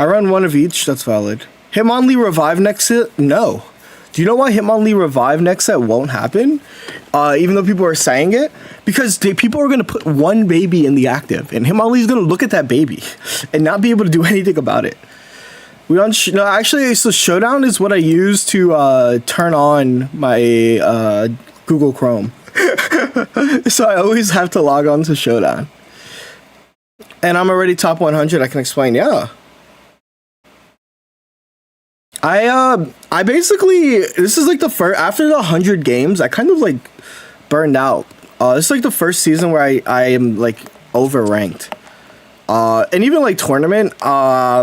I run one of each. That's valid. Hitmonlee Revive next set? No. Do you know why Hitmonlee Revive next set won't happen? Even though people are saying it? Because people are going to put one baby in the active, and Hitmonlee's going to look at that baby and not be able to do anything about it. No, actually, so Showdown is what I use to turn on my Google Chrome. So I always have to log on to Showdown. And I'm already top 100, I can explain, yeah. I basically, this is like the first, after the 100 games, I kind of like burned out. This is like the first season where I am like overranked. And even like tournament, I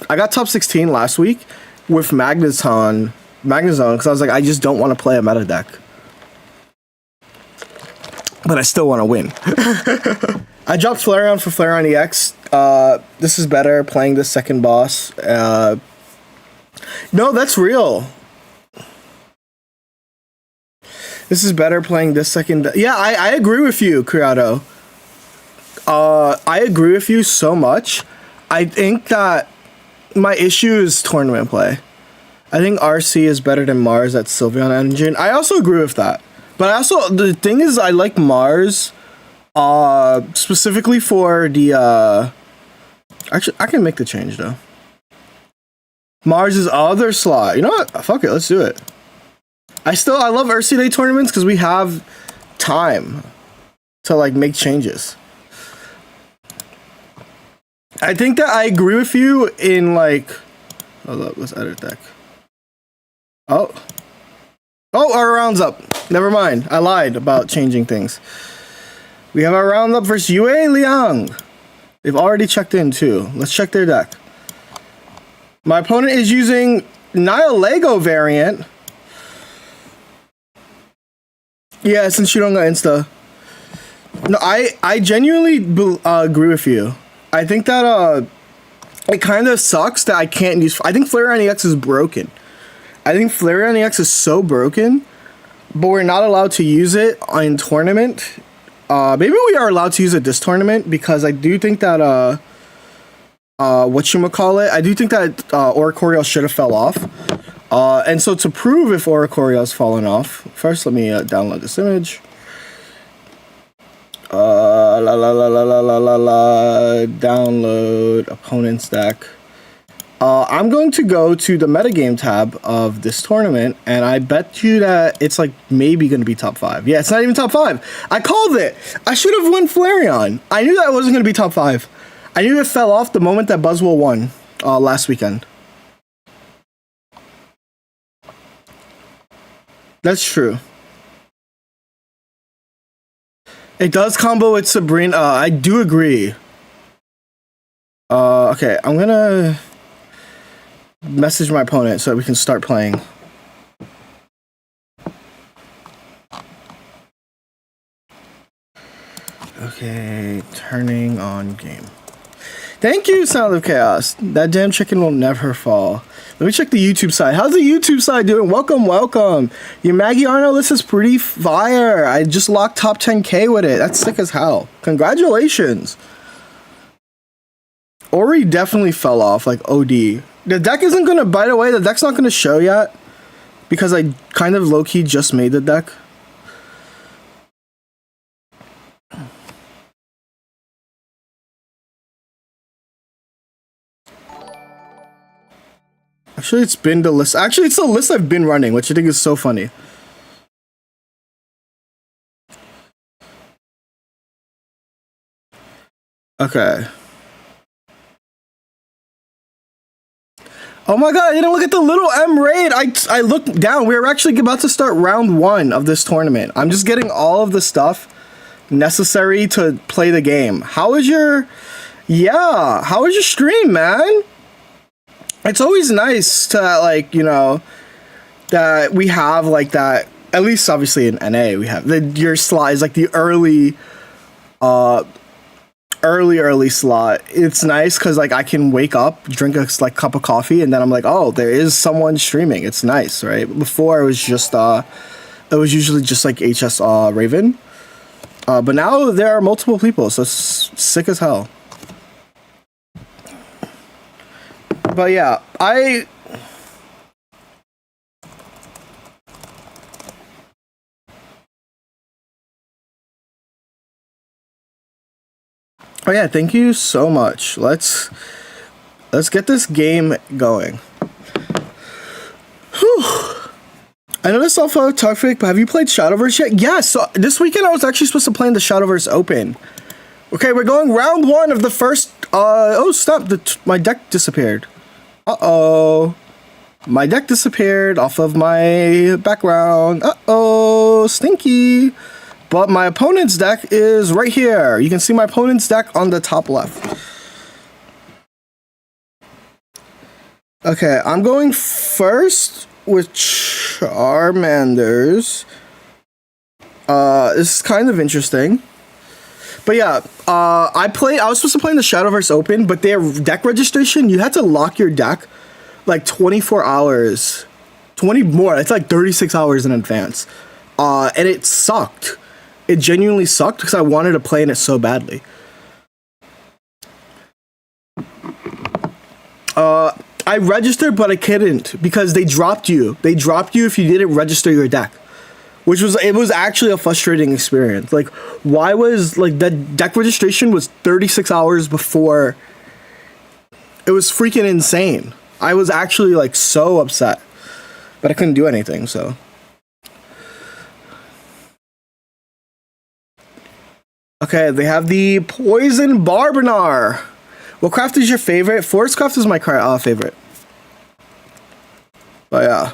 got top 16 last week with Magnezone, because I was like, I just don't want to play a meta deck. But I still want to win. I dropped Flareon for Flareon EX. This is better, playing the second boss. No, that's real. This is better playing this second. Yeah, I agree with you, Criado. I agree with you so much. I think that my issue is tournament play. I think RC is better than Mars at Sylveon Engine. I also agree with that. But the thing is, I like Mars specifically for the... Actually, I can make the change, though. Mars' other slot. You know what? Fuck it, let's do it. I love RC Day tournaments because we have time to, like, make changes. I think that I agree with you in, like... Hold up, let's edit deck. Oh, our round's up. Never mind. I lied about changing things. We have our round up versus Yue Liang. They've already checked in, too. Let's check their deck. My opponent is using Nihilego variant. Yeah, since you don't got Insta. No, I genuinely agree with you. I think that it kind of sucks that I can't use... I think Flareon EX is broken. I think Flareon EX is so broken, but we're not allowed to use it in tournament. Maybe we are allowed to use it this tournament, because I do think that whatchamacallit, I do think that Oricorio should have fell off. And so to prove if Oricorio's fallen off, first let me download this image. Download opponent's deck. I'm going to go to the metagame tab of this tournament, and I bet you that it's like maybe going to be top 5. Yeah, it's not even top 5. I called it. I should have won Flareon. I knew that it wasn't going to be top 5. I knew it fell off the moment that Buzzwole won last weekend. That's true. It does combo with Sabrina. I do agree. Okay, I'm gonna message my opponent so that we can start playing. Okay, turning on game. Thank you, Sound of Chaos. That damn chicken will never fall. Let me check the YouTube side. How's the YouTube side doing? Welcome, welcome. Your Maggie Arno list is pretty fire. I just locked top 10K with it. That's sick as hell. Congratulations. Ori definitely fell off, like OD. The deck isn't gonna, by the way, the deck's not gonna show yet, because I kind of low-key just made the deck. Actually, it's been the list. Actually, it's the list I've been running, which I think is so funny. Okay. Oh my god, I didn't look at the little M raid. I looked down. We were actually about to start round 1 of this tournament. I'm just getting all of the stuff necessary to play the game. How is your... Yeah, how was your stream, man? It's always nice to, like, you know, that we have, like, that, at least, obviously, in NA, we have, your slot is, like, the early slot. It's nice, because, like, I can wake up, drink a, like, cup of coffee, and then I'm like, oh, there is someone streaming. It's nice, right? Before, it was just, it was usually just, like, HS Raven. But now, there are multiple people, so it's sick as hell. But yeah, oh yeah, thank you so much. Let's get this game going. Whew. I know this off of Toughic, but have you played Shadowverse yet? Yes, so this weekend I was actually supposed to play in the Shadowverse Open. Okay, we're going round 1 of the first, oh stop, my deck disappeared. Uh-oh. My deck disappeared off of my background. Uh-oh, stinky. But my opponent's deck is right here. You can see my opponent's deck on the top left. Okay, I'm going first with Charmanders. This is kind of interesting. But yeah, I was supposed to play in the Shadowverse Open, but their deck registration, you had to lock your deck like 24 hours. 20 more, it's like 36 hours in advance. And it sucked. It genuinely sucked because I wanted to play in it so badly. I registered, but I couldn't because they dropped you. They dropped you if you didn't register your deck. It was actually a frustrating experience. Like, why was, like, the deck registration was 36 hours before. It was freaking insane. I was actually, like, so upset. But I couldn't do anything, so. Okay, they have the Poison Barbanar. What craft is your favorite? Forest Craft is my favorite. But yeah.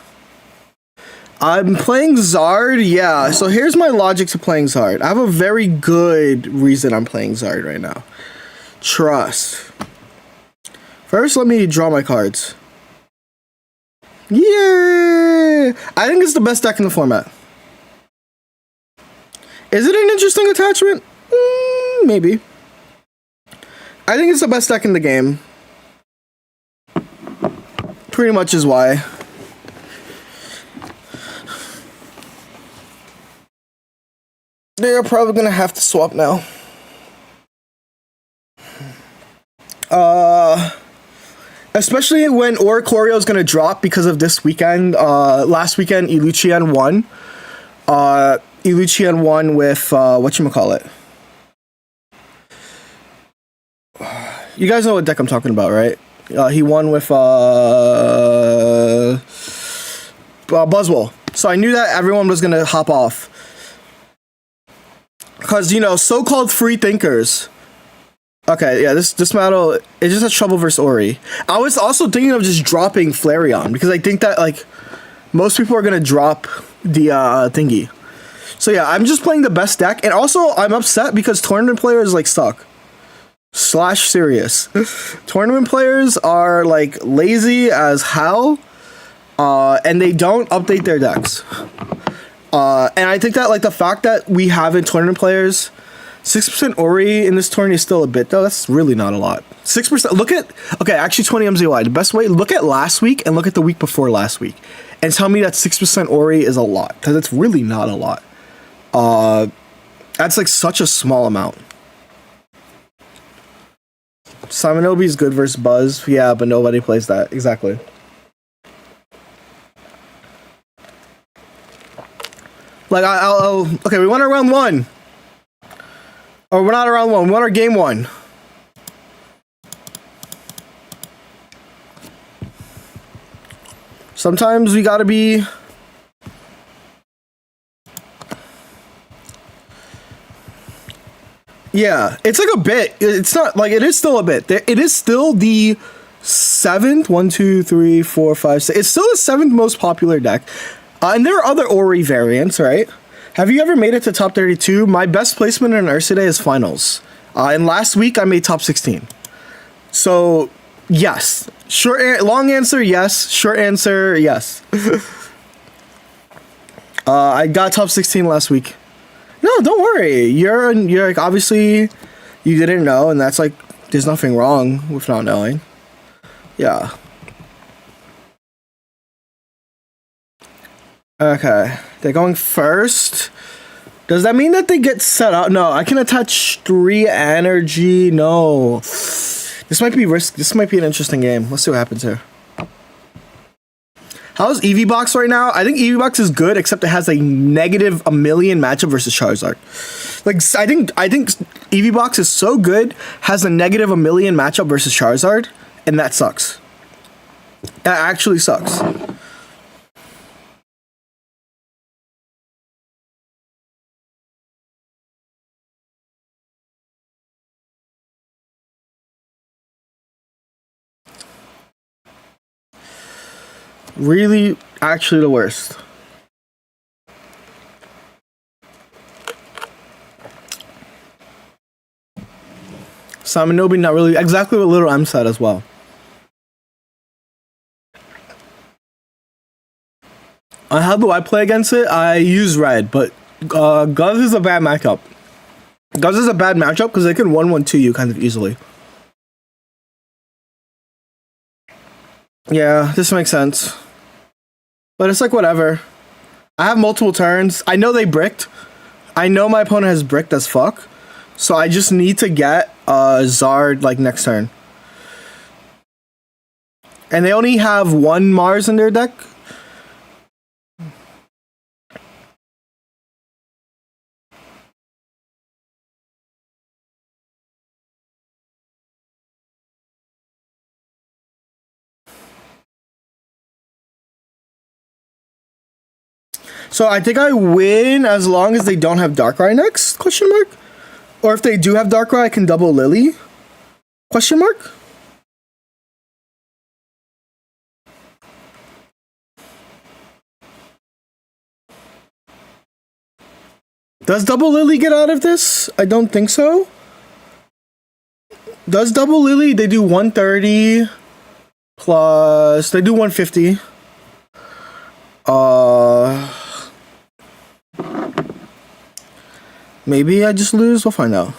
I'm playing Zard, yeah. So here's my logic to playing Zard. I have a very good reason I'm playing Zard right now. Trust. First, let me draw my cards. Yeah! I think it's the best deck in the format. Is it an interesting attachment? Maybe. I think it's the best deck in the game. Pretty much is why. They're probably gonna have to swap now. Especially when Oricorio is gonna drop because of this weekend. Last weekend, Iluchian won. Iluchian won with whatchamacallit. You guys know what deck I'm talking about, right? He won with Buzzwole. So I knew that everyone was gonna hop off. Because, you know, so-called free thinkers. Okay, yeah, this battle, it just has trouble versus Ori. I was also thinking of just dropping Flareon, because I think that, like, most people are going to drop the thingy. So yeah, I'm just playing the best deck, and also, I'm upset because tournament players, like, suck. / serious. Tournament players are, like, lazy as hell, and they don't update their decks. And I think that, like, the fact that we have in tournament players, 6% Ori in this tournament is still a bit, though. That's really not a lot. 6%, look at, okay, actually 20 MZY. The best way, look at last week and look at the week before last week. And tell me that 6% Ori is a lot, because it's really not a lot. That's, like, such a small amount. Simon good versus Buzz. Yeah, but nobody plays that. Exactly. Like, okay, we won our round 1. Or we're not our round 1, we won our game 1. Sometimes we gotta be... Yeah, it's like a bit. It's not, like, it is still a bit. It is still the 7th, 1, 2, 3, 4, 5, 6. It's still the 7th most popular deck. And there are other Ori variants, right? Have you ever made it to top 32? My best placement in Ursa Day is finals. And last week, I made top 16. So, yes. Long answer, yes. Short answer, yes. I got top 16 last week. No, don't worry. You're like, obviously, you didn't know, and that's like, there's nothing wrong with not knowing. Yeah. Okay, they're going first. Does that mean that they get set up? No, I can attach 3 energy. No. This might be risk. This might be an interesting game. Let's see what happens here. How's EVBox right now? I think EVBox is good, except it has a negative a million matchup versus Charizard. Like I think EVBox is so good, has a negative a million matchup versus Charizard, and that sucks. That actually sucks. Really, actually the worst. Simon Nobi, not really. Exactly what Little M said as well. How do I play against it? I use red, but Guz is a bad matchup. Guz is a bad matchup because they can 1-1-2 you kind of easily. Yeah, this makes sense. But it's like whatever. I have multiple turns. I know they bricked. I know my opponent has bricked as fuck. So I just need to get Zard like next turn. And they only have one Mars in their deck. So I think I win as long as they don't have Darkrai next? Question mark. Or if they do have Darkrai, I can double Lily? Question mark. Does double Lily get out of this? I don't think so. Does double Lily? They do 130 plus. They do 150. Maybe I just lose. We'll find out.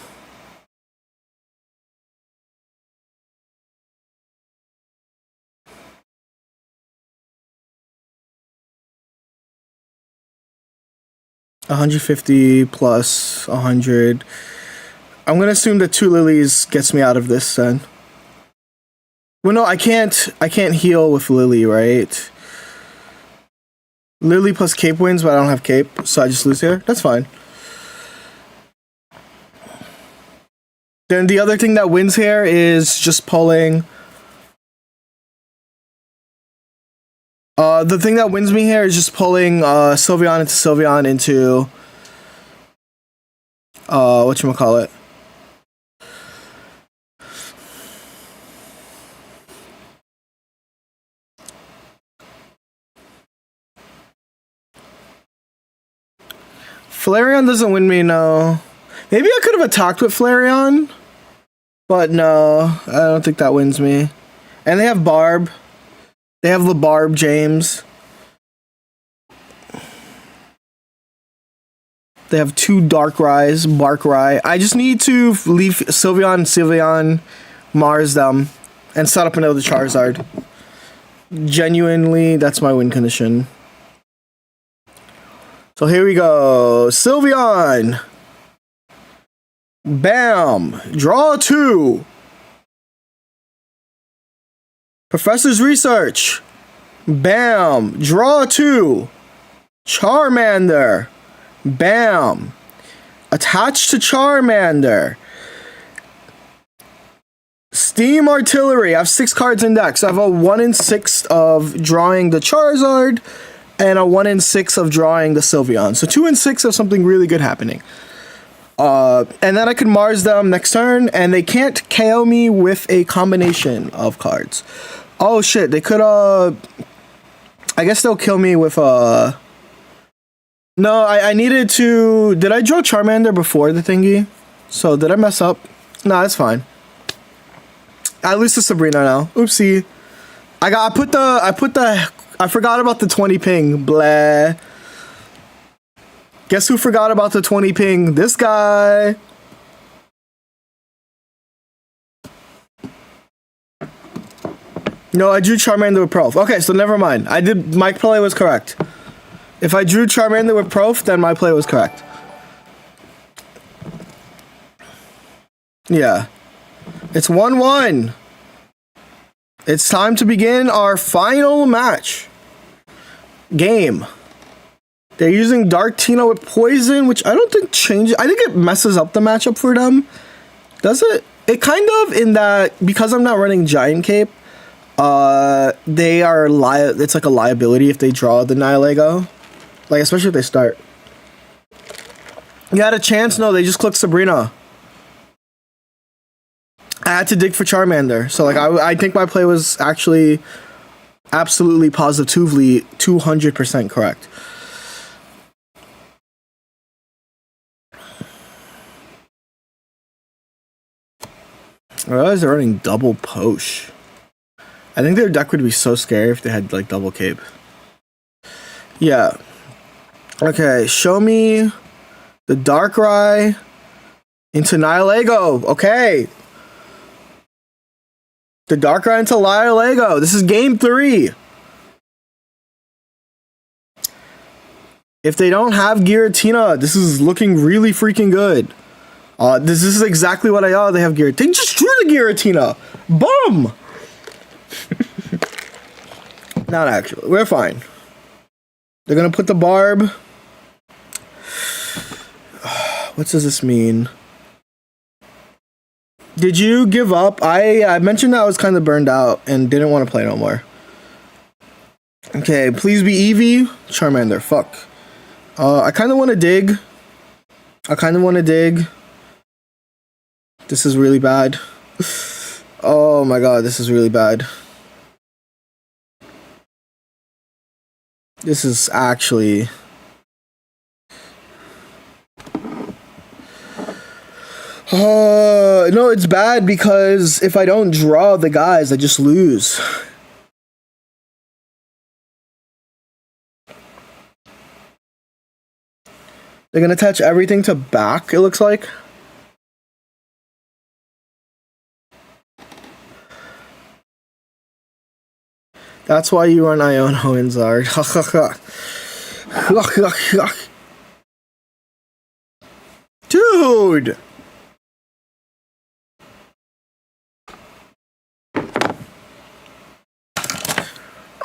$150 plus 100. I'm gonna assume that 2 lilies gets me out of this then. Well, no, I can't heal with Lily, right? Lily plus cape wins, but I don't have cape, so I just lose here. That's fine. Then the other thing that wins here is just pulling. The thing that wins me here is just pulling Sylveon into whatchamacallit. Flareon doesn't win me, no. Maybe I could have attacked with Flareon, but no, I don't think that wins me. And they have Barb. They have the Barb James. They have 2 Barkrai. I just need to leave Sylveon, Mars them, and set up another Charizard. Genuinely, that's my win condition. So here we go. Sylveon. Bam. Draw 2. Professor's Research. Bam. Draw 2. Charmander. Bam. Attached to Charmander. Steam Artillery. I have 6 cards in deck. So I have a 1 in 6 of drawing the Charizard and a 1 in 6 of drawing the Sylveon. So 2 in 6 of something really good happening. And then I can Mars them next turn, and they can't KO me with a combination of cards. Oh shit, they could, I guess they'll kill me with, No, I needed to... Did I draw Charmander before the thingy? So, did I mess up? No, that's fine. I lose to Sabrina now. Oopsie. I forgot about the 20 ping. Blah. Guess who forgot about the 20 ping? This guy. No, I drew Charmander with Prof. Okay, so never mind. My play was correct. If I drew Charmander with Prof, then my play was correct. Yeah. It's 1-1. It's time to begin our final match. Game. They're using Dark Tina with Poison, which I don't think changes. I think it messes up the matchup for them. Does it? It kind of, in that, because I'm not running Giant Cape, they are it's like a liability if they draw the Nihilego. Like, especially if they start. You had a chance? No, they just clicked Sabrina. I had to dig for Charmander. So, like, I think my play was actually absolutely positively 200% correct. I realize they're running double Posh. I think their deck would be so scary if they had, like, double Cape. Yeah. Okay, show me the Darkrai into Nihilego. Okay. The Darkrai into Nihilego. This is game 3. If they don't have Giratina, this is looking really freaking good. This is exactly what I thought. They have Giratina. They just drew the Giratina. Boom! Not actually. We're fine. They're going to put the Barb. What does this mean? Did you give up? I mentioned that I was kind of burned out and didn't want to play no more. Okay, please be Eevee. Charmander, fuck. I kind of want to dig. This is really bad. Oh my god, this is really bad. This is actually... no, it's bad because if I don't draw the guys, I just lose. They're gonna attach everything to back, it looks like. That's why you run Iono and Zard. Dude!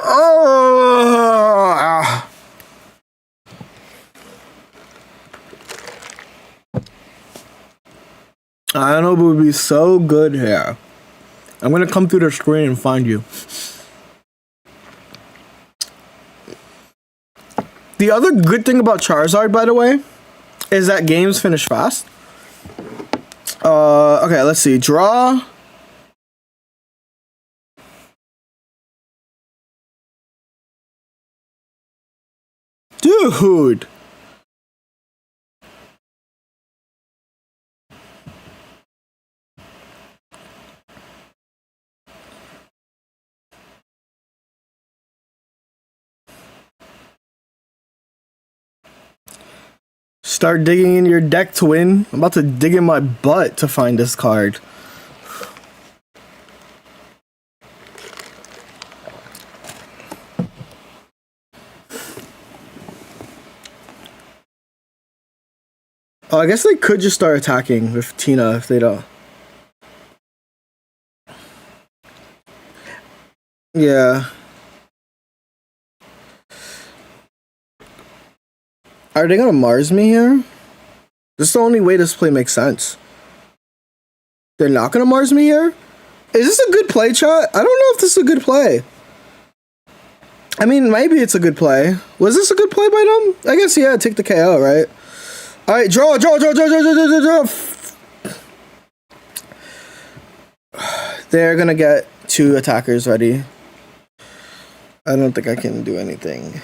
Oh! I don't know, but it would be so good here. I'm gonna come through the screen and find you. The other good thing about Charizard, by the way, is that games finish fast. Okay, let's see. Draw. Dude. Start digging in your deck to win. I'm about to dig in my butt to find this card. Oh, I guess they could just start attacking with Tina if they don't. Yeah. Are they gonna Mars me here? This is the only way this play makes sense. They're not gonna Mars me here? Is this a good play, chat? I don't know if this is a good play. I mean, maybe it's a good play. Was this a good play by them? I guess, yeah, take the KO, right? Alright, draw. They're gonna get 2 attackers ready. I don't think I can do anything.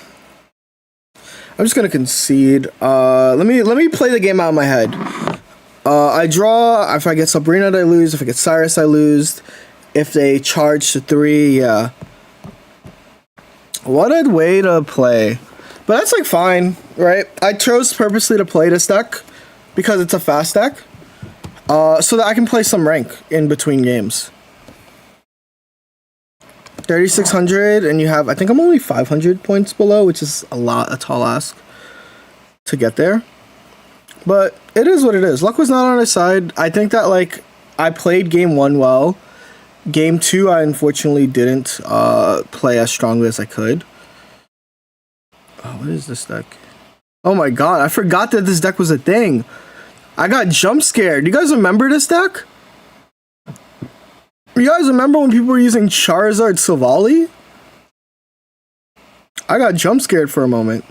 I'm just gonna concede. Let me play the game out in my head. I draw. If I get Sabrina, I lose. If I get Cyrus, I lose. If they charge to 3, yeah. What a way to play. But that's like fine, right? I chose purposely to play this deck because it's a fast deck, so that I can play some rank in between games. 3,600, and you have, I think I'm only 500 points below, which is a tall ask to get there. But it is what it is. Luck was not on his side. I think that, like, I played game 1 well, Game 2, I unfortunately didn't play as strongly as I could. Oh, what is this deck? Oh my god, I forgot that this deck was a thing. I got jump scared. You guys remember this deck? You guys remember when people were using Charizard Silvally? I got jump scared for a moment.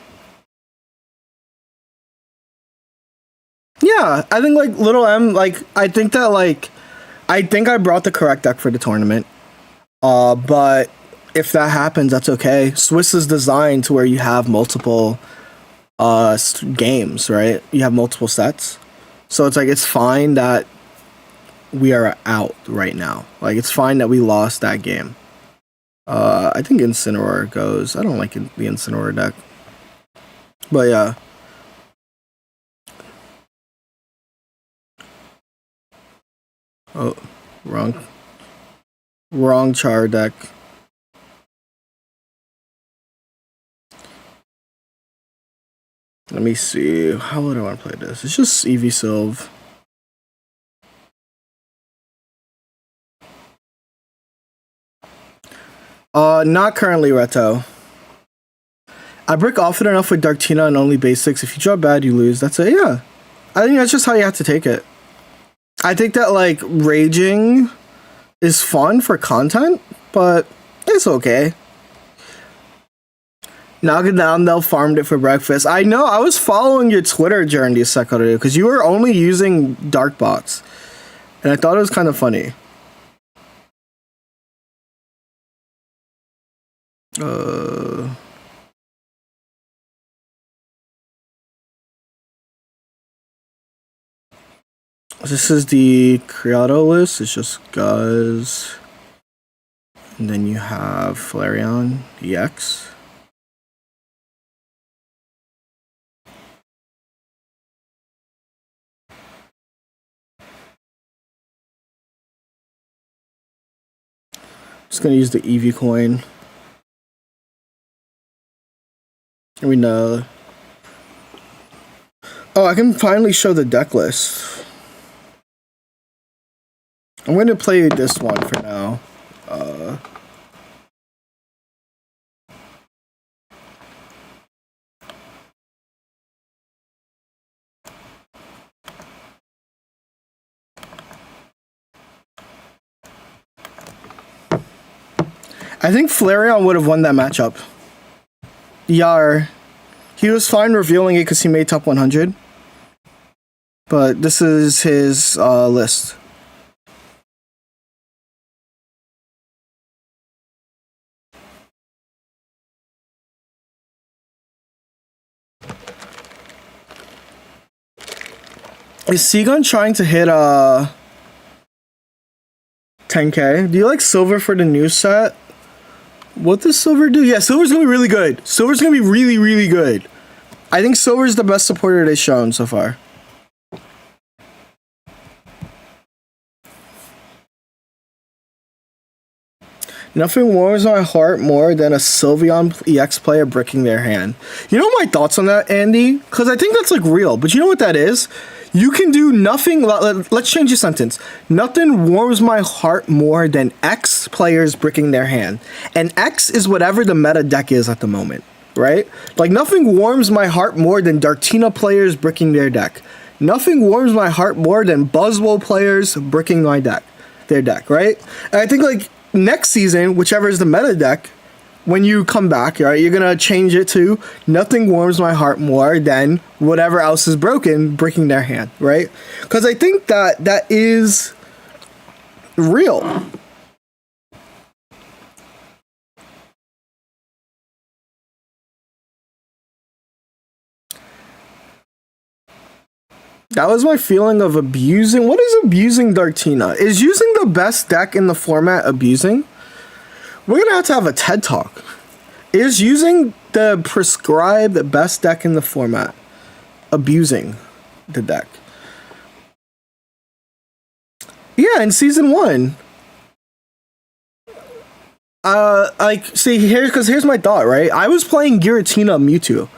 Yeah, I think like Little M, like I think I brought the correct deck for the tournament. But if that happens, that's okay. Swiss is designed to where you have multiple games, right? You have multiple sets. So it's like it's fine that we are out right now. Like it's fine that we lost that game. I think Incineroar goes. I don't like the Incineroar deck. But yeah. Oh, wrong char deck. Let me see. How would I want to play this? It's just Eevee Sylve. Not currently, Reto. I brick often enough with Darktina and only basics. If you draw bad, you lose. That's it, yeah. I think that's just how you have to take it. I think that, like, raging is fun for content, but it's okay. Knock it down, they'll farmed it for breakfast. I know, I was following your Twitter during the second because you were only using dark bots. And I thought it was kind of funny. This is the Creato list. It's just Guz. And then you have Flareon EX. Just gonna use the Eevee coin. And we know. Oh, I can finally show the deck list. I'm going to play this one for now. I think Flareon would have won that matchup. Yar. He was fine revealing it because he made top 100. But this is his list. Is Seagun trying to hit 10k? Do you like Silver for the new set? What does Silver do? Yeah, Silver's gonna be really good. Silver's gonna be really, really good. I think Silver's the best supporter they've shown so far. Nothing warms my heart more than a Sylveon EX player bricking their hand. You know my thoughts on that, Andy? Because I think that's like real. But you know what that is? You can do nothing. Let's change the sentence. Nothing warms my heart more than X players bricking their hand. And X is whatever the meta deck is at the moment, right? Like nothing warms my heart more than Darktina players bricking their deck. Nothing warms my heart more than Buzzwole players bricking their deck, right? And I think like next season, whichever is the meta deck, when you come back, right, you're gonna change it to nothing warms my heart more than whatever else is broken, breaking their hand, right? Because I think that is real. That was my feeling of abusing. What is abusing Darktina? Is using the best deck in the format abusing? We're gonna have to have a TED Talk. Is using the prescribed best deck in the format abusing the deck? Yeah, in season 1. Here's my thought, right? I was playing Giratina Mewtwo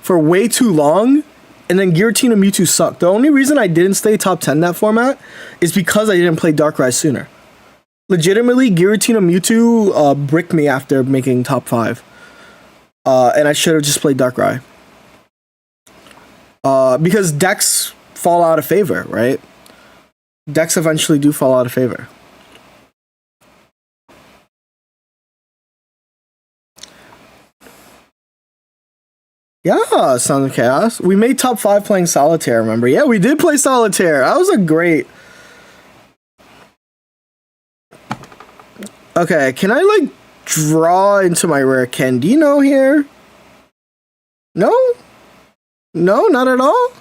for way too long, and then Giratina Mewtwo sucked. The only reason I didn't stay top 10 that format is because I didn't play Darkrai sooner. Legitimately, Giratina Mewtwo bricked me after making top 5. And I should have just played Darkrai. Because decks fall out of favor, right? Decks eventually do fall out of favor. Yeah, Sound of Chaos. We made top 5 playing Solitaire, remember? Yeah, we did play Solitaire. That was a great... Okay, can I, like, draw into my rare Candino here? No? No, not at all?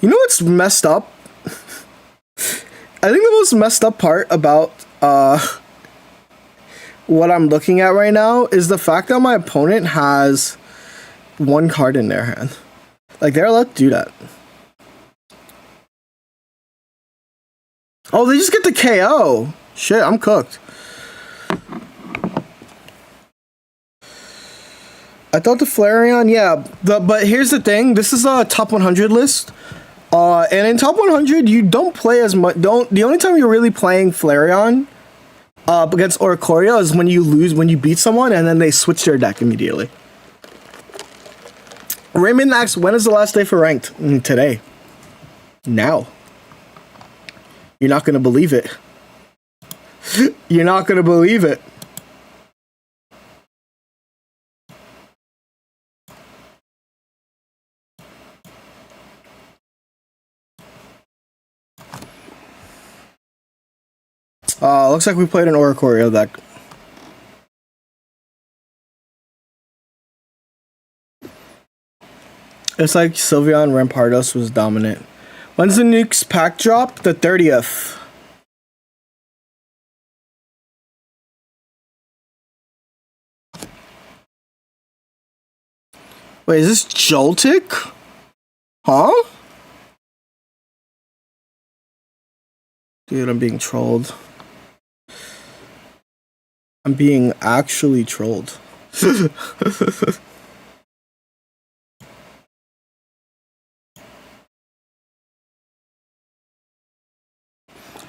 You know what's messed up? I think the most messed up part about what I'm looking at right now is the fact that my opponent has 1 card in their hand. Like, they're allowed to do that. Oh, they just get the KO. Shit, I'm cooked. I thought the Flareon, yeah. But here's the thing. This is a top 100 list. And in top 100, you don't play as much. The only time you're really playing Flareon against Oricorio is when you beat someone and then they switch their deck immediately. Raymond asks, when is the last day for ranked? Today. Now. You're not going to believe it. You're not going to believe it. Looks like we played an Oricorio deck. It's like Sylveon Rampardos was dominant. When's the Nukes pack drop? The 30th. Wait, is this Joltik? Huh? Dude, I'm being trolled. I'm being actually trolled.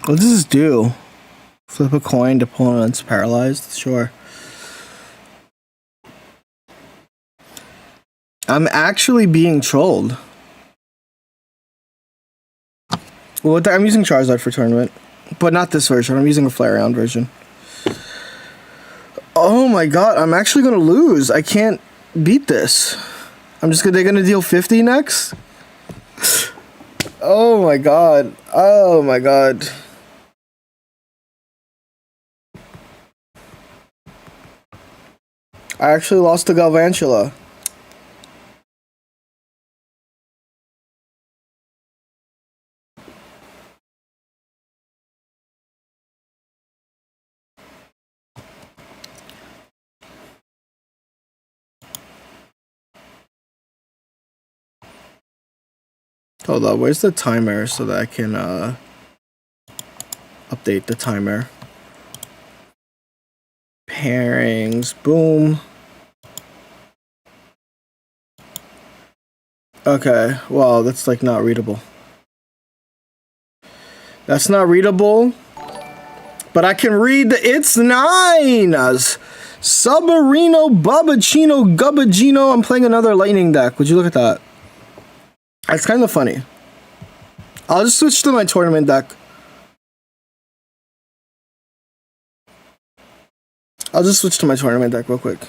What does this do? Flip a coin to opponent's paralyzed? Sure. I'm actually being trolled. Well, I'm using Charizard for tournament, but not this version. I'm using a Flareon version. Oh my god, I'm actually gonna lose. I can't beat this. They're gonna deal 50 next? Oh my god. Oh my god. I actually lost to Galvantula. Hold on, where's the timer so that I can update the timer? Pairings, boom. Okay, well, that's like not readable. That's not readable. But I can read the It's Nine! Subarino, Babachino, Gubagino. I'm playing another lightning deck. Would you look at that? It's kind of funny. I'll just switch to my tournament deck. I'll just switch to my tournament deck real quick.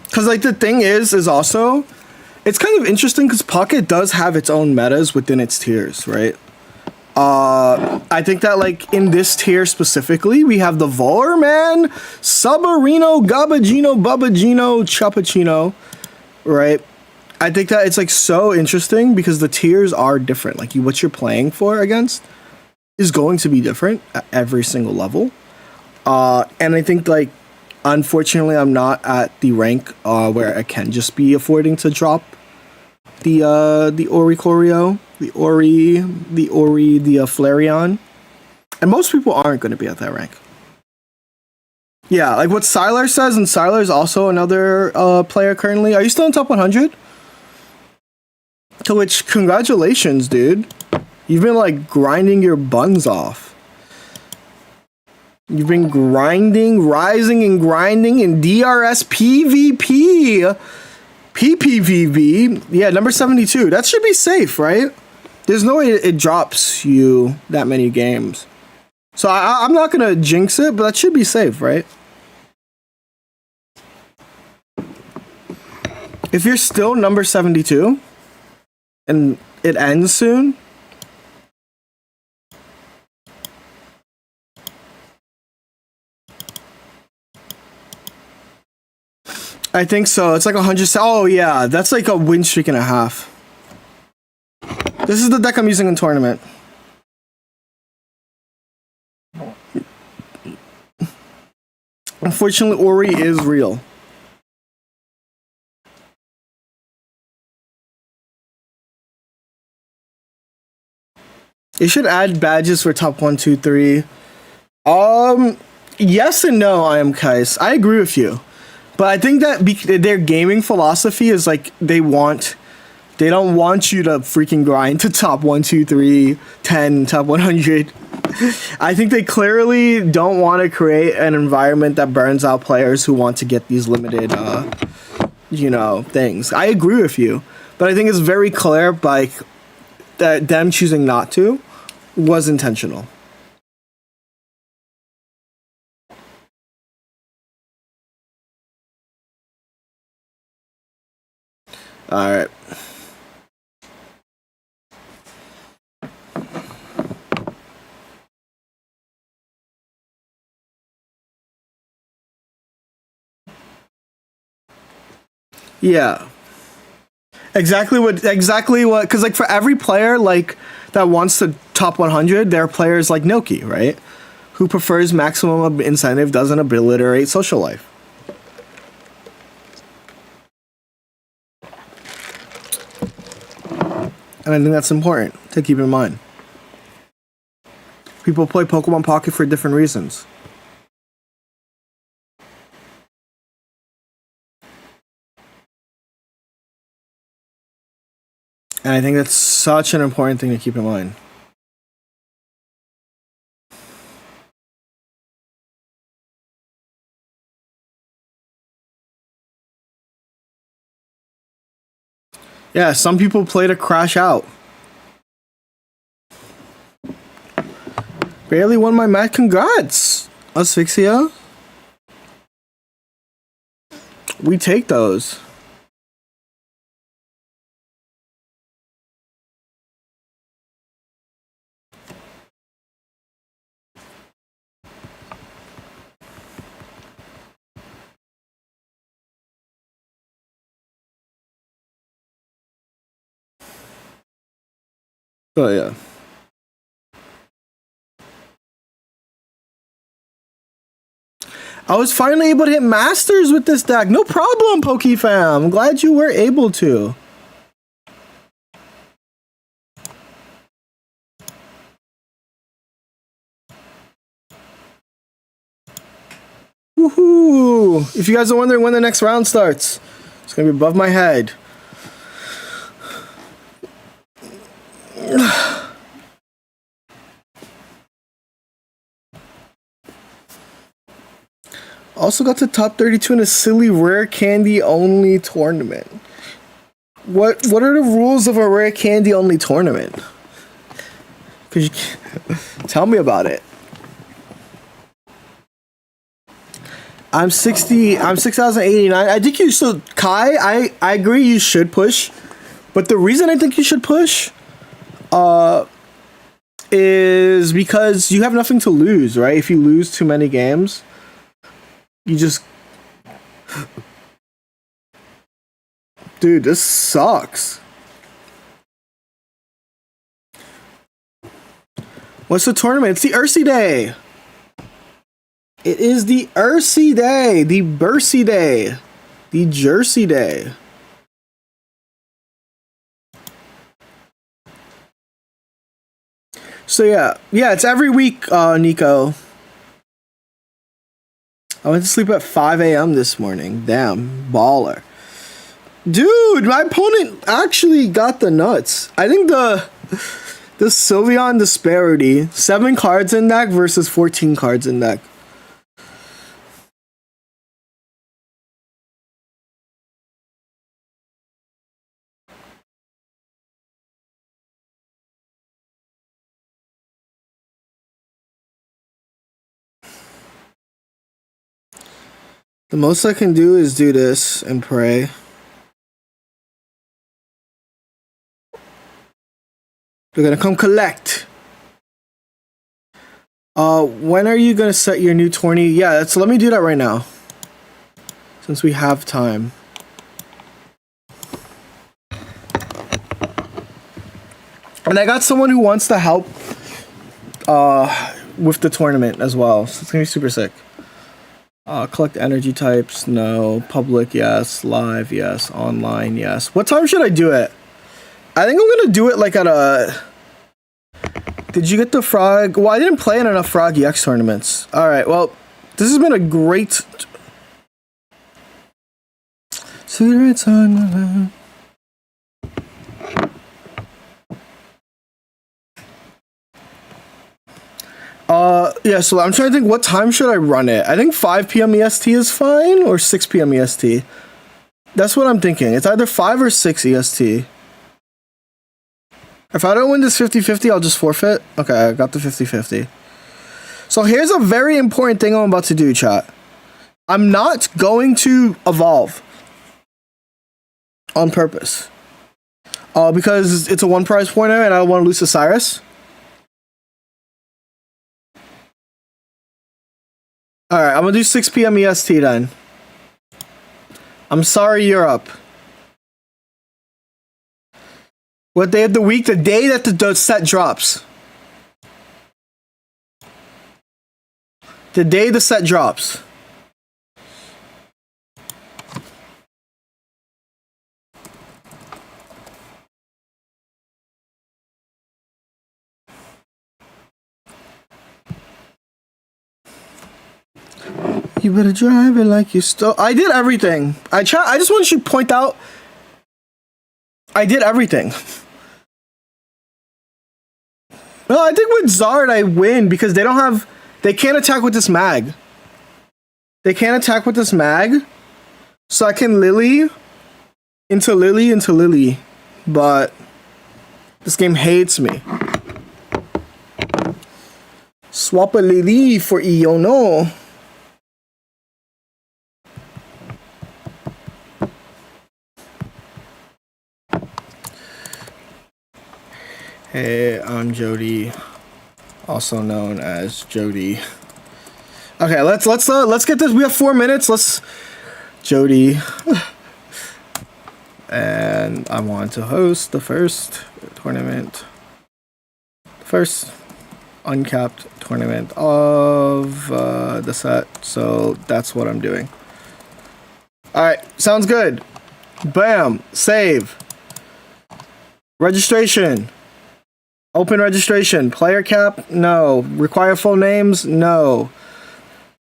Because, like, the thing is also, it's kind of interesting because Pocket does have its own metas within its tiers, right? I think that, like, in this tier specifically, we have the Volorman, Subarino, Gabagino, Babagino, Chapachino, right? I think that it's, like, so interesting because the tiers are different. Like, what you're playing for against is going to be different at every single level. And I think, like, unfortunately, I'm not at the rank where I can just be affording to drop the Oricorio, the Flareon. And most people aren't going to be at that rank. Yeah, like what Sylar says, and Sylar is also another player currently. Are you still in top 100? To which, congratulations, dude. You've been like grinding your buns off. You've been grinding, rising and grinding in DRS PvP. PPVB. Yeah, number 72. That should be safe, right? There's no way it drops you that many games. So I'm not going to jinx it, but that should be safe, right? If you're still number 72 and it ends soon, I think so. It's like 100. Oh, yeah. That's like a win streak and a half. This is the deck I'm using in tournament. Unfortunately, Ori is real. It should add badges for top 1, 2, 3. Yes and no, I am Kais. I agree with you. But I think that their gaming philosophy is like they don't want you to freaking grind to top 1, 2, 3, 10, top 100. I think they clearly don't want to create an environment that burns out players who want to get these limited, things. I agree with you. But I think it's very clear, like, that them choosing not to was intentional. All right. Yeah. Exactly what, because like for every player like that wants to top 100, there are players like Noki, right? Who prefers maximum incentive, doesn't obliterate social life. And I think that's important to keep in mind. People play Pokemon Pocket for different reasons. And I think that's such an important thing to keep in mind. Yeah, some people play to crash out. Barely won my match. Congrats, Asphyxia. We take those. Oh, yeah. I was finally able to hit Masters with this deck. No problem, PokeFam. I'm glad you were able to. Woohoo! If you guys are wondering when the next round starts, it's going to be above my head. Also got to top 32 in a silly rare candy only tournament. What are the rules of a rare candy only tournament? Tell me about it. I'm 6,089. I think you should, Kai, I agree you should push. But the reason I think you should push is because you have nothing to lose, right? If you lose too many games, you just... Dude, this sucks. What's the tournament? It's the Ursi Day. It is the Ursi Day. The Bursy Day. The Jersey Day. So yeah, it's every week, Nico. I went to sleep at 5 a.m. this morning. Damn, baller. Dude, my opponent actually got the nuts. I think the Sylveon disparity, 7 cards in deck versus 14 cards in deck. The most I can do is do this and pray. They're gonna come collect. When are you gonna set your new tourney? Yeah, so let me do that right now. Since we have time. And I got someone who wants to help with the tournament as well. So it's gonna be super sick. Collect energy types, no. Public, yes. Live, yes. Online, yes. What time should I do it? I think I'm gonna do it like at a... Did you get the Frog? Well, I didn't play in enough Frog EX tournaments. Alright, well, this has been a great... Cigarettes on my lap. Yeah, so I'm trying to think, what time should I run it? I think 5 p.m. EST is fine, or 6 p.m. EST. That's what I'm thinking. It's either 5 or 6 EST. If I don't win this 50-50, I'll just forfeit. Okay, I got the 50-50. So here's a very important thing I'm about to do, chat. I'm not going to evolve. On purpose. Because it's a one prize pointer and I don't want to lose to Cyrus. Alright, I'm gonna do 6 p.m. EST then. I'm sorry, Europe. What day of the week? The day that the set drops. The day the set drops. You better drive it like you stole. I did everything. I just want you to point out. I did everything. No, I think with Zard I win because they don't have. They can't attack with this mag. They can't attack with this mag. So I can Lily into Lily. But this game hates me. Swap a Lily for Iono. Hey, I'm Jody, also known as Jody. Okay, let's get this. We have 4 minutes. Let's Jody. And I want to host the first tournament. First uncapped tournament of the set. So that's what I'm doing. Alright, sounds good. Bam. Save. Registration. Open registration. Player cap? No. Require full names? No.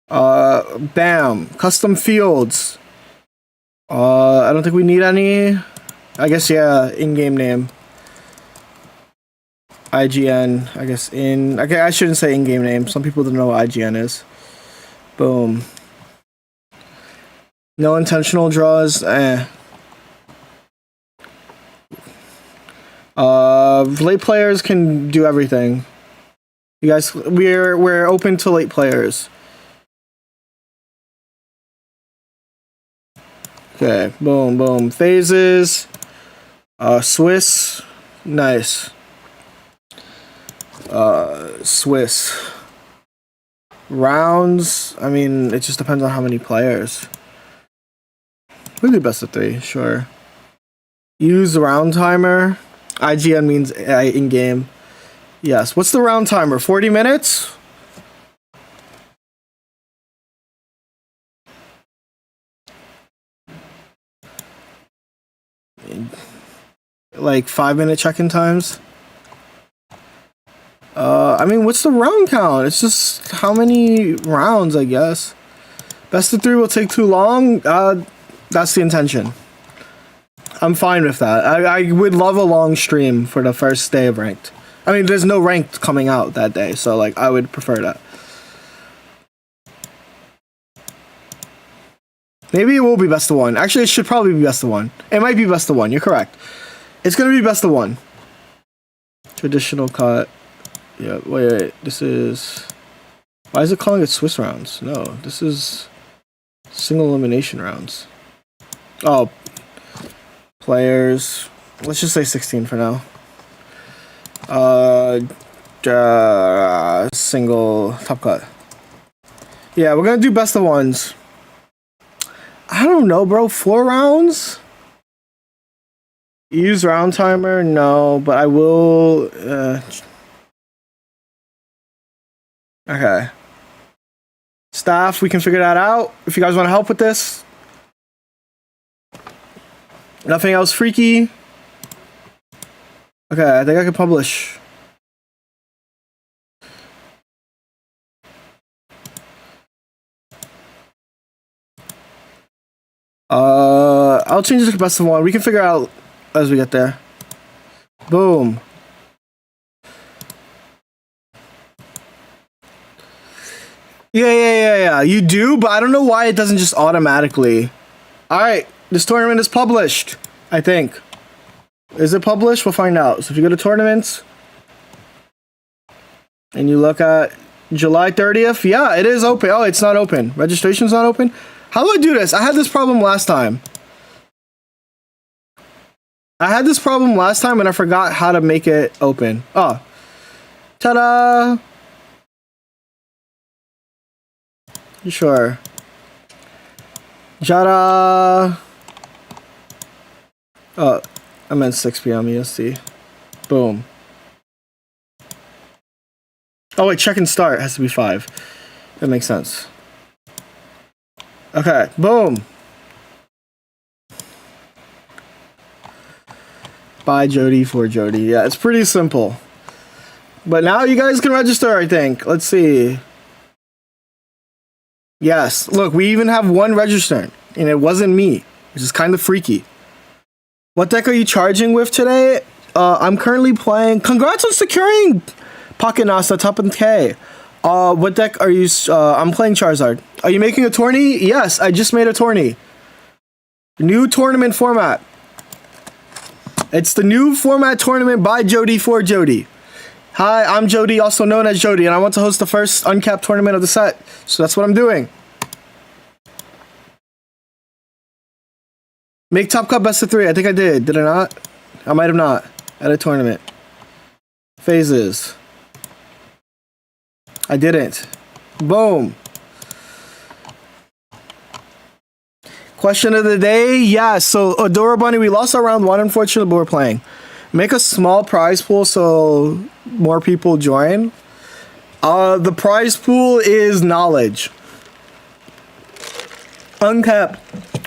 Bam. Custom fields. I don't think we need any. I guess, yeah, in-game name. IGN. I guess in... Okay, I shouldn't say in-game name. Some people don't know what IGN is. Boom. No intentional draws. Late players can do everything. You guys, we're open to late players. Okay, boom, boom. Phases. Swiss. Nice. Swiss. Rounds. I mean, it just depends on how many players. We'll do best of 3, sure. Use the round timer. IGN means in-game. Yes. What's the round timer? 40 minutes? Like 5-minute check-in times? I mean, what's the round count? It's just how many rounds, I guess. Best of 3 will take too long. That's the intention. I'm fine with that. I would love a long stream for the first day of ranked. I mean, there's no ranked coming out that day, so like I would prefer that. Maybe it will be best of 1. Actually, it should probably be best of 1. It might be best of 1. You're correct. It's gonna be best of 1. Traditional cut. Yeah. Wait. This is. Why is it calling it Swiss rounds? No, this is single elimination rounds. Oh. Players. Let's just say 16 for now. Single top cut. Yeah, we're gonna do best of 1s. I don't know, bro. 4 rounds? Use round timer? No, but I will. Okay. Staff, we can figure that out. If you guys want to help with this. Nothing else freaky. Okay, I think I can publish. I'll change it to best of 1. We can figure out as we get there. Boom. Yeah. You do, but I don't know why it doesn't just automatically. Alright, this tournament is published, I think. Is it published? We'll find out. So if you go to tournaments and you look at July 30th, yeah, it is open. Oh, it's not open. Registration's not open. How do I do this? I had this problem last time. And I forgot how to make it open. Oh. Ta-da! You sure? Jada! Oh, I meant 6 p.m. EST. Boom. Oh wait, check and start has to be 5. That makes sense. Okay, boom. By Jody for Jody. Yeah, it's pretty simple. But now you guys can register, I think. Let's see. Yes, look, we even have 1 registrant, and it wasn't me, which is kind of freaky. What deck are you charging with today? I'm currently playing. Congrats on securing Pocket Nasa top of the K. What deck are you? I'm playing Charizard. Are you making a tourney? Yes, I just made a tourney. New tournament format. It's the new format tournament by Jody for Jody. Hi, I'm Jody, also known as Jody, and I want to host the first uncapped tournament of the set. So that's what I'm doing. Make Top Cut best of 3. I think I did. Did I not? I might have not. At a tournament. Phases. I didn't. Boom. Question of the day. Yeah, so Adora Bunny, we lost our round 1, unfortunately, but we're playing. Make a small prize pool so more people join. The prize pool is knowledge. Uncapped.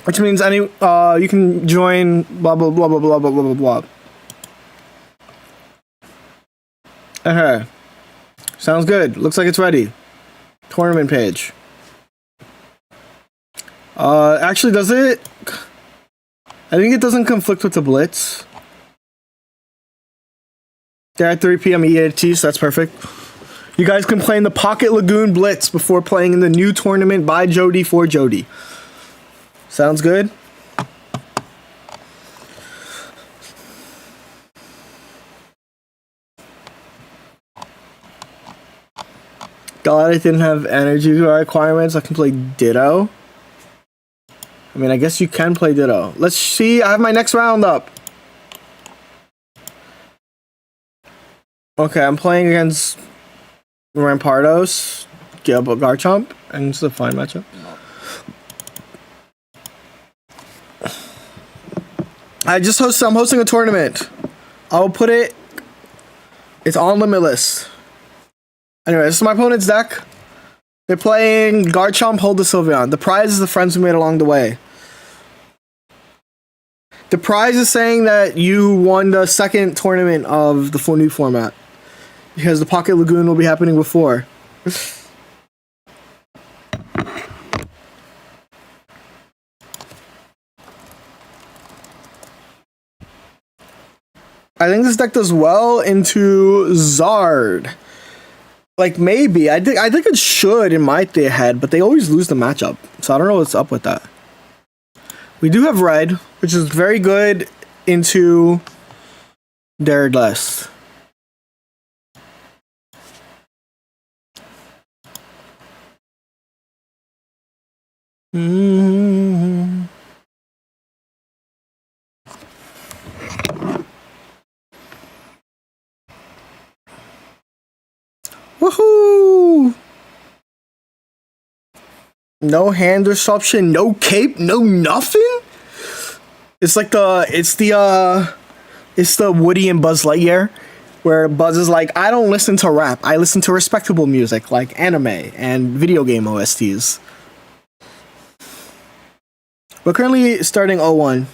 Which means any you can join blah blah blah blah blah blah blah blah. Okay. Sounds good. Looks like it's ready. Tournament page. Actually, does it? I think it doesn't conflict with the Blitz. They're at 3 p.m. EAT, so that's perfect. You guys can play in the Pocket Lagoon Blitz before playing in the new tournament by Jody for Jody. Sounds good? God, I didn't have energy requirements. I can play Ditto. I mean, I guess you can play Ditto. Let's see. I have my next round up. Okay, I'm playing against Rampardos, Garchomp, and it's a fine matchup. I'm hosting a tournament. I'll put it. It's on Limitless. Anyway, this is my opponent's deck. They're playing Garchomp, Hold the Sylveon. The prize is the friends we made along the way. The prize is saying that you won the second tournament of the full new format. Because the Pocket Lagoon will be happening before. I think this deck does well into Zard. Like maybe I think it should in my head, but they always lose the matchup, so I don't know what's up with that. We do have red, which is very good into their list. Woohoo! No hand disruption, no cape, no nothing. It's like it's the Woody and Buzz Lightyear, where Buzz is like, I don't listen to rap, I listen to respectable music like anime and video game OSTs. We're currently starting 0-1.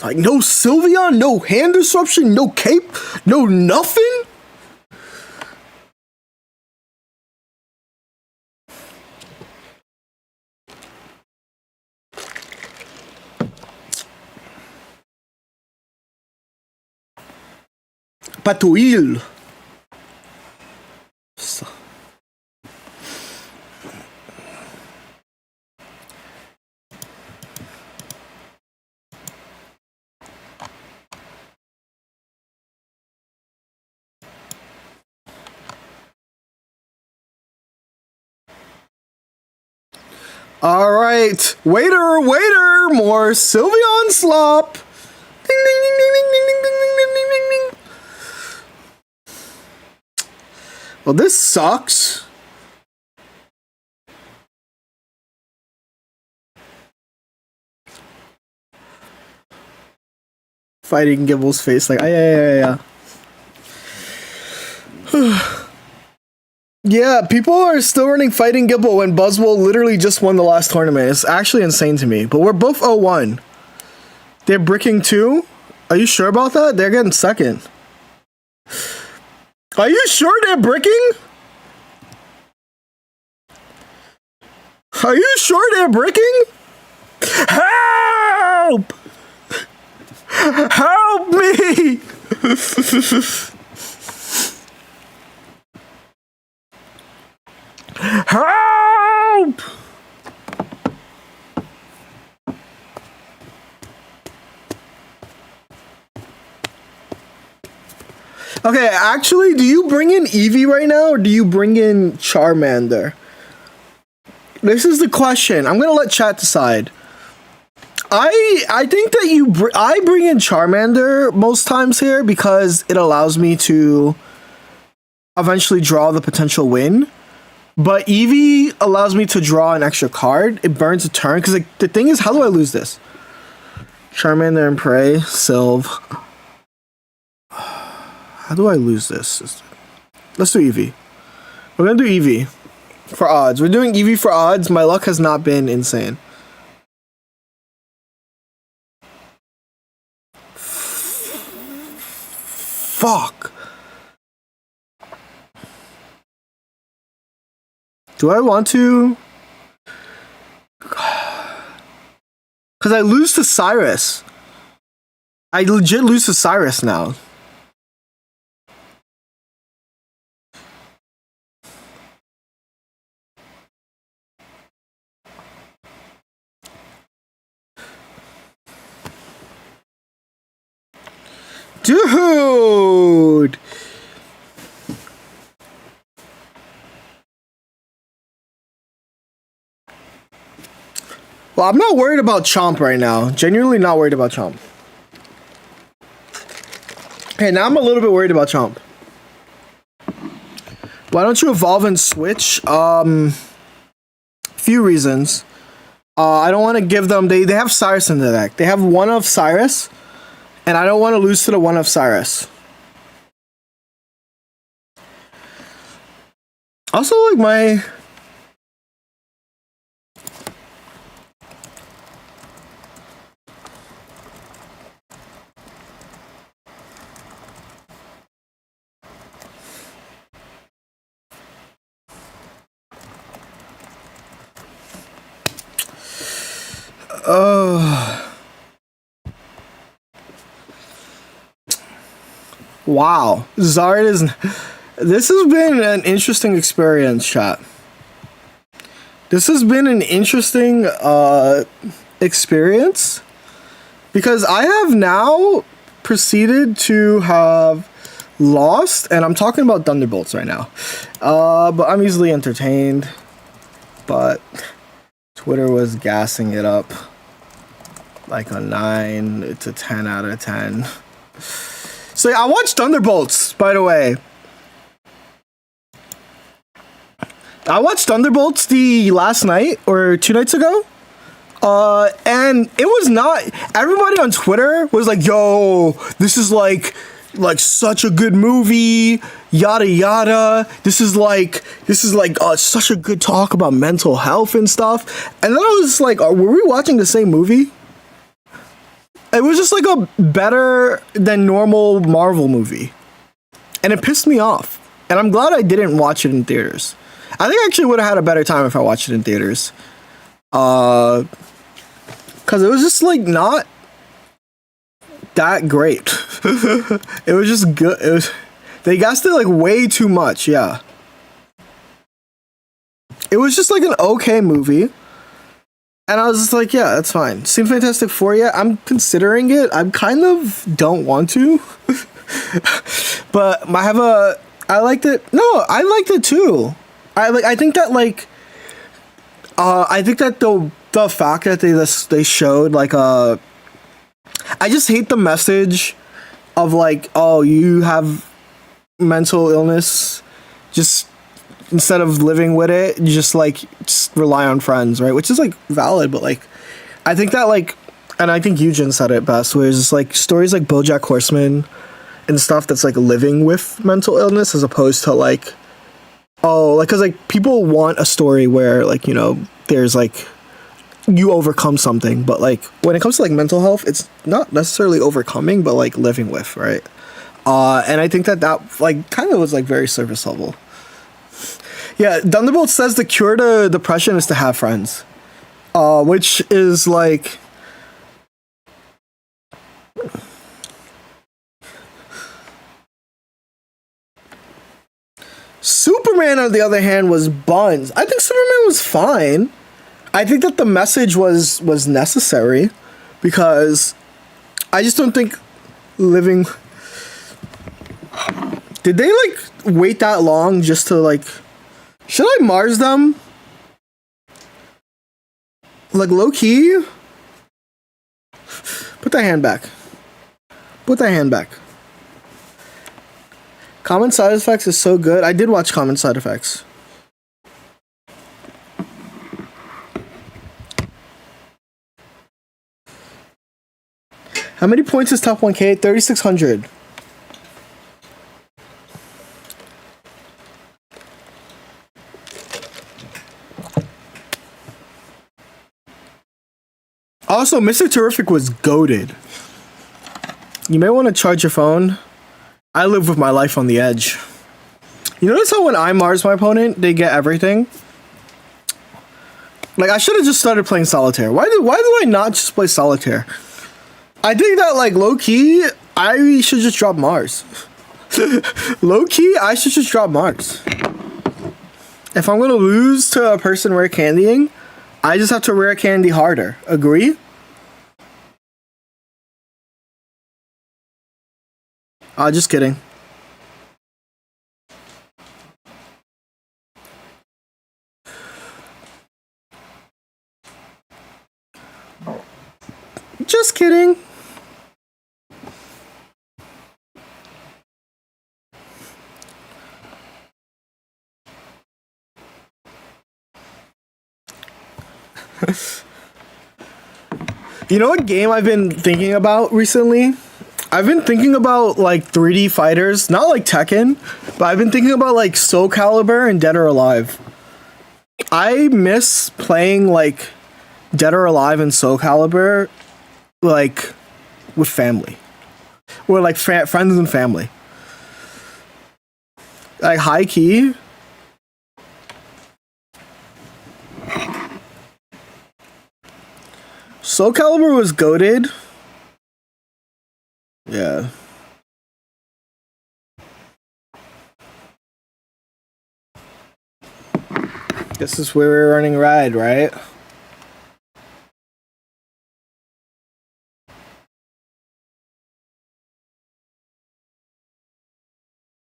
Like, no Sylveon, no hand disruption, no cape, no nothing? Patuil. All right, waiter, more Sylveon slop. Ding, ding, ding, ding, ding, ding, ding, ding, ding, ding, ding. Well, this sucks. Fighting Gibble's face, like, yeah. Yeah, people are still running Fighting Gibble when Buzzwole literally just won the last tournament. It's actually insane to me. But we're both 0-1. They're bricking 2? Are you sure about that? They're getting second. Are you sure they're bricking? Are you sure they're bricking? Help! Help me! Help! Okay, actually, do you bring in Eevee right now, or do you bring in Charmander? This is the question. I'm gonna let chat decide. I think that I bring in Charmander most times here because it allows me to eventually draw the potential win. But Eevee allows me to draw an extra card. It burns a turn. Because like, the thing is, how do I lose this? Charmander and Prey, Sylve. How do I lose this? Let's do Eevee. We're going to do Eevee for odds. We're doing Eevee for odds. My luck has not been insane. Fuck. Do I want to? Because I lose to Cyrus. I legit lose to Cyrus now. Dude! Well, I'm not worried about Chomp right now. Genuinely not worried about Chomp. Okay, now I'm a little bit worried about Chomp. Why don't you evolve and switch? Few reasons. I don't want to give them... They have Cyrus in the deck. They have one of Cyrus. And I don't want to lose to the one of Cyrus. Also, like, my... Wow. Zard is. This has been an interesting experience, chat. This has been an interesting experience because I have now proceeded to have lost, and I'm talking about Thunderbolts right now. But I'm easily entertained. But Twitter was gassing it up like a 9 to 10 out of 10. So yeah, I watched Thunderbolts, by the way. I watched Thunderbolts the last night or 2 nights ago. And it was not, everybody on Twitter was like, yo, this is like such a good movie, yada yada. This is like such a good talk about mental health and stuff. And then I was like, were we watching the same movie? It was just like a better than normal Marvel movie. And it pissed me off. And I'm glad I didn't watch it in theaters. I think I actually would have had a better time if I watched it in theaters. Because it was just like not that great. It was just good. They gassed it like way too much, yeah. It was just like an okay movie. And I was just like, yeah, that's fine. Seen Fantastic Four yet? I'm considering it. I kind of don't want to. But I liked it. No, I liked it too. I think that the fact that they showed like I just hate the message of like, oh, you have mental illness, just instead of living with it, you just rely on friends, right? Which is like valid, but like I think that and I think Eugen said it best, where it's just like stories like BoJack Horseman and stuff that's like living with mental illness as opposed to like, oh, like, because like people want a story where like, you know, there's like you overcome something, but like when it comes to like mental health, it's not necessarily overcoming, but like living with, right? And I think that like kind of was like very surface level. Yeah, Thunderbolt says the cure to depression is to have friends, which is like. Superman, on the other hand, was buns. I think Superman was fine. I think that the message was necessary because I just don't think living. Did they like wait that long just to like? Should I Mars them? Like low-key? Put that hand back. Put that hand back. Common Side Effects is so good. I did watch Common Side Effects. How many points is top 1K? 3,600. Also, Mr. Terrific was goated. You may want to charge your phone. I live with my life on the edge. You notice how when I Mars my opponent, they get everything? Like, I should have just started playing Solitaire. Why do I not just play Solitaire? I think that, like, low-key, I should just drop Mars. Low-key, I should just drop Mars. If I'm going to lose to a person rare candying, I just have to rare candy harder. Agree? Just kidding. Just kidding. You know what game I've been thinking about recently? I've been thinking about like 3D fighters, not like Tekken, but I've been thinking about like Soul Calibur and Dead or Alive. I miss playing like Dead or Alive and Soul Calibur like with family. Or like friends and family. Like high key. Soul Calibur was goated. Yeah. This is where we're running ride, right?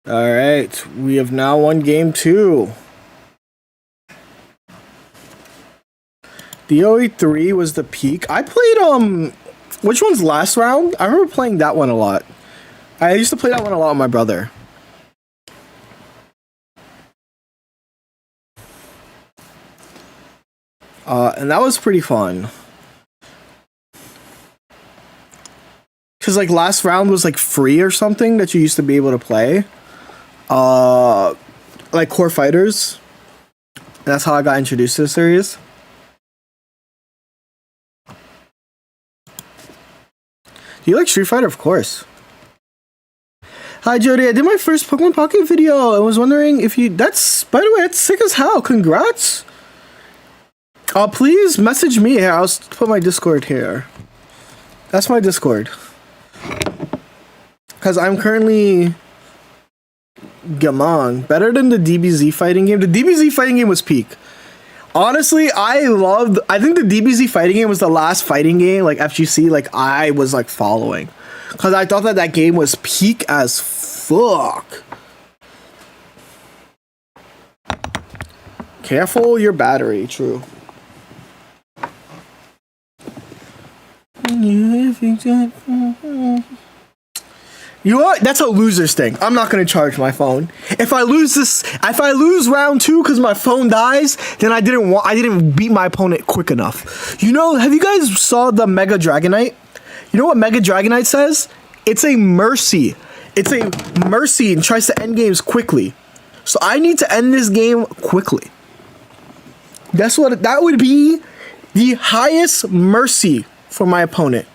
Alright, we have now won game 2. The 083 was the peak. I played, which one's last round? I remember playing that one a lot. I used to play that one a lot with my brother. And that was pretty fun. Cause like last round was like free or something that you used to be able to play. Like Core Fighters. And that's how I got introduced to the series. Do you like Street Fighter? Of course. Hi Jody, I did my first Pokemon Pocket video. I was wondering if you... That's... By the way, that's sick as hell. Congrats. Please message me here. I'll put my Discord here. That's my Discord. Because I'm currently... Gamong. Better than the DBZ fighting game. The DBZ fighting game was peak. Honestly, I think the DBZ fighting game was the last fighting game, like FGC, like I was like following. Because I thought that game was peak as fuck. Careful your battery, true. You know what? That's a loser's thing. I'm not gonna charge my phone. If I lose round 2 because my phone dies, then I didn't beat my opponent quick enough. You know, have you guys saw the Mega Dragonite? You know what Mega Dragonite says? It's a mercy. It's a mercy and tries to end games quickly. So I need to end this game quickly. That would be the highest mercy for my opponent.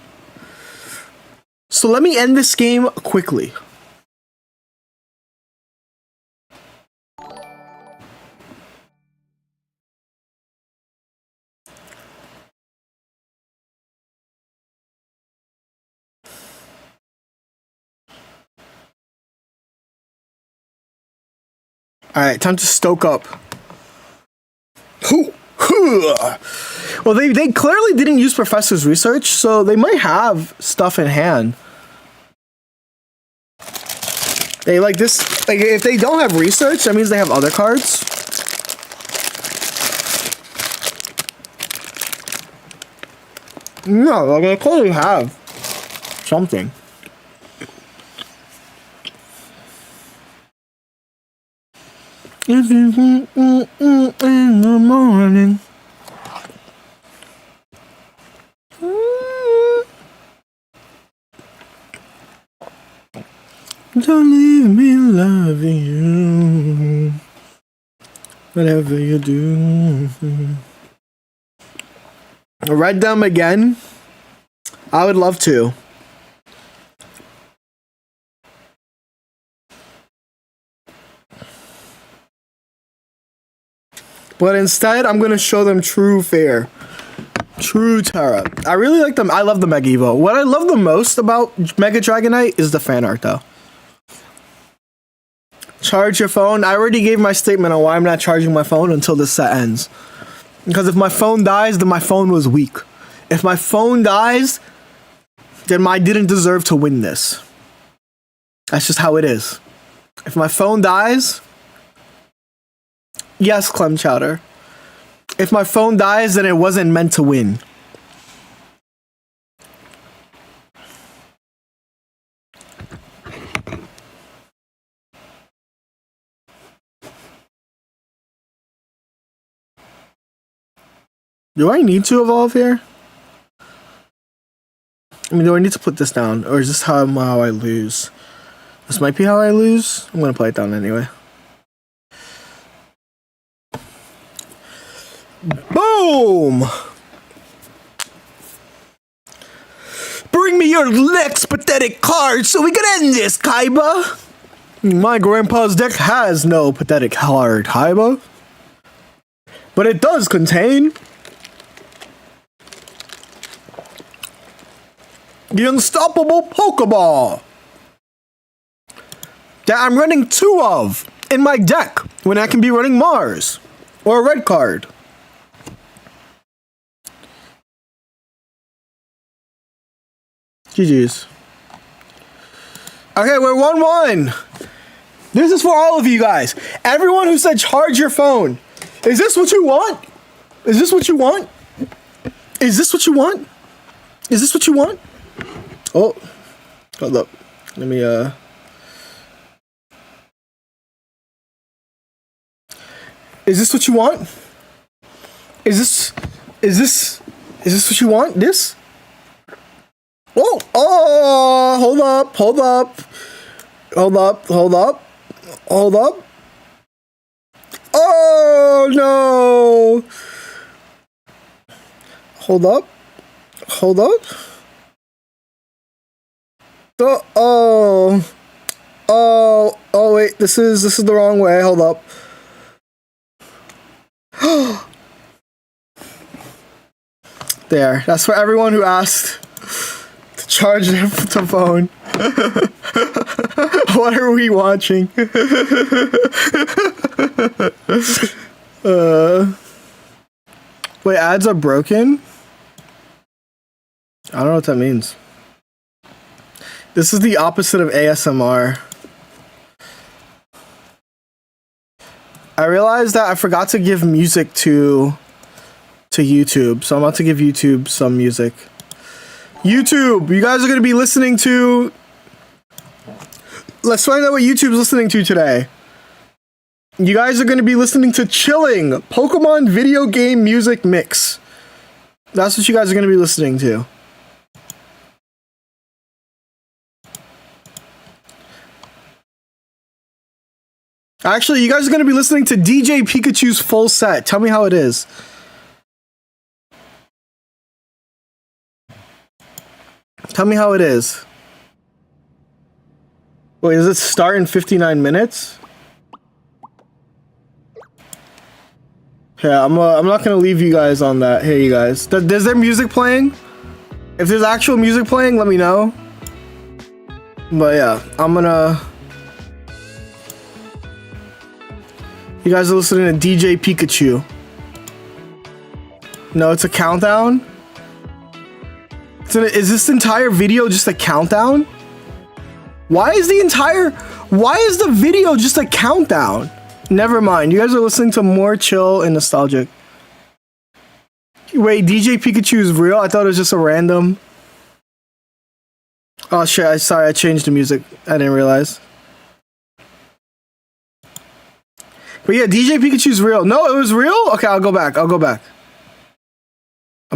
So let me end this game quickly. Alright, time to stoke up. Well, they clearly didn't use Professor's research, so they might have stuff in hand. They like this, like if they don't have research, that means they have other cards. No, like they clearly have something. If you in the morning. Don't leave me loving you. Whatever you do. Read them again. I would love to. But instead, I'm going to show them True Fair. True Terra. I really like them. I love the Mega Evo. What I love the most about Mega Dragonite is the fan art, though. Charge your phone. I already gave my statement on why I'm not charging my phone until this set ends. Because if my phone dies, then my phone was weak. If my phone dies, then I didn't deserve to win this. That's just how it is. If my phone dies... Yes, Clem Chowder. If my phone dies, then it wasn't meant to win. Do I need to evolve here? I mean, do I need to put this down? Or is this how I lose? This might be how I lose. I'm going to play it down anyway. Boom! Bring me your next pathetic card so we can end this, Kaiba! My grandpa's deck has no pathetic card, Kaiba. But it does contain... The unstoppable Pokeball that I'm running 2 of in my deck when I can be running Mars or a red card. GG's. Okay, we're 1-1. This is for all of you guys. Everyone who said charge your phone. Is this what you want? Is this what you want? Is this what you want? Is this what you want? Oh, hold up. Let me, Is this what you want? Is this what you want? This? Oh, hold up. Hold up. Oh, no. Hold up. Oh, wait, this is the wrong way. Hold up. There, that's for everyone who asked to charge their phone. What are we watching? Wait, ads are broken? I don't know what that means. This is the opposite of ASMR. I realized that I forgot to give music to YouTube, so I'm about to give YouTube some music. YouTube, you guys are going to be listening to... Let's find out what YouTube's listening to today. You guys are going to be listening to Chilling, Pokemon Video Game Music Mix. That's what you guys are going to be listening to. Actually, you guys are going to be listening to DJ Pikachu's full set. Tell me how it is. Tell me how it is. Wait, does it start in 59 minutes? Yeah, I'm not gonna leave you guys on that. Here, you guys. Is there music playing? If there's actual music playing, let me know. But yeah, I'm gonna... You guys are listening to DJ Pikachu. No, it's a countdown? Is this entire video just a countdown? Why is the video just a countdown? Never mind. You guys are listening to more chill and nostalgic. Wait, DJ Pikachu is real? I thought it was just a random. Oh shit, sorry, I changed the music. I didn't realize. But yeah, DJ Pikachu's real. No, it was real? Okay, I'll go back. I'm gonna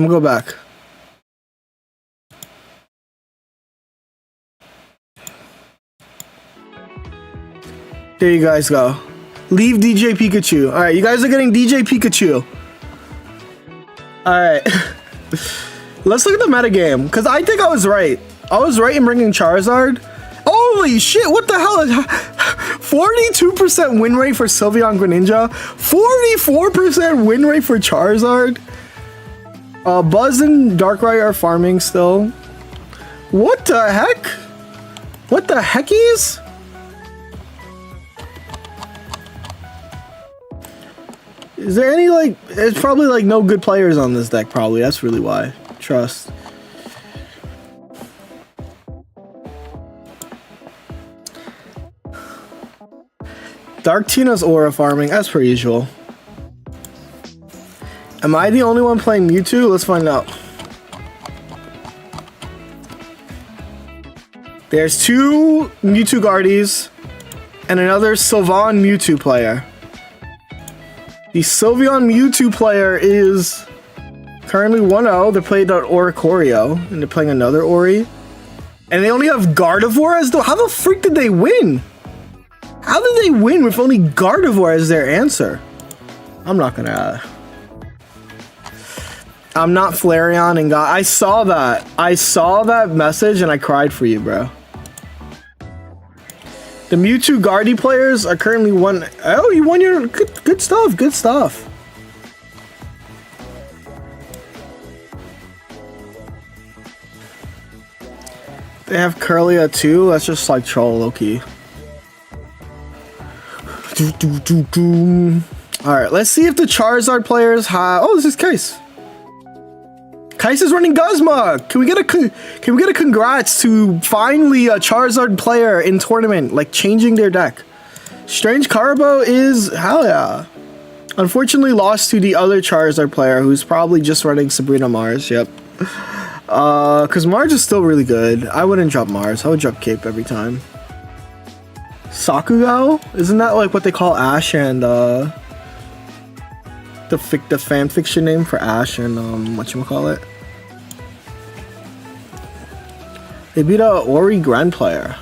go back. There you guys go. Leave DJ Pikachu. Alright, you guys are getting DJ Pikachu. Alright. Let's look at the metagame, because I think I was right. I was right in bringing Charizard. Holy shit, what the hell? 42% win rate for Sylveon Greninja. 44% win rate for Charizard. Buzz and Darkrai are farming still. What the heck? What the heckies? Is there any, like, it's probably, like, no good players on this deck, probably. That's really why. Trust. Dark Tina's aura farming, as per usual. Am I the only one playing Mewtwo? Let's find out. There's 2 Mewtwo Guardies and another Sylveon Mewtwo player. The Sylveon Mewtwo player is currently 1-0. They're playing an Oricorio, and they're playing another Ori. And they only have Gardevoir as the... How the freak did they win? How did they win with only Gardevoir as their answer? I'm not gonna... I'm not Flareon and I saw that. I saw that message and I cried for you, bro. The Mewtwo Guardy players are currently one... Oh, you won your... Good stuff, good stuff. They have Curlia too. Let's just like troll lowkey. Alright, let's see if the Charizard players have... Oh, this is Case. Case is running Guzma. Can we get a congrats to finally a Charizard player in tournament, like changing their deck? Strange Carbo is... Hell yeah. Unfortunately lost to the other Charizard player who's probably just running Sabrina Mars. Yep. Because Mars is still really good. I wouldn't drop Mars. I would drop Cape every time. Sakugo? Isn't that like what they call Ash and the fan fiction name for Ash and whatchamacallit? They beat a Ori Grand player.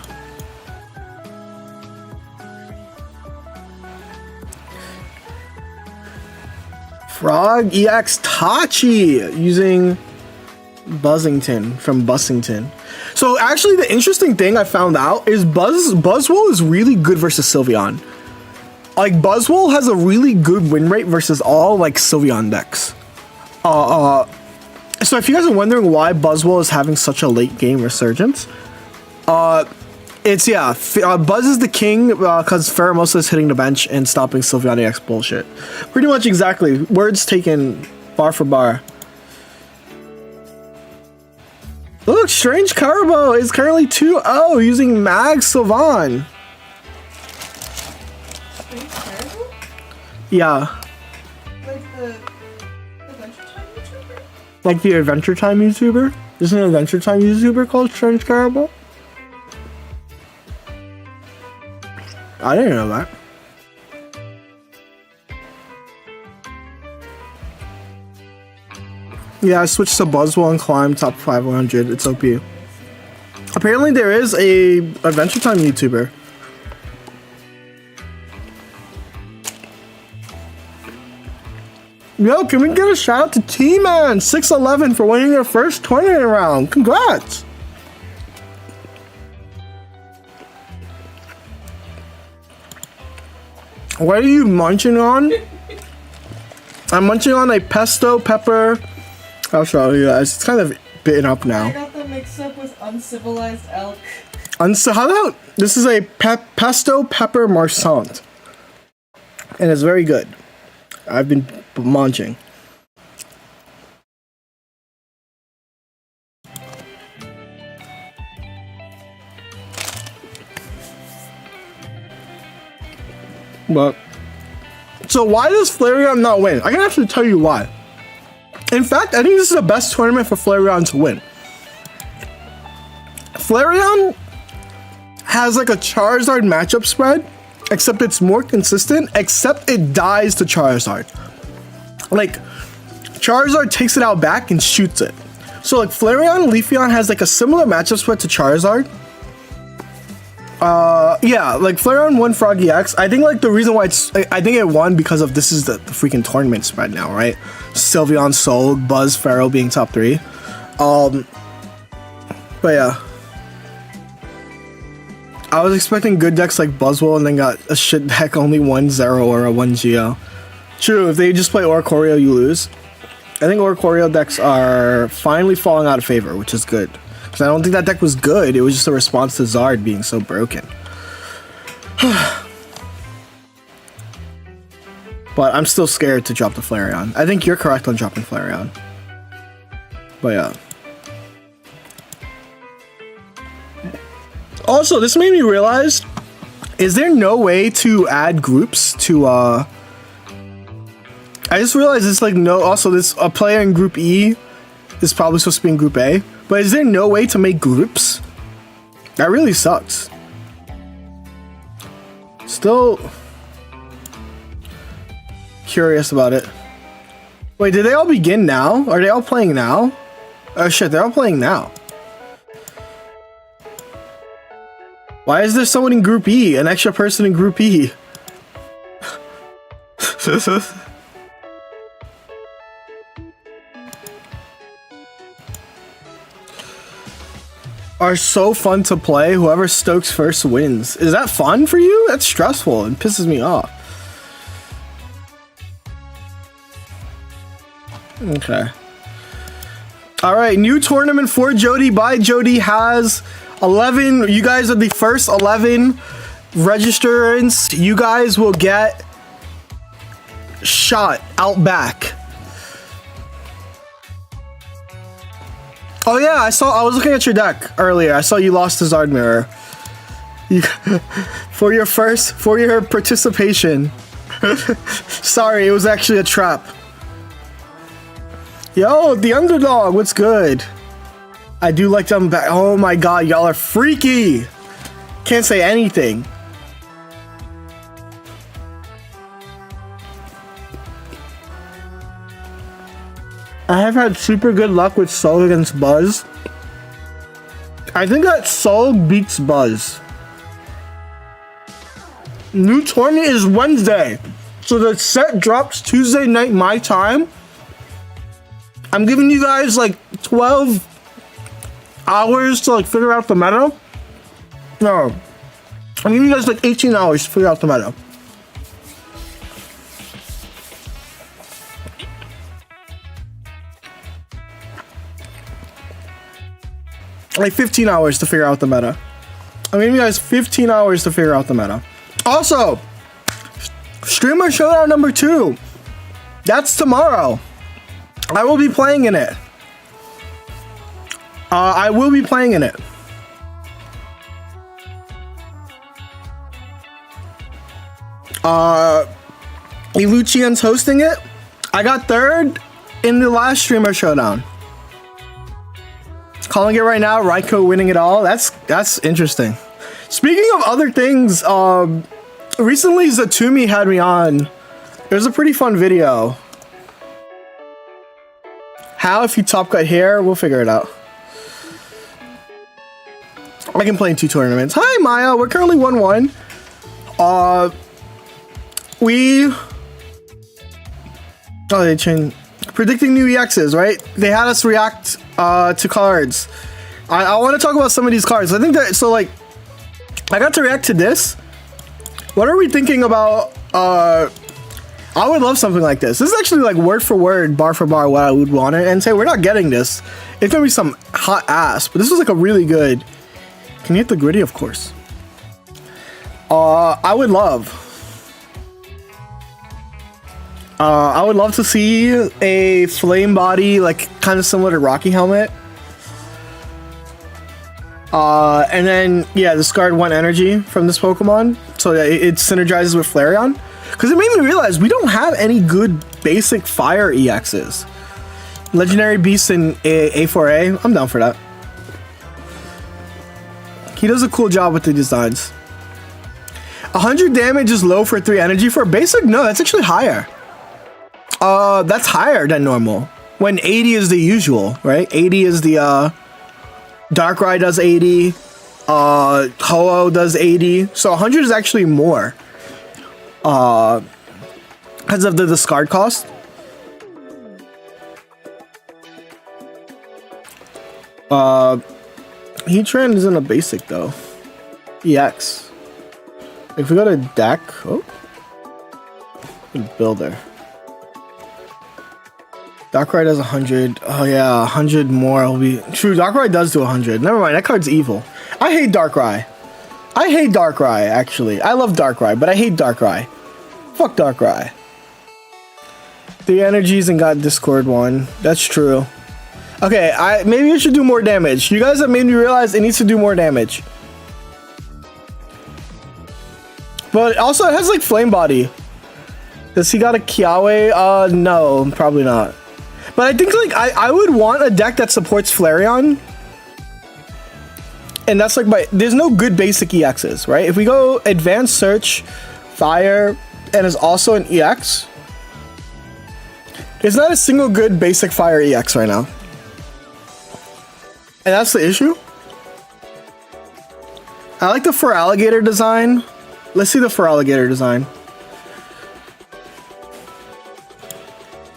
Frog EX Tachi using Buzzington from Bussington. So actually the interesting thing I found out is Buzzwole is really good versus Sylveon. Like Buzzwole has a really good win rate versus all like Sylveon decks. So if you guys are wondering why Buzzwole is having such a late game resurgence, it's Buzz is the king because Pheromosa is hitting the bench and stopping Sylveon EX bullshit. Pretty much exactly. Words taken bar for bar. Look, Strange Carbo is currently 2-0 using Mag Sylvan. Strange Carbo? Yeah. Like the Adventure Time YouTuber? Like the Adventure Time YouTuber? Isn't an Adventure Time YouTuber called Strange Carbo? I didn't know that. Yeah, I switched to Buzzwole and climbed top 500. It's OP. Apparently there is a Adventure Time YouTuber. Yo, can we get a shout out to T-Man 611 for winning their first tournament round? Congrats! What are you munching on? I'm munching on a pesto pepper. I'll show you guys. It's kind of bitten up now. I got them mixed up with uncivilized elk. How about this is a pesto pepper marchand, and it's very good. I've been munching. But so why does Flareon not win? I can actually tell you why. In fact, I think this is the best tournament for Flareon to win. Flareon has like a Charizard matchup spread, except it's more consistent, except it dies to Charizard. Like, Charizard takes it out back and shoots it. So like Flareon and Leafeon has like a similar matchup spread to Charizard. Yeah, like Flareon won Froggy X. I think like the reason why I think it won because of this is the freaking tournament spread now, right? Sylveon, Soul, Buzz, Pharaoh being top 3. But yeah. I was expecting good decks like Buzzwole and then got a shit deck only 1-0 or a 1-Geo. True, if they just play Oricorio, you lose. I think Oricorio decks are finally falling out of favor, which is good. Because I don't think that deck was good, it was just a response to Zard being so broken. But I'm still scared to drop the Flareon. I think you're correct on dropping Flareon. But yeah. Also, this made me realize, is there no way to add groups to, I just realized it's like no, also this, a player in Group E is probably supposed to be in Group A, but is there no way to make groups? That really sucks. Still curious about it. Wait, did they all begin now? Are they all playing now? Oh shit, they're all playing now. Why is there someone in Group E? An extra person in Group E? Are so fun to play. Whoever stokes first wins. Is that fun for you? That's stressful and pisses me off. Okay. Alright, new tournament for Jody by Jody has 11. You guys are the first 11 registrants. You guys will get shot out back. Oh yeah, I was looking at your deck earlier. I saw you lost the Zard mirror. For your participation. Sorry, it was actually a trap. Yo, the underdog, what's good? I do like them back. Oh my god, y'all are freaky. Can't say anything. I have had super good luck with Soul against Buzz. I think that Soul beats Buzz. New tournament is Wednesday. So the set drops Tuesday night my time. I'm giving you guys like 12 hours to like figure out the meta. No. I'm giving you guys like 18 hours to figure out the meta. Like 15 hours to figure out the meta. I'm giving you guys 15 hours to figure out the meta. Also, Streamer Showdown number 2. That's tomorrow. I will be playing in it. I will be playing in it. Lucian's hosting it. I got 3rd in the last Streamer Showdown. Calling it right now, Raiko winning it all. That's interesting. Speaking of other things, recently Zatumi had me on. It was a pretty fun video. How if you top cut hair? We'll figure it out. I can play in 2 tournaments. Hi Maya, we're currently 1-1. They changed. Predicting new EXs, right? They had us react to cards. I want to talk about some of these cards. I think that, so like, I got to react to this. What are we thinking about? I would love something like this. This is actually like word for word, bar for bar what I would want it, and say we're not getting this. It's gonna be some hot ass, but this was like a really good. Can you hit the gritty? Of course. I would love to see a flame body, like kind of similar to Rocky Helmet. And then, yeah, discard 1 energy from this Pokemon so that it synergizes with Flareon. Because it made me realize we don't have any good basic fire EXs. Legendary Beast in A4A, I'm down for that. He does a cool job with the designs. 100 damage is low for 3 energy. For basic, no, that's actually higher. That's higher than normal. When 80 is the usual, right? 80 is the, Darkrai does 80. Ho-Oh does 80. So 100 is actually more. Because of the discard cost. Heatran isn't a basic though. EX. If we go to deck, oh, builder. Darkrai does 100. Oh yeah, 100 more will be true. Darkrai does do 100. Never mind, that card's evil. I hate Darkrai. I hate Darkrai, actually. I love Darkrai, but I hate Darkrai. Fuck Darkrai. 3 energies and got Discord 1. That's true. Okay, maybe it should do more damage. You guys have made me realize it needs to do more damage. But also, it has like Flame Body. Does he got a Kiawe? No, probably not. But I think like I would want a deck that supports Flareon. And that's like there's no good basic EXs, right? If we go Advanced Search, Fire, and is also an EX. There's not a single good basic Fire EX right now. And that's the issue. I like the Feraligatr design. Let's see the Feraligatr design.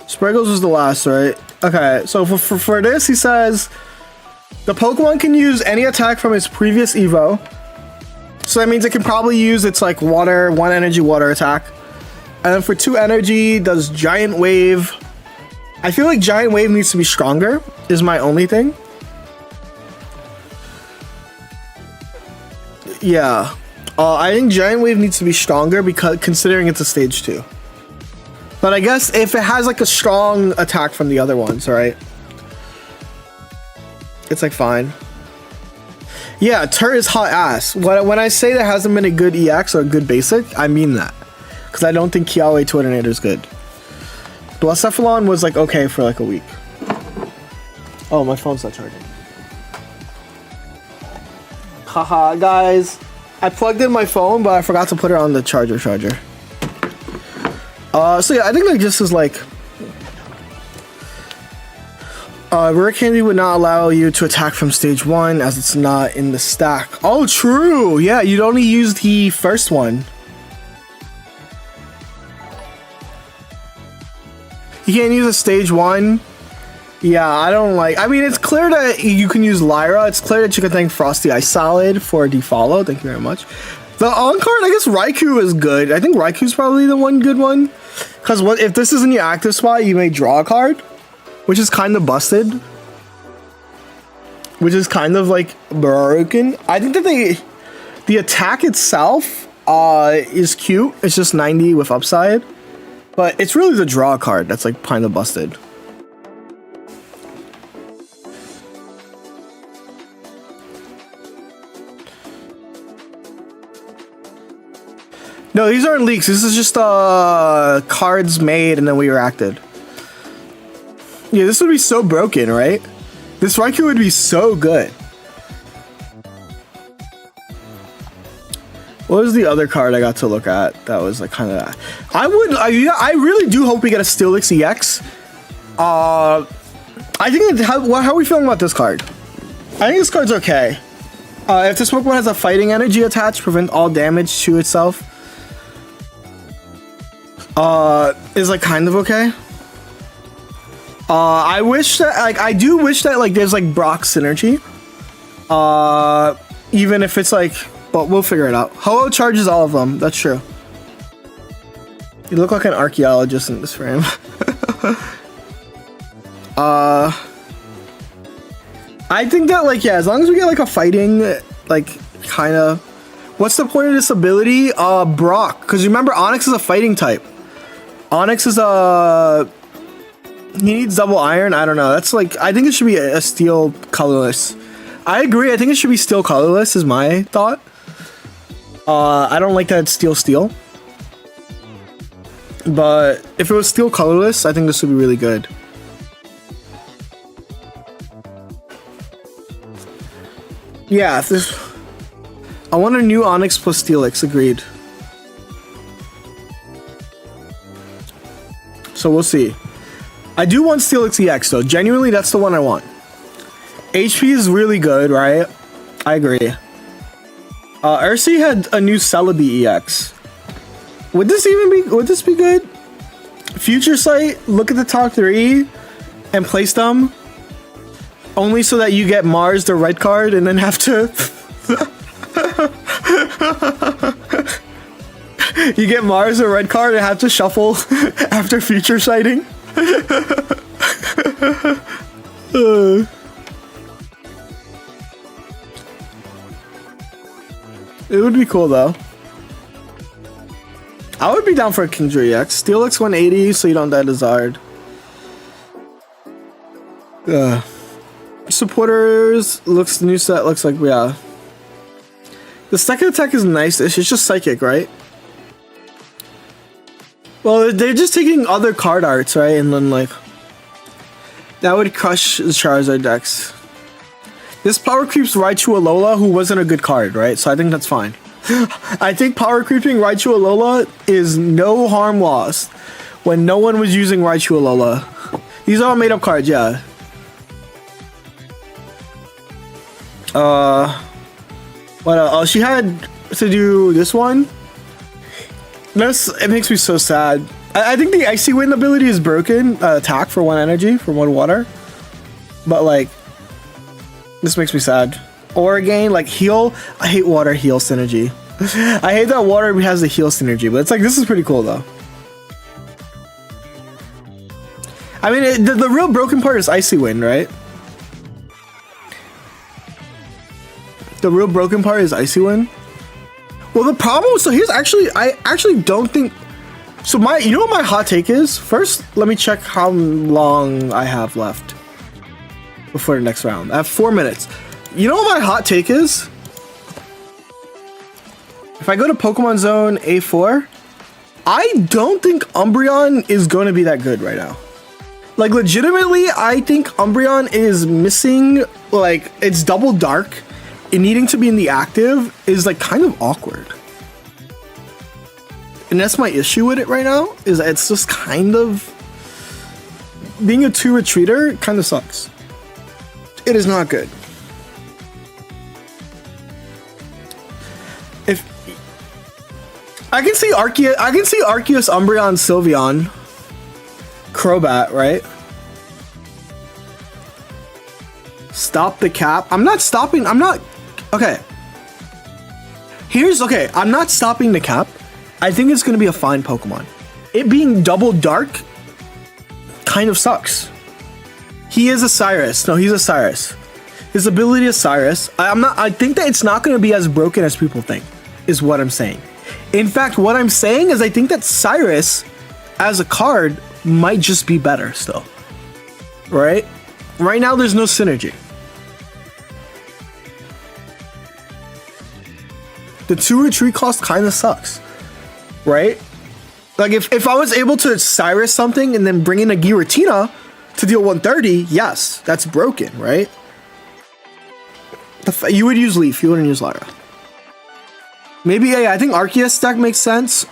Spriggles was the last, right? Okay, so for this, he says, the Pokemon can use any attack from its previous Evo. So that means it can probably use its like water, 1 energy water attack. And then for 2 energy, does Giant Wave. I feel like Giant Wave needs to be stronger, is my only thing. Yeah. I think Giant Wave needs to be stronger because considering it's a stage 2. But I guess if it has like a strong attack from the other ones, right? It's like fine. Yeah, Tur is hot ass. When I say there hasn't been a good EX or a good basic, I mean that. Because I don't think Kiawe Twittinator is good. Blacephalon was like okay for like a week. Oh, my phone's not charging. Haha, guys. I plugged in my phone, but I forgot to put it on the charger. So yeah, I think like this is like... Rare Candy would not allow you to attack from stage 1 as it's not in the stack. Oh, true! Yeah, you'd only use the first one. You can't use a stage 1. Yeah, I don't like... I mean, it's clear that you can use Lyra. It's clear that you can thank Frosty Ice Salad for defollow. Thank you very much. The on-card, I guess Raikou is good. I think Raikou's probably the one good one. Because if this is in your active spot, you may draw a card. Which is kind of busted. Which is kind of like broken. I think that the attack itself is cute. It's just 90 with upside. But it's really the draw card that's like kind of busted. No, these aren't leaks. This is just cards made and then we reacted. Yeah, this would be so broken, right? This Raikou would be so good. What was the other card I got to look at that was like kind of... I really do hope we get a Steelix EX. I think... How are we feeling about this card? I think this card's okay. If this Pokemon has a fighting energy attached, prevent all damage to itself. Is like kind of okay. I wish that I do wish that like there's like Brock synergy. Even if it's like, but we'll figure it out. Ho-Oh charges all of them. That's true. You look like an archaeologist in this frame. I think that like yeah, as long as we get like a fighting like kind of. What's the point of this ability? Brock, because remember Onyx is a fighting type. Onyx is a... He needs double iron? I don't know. That's like... I think it should be a steel colorless. I agree. I think it should be steel colorless is my thought. I don't like that it's steel. But if it was steel colorless, I think this would be really good. Yeah, if this... I want a new Onyx plus Steelix, agreed. So we'll see. I do want Steelix EX though. Genuinely, that's the one I want. HP is really good, right? I agree. Ursi had a new Celebi EX. Would this be good? Future Sight, look at the top 3 and place them. Only so that you get Mars the red card and then have to... You get Mars a red card and have to shuffle after future sighting. It would be cool though. I would be down for a Kingdra EX. Steelix 180 so you don't die to Zard. Supporters looks new set looks like yeah. The second attack is nice. It's just psychic, right? Well, they're just taking other card arts, right? And then like that would crush the Charizard decks. This power creeps Raichu Alola, who wasn't a good card, right? So I think that's fine. I think power creeping Raichu Alola is no harm lost when no one was using Raichu Alola. These are all made up cards, yeah. What oh, she had to do this one. It makes me so sad. I think the Icy Wind ability is broken. Attack for 1 energy, for 1 water. But like, this makes me sad. Oragain, like heal. I hate water heal synergy. I hate that water has the heal synergy, but it's like, this is pretty cool though. I mean, the real broken part is Icy Wind, right? The real broken part is Icy Wind. Well, the problem, so here's actually, I actually don't think, so you know what my hot take is? First, let me check how long I have left before the next round. I have 4 minutes. You know what my hot take is? If I go to Pokemon Zone A4, I don't think Umbreon is going to be that good right now. Like, legitimately, I think Umbreon is missing, like, it's double dark. And needing to be in the active is, like, kind of awkward. And that's my issue with it right now, is that it's just kind of... Being a 2 retreater kind of sucks. It is not good. If... I can see Arceus, Umbreon, Sylveon, Crobat, right? Stop the cap. I'm not stopping. I'm not. Okay. Okay. I'm not stopping the cap. I think it's going to be a fine Pokemon. It being double dark kind of sucks. He is a Cyrus. No, he's a Cyrus. His ability is Cyrus. I think that it's not going to be as broken as people think, is what I'm saying. In fact, what I'm saying is I think that Cyrus as a card might just be better still. Right? Right now, there's no synergy. The 2 retreat cost kind of sucks. Right? Like, if I was able to Cyrus something and then bring in a Giratina to deal 130, yes, that's broken, right? You would use Leaf, you wouldn't use Lyra. Maybe, yeah, I think Arceus deck makes sense.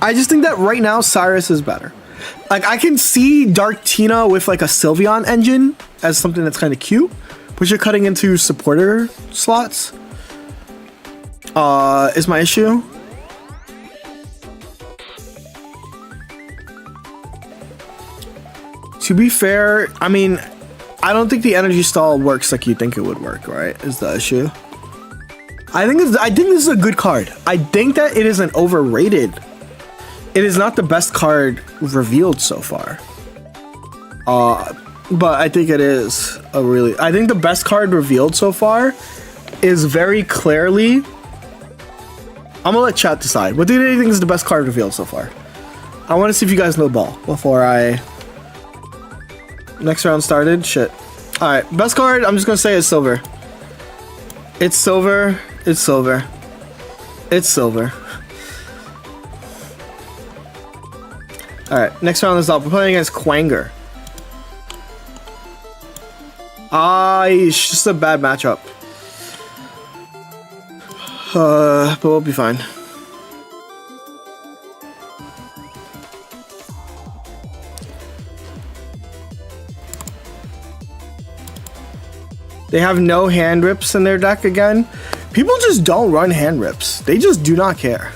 I just think that right now, Cyrus is better. Like, I can see Darktina with, like, a Sylveon engine as something that's kind of cute, but you're cutting into supporter slots. Is my issue. To be fair, I mean, I don't think the energy stall works like you think it would work, right? Is the issue. I think this is a good card. I think that it is an overrated. It is not the best card revealed so far. But I think it is a really... I think the best card revealed so far is very clearly... I'm gonna let chat decide. What do you think is the best card revealed so far? I want to see if you guys know the ball before I... Next round started? Shit. Alright, best card, I'm just gonna say is Silver. It's Silver. It's Silver. It's Silver. Alright, next round is up. We're playing against Quanger. It's just a bad matchup. But we'll be fine. They have no hand rips in their deck again. People just don't run hand rips. They just do not care.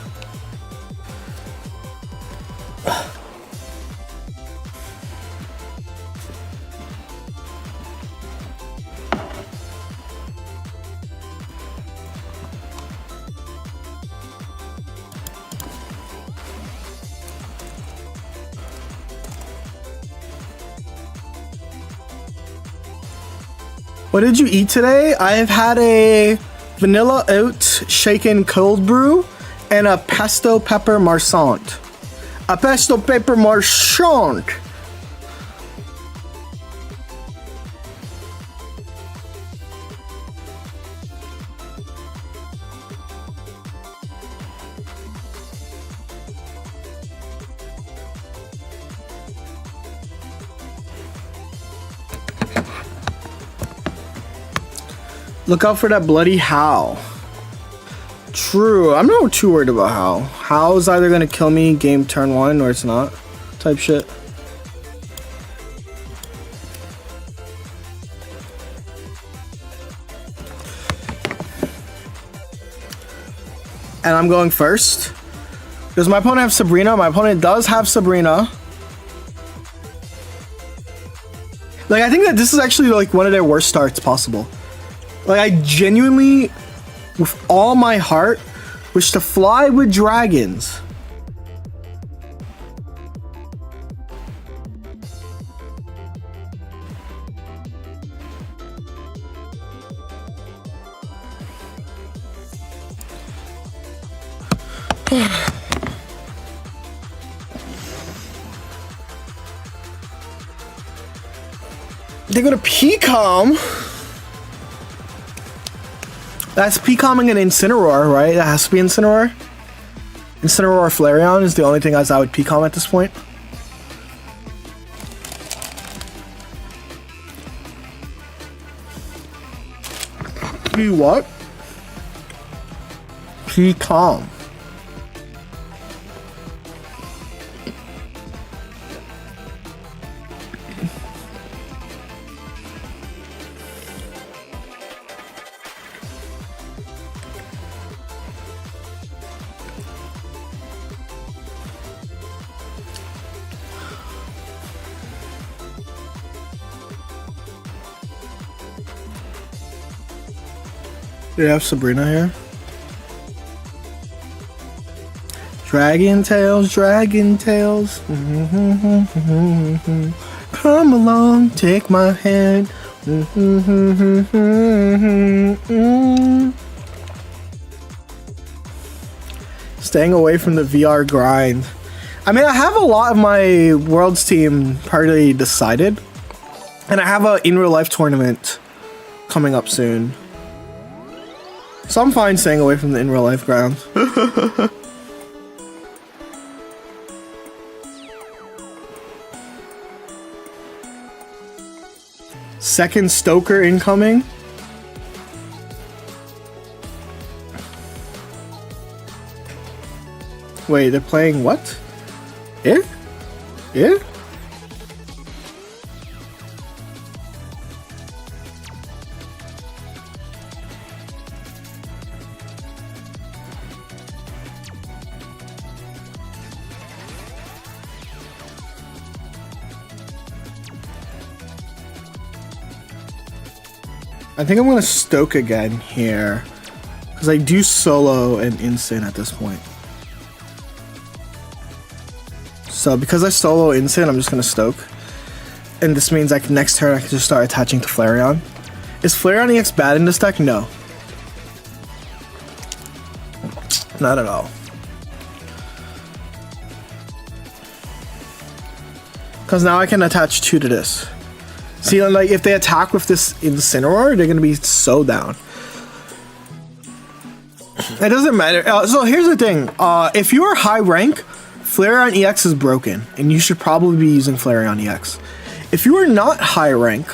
What did you eat today? I have had a vanilla oat shaken cold brew and a pesto pepper marchand. A pesto pepper marchand. Look out for that bloody Howl. True. I'm not too worried about Howl. Howl's either going to kill me game turn 1 or it's not. Type shit. And I'm going first. Does my opponent have Sabrina? My opponent does have Sabrina. Like, I think that this is actually like one of their worst starts possible. Like, I genuinely, with all my heart, wish to fly with dragons. They're gonna P-com. That's P-comming an Incineroar, right? That has to be Incineroar. Incineroar Flareon is the only thing I would P-com at this point. P what? P-com. Do you have Sabrina here? Dragon Tales, Dragon Tales. Come along, take my hand. Staying away from the VR grind. I mean, I have a lot of my Worlds team already decided. And I have a in real life tournament coming up soon. So I'm fine staying away from the in real life ground. Second Stoker incoming. Wait, they're playing what? Yeah? Yeah? I think I'm gonna Stoke again here, because I do solo and Instant at this point. So because I solo Instant, I'm just gonna Stoke. And this means like next turn I can just start attaching to Flareon. Is Flareon EX bad in this deck? No. Not at all. Because now I can attach 2 to this. See, like, if they attack with this Incineroar, they're gonna be so down. It doesn't matter. So here's the thing. If you are high rank, Flareon EX is broken, and you should probably be using Flareon EX. If you are not high rank,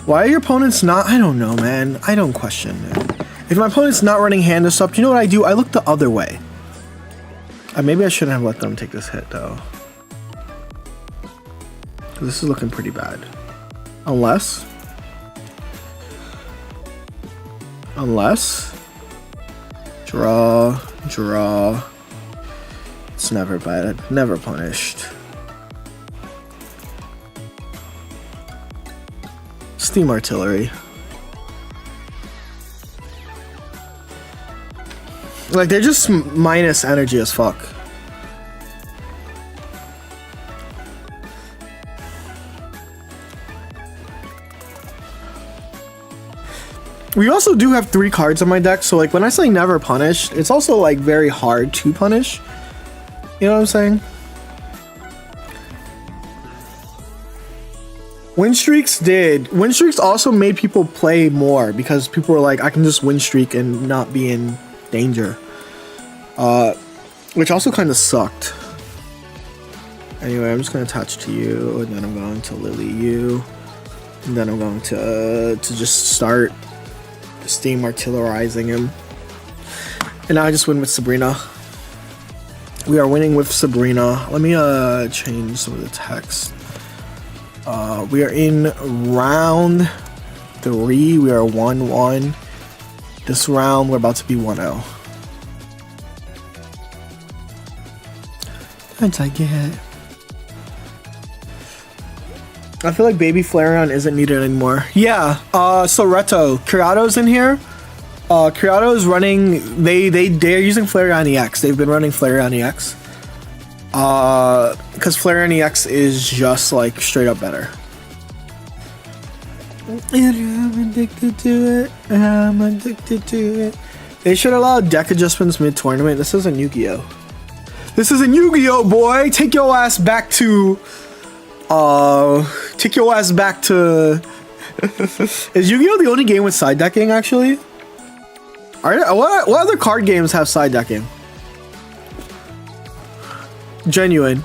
why are your opponents not? I don't know, man. I don't question it. If my opponent's not running hand disrupt, you know what I do? I look the other way. Maybe I shouldn't have let them take this hit, though. This is looking pretty bad. Unless... Draw. It's never bad. Never punished. Steam Artillery. Like, they're just minus energy as fuck. We also do have 3 cards on my deck, so like when I say never punish, it's also like very hard to punish. You know what I'm saying? Win streaks also made people play more because people were like, I can just win streak and not be in danger. Which also kind of sucked. Anyway, I'm just going to attach to you, and then I'm going to Lily you, and then I'm going to just start Steam Artillerizing him. And now I just win with Sabrina. We are winning with Sabrina. Let me change some of the text. We are in round 3. We are 1-1. This round we're about to be 1-0. That's I get. I feel like baby Flareon isn't needed anymore. Yeah, so Reto, Criado's in here. Criado is running, they're using Flareon EX. They've been running Flareon EX. Because Flareon EX is just like straight up better. I'm addicted to it. I'm addicted to it. They should allow deck adjustments mid-tournament. This isn't Yu-Gi-Oh! This isn't Yu-Gi-Oh, boy! Take your ass back to... Take your ass back to... Is Yu-Gi-Oh! The only game with side decking, actually? What other card games have side decking? Genuine.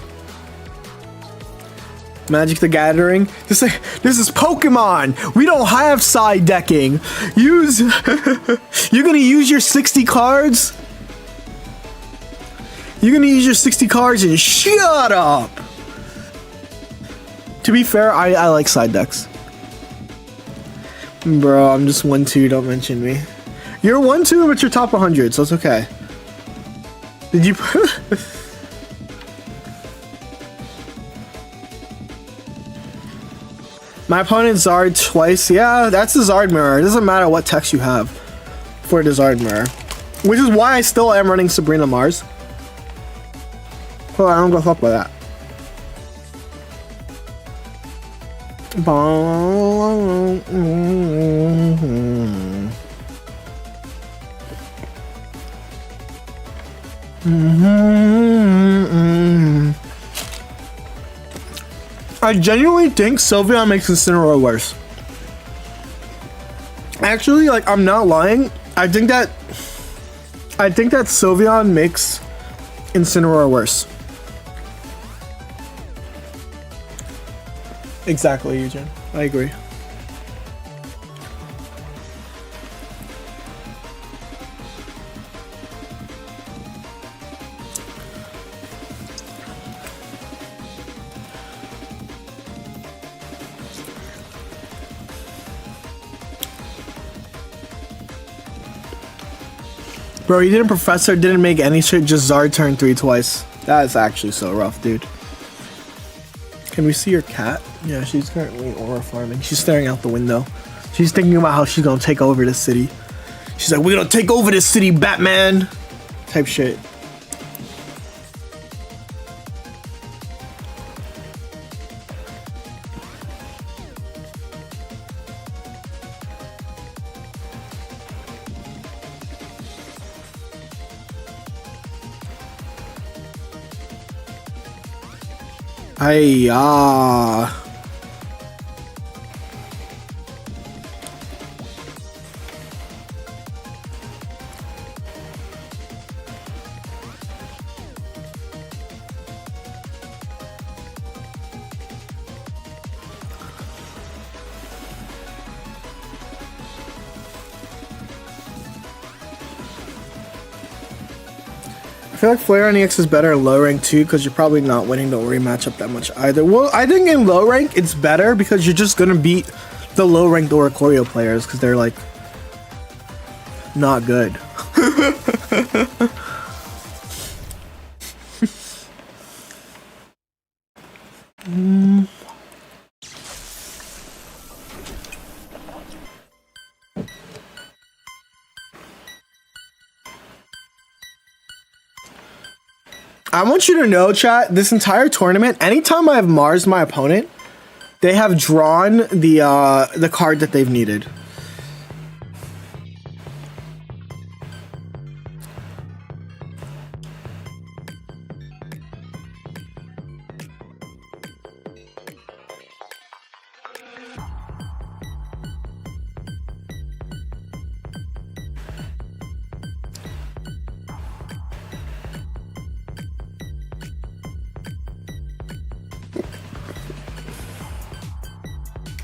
Magic the Gathering. This is Pokemon. We don't have side decking. Use. You're gonna use your 60 cards. You're gonna use your 60 cards and shut up. To be fair, I like side decks. Bro, I'm just 1-2. Don't mention me. You're 1-2, but you're top 100, so it's okay. Did you? My opponent Zard twice. Yeah, that's the Zard mirror. It doesn't matter what text you have for the Zard mirror. Which is why I still am running Sabrina Mars. Well, I don't go fuck with that. I genuinely think Sylveon makes Incineroar worse. Actually, like, I'm not lying. I think that Sylveon makes Incineroar worse. Exactly, Eugene. I agree. Bro, you didn't Professor, didn't make any shit, just Zard turn 3 twice. That is actually so rough, dude. Can we see your cat? Yeah, she's currently aura farming. She's staring out the window. She's thinking about how she's gonna take over the city. She's like, we're gonna take over this city, Batman! Type shit. Hey, I feel like Flare on EX is better in low rank too, because you're probably not winning the Ori matchup that much either. Well, I think in low rank it's better because you're just gonna beat the low ranked Oricorio players because they're like not good. I want you to know, chat, this entire tournament, anytime I have Mars my opponent, they have drawn the card that they've needed.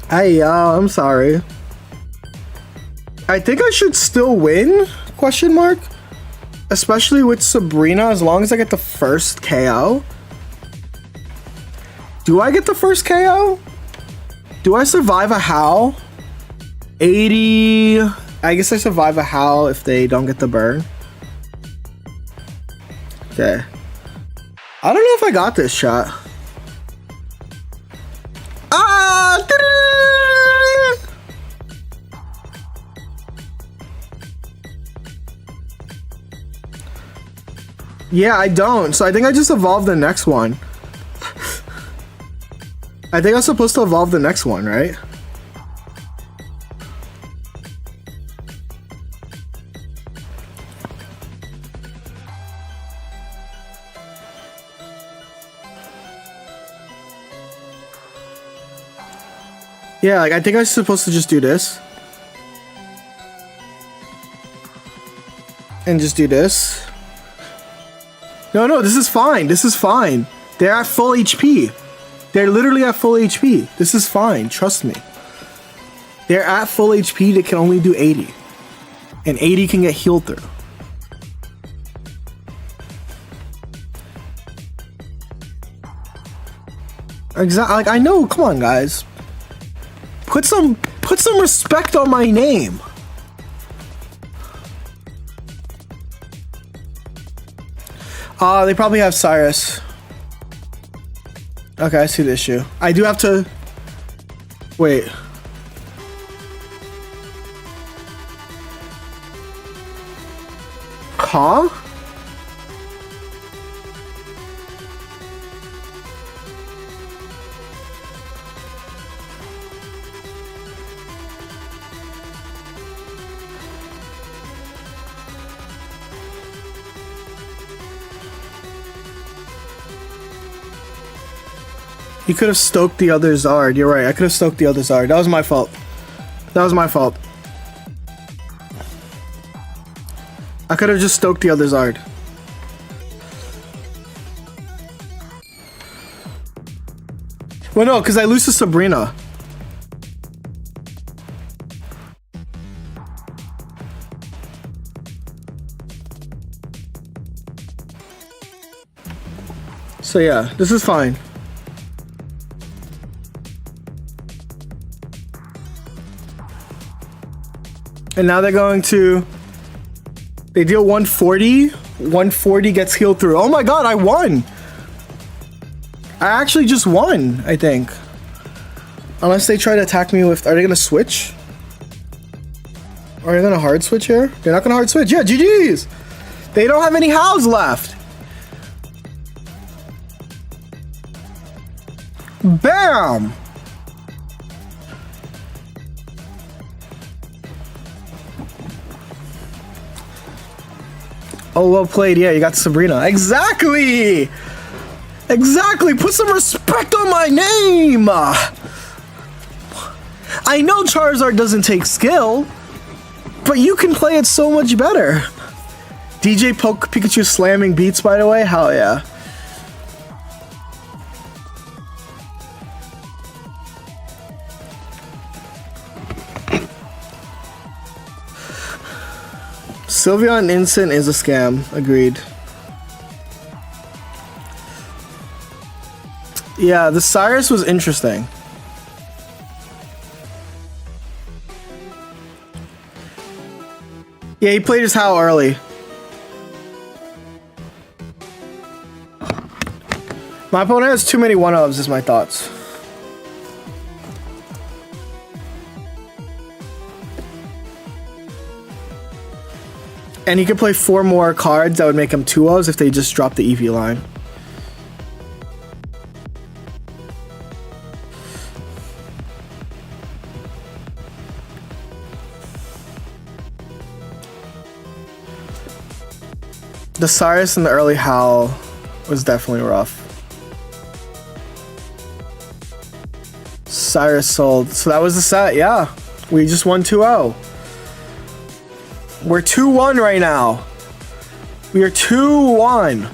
Hey y'all, I'm sorry. I think I should still win? Question mark? Especially with Sabrina, as long as I get the first KO. Do I get the first KO? Do I survive a howl? 80... I guess I survive a howl if they don't get the burn. Okay. I don't know if I got this shot. Ah! Yeah, I don't. So I think I just evolved the next one. I think I'm supposed to evolve the next one, right? Yeah, like I think I was supposed to just do this. And just do this. No, this is fine. This is fine. They're at full HP. They're literally at full HP. This is fine. Trust me. They're at full HP. They can only do 80. And 80 can get healed through. Exactly. Like, I know. Come on, guys. Put some respect on my name. They probably have Cyrus. Okay, I see the issue. I do have to... Wait. Huh? You could have stoked the other Zard. You're right. I could have stoked the other Zard. That was my fault. That was my fault. I could have just stoked the other Zard. Well, no, because I lose to Sabrina. So yeah, this is fine. And now they're going to... They deal 140. 140 gets healed through. Oh my god, I won! I actually just won, I think. Unless they try to attack me with... Are they going to switch? Are they going to hard switch here? They're not going to hard switch. Yeah, GG's! They don't have any hows left. Bam! Oh, well played. Yeah, you got Sabrina. Exactly! Exactly! Put some respect on my name! I know Charizard doesn't take skill, but you can play it so much better. DJ Poke Pikachu slamming beats, by the way? Hell yeah. Sylveon Instant is a scam. Agreed. Yeah, the Cyrus was interesting. Yeah, he played his How early. My opponent has too many one-ofs, is my thoughts. And he could play 4 more cards that would make him 2-0s if they just drop the EV line. The Cyrus in the early Howl was definitely rough. Cyrus sold. So that was the set, yeah. We just won 2-0. We're 2-1 right now. We are 2-1.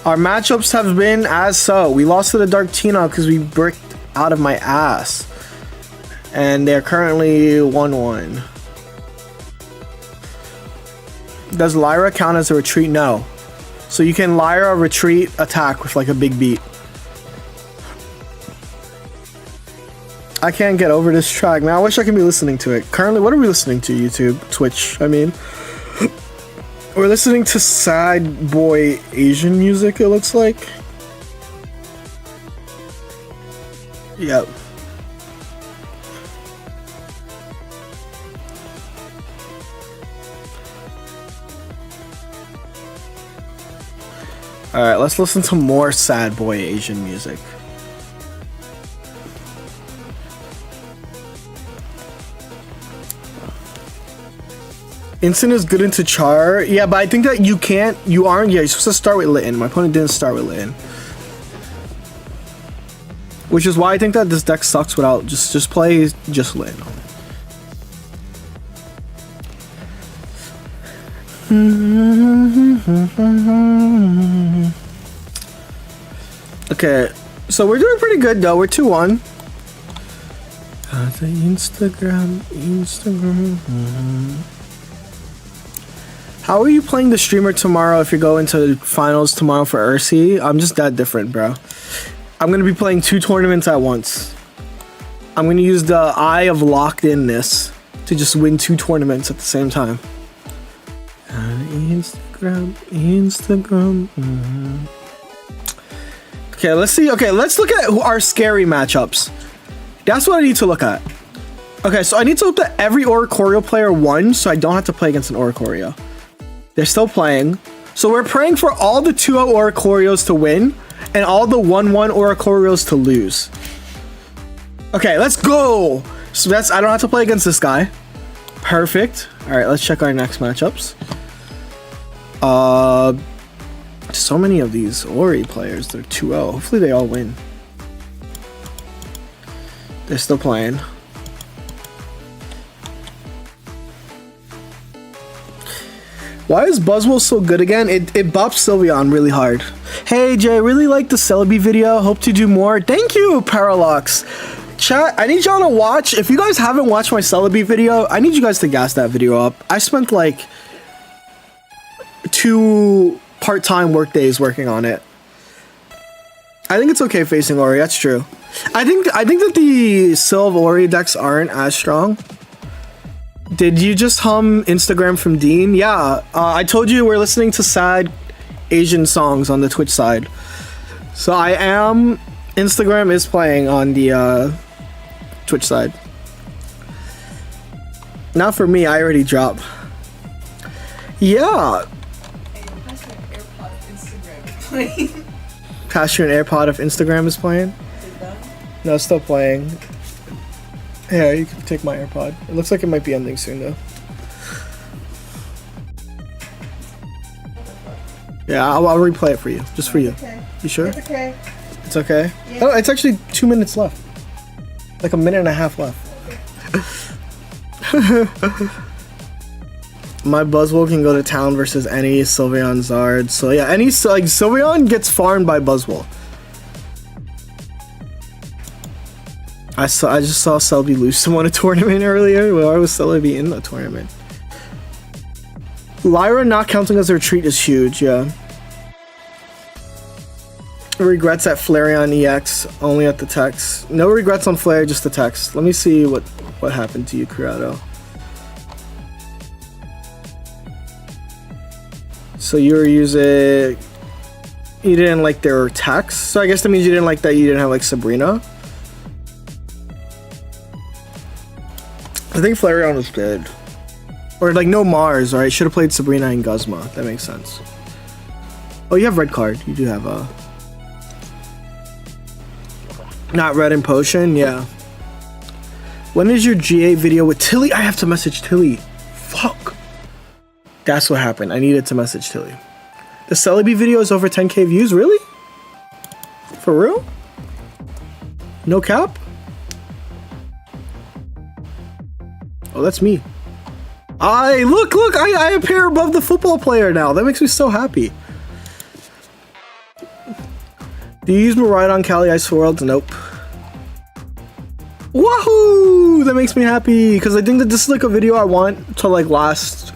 Our matchups have been as so. We lost to the Darktina because we bricked out of my ass. And they're currently 1-1. Does Lyra count as a retreat? No. So you can Lyra retreat attack with like a big beat. I can't get over this track, man. I wish I could be listening to it. Currently, what are we listening to? YouTube? Twitch, I mean. We're listening to sad boy Asian music, it looks like. Yep. Alright, let's listen to more sad boy Asian music. Instant is good into Char. Yeah, but I think that you can't, you aren't, yeah, you're supposed to start with Litten. My opponent didn't start with Litten. Which is why I think that this deck sucks without just play just Lin. Okay, so we're doing pretty good though. We're 2-1. Instagram. How are you playing the streamer tomorrow if you're going to finals tomorrow for Ursi? I'm just that different, bro. I'm gonna be playing 2 tournaments at once. I'm gonna use the eye of locked inness to just win 2 tournaments at the same time. Instagram. Okay, let's see. Okay, let's look at our scary matchups. That's what I need to look at. Okay, so I need to look at every Oricorio player won, so I don't have to play against an Oricorio. They're still playing. So we're praying for all the 2-0 Oricorios to win and all the 1-1 Oricorios to lose. Okay, let's go. So that's, I don't have to play against this guy. Perfect. All right, let's check our next matchups. So many of these Ori players, they're 2-0. Hopefully they all win. They're still playing. Why is Buzzwell so good again? It buffs Sylveon really hard. Hey Jay, really like the Celebi video. Hope to do more. Thank you, Parallax. Chat, I need y'all to watch. If you guys haven't watched my Celebi video, I need you guys to gas that video up. I spent like 2 part-time work days working on it. I think it's okay facing Ori, that's true. I think that the Sylve Ori decks aren't as strong. Did you just hum Instagram from Dean? Yeah, I told you we're listening to sad Asian songs on the Twitch side. So I am, Instagram is playing on the Twitch side. Not for me, I already dropped. Yeah. Pass you an AirPod if Instagram is playing. Is it done? No, it's still playing. Yeah, you can take my AirPod. It looks like it might be ending soon though. Yeah, I'll replay it for you, just for you. Okay. You sure? It's okay. It's okay? Yeah. Oh, it's actually 2 minutes left. Like a minute and a half left. My Buzzwole can go to town versus any Sylveon Zard. So yeah, any like Sylveon gets farmed by Buzzwole. I just saw Celebi lose someone a tournament earlier. Why was Celebi in the tournament? Lyra not counting as a retreat is huge, yeah. Regrets at Flareon EX, only at the text. No regrets on Flare, just the text. Let me see what happened to you, Corrado. So you were using... You didn't like their text? So I guess that means you didn't like that you didn't have like Sabrina? I think Flareon was good. Or like no Mars, right? Should have played Sabrina and Guzma. That makes sense. Oh, you have red card. You do have a... Not red and potion, yeah. When is your GA video with Tilly? I have to message Tilly. Fuck. That's what happened. I needed to message Tilly. The Celebi video is over 10k views? Really? For real? No cap? Oh, that's me. Look, I appear above the football player now. That makes me so happy. Do you use Miraidon Cali Ice Worlds? Nope. Wahoo! That makes me happy because I think that this is like a video I want to like last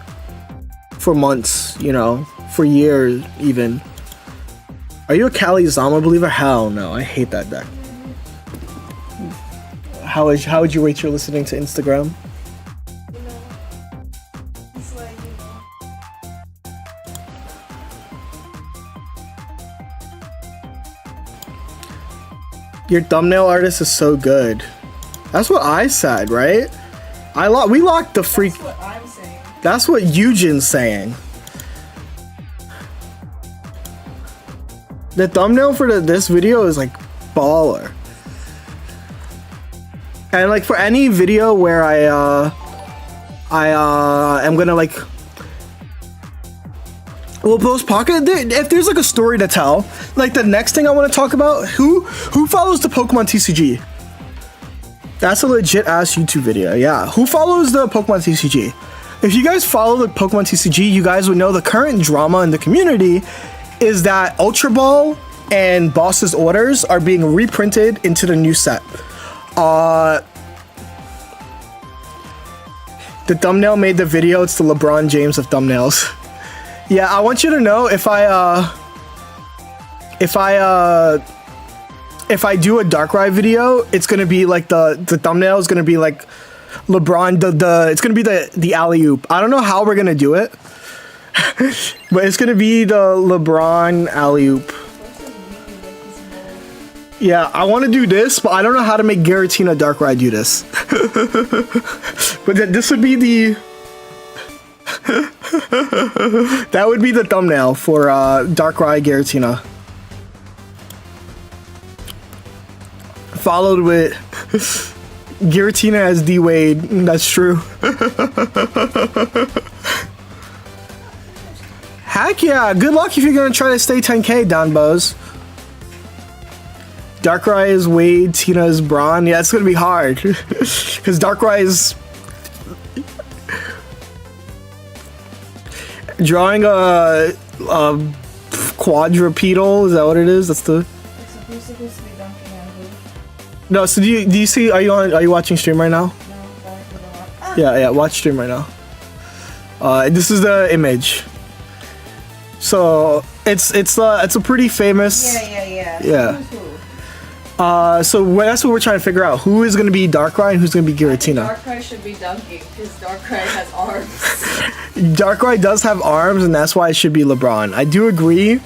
for months, you know, for years even. Are you a Cali Zama believer? Hell no, I hate that deck. How would you rate your listening to Instagram? Your thumbnail artist is so good. That's what I said, right? We locked the freak. That's what I'm saying. That's what Eugen's saying. The thumbnail for this video is like baller. And like for any video where I am gonna like Well, Post Pocket, if there's like a story to tell, like the next thing I want to talk about, who follows the Pokemon TCG? That's a legit ass YouTube video. Yeah, who follows the Pokemon TCG? If you guys follow the Pokemon TCG, you guys would know the current drama in the community is that Ultra Ball and Boss's Orders are being reprinted into the new set. The thumbnail made the video. It's the LeBron James of thumbnails. Yeah, I want you to know if I do a Darkrai video, it's gonna be like the thumbnail is gonna be like LeBron. It's gonna be the alley-oop. I don't know how we're gonna do it, but it's gonna be the LeBron alley-oop. Yeah, I want to do this, but I don't know how to make Giratina Darkrai do this. But this would be the that would be the thumbnail for Darkrai Giratina. Followed with Giratina as D Wade. That's true. Heck yeah! Good luck if you're gonna try to stay 10K, Don Bose. Darkrai is Wade, Tina is Braun. Yeah, it's gonna be hard because Darkrai is drawing a quadrupedal. Is that what it is? That's the. It's supposed to be dunking on who? No. So do you see? Are you watching stream right now? No, not. Yeah, watch stream right now. This is the image. So it's a pretty famous. Yeah. Yeah. So that's what we're trying to figure out. Who is going to be Darkrai and who's going to be Giratina? Darkrai should be dunking because Darkrai has arms. Darkrai does have arms, and that's why it should be LeBron. I do agree,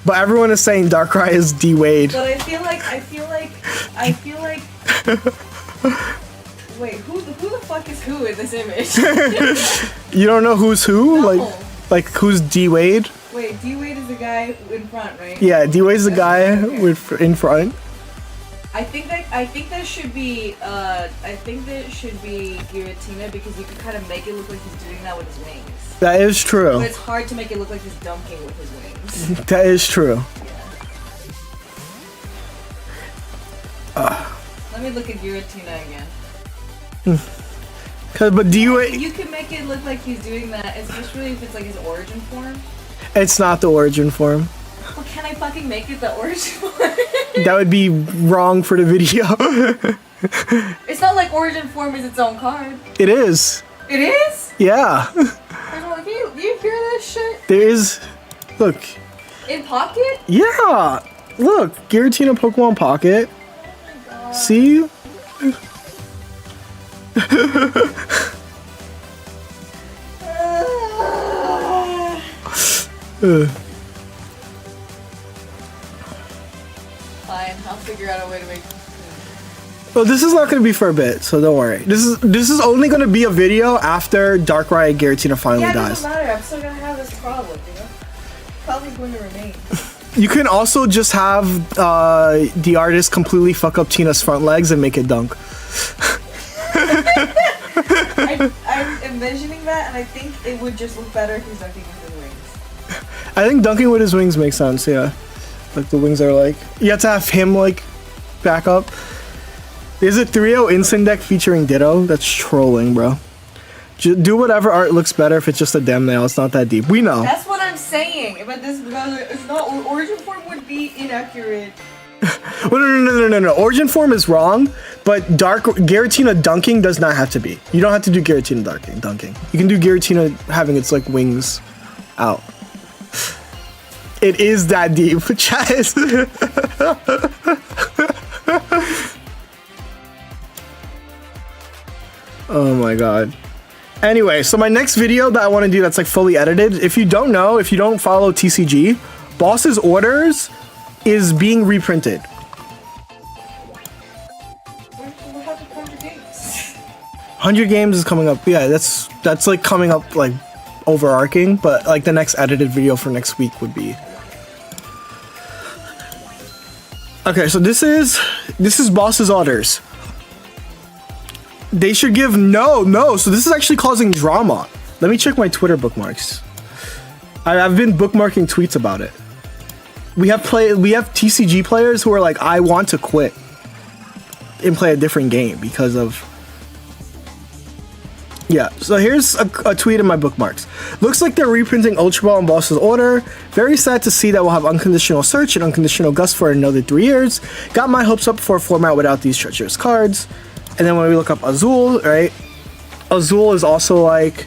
but everyone is saying Darkrai is D Wade. But I feel like. Wait, who the fuck is who in this image? You don't know who's who? No. Like who's D Wade? Wait, D Wade is the guy in front, right? Yeah, D Wade's the guy Okay. in front. I think that should be Giratina because you can kind of make it look like he's doing that with his wings. That is true. But it's hard to make it look like he's dunking with his wings. That is true. Let me look at Giratina again. But D Wade, You can make it look like he's doing that, especially if it's like his origin form. it's not the origin form. Well, can I fucking make it the origin form? That would be wrong for the video. It's not like origin form is its own card. It is. It is? Yeah. Do you hear this shit? There is. Look. In pocket? Yeah. Look. Giratina Pokemon Pocket. See? Fine, I'll figure out a way to make. Well, this is not going to be for a bit, so don't worry. This is only going to be a video after Darkrai and Giratina finally Yeah, it dies. doesn't matter. I'm still gonna have this problem, you know. Probably going to remain. You can also just have the artist completely fuck up Tina's front legs and make it dunk. I'm envisioning that, and I think it would just look better if he's dunking with his wings. I think dunking with his wings makes sense, yeah. Like the wings are like... You have to have him like back up. There's a 3-0 instant deck featuring Ditto. That's trolling, bro. Do whatever art looks better if it's just a damn nail. It's not that deep. We know. That's what I'm saying. But it's not. Origin form would be inaccurate. Well, no. Origin form is wrong, but Giratina dunking does not have to be. You don't have to do Giratina dunking. You can do Giratina having its like wings out. It is that deep, Chaz. Oh my god. Anyway, so my next video that I want to do that's like fully edited, if you don't know, if you don't follow TCG, Boss's Orders is being reprinted. What happened to 100 games? 100 games is coming up. Yeah, that's like coming up like overarching, but like the next edited video for next week would be. Okay, so this is Boss's Orders. They should give no. So this is actually causing drama. Let me check my Twitter bookmarks. I've been bookmarking tweets about it. We have TCG players who are like, I want to quit and play a different game because of. Yeah, so here's a tweet in my bookmarks. Looks like they're reprinting Ultra Ball and Boss's Order. Very sad to see that we'll have Unconditional Search and Unconditional Gust for another 3 years. Got my hopes up for a format without these treacherous cards. And then when we look up Azul, right? Azul is also like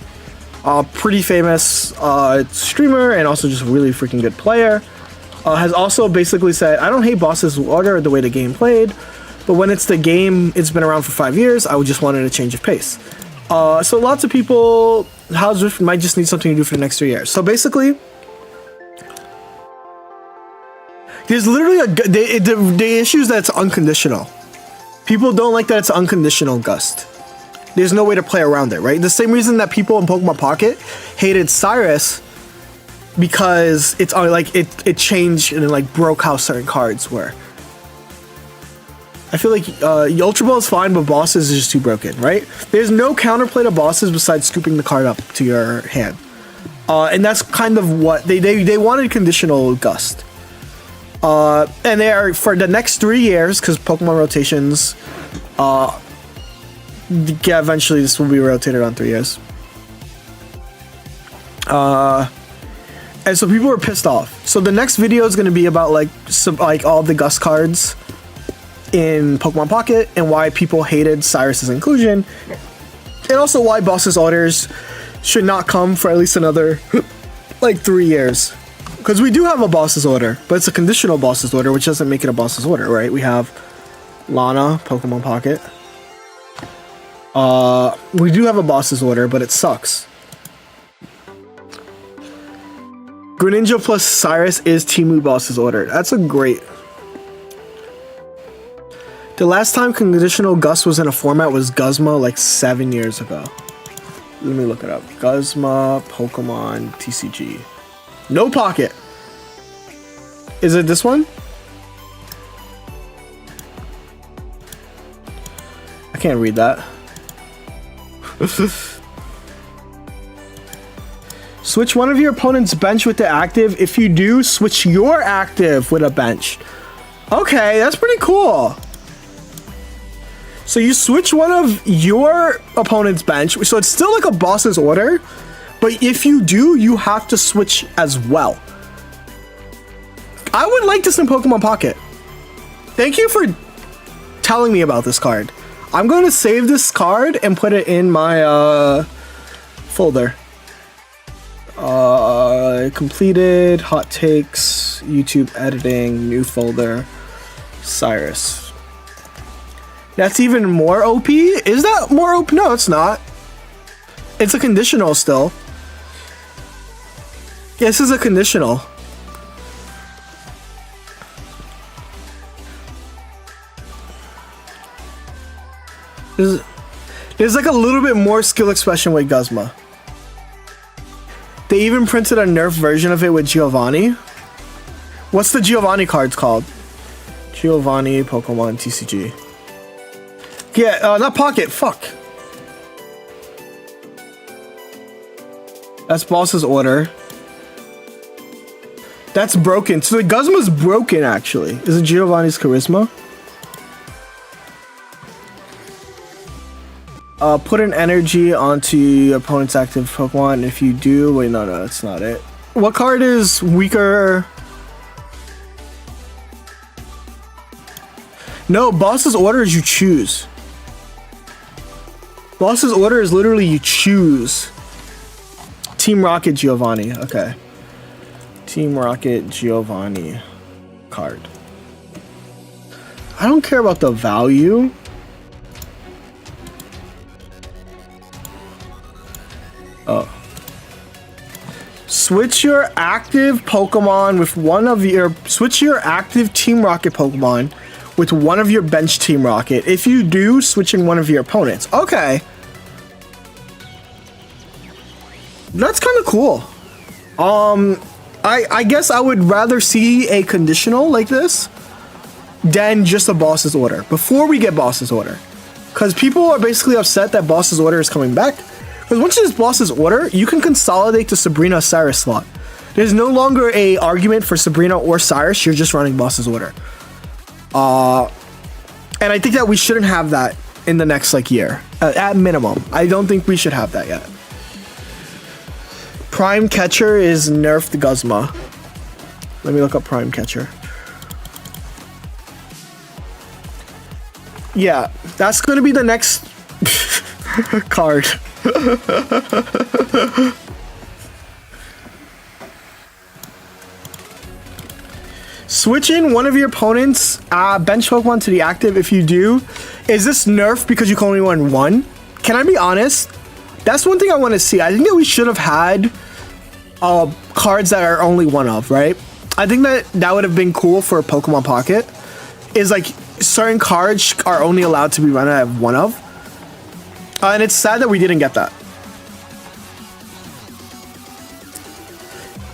a pretty famous streamer and also just really freaking good player. Has also basically said, I don't hate Boss's Order the way the game played, but when it's the game, it's been around for 5 years, I would just wanted a change of pace. So lots of people, House Rift might just need something to do for the next 3 years. So basically, there's literally the issue is that it's unconditional. People don't like that it's unconditional Gust. There's no way to play around it, right? The same reason that people in Pokemon Pocket hated Cyrus because it's like it changed and it like broke how certain cards were. I feel like Ultra Ball is fine, but Bosses is just too broken, right? There's no counterplay to Bosses besides scooping the card up to your hand. And that's kind of what they wanted conditional Gust. And they are for the next 3 years, because Pokemon rotations, yeah, eventually this will be rotated on 3 years. And so people were pissed off. So the next video is going to be about like all the Gust cards in Pokemon Pocket and why people hated Cyrus's inclusion, and also why Boss's Orders should not come for at least another like 3 years, because we do have a Boss's Order, but it's a conditional Boss's Order, which doesn't make it a Boss's Order, right? We have Lana, Pokemon Pocket. We do have a Boss's Order, but it sucks. Greninja plus Cyrus is Teemu Boss's Order. That's a great. The last time conditional Gust was in a format was Guzma like 7 years ago. Let me look it up. Guzma, Pokemon, TCG. No Pocket. Is it this one? I can't read that. Switch one of your opponent's bench with the active. If you do, switch your active with a bench. Okay, that's pretty cool. So you switch one of your opponent's bench, so it's still like a Boss's Order, but if you do, you have to switch as well. I would like this in Pokemon Pocket. Thank you for telling me about this card. I'm going to save this card and put it in my folder. Completed, hot takes, YouTube editing, new folder, Cyrus. That's even more OP? Is that more OP? No, it's not. It's a conditional still. Yeah, this is a conditional. There's like a little bit more skill expression with Guzma. They even printed a nerf version of it with Giovanni. What's the Giovanni cards called? Giovanni, Pokemon, TCG. Yeah, not Pocket, fuck. That's Boss's Order. That's broken. So the Guzma's broken, actually. Is it Giovanni's Charisma? Put an energy onto your opponent's active Pokemon. If you do... Wait, no, that's not it. What card is weaker? No, Boss's Order is you choose. Boss's Order is literally you choose. Team Rocket Giovanni. Okay. Team Rocket Giovanni card. I don't care about the value. Oh. Switch your active Pokemon with one of your... Switch your active Team Rocket Pokemon with one of your bench Team Rocket. If you do, switching one of your opponents. Okay. That's kind of cool. I guess I would rather see a conditional like this than just a Boss's Order before we get Boss's Order. Because people are basically upset that Boss's Order is coming back. Because once it's Boss's Order, you can consolidate the Sabrina Cyrus slot. There's no longer a argument for Sabrina or Cyrus. You're just running boss's order. And I think that we shouldn't have that in the next like year. At minimum. I don't think we should have that yet. Prime Catcher is nerfed Guzma. Let me look up Prime Catcher. Yeah, that's gonna be the next card. Switch in one of your opponent's bench Pokemon to the active. If you do, is this nerfed because you can only run one? Can I be honest? That's one thing I want to see. I think that we should have had cards that are only one of, right? I think that would have been cool for Pokemon Pocket. Is like certain cards are only allowed to be run out of one of. And it's sad that we didn't get that.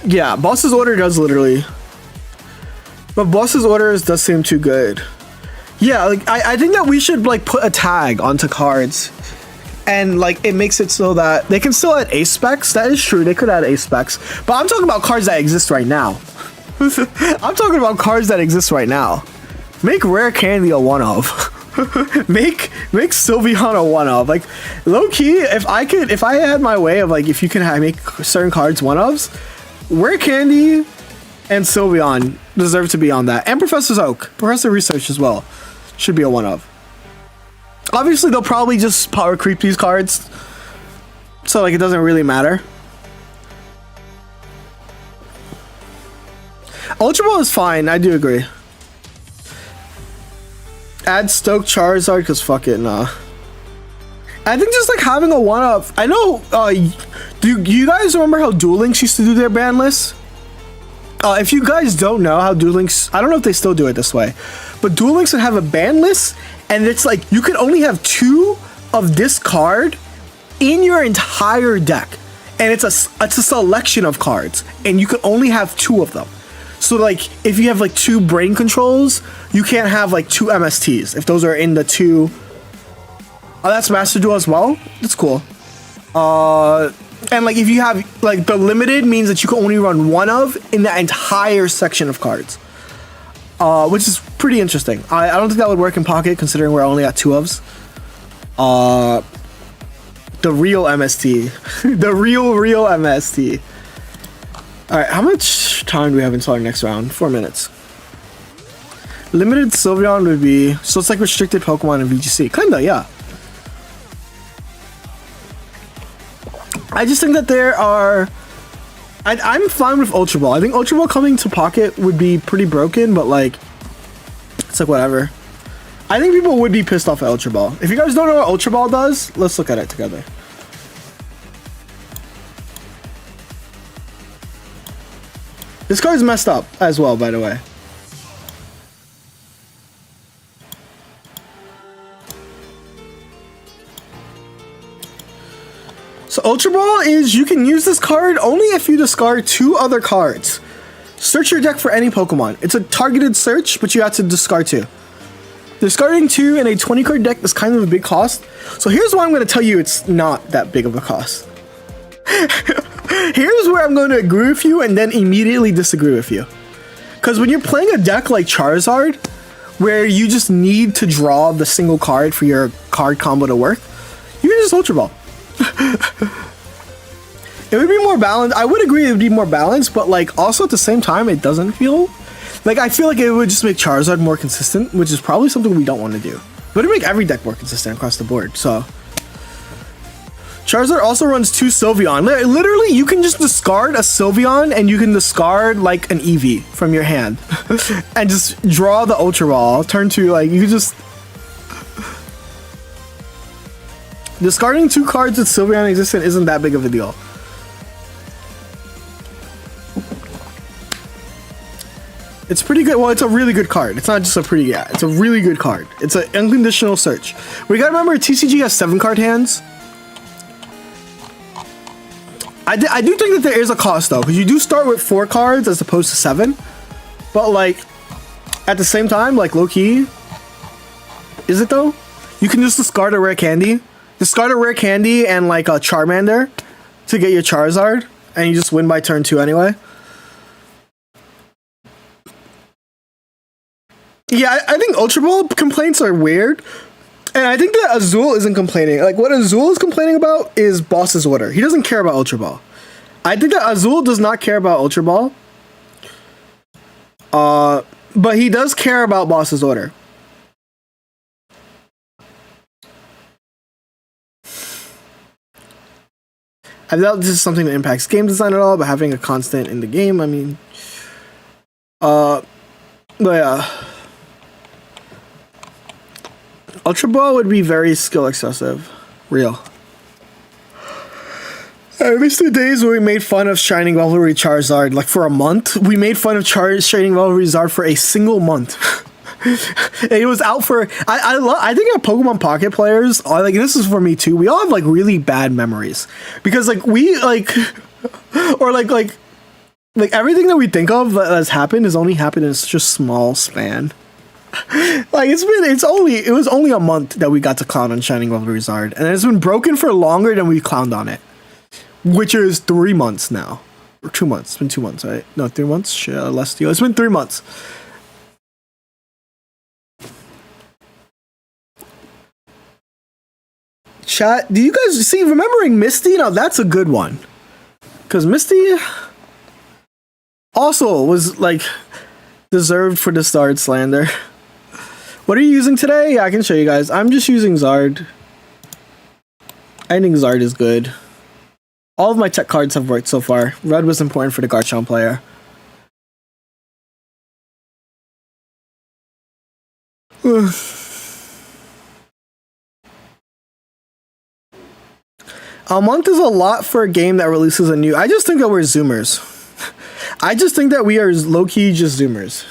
Yeah, Boss's Order does literally. But Boss's Orders does seem too good. Yeah, like I think that we should like put a tag onto cards. And like it makes it so that they can still add ace specs. That is true, they could add ace specs. But I'm talking about cards that exist right now. I'm talking about cards that exist right now. Make Rare Candy a one of. make Sylveon a one of. Like low key, if I had my way of like if you can make certain cards one ofs, Rare Candy and Sylveon deserve to be on that. And Professor Oak, Professor Research as well, should be a one of. Obviously, they'll probably just power creep these cards, so like it doesn't really matter. Ultra Ball is fine. I do agree. Add Stoke Charizard because fuck it, nah. I think just like having a one up. I know. Do you guys remember how Duel Links used to do their ban lists? If you guys don't know how Duel Links, I don't know if they still do it this way, but Duel Links would have a ban list, and it's like you could only have 2 of this card in your entire deck, and it's a selection of cards, and you could only have 2 of them. So like if you have like 2 brain controls, you can't have like 2 MSTs if those are in the 2. Oh, that's Master Duel as well. That's cool. And like if you have like the limited means that you can only run 1 of in that entire section of cards, which is pretty interesting. I don't think that would work in Pocket considering we're only at 2 ofs. The real MST, the real MST. All right, how much time do we have until our next round? 4 minutes. Limited Sylveon would be so it's like restricted Pokemon in VGC, kinda, yeah. I just think that there are. I'm fine with Ultra Ball. I think Ultra Ball coming to Pocket would be pretty broken, but like, it's like whatever. I think people would be pissed off at Ultra Ball. If you guys don't know what Ultra Ball does, let's look at it together. This card's messed up as well, by the way. So Ultra Ball is you can use this card only if you discard 2 other cards. Search your deck for any Pokemon. It's a targeted search, but you have to discard 2. Discarding 2 in a 20 card deck is kind of a big cost. So here's why I'm going to tell you it's not that big of a cost. Here's where I'm going to agree with you and then immediately disagree with you. Because when you're playing a deck like Charizard, where you just need to draw the single card for your card combo to work, you can just Ultra Ball. It would be more balanced. I would agree it would be more balanced, but like also at the same time it doesn't feel like I feel like it would just make Charizard more consistent, which is probably something we don't want to do. But it would make every deck more consistent across the board. So Charizard also runs 2 Sylveon. Literally, you can just discard a Sylveon and you can discard like an Eevee from your hand and just draw the Ultra Ball. Turn 2, like you can just discarding 2 cards with Sylveon existent isn't that big of a deal. It's pretty good. Well, it's a really good card. It's not just a pretty, yeah, it's a really good card. It's an unconditional search. We gotta remember TCG has 7 card hands. I do think that there is a cost though, because you do start with 4 cards as opposed to 7. But like, at the same time, like low key, is it though? You can just discard a rare candy. Discard a rare candy and like a Charmander to get your Charizard, and you just win by turn 2 anyway. Yeah, I think Ultra Ball complaints are weird. And I think that Azul isn't complaining. Like, what Azul is complaining about is Boss's Order. He doesn't care about Ultra Ball. I think that Azul does not care about Ultra Ball. But he does care about Boss's Order. I doubt this is something that impacts game design at all, but having a constant in the game, I mean... but yeah... Ultra Ball would be very skill excessive. Real. I miss the days where we made fun of Shining Velvery Charizard, like for a month. We made fun of Shining Velvery Charizard for a single month. And it was out for... I think our Pokemon Pocket players, are like, this is for me too, we all have like really bad memories. Because like we like... or like everything that we think of that has happened has only happened in such a small span. Like it was only a month that we got to clown on Shining Velvery Charizard, and it's been broken for longer than we clowned on it, which is 3 months now, or 2 months. It's been 2 months, right? No, 3 months. Shit, less deal. It's been 3 months. Chat, do you guys see remembering Misty? Now that's a good one, because Misty also was like deserved for the starred slander. What are you using today? Yeah, I can show you guys. I'm just using Zard. I think Zard is good. All of my tech cards have worked so far. Red was important for the Garchomp player. A month is a lot for a game that releases a new... I just think that we're Zoomers. I just think that we are low-key just Zoomers.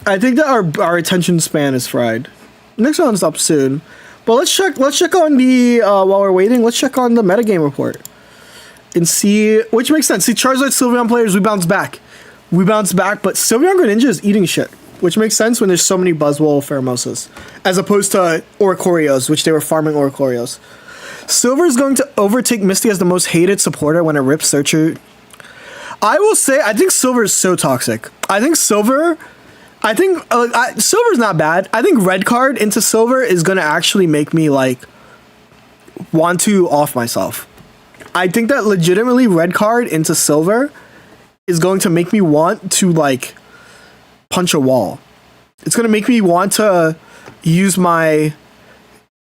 I think that our attention span is fried. Next one's up soon. But let's check on the while we're waiting, let's check on the metagame report. And see, which makes sense. See, Charizard Sylveon players, we bounce back. We bounce back, but Sylveon Greninja is eating shit. Which makes sense when there's so many Buzzwole Pheromosas. As opposed to Oricorios, which they were farming Oricorios. Silver is going to overtake Misty as the most hated supporter when it rips Searcher. I will say, I think Silver is so toxic. I think Silver's not bad. I think red card into Silver is going to actually make me, like, want to off myself. I think that legitimately red card into Silver is going to make me want to, like, punch a wall. It's going to make me want to use my...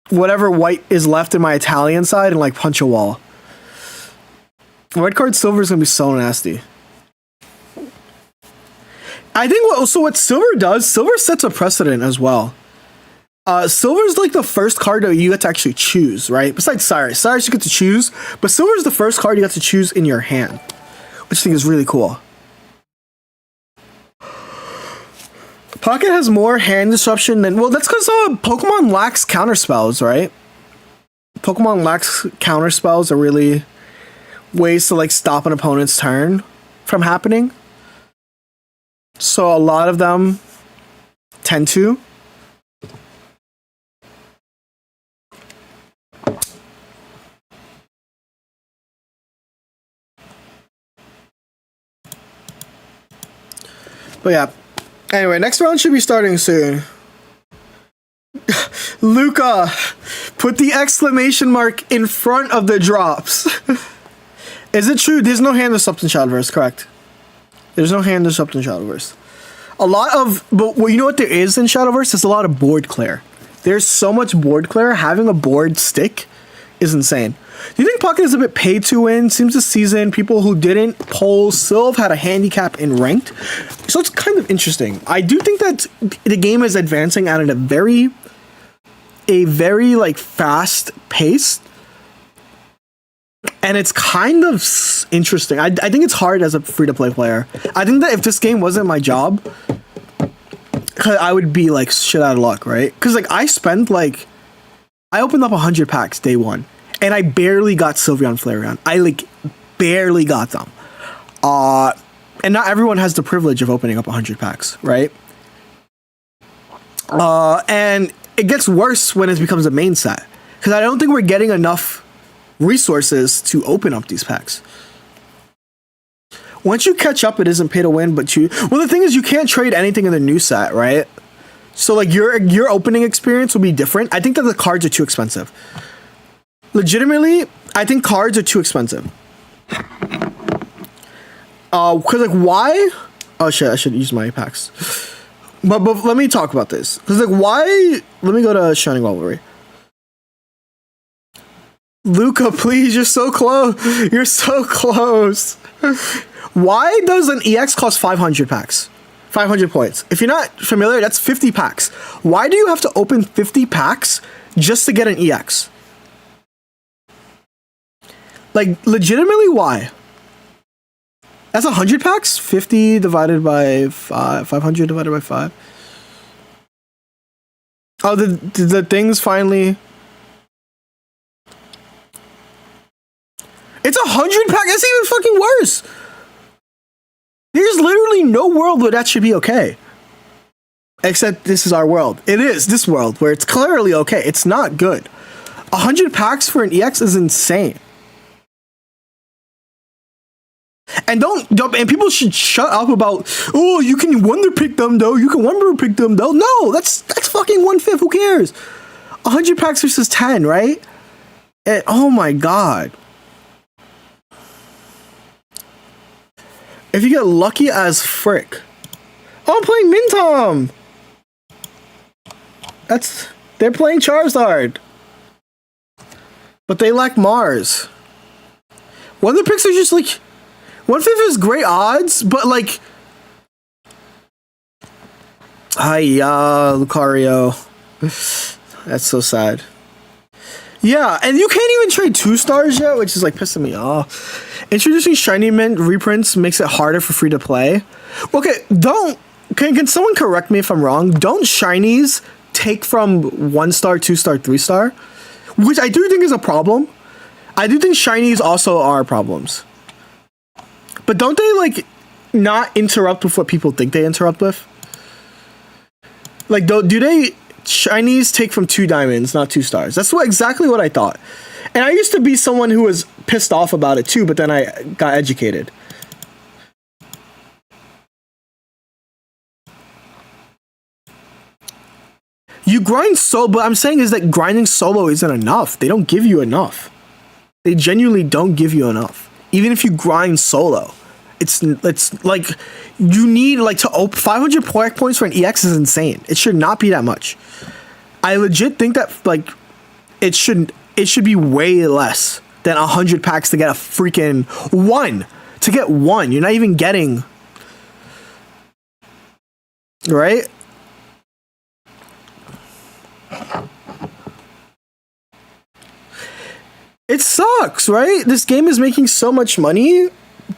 whatever white is left in my Italian side and like punch a wall. Red card Silver is gonna be so nasty. I think what Silver does, Silver sets a precedent as well. Silver's like the first card that you get to actually choose, right? Besides Cyrus. Cyrus you get to choose, but Silver's the first card you get to choose in your hand, which I think is really cool. Pocket has more hand disruption than... Well, that's because Pokemon lacks counterspells, right? Pokemon lacks counterspells are really ways to, like, stop an opponent's turn from happening. So a lot of them tend to. But yeah. Anyway, next round should be starting soon. Luca, put the exclamation mark in front of the drops. Is it true? There's no hand disrupt in Shadowverse, correct? There's no hand disrupt in Shadowverse. But well, you know what there is in Shadowverse? There's a lot of board clear. There's so much board clear. Having a board stick is insane. Do you think Pocket is a bit pay to win? Seems this season people who didn't poll Sylve had a handicap in ranked. So it's kind of interesting. I do think that the game is advancing at a very like fast pace. And it's kind of interesting. I think it's hard as a free-to-play player. I think that if this game wasn't my job, I would be like shit out of luck, right? Because like I opened up 100 packs day one. And I barely got Sylveon Flareon. I like barely got them. And not everyone has the privilege of opening up 100 packs, right? And it gets worse when it becomes a main set. Because I don't think we're getting enough resources to open up these packs. Once you catch up, it isn't pay to win, but well, the thing is, you can't trade anything in the new set, right? So like your opening experience will be different. I think that the cards are too expensive. Legitimately, I think cards are too expensive. Cause like why? Oh shit, I should use my packs. But let me talk about this. Cause like why? Let me go to Shining Rivalry. Luca, please, you're so close. You're so close. Why does an EX cost 500 packs? 500 points. If you're not familiar, that's 50 packs. Why do you have to open 50 packs just to get an EX? Like, legitimately, why? That's 100 packs? 50 divided by 5. 500 divided by 5. Oh, the things finally... It's 100 packs? That's even fucking worse! There's literally no world where that should be okay. Except this is our world. It is this world where it's clearly okay. It's not good. 100 packs for an EX is insane. And and people should shut up about, oh, you can wonder pick them though. You can wonder pick them though. No, that's fucking 1/5. Who cares? 100 packs versus 10, right? And, oh my god. If you get lucky as frick. Oh, I'm playing Mintom. They're playing Charizard. But they lack Mars. Wonder picks are just like 1/5 is great odds, but like Lucario. That's so sad. Yeah, and you can't even trade 2 stars yet, which is like pissing me off. Introducing shiny mint reprints makes it harder for free to play. Okay, can someone correct me if I'm wrong? Don't shinies take from 1 star, 2 star, 3 star? Which I do think is a problem. I do think shinies also are problems. But don't they like not interrupt with what people think they interrupt with? Like do they shinies take from 2 diamonds, not 2 stars? That's exactly what I thought. And I used to be someone who was pissed off about it too, but then I got educated. You grind solo, but I'm saying is that grinding solo isn't enough. They don't give you enough. They genuinely don't give you enough. Even if you grind solo, it's like you need like to open 500 points for an EX is insane. It should not be that much. I legit think that like it should be way less than 100 packs to get a freaking 1. To get 1, you're not even getting, right? It sucks, right? This game is making so much money,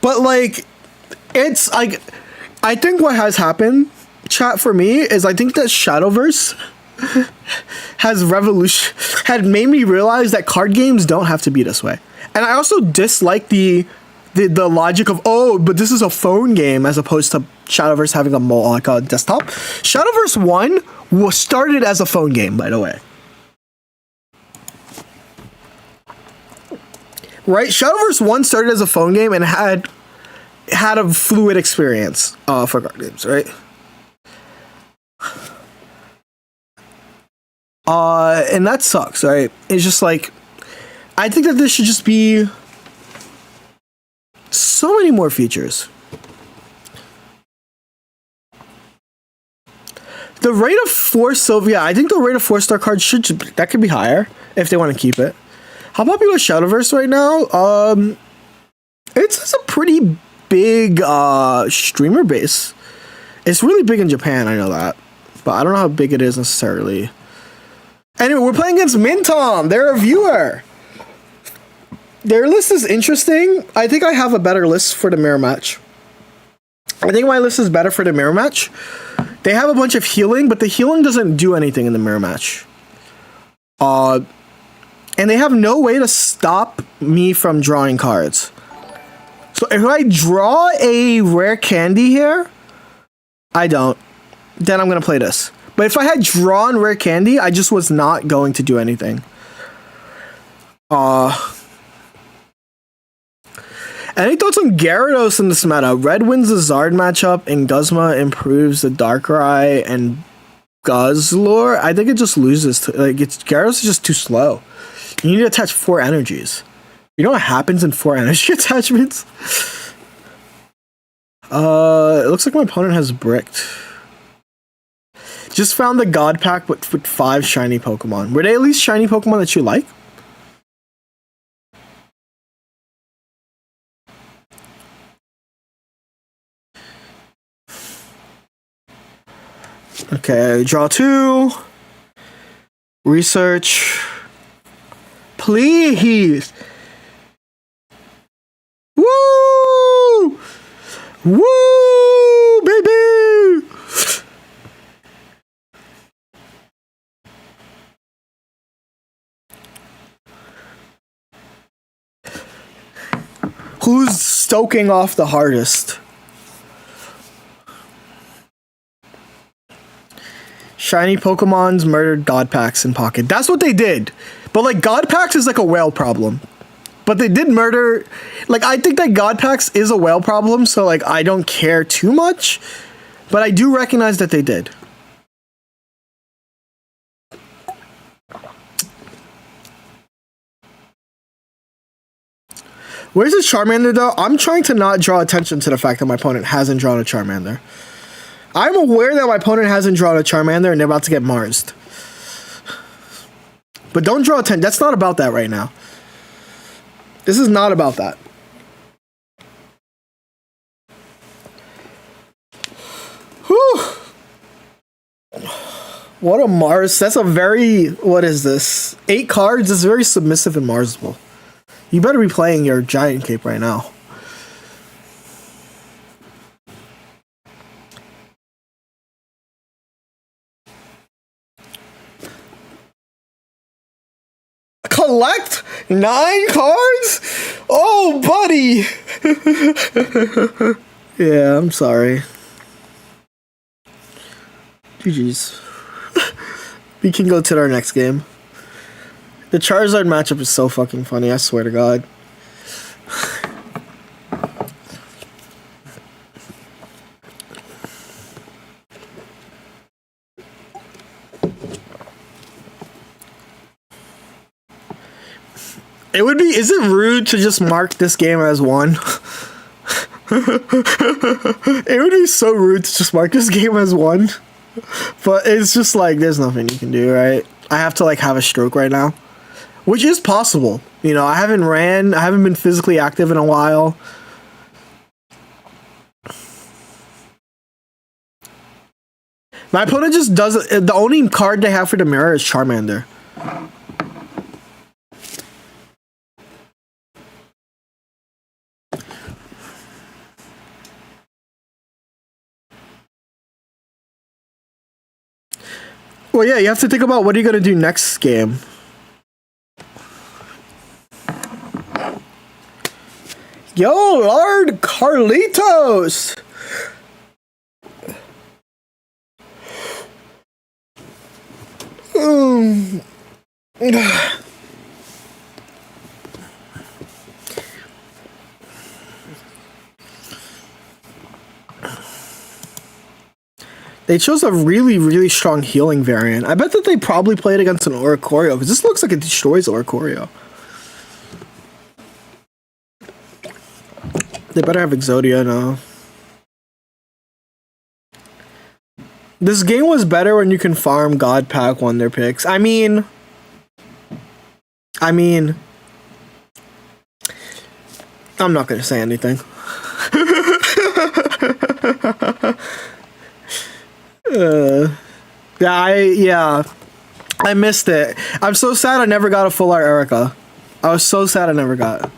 but like it's like I think what has happened, chat, for me is I think that Shadowverse had made me realize that card games don't have to be this way. And I also dislike the logic of, oh, but this is a phone game as opposed to Shadowverse having a desktop. Shadowverse 1 was started as a phone game, by the way. Right? Shadowverse 1 started as a phone game and had a fluid experience for card games, right? And that sucks, right? It's just like, I think that there should just be so many more features. The rate of 4 silver, yeah, I think the rate of 4-star cards that could be higher if they want to keep it. How popular is Shadowverse right now? It's a pretty big streamer base. It's really big in Japan, I know that. But I don't know how big it is necessarily. Anyway, we're playing against Mintom. They're a viewer. Their list is interesting. I think I have a better list for the mirror match. I think my list is better for the mirror match. They have a bunch of healing, but the healing doesn't do anything in the mirror match. And they have no way to stop me from drawing cards. So if I draw a rare candy here, I don't. Then I'm going to play this. But if I had drawn rare candy, I just was not going to do anything. Any thoughts on Gyarados in this meta? Red wins the Zard matchup, and Guzma improves the Darkrai and Guzzlord. I think it just loses. Gyarados is just too slow. You need to attach 4 energies. You know what happens in 4 energy attachments? It looks like my opponent has bricked. Just found the God Pack with 5 shiny Pokemon. Were they at least shiny Pokemon that you like? Okay, draw 2. Research. Please. Woo! Woo, baby! Who's stoking off the hardest? Shiny Pokemons murdered God Packs in pocket. That's what they did. But like God Packs is like a whale problem. But they did murder. Like I think that God Packs is a whale problem, so like I don't care too much. But I do recognize that they did. Where's the Charmander though? I'm trying to not draw attention to the fact that my opponent hasn't drawn a Charmander. I'm aware that my opponent hasn't drawn a Charmander and they're about to get Marsed. But don't draw attention. That's not about that right now. This is not about that. Whew. What a Mars. That's a very... What is this? 8 cards? It's very submissive and Marsable. You better be playing your Giant Cape right now. Collect 9 cards? Oh, buddy. Yeah, I'm sorry. GG's. We can go to our next game. The Charizard matchup is so fucking funny, I swear to God. It would be, is it rude to just mark this game as 1? It would be so rude to just mark this game as 1. But it's just like, there's nothing you can do, right? I have to like have a stroke right now. Which is possible. You know, I haven't been physically active in a while. My opponent just doesn't, the only card they have for the mirror is Charmander. Well, yeah, you have to think about what are you going to do next game. Yo, Lord Carlitos! They chose a really, really strong healing variant. I bet that they probably played against an Oricorio, because this looks like it destroys Oricorio. They better have Exodia now. This game was better when you can farm God Pack Wonder picks. I mean... I'm not going to say anything. Yeah, I missed it. I'm so sad I never got a full art Erica. I was so sad I never got.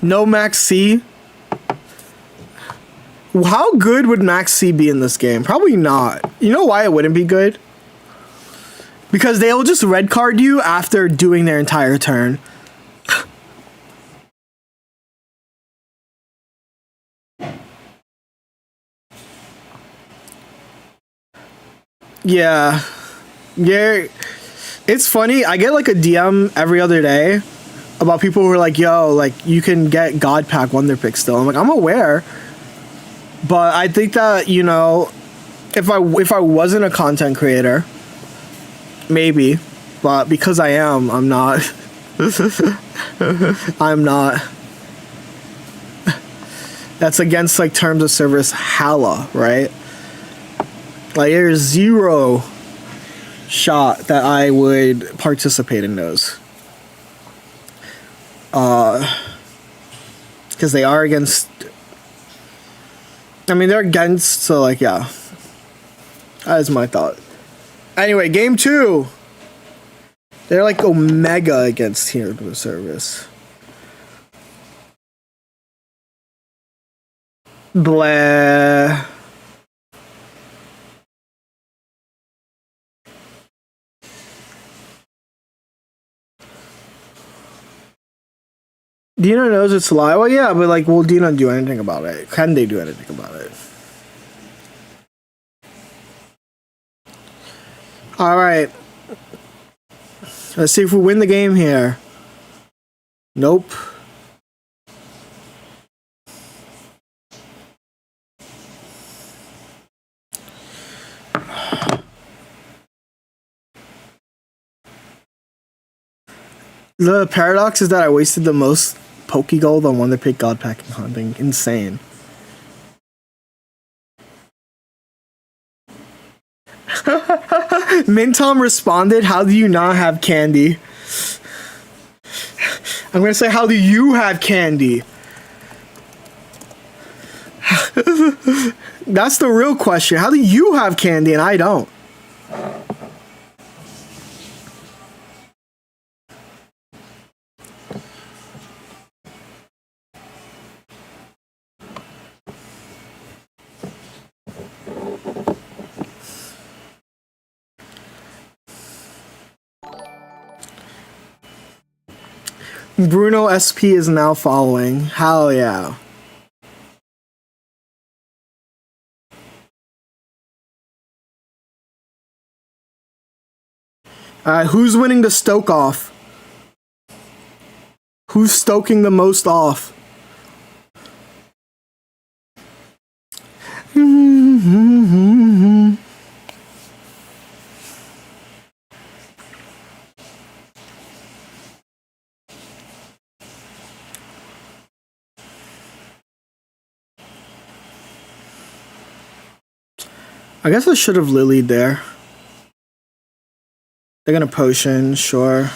No Max C. How good would Max C be in this game? Probably not. You know why it wouldn't be good? Because they'll just red card you after doing their entire turn. Yeah. It's funny. I get like a DM every other day about people who are like, yo, like you can get God Pack Wonder Pick still. I'm like, I'm aware, but I think that, you know, if I wasn't a content creator, maybe, but because I am, I'm not. I'm not. That's against like terms of service hella, right? Like there's zero shot that I would participate in those. Because they are against. I mean, they're against, so like, yeah. That is my thought. Anyway, game 2. They're like Omega against terms of service. Blah. Dino knows it's a lie. Well, yeah, but like, will Dino do anything about it? Can they do anything about it? All right. Let's see if we win the game here. Nope. The paradox is that I wasted the most Pokegold on Wonder Pick God Packing hunting. Insane. Mintom responded, how do you not have candy? I'm gonna say, how do you have candy? That's the real question. How do you have candy and I don't? Bruno SP is now following. Hell yeah. Alright, who's winning the stoke off? Who's stoking the most off? I guess I should have lilied there. They're gonna potion, sure.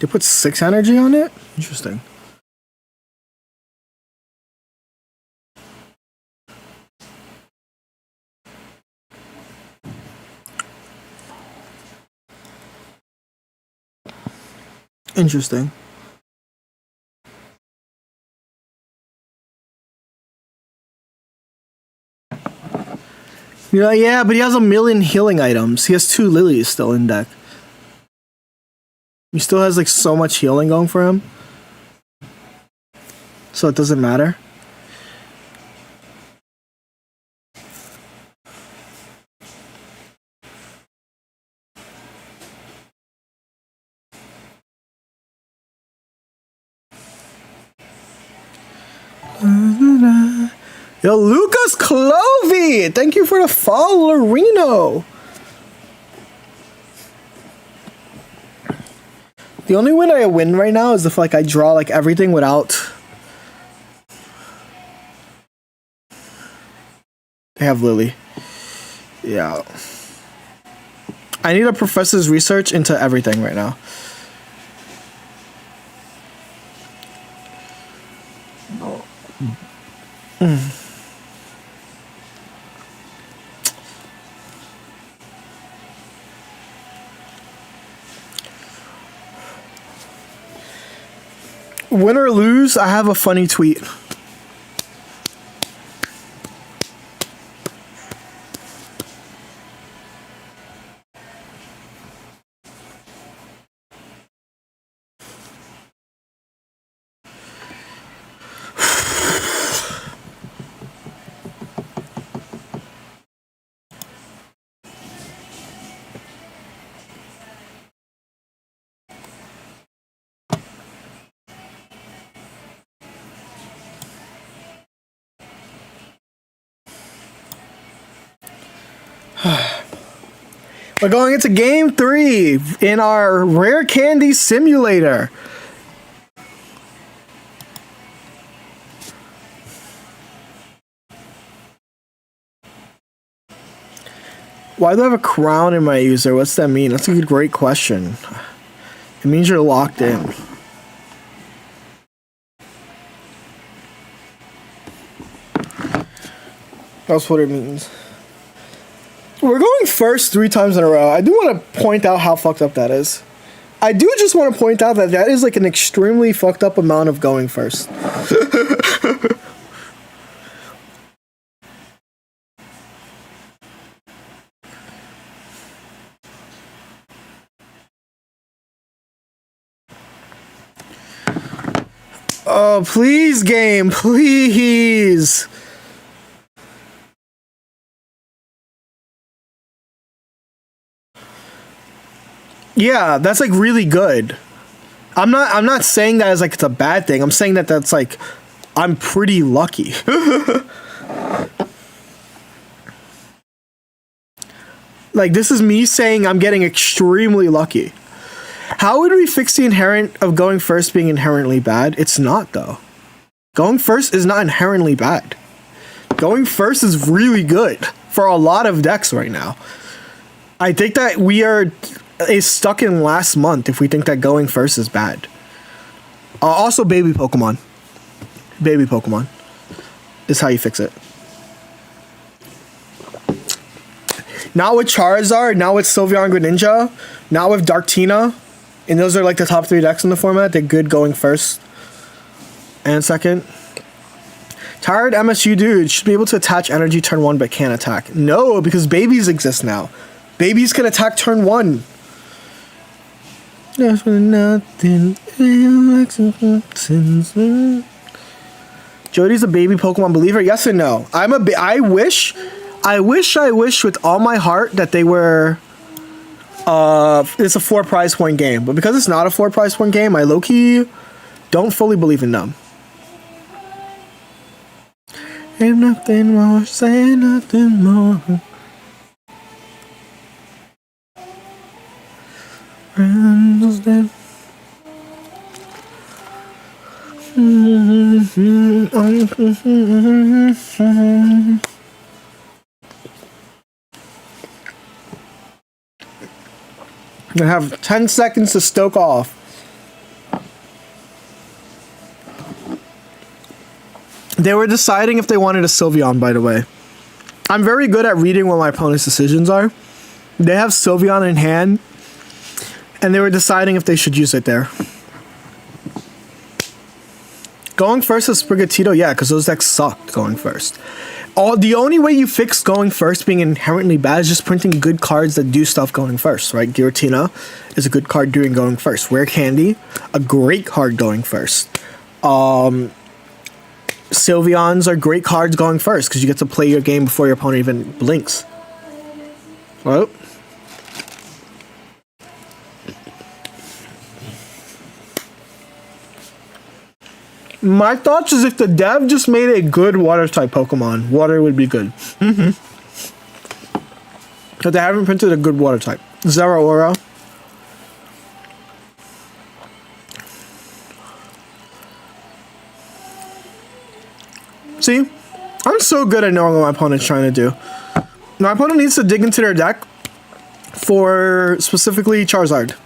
They put 6 energy on it? Interesting. Interesting. You're like, yeah, but he has a million healing items. He has 2 lilies still in deck. He still has like so much healing going for him. So it doesn't matter. Yo, Lucas Clovey! Thank you for the follow, Loreno. The only way I win right now is if like I draw like everything without. They have Lily. Yeah. I need a professor's research into everything right now. Win or lose, I have a funny tweet. We're going into game 3 in our rare candy simulator. Why do I have a crown in my user? What's that mean? That's a great question. It means you're locked in. That's what it means. We're going first 3 times in a row. I do want to point out how fucked up that is. I do just want to point out that that is like an extremely fucked up amount of going first. Oh, please, game, please. Yeah, that's like really good. I'm not saying that as like it's a bad thing. I'm saying that that's like I'm pretty lucky. Like this is me saying I'm getting extremely lucky. How would we fix the inherent of going first being inherently bad? It's not though. Going first is not inherently bad. Going first is really good for a lot of decks right now. I think that we are stuck in last month if we think that going first is bad. Also, baby Pokemon. Baby Pokemon is how you fix it. Not with Charizard, not with Sylveon Greninja, not with Darktina. And those are like the top 3 decks in the format. They're good going first and second. Tired MSU dude should be able to attach energy turn 1 but can't attack. No, because babies exist now. Babies can attack turn 1. There's nothing Jody's a baby Pokemon believer. Yes and no. I wish with all my heart that they were. It's a 4 prize point game, but because it's not a 4 prize point game, I low-key don't fully believe in them. Ain't nothing more, say nothing more. I have 10 seconds to stoke off. They were deciding if they wanted a Sylveon, by the way. I'm very good at reading what my opponent's decisions are. They have Sylveon in hand, and they were deciding if they should use it there. Going first is Sprigatito, yeah, because those decks sucked going first. The only way you fix going first being inherently bad is just printing good cards that do stuff going first, right? Giratina is a good card doing going first. Rare Candy, a great card going first. Sylveons are great cards going first because you get to play your game before your opponent even blinks. Well, my thoughts is if the dev just made a good water type Pokemon, water would be good. But they haven't printed a good water type. Zeraora. See? I'm so good at knowing what my opponent's trying to do. My opponent needs to dig into their deck for specifically Charizard.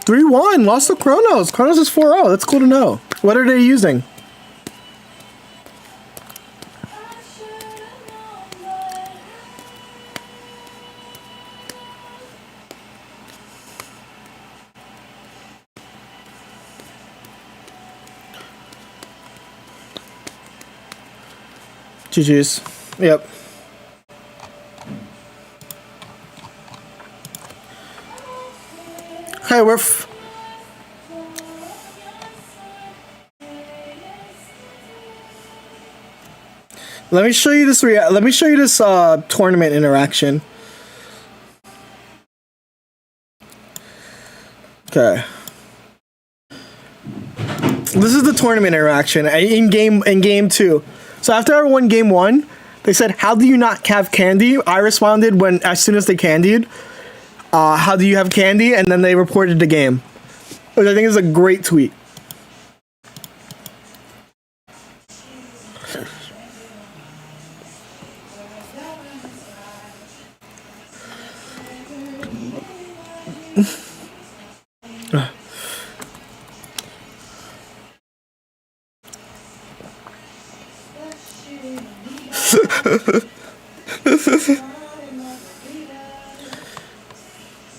3-1, lost to Chronos. Chronos is 4-0. That's cool to know. What are they using? GG's. Yep. Hey, let me show you this tournament interaction. Okay. This is the tournament interaction in game 2. So after I won game 1, They said, how do you not have candy? I responded as soon as they candied, how do you have candy? And then they reported the game, which I think is a great tweet.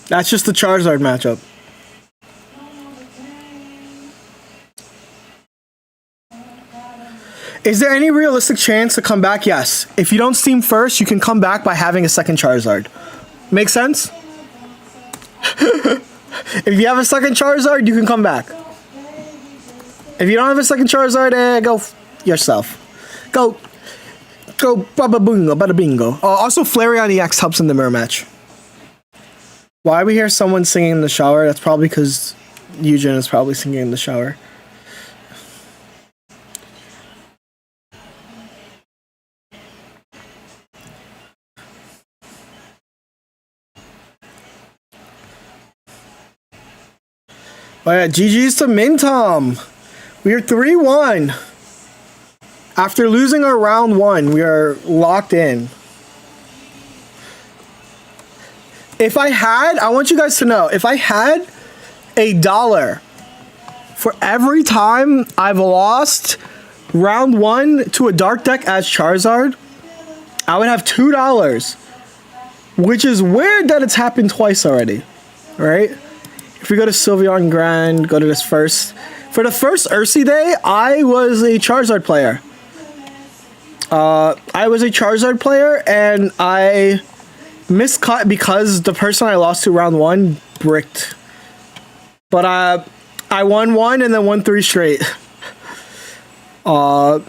That's just the Charizard matchup. Is there any realistic chance to come back? Yes. If you don't steam first, you can come back by having a second Charizard. Make sense? If you have a second Charizard, you can come back. If you don't have a second Charizard, go yourself. Go bada bingo, bada bingo. Also, Flareon EX helps in the mirror match. Why we hear someone singing in the shower? That's probably because Eugen is probably singing in the shower. Oh yeah, GG's to Mintom. We are 3-1. After losing our round 1, we are locked in. I want you guys to know, if I had $1 for every time I've lost round 1 to a dark deck as Charizard, I would have $2, which is weird that it's happened twice already, right? If we go to Sylveon Grand, go to this first. For the first Ursi Day, I was a Charizard player. And I miscut because the person I lost to round 1 bricked. But I won 1 and then won 3 straight. And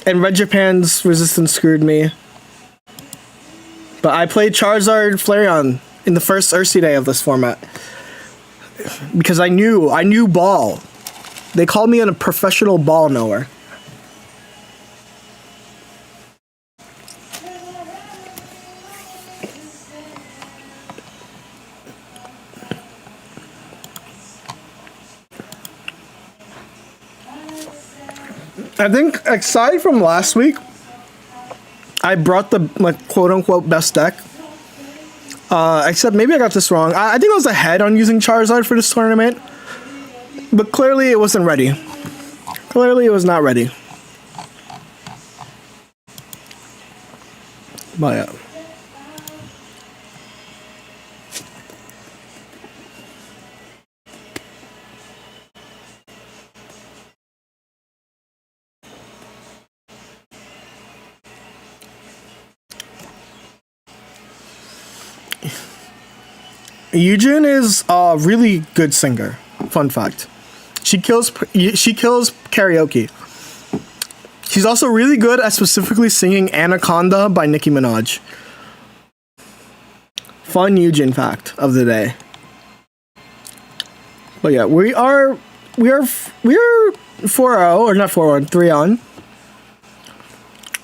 Red Japan's resistance screwed me. But I played Charizard Flareon in the first Ursi Day of this format. Because I knew ball. They called me a professional ball knower. I think aside from last week, I brought the quote unquote best deck. Except maybe I got this wrong. I think I was ahead on using Charizard for this tournament. But clearly it wasn't ready. Clearly it was not ready. But yeah. Eugen is a really good singer. Fun fact. She kills karaoke. She's also really good at specifically singing Anaconda by Nicki Minaj. Fun Eugen fact of the day. But yeah, we are 4-0 or not 4-1, 3-on.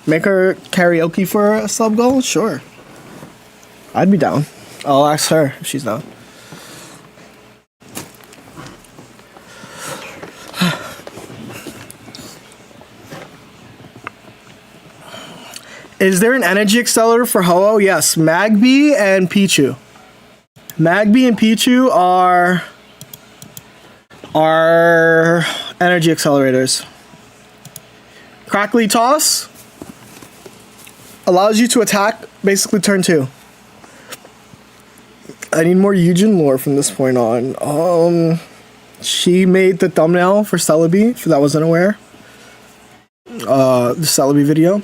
Make her karaoke for a sub goal? Sure. I'd be down. I'll ask her if she's down. Is there an energy accelerator for Ho-Oh? Yes, Magby and Pichu. Magby and Pichu are energy accelerators. Crackly Toss allows you to attack basically turn 2. I need more Eugen lore from this point on. She made the thumbnail for Celebi, if that wasn't aware. The Celebi video.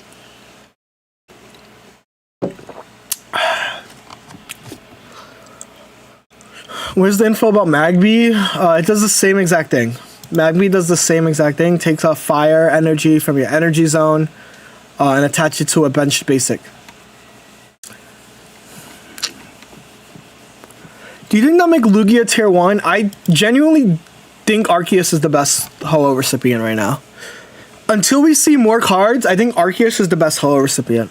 Where's the info about Magby? It does the same exact thing. Magby does the same exact thing. Takes off fire energy from your energy zone and attach it to a benched basic. Do you think they'll make Lugia tier 1? I genuinely think Arceus is the best Ho-Oh recipient right now. Until we see more cards, I think Arceus is the best Ho-Oh recipient.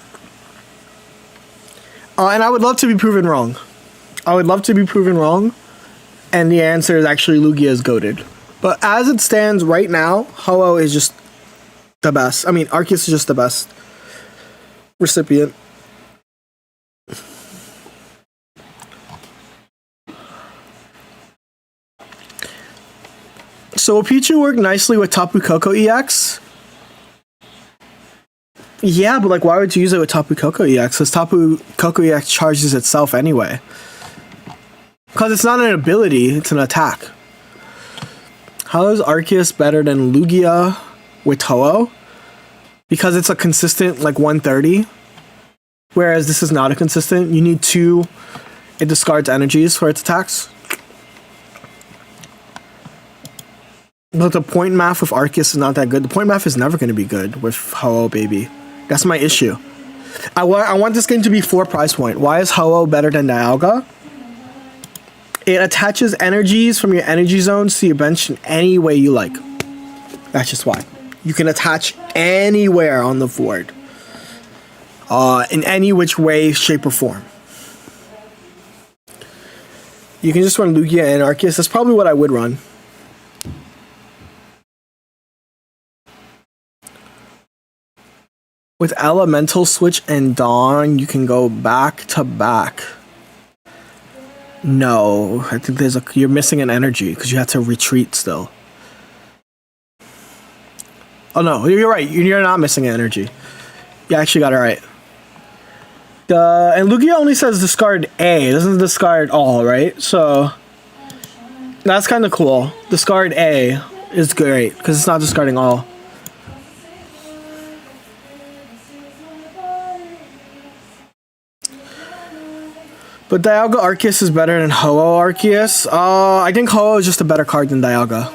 And I would love to be proven wrong. I would love to be proven wrong. And the answer is actually Lugia is goated. But as it stands right now, Ho-Oh is just the best. I mean, Arceus is just the best recipient. So will Pichu work nicely with Tapu Koko EX? Yeah, but like, why would you use it with Tapu Koko EX? Because Tapu Koko EX charges itself anyway. Because it's not an ability, it's an attack. How is Arceus better than Lugia with Ho-Oh? Because it's a consistent, like, 130. Whereas this is not a consistent. You need 2. It discards energies for its attacks. But the point math with Arceus is not that good. The point math is never going to be good with Ho-Oh, baby. That's my issue. I want this game to be 4 prize point. Why is Ho-Oh better than Dialga? It attaches energies from your energy zones to your bench in any way you like. That's just why. You can attach anywhere on the board. In any which way, shape, or form. You can just run Lugia and Arceus. That's probably what I would run. With Elemental Switch and Dawn, you can go back to back. No, I think you're missing an energy because you have to retreat still. Oh no, you're right. You're not missing an energy. You actually got it right. And Lugia only says discard A. It doesn't discard all, right? So that's kind of cool. Discard A is great because it's not discarding all. But Dialga Arceus is better than Ho-Oh Arceus. I think Ho-Oh is just a better card than Dialga.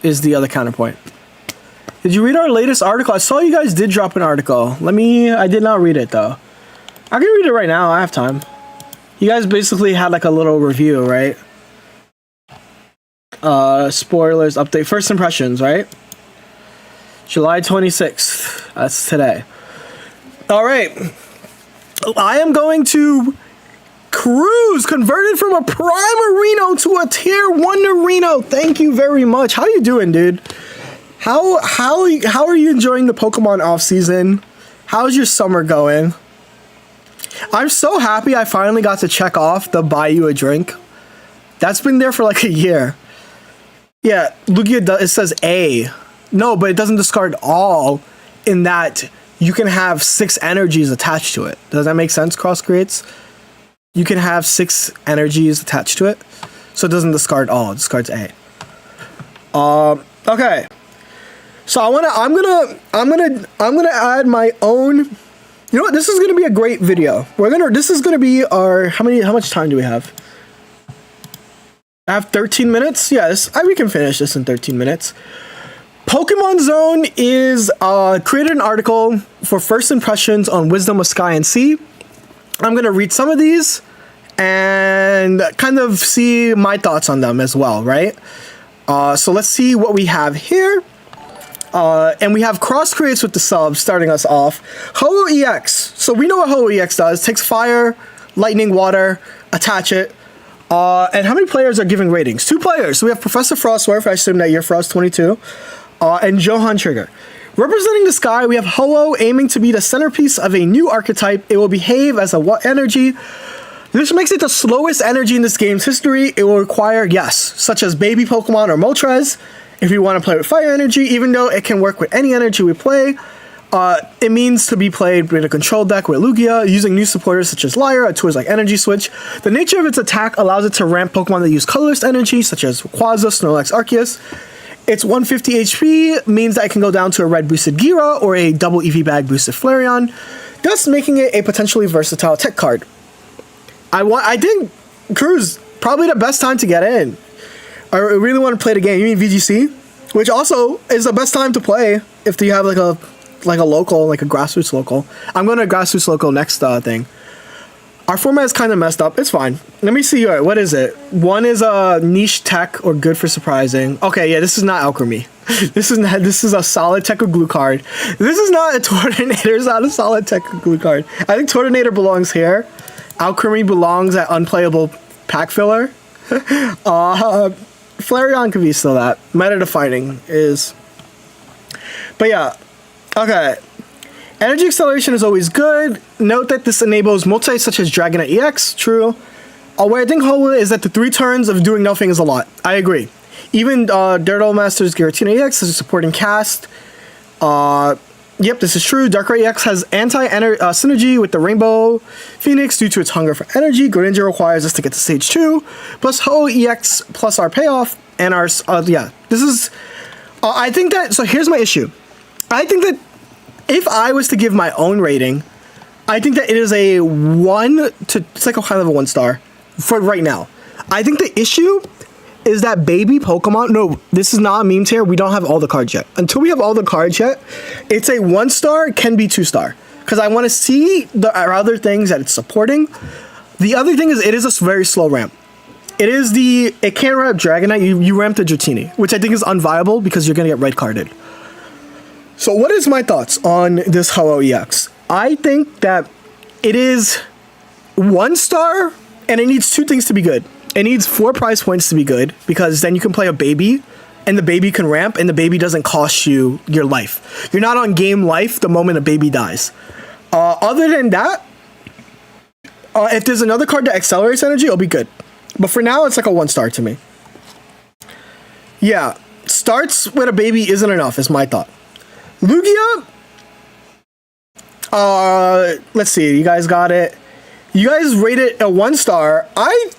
Is the other counterpoint. Did you read our latest article? I saw you guys did drop an article. I did not read it though. I can read it right now. I have time. You guys basically had like a little review, right? Spoilers update. First impressions, right? July 26th. That's today. All right. I am going to cruise, converted from a Prime Reno to a Tier 1 Reno. Thank you very much. How you doing, dude? How are you enjoying the Pokemon off season? How's your summer going? I'm so happy I finally got to check off the buy you a drink. That's been there for like a year. Yeah, Lugia, it says A. No, but it doesn't discard all in that you can have 6 energies attached to it. Does that make sense, Cross Creates? You can have 6 energies attached to it. So it doesn't discard all, it discards A. Okay. So I'm gonna add my own. You know what? This is gonna be a great video. This is gonna be our how much time do we have? I have 13 minutes. Yes, we can finish this in 13 minutes. Pokemon Zone is created an article for first impressions on Wisdom of Sky and Sea. I'm going to read some of these and kind of see my thoughts on them as well, right? So let's see what we have here. And we have Cross Creates with the subs starting us off. Ho-Oh EX. So we know what Ho-Oh EX does. Takes fire, lightning, water, attach it. And how many players are giving ratings? 2 players. So we have Professor Frostworth, I assume that you're Frost22. And Johan Trigger. Representing the sky, we have Ho-Oh aiming to be the centerpiece of a new archetype. It will behave as a energy. This makes it the slowest energy in this game's history. It will require, yes, such as baby Pokemon or Moltres, if you want to play with fire energy, even though it can work with any energy we play. It means to be played with a control deck with Lugia, using new supporters such as Lyre or tools like Energy Switch. The nature of its attack allows it to ramp Pokemon that use colorless energy, such as Quazzle, Snorlax, Arceus. Its 150 HP means that it can go down to a red boosted Gira or a double EV bag boosted Flareon, thus making it a potentially versatile tech card. I think Cruz, probably the best time to get in. I really want to play the game. You mean VGC? Which also is the best time to play if you have like a local, like a grassroots local. I'm going to a grassroots local next thing. Our format is kind of messed up. It's fine. Let me see. What is it? One is a niche tech or good for surprising. Okay, yeah, this is not alchemy. This is a solid tech or glue card. This is not a Tortonator. It's not a solid tech or glue card. I think Tortonator belongs here. Alchemy belongs at unplayable pack filler. Flareon could be still that. Meta defining is. But yeah, okay. Energy acceleration is always good. Note that this enables multi such as Dragonite EX. True. Where I think Ho is that the 3 turns of doing nothing is a lot. I agree. Even Dirtle Master's Giratina EX is a supporting cast. Yep, this is true. Darkrai EX has synergy with the Rainbow Phoenix due to its hunger for energy. Greninja requires us to get to stage 2. Plus Ho EX plus our payoff. And our, yeah. This is, I think that, so here's my issue. I think that if I was to give my own rating, I think that it is a 1 to, it's like a kind of a 1 star for right now. I think the issue is that baby Pokemon, no, this is not a meme tier. We don't have all the cards yet. Until we have all the cards yet, it's a 1 star, can be 2 star. Because I want to see the other things that it's supporting. The other thing is it is a very slow ramp. It can't ramp Dragonite, you ramp the Dratini, which I think is unviable because you're going to get red carded. So what is my thoughts on this Ho-Oh EX? I think that it is 1 star, and it needs 2 things to be good. It needs 4 prize points to be good, because then you can play a baby, and the baby can ramp, and the baby doesn't cost you your life. You're not on game life the moment a baby dies. Other than that, if there's another card that accelerates energy, it'll be good. But for now, it's like a 1 star to me. Yeah, starts with a baby isn't enough, is my thought. Lugia, let's see, you guys got it. You guys rate it a 1 star. I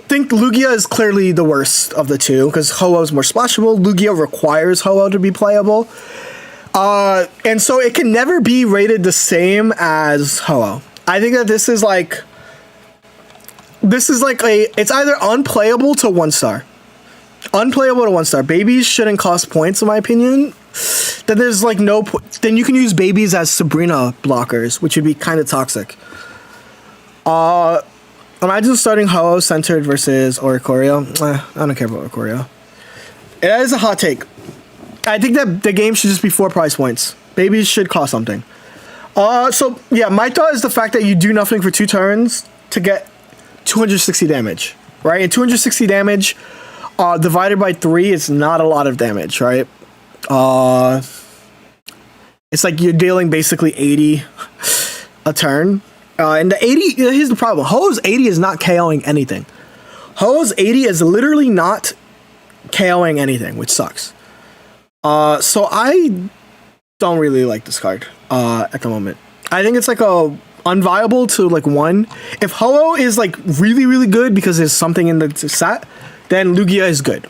think Lugia is clearly the worst of the two, because Ho-Oh is more splashable. Lugia requires Ho-Oh to be playable. And so it can never be rated the same as Ho-Oh. I think that this is like it's either unplayable to 1 star. Unplayable to 1 star. Babies shouldn't cost points, in my opinion. Then there's like no then you can use babies as Sabrina blockers, which would be kind of toxic. Imagine starting Ho-Oh centered versus Oricorio. I don't care about Oricorio. It is a hot take. I think that the game should just be 4 prize points. Babies should cost something. So yeah, my thought is the fact that you do nothing for 2 turns to get 260 damage, right? And 260 damage divided by 3 is not a lot of damage, right? It's like you're dealing basically 80 a turn. And the 80, here's the problem. Ho-Oh's 80 is not KOing anything. Ho-Oh's 80 is literally not KOing anything, which sucks. So I don't really like this card at the moment. I think it's like a unviable to like 1. If Ho-Oh is like really, really good because there's something in the set, then Lugia is good.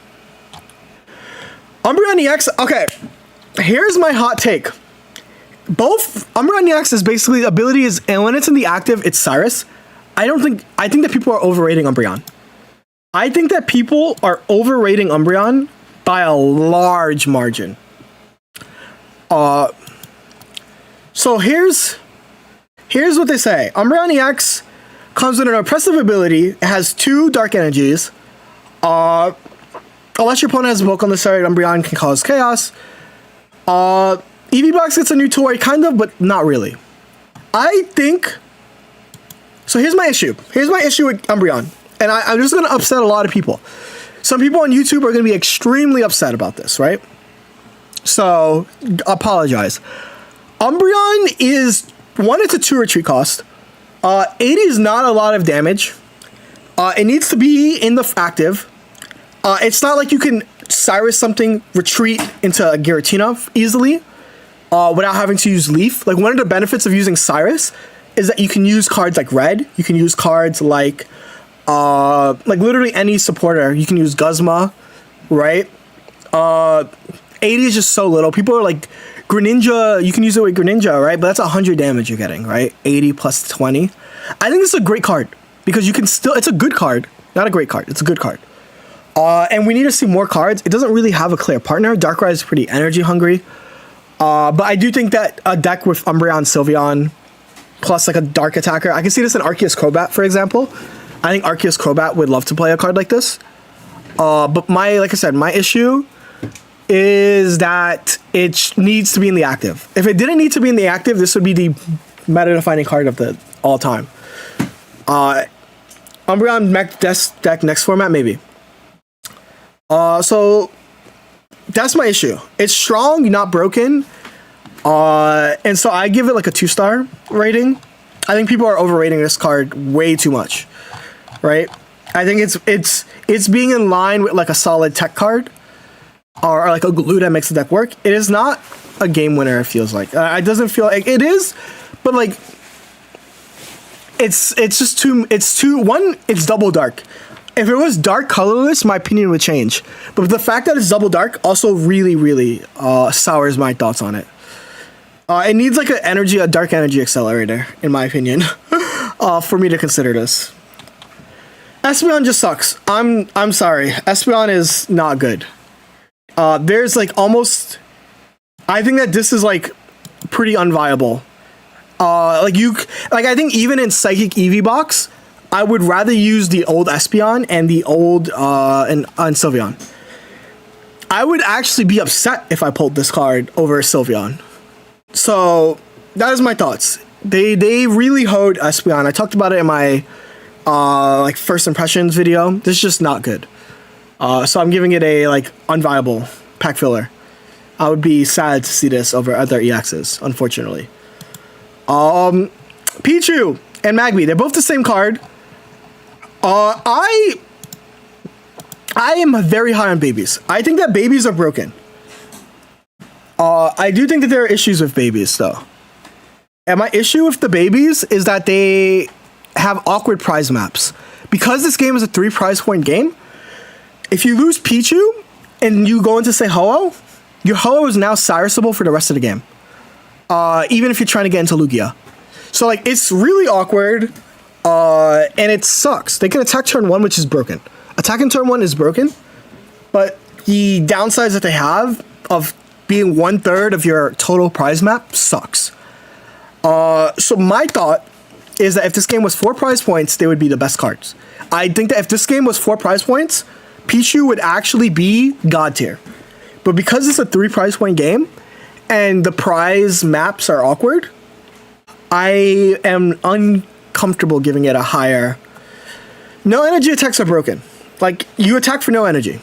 Umbreon EX, okay, here's my hot take. Both Umbreon EX is basically ability is, and when it's in the active, it's Cyrus. I think that people are overrating Umbreon. I think that people are overrating Umbreon by a large margin. So here's what they say. Umbreon EX comes with an impressive ability. It has 2 dark energies. Unless your opponent has a Vulcan on the side, Umbreon can cause chaos. EV-Box gets a new toy, kind of, but not really. I think... So here's my issue. Here's my issue with Umbreon. And I'm just going to upset a lot of people. Some people on YouTube are going to be extremely upset about this, right? So, apologize. Umbreon is... 1, it's a 2 retreat cost. 80 is not a lot of damage. It needs to be in the active. It's not like you can Cyrus something, retreat into a Giratina easily without having to use Leaf. Like, one of the benefits of using Cyrus is that you can use cards like Red. You can use cards like literally any supporter. You can use Guzma, right? 80 is just so little. People are like, Greninja, you can use it with Greninja, right? But that's 100 damage you're getting, right? 80 plus 20. I think it's a great card because you can still, it's a good card. Not a great card, it's a good card. And we need to see more cards. It doesn't really have a clear partner. Darkrai is pretty energy hungry. But I do think that a deck with Umbreon, Sylveon, plus like a dark attacker. I can see this in Arceus Crobat, for example. I think Arceus Crobat would love to play a card like this. But like I said, my issue is that it needs to be in the active. If it didn't need to be in the active, this would be the meta-defining card of the all time. Umbreon mech deck next format, maybe. So that's my issue. It's strong, not broken. And so I give it like a 2-star rating. I think people are overrating this card way too much, right? I think it's being in line with like a solid tech card or like a glue that makes the deck work. It is not a game winner, it feels like. It doesn't feel like it is, but like it's just it's double dark. If it was dark colorless, my opinion would change. But the fact that it's double dark also really sours my thoughts on it. It needs like a dark energy accelerator, in my opinion, for me to consider this. Espeon just sucks. I'm sorry. Espeon is not good. There's like almost, I think that this is like pretty unviable. I think even in Psychic Eevee box, I would rather use the old Espeon and the old and Sylveon. I would actually be upset if I pulled this card over Sylveon. So that is my thoughts. They really hoed Espeon. I talked about it in my like first impressions video. This is just not good. So I'm giving it a like unviable pack filler. I would be sad to see this over other EXs, unfortunately. Pichu and Magby, they're both the same card. I am very high on babies. I think that babies are broken. I do think that there are issues with babies, though. And my issue with the babies is that they have awkward prize maps. Because this game is a 3 prize point game, if you lose Pichu and you go into, say, Ho-Oh, your Ho-Oh is now Cyrusable for the rest of the game. Even if you're trying to get into Lugia. So, like, it's really awkward, and it sucks. They can attack turn 1, which is broken. Attacking turn 1 is broken, but the downsides that they have of being 1/3 of your total prize map sucks. So my thought is that if this game was 4 prize points, they would be the best cards. I think that if this game was 4 prize points, Pichu would actually be God tier. But because it's a 3 prize point game, and the prize maps are awkward, I am uncomfortable giving it a higher. No energy attacks are broken. Like, you attack for no energy.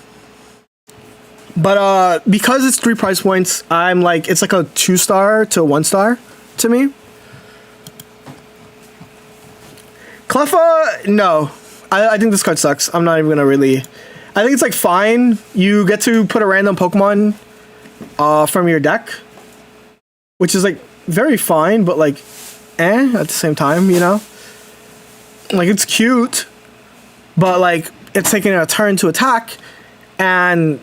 But because it's 3 prize points, I'm like, it's like a 2-star to 1-star to me. Cleffa, no. I think this card sucks. I'm not even gonna really. I think it's like fine. You get to put a random Pokemon from your deck, which is like very fine, but like at the same time, you know? Like, it's cute, but like it's taking a turn to attack, and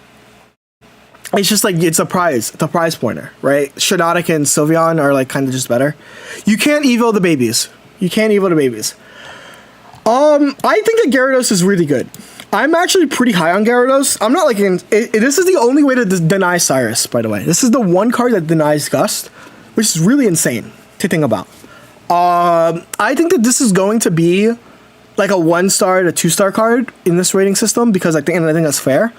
it's just like it's a prize pointer, right? Shiinotic and Sylveon are like kind of just better. You can't evo the babies. I think that Gyarados is really good. I'm actually pretty high on Gyarados. I'm not like this is the only way to deny Cyrus, by the way. This is the one card that denies Gust, which is really insane to think about. I think that this is going to be like a 1-star to 2-star card in this rating system because I think that's fair.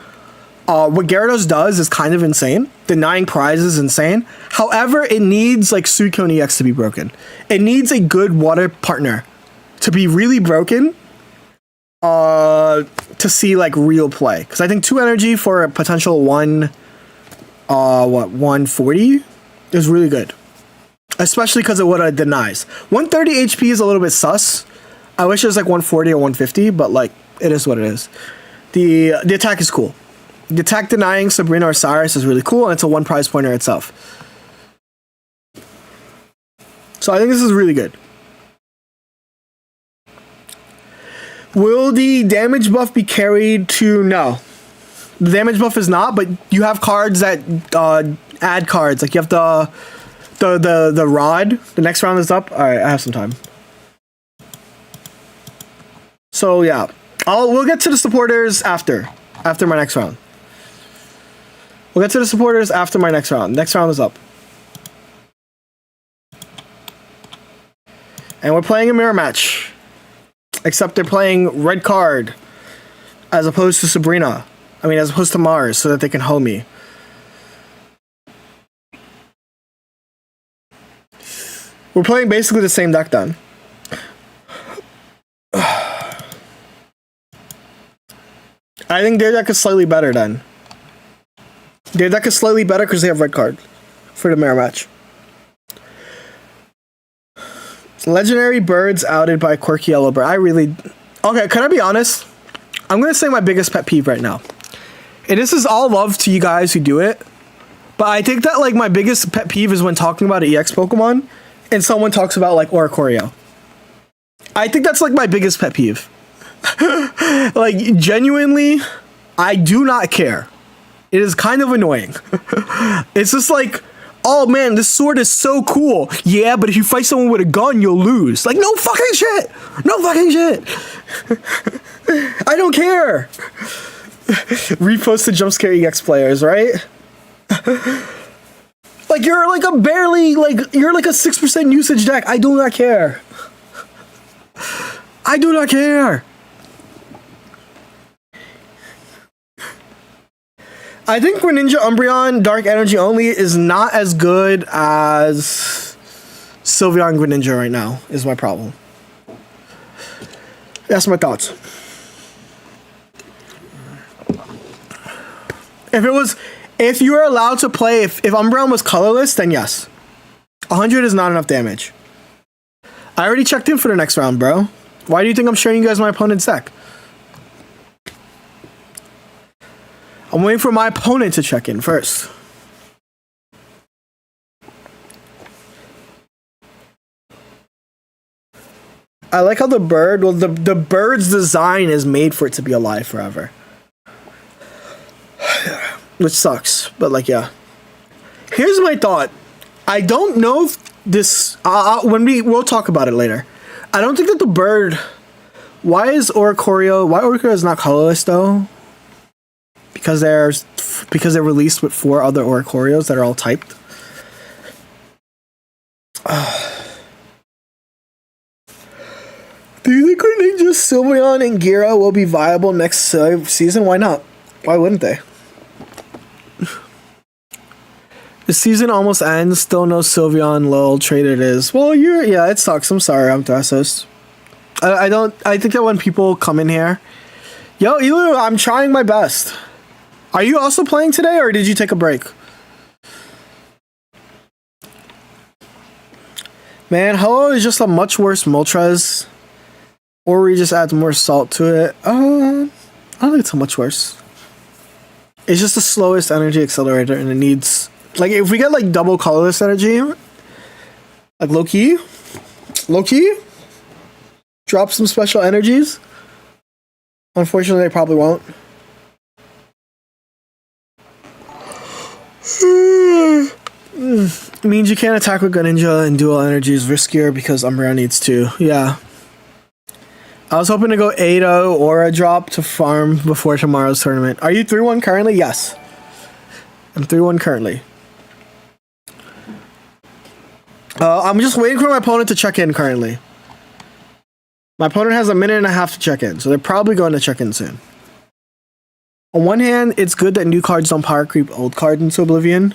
What Gyarados does is kind of insane. Denying prizes is insane. However, it needs like Suicune EX to be broken. It needs a good water partner to be really broken to see like real play. Because I think 2 energy for a potential 140 is really good. Especially because of what it denies. 130 HP is a little bit sus. I wish it was like 140 or 150, but like it is what it is. The attack is cool. The attack denying Sabrina or Cyrus is really cool, and it's a 1 prize pointer itself. So I think this is really good. Will the damage buff be carried to no? The damage buff is not, but you have cards that add cards. Like you have the rod. The next round is up. All right, I have some time. So yeah, we'll get to the supporters after my next round. We'll get to the supporters after my next round. Next round is up. And we're playing a mirror match. Except they're playing red card as opposed to Sabrina. I mean, as opposed to Mars, so that they can hoe me. We're playing basically the same deck then. I think their deck is slightly better then. Their deck is slightly better because they have red card for the mirror match. Legendary birds outed by quirky yellow bird. I really... Okay, can I be honest? I'm going to say my biggest pet peeve right now. And this is all love to you guys who do it. But I think that, like, my biggest pet peeve is when talking about an EX Pokemon and someone talks about, like, Oricorio. I think that's, like, my biggest pet peeve. Like, genuinely, I do not care. It is kind of annoying. It's just like... Oh man, this sword is so cool. Yeah, but if you fight someone with a gun, you'll lose. Like, no fucking shit. No fucking shit. I don't care. Repost the jump scare EX players, right? Like, you're like a barely, like, you're like a 6% usage deck. I do not care. I do not care. I think Greninja Umbreon Dark Energy only is not as good as Sylveon Greninja right now, is my problem. That's my thoughts. If you were allowed to play, if Umbreon was colorless, then yes. 100 is not enough damage. I already checked in for the next round, bro. Why do you think I'm showing you guys my opponent's deck? I'm waiting for my opponent to check in first. I like how the bird, well, the bird's design is made for it to be alive forever. Which sucks, but like, yeah. Here's my thought. I don't know if this, we'll talk about it later. I don't think that the bird, why Oricorio is not colorless though? Because they're released with 4 other Oricorios that are all typed. Do you think Greninja, Sylveon, and Gira will be viable next season? Why not? Why wouldn't they? The season almost ends. Still no Sylveon. Lol. Traded is. Well, yeah, it sucks. I'm sorry, I'm Thessos. I think that when people come in here, yo, Elu, I'm trying my best. Are you also playing today, or did you take a break? Man, Hello is just a much worse Moltres. Or we just add more salt to it. I don't think it's so much worse. It's just the slowest energy accelerator, and it needs... Like, if we get, like, double colorless energy, like lowkey, drop some special energies. Unfortunately, they probably won't. Means you can't attack with Greninja and dual energy is riskier because Umbreon needs to. Yeah. I was hoping to go 8-0 or a drop to farm before tomorrow's tournament. Are you 3-1 currently? Yes. I'm 3-1 currently. I'm just waiting for my opponent to check in currently. My opponent has a minute and a half to check in, so they're probably going to check in soon. On one hand, it's good that new cards don't power creep old cards into oblivion.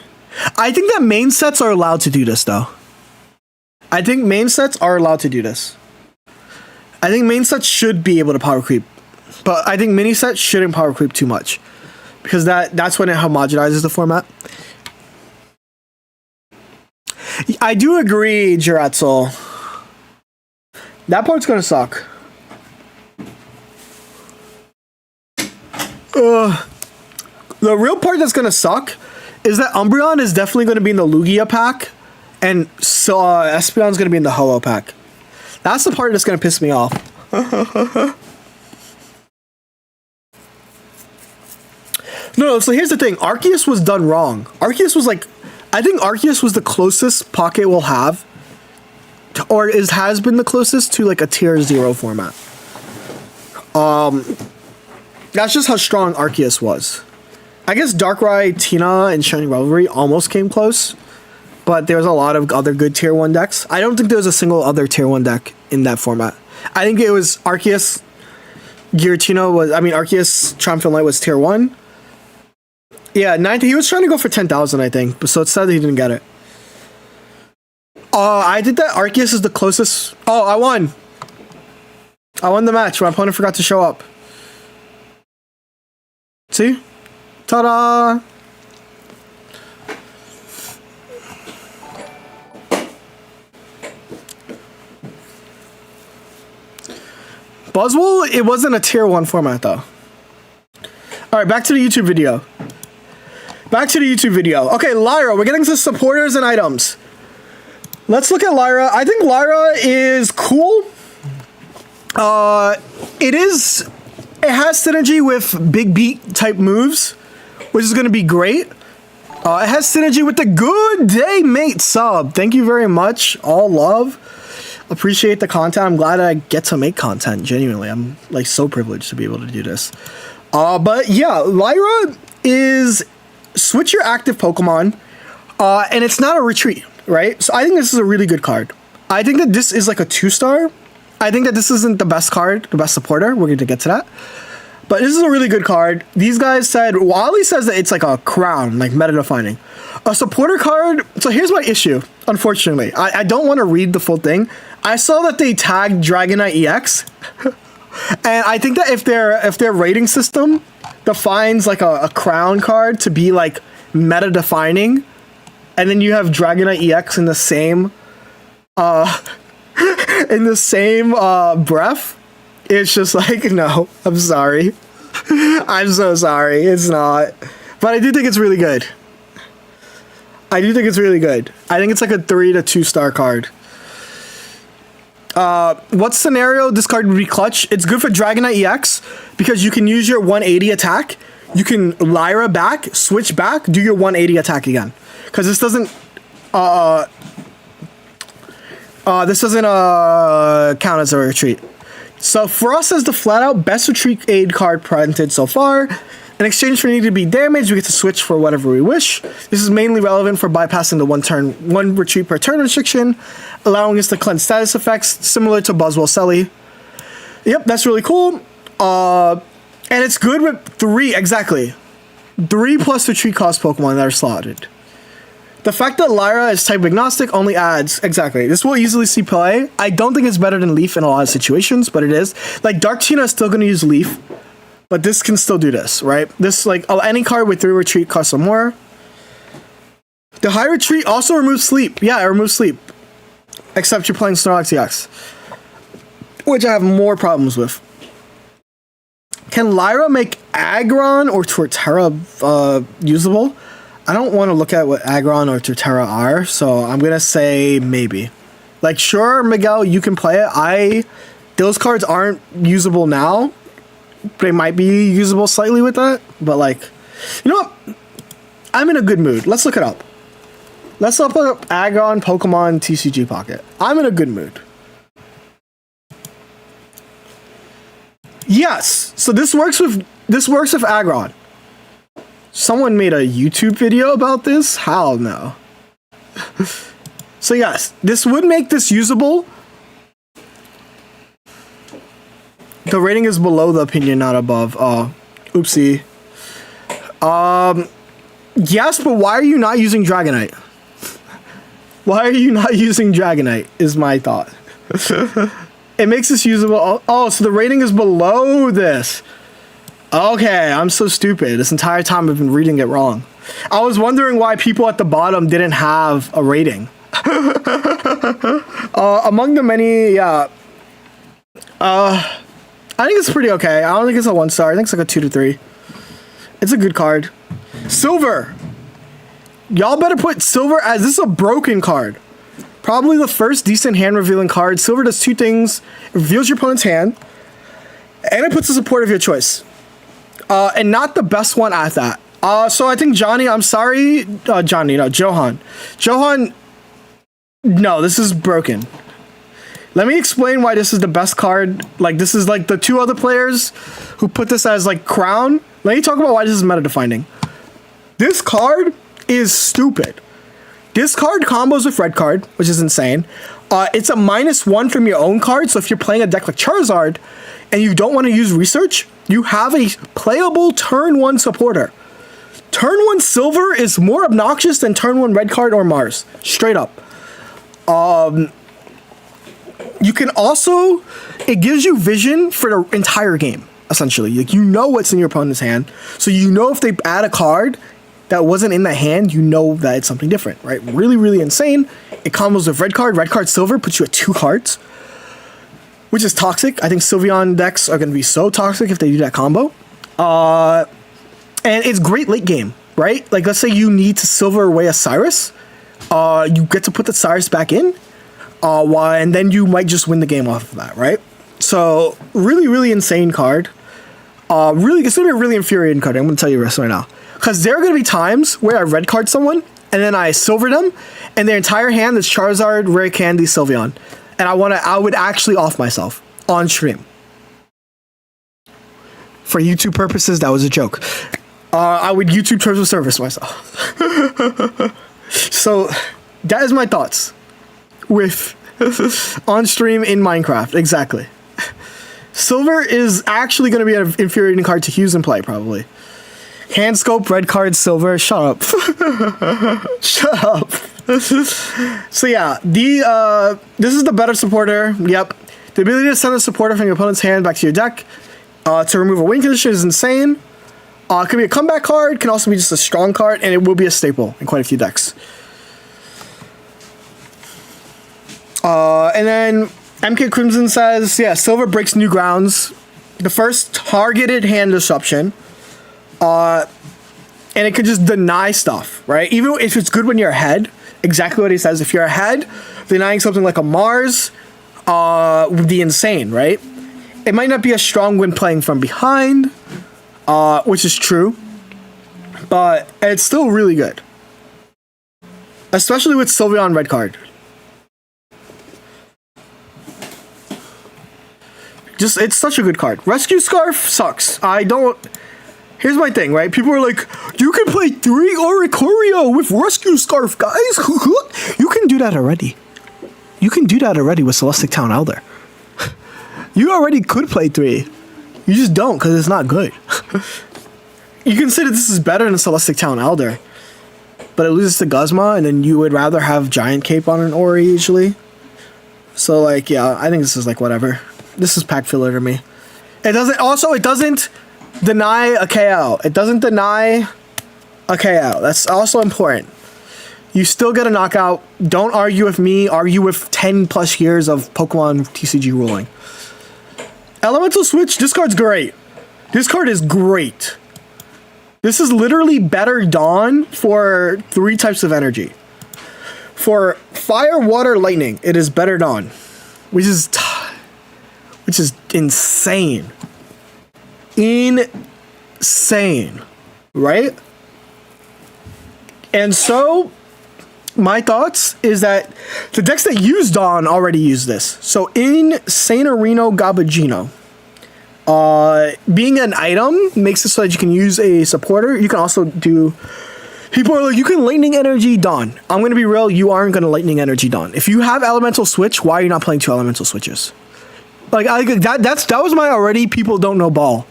I think that main sets are allowed to do this, though. I think main sets are allowed to do this. I think main sets should be able to power creep. But I think mini sets shouldn't power creep too much. Because that's when it homogenizes the format. I do agree, Jiratzel. That part's gonna suck. The real part that's gonna suck is that Umbreon is definitely gonna be in the Lugia pack, and so Espeon's gonna be in the Ho-Oh pack. That's the part that's gonna piss me off. No, so here's the thing. Arceus was done wrong. Arceus was like... I think Arceus was the closest Pocket will have, or has been the closest to like a tier 0 format. That's just how strong Arceus was. I guess Darkrai, Tina, and Shining Revelry almost came close, but there's a lot of other good tier 1 decks. I don't think there's a single other tier 1 deck in that format. I think it was Arceus, Arceus Triumphant Light was tier 1. Yeah, 9th, he was trying to go for 10,000, I think, but so it's sad that he didn't get it. I think that Arceus is the closest. Oh, I won. I won the match. My opponent forgot to show up. See? Ta-da! Buzzwole, it wasn't a tier 1 format, though. Alright, back to the YouTube video. Okay, Lyra, we're getting to supporters and items. Let's look at Lyra. I think Lyra is cool. It has synergy with big beat type moves, which is going to be great. It has synergy with the Good Day Mate sub. Thank you very much. All love. Appreciate the content. I'm glad I get to make content. Genuinely, I'm like so privileged to be able to do this. But yeah, Lyra is switch your active Pokemon, and it's not a retreat, right? So I think this is a really good card. I think that this is like a 2-star. I think that this isn't the best card, the best supporter. We're going to get to that. But this is a really good card. These guys said, Wally says that it's like a crown, like meta defining. A supporter card. So here's my issue, unfortunately. I don't want to read the full thing. I saw that they tagged Dragonite EX. And I think that if their rating system defines like a crown card to be like meta defining, and then you have Dragonite EX in the same breath, it's just like, no, I'm sorry. I'm so sorry. It's not. But I do think it's really good. I think it's like a 3 to 2-star card. What scenario this card would be clutch? It's good for Dragonite EX because you can use your 180 attack. You can Lyra back, switch back, do your 180 attack again. Because this doesn't count as a retreat. So Frost is the flat out best retreat aid card printed so far. In exchange for needing to be damaged, we get to switch for whatever we wish. This is mainly relevant for bypassing the one retreat per turn restriction, allowing us to cleanse status effects, similar to Buzzwole Selly. Yep, that's really cool. And it's good with 3 plus retreat cost Pokemon that are slotted. The fact that Lyra is type agnostic only adds, this will easily see play. I don't think it's better than Leaf in a lot of situations, but it is. Like, Dark Tina is still going to use Leaf, but this can still do this, right? This, like, any card with 3 retreat costs some more. The high retreat also removes sleep. Yeah, it removes sleep. Except you're playing Snorlax EX, which I have more problems with. Can Lyra make Aggron or Torterra usable? I don't want to look at what Aggron or Torterra are, so I'm going to say maybe. Like, sure, Miguel, you can play it. Those cards aren't usable now. They might be usable slightly with that, but like, you know what? I'm in a good mood. Let's look it up. Let's look up Aggron Pokemon TCG Pocket. I'm in a good mood. Yes, so this works with Aggron. Someone made a YouTube video about this? Hell no. So yes, this would make this usable. The rating is below the opinion, not above. Oh, oopsie. Yes, but why are you not using Dragonite? Why are you not using Dragonite is my thought. It makes this usable. Oh, so the rating is below this. Okay, I'm so stupid. This entire time I've been reading it wrong. I was wondering why people at the bottom didn't have a rating. Among the many, yeah. I think it's pretty okay. I don't think it's a 1-star. I think it's like a 2 to 3. It's a good card. Silver. Y'all better put Silver as this is a broken card. Probably the first decent hand revealing card. Silver does 2 things. It reveals your opponent's hand, and it puts a support of your choice. And not the best one at that. So I think Johnny, I'm sorry. Johnny, no, Johan. Johan, no, this is broken. Let me explain why this is the best card. Like, this is like the 2 other players who put this as like crown. Let me talk about why this is meta defining. This card is stupid. This card combos with red card, which is insane. It's a -1 from your own card, so if you're playing a deck like Charizard and you don't want to use research, you have a playable turn 1 supporter. Turn 1 silver is more obnoxious than turn 1 red card or Mars. Straight up. You can also, it gives you vision for the entire game, essentially. Like, you know what's in your opponent's hand, so you know if they add a card that wasn't in the hand, you know that it's something different, right? Really, really insane. It combos with red card silver, puts you at 2 cards, which is toxic. I think Sylveon decks are going to be so toxic if they do that combo. And it's great late game, right? Like, let's say you need to silver away a Cyrus. You get to put the Cyrus back in, and then you might just win the game off of that, right? So, really, really insane card. Really, it's going to be a really infuriating card. I'm going to tell you this right now. Because there are going to be times where I red card someone, and then I silver them, and their entire hand is Charizard, Rare Candy, Sylveon. And I would actually off myself on stream. For YouTube purposes, that was a joke. I would YouTube terms of service myself. So, that is my thoughts with on stream in Minecraft. Exactly. Silver is actually going to be an infuriating card to use and play, probably. Hand scope, red card, silver. Shut up. Shut up. So yeah, this is the better supporter. Yep. The ability to send a supporter from your opponent's hand back to your deck to remove a win condition is insane. It can be a comeback card, can also be just a strong card, and it will be a staple in quite a few decks. And then MK Crimson says, yeah, silver breaks new grounds. The first targeted hand disruption. And it could just deny stuff, right? Even if it's good when you're ahead, exactly what he says. If you're ahead, denying something like a Mars would be insane, right? It might not be as strong when playing from behind, which is true, but it's still really good. Especially with Sylveon red card. It's such a good card. Rescue Scarf sucks. Here's my thing, right? People are like, you can play 3 Oricorio with Rescue Scarf, guys. You can do that already. You can do that already with Celestic Town Elder. You already could play 3. You just don't because it's not good. You consider this is better than Celestic Town Elder, but it loses to Guzma, and then you would rather have Giant Cape on an Ori usually. So, like, yeah, I think this is like whatever. This is pack filler to me. It doesn't deny a KO. It doesn't deny a KO. That's also important. You still get a knockout. Don't argue with me. Argue with 10 plus years of Pokemon TCG ruling. Elemental Switch. This card's great. This card is great. This is literally better Dawn for 3 types of energy. For Fire, Water, Lightning, it is better Dawn, which is insane. Insane, right? And so my thoughts is that the decks that use Dawn already use this. So in Sainarino Gabagino, being an item makes it so that you can use a supporter. You can also do, people are like, you can Lightning Energy Dawn. I'm going to be real, you aren't going to Lightning Energy Dawn. If you have Elemental Switch, why are you not playing 2 Elemental Switches? Like, that was my already people don't know ball.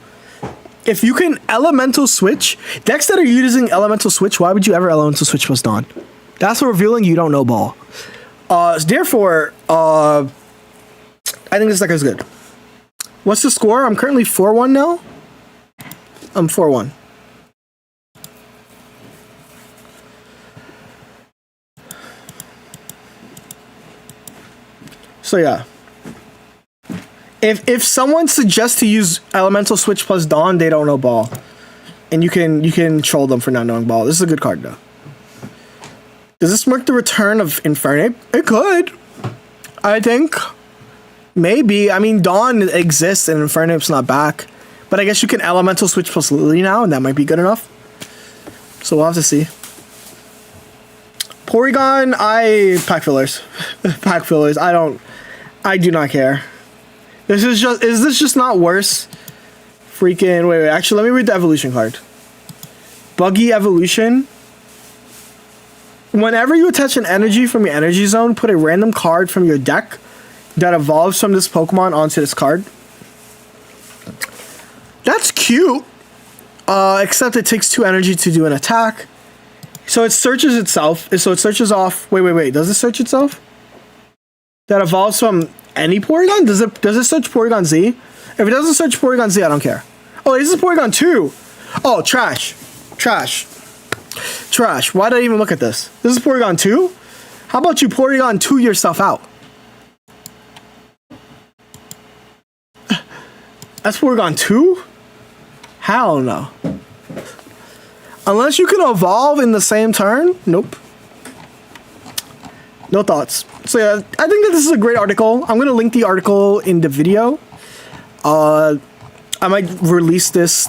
If you can Elemental Switch, decks that are using Elemental Switch, why would you ever Elemental Switch plus Dawn? That's revealing you don't know ball. Therefore, I think this deck is good. What's the score? I'm currently 4-1 now. I'm 4-1. So yeah. If someone suggests to use Elemental Switch plus Dawn, they don't know ball. And you can troll them for not knowing ball. This is a good card though. Does this mark the return of Infernape? It could. I think. Maybe. I mean, Dawn exists and Infernape's not back. But I guess you can Elemental Switch plus Lily now, and that might be good enough. So we'll have to see. Porygon, pack fillers. Pack fillers. I do not care. Is this just not worse? Freaking, wait, actually, let me read the evolution card. Buggy Evolution. Whenever you attach an energy from your energy zone, put a random card from your deck that evolves from this Pokemon onto this card. That's cute. Except it takes 2 energy to do an attack. So it searches itself. So it searches off. Wait. Does it search itself? That evolves from any Porygon? Does it search Porygon Z? If it doesn't search Porygon Z, I don't care. Oh, this is Porygon 2. Oh, trash. Why did I even look at this? This is Porygon 2? How about you Porygon 2 yourself out? That's Porygon 2? Hell no. Unless you can evolve in the same turn? Nope. No thoughts. So yeah, I think that this is a great article. I'm going to link the article in the video. I might release this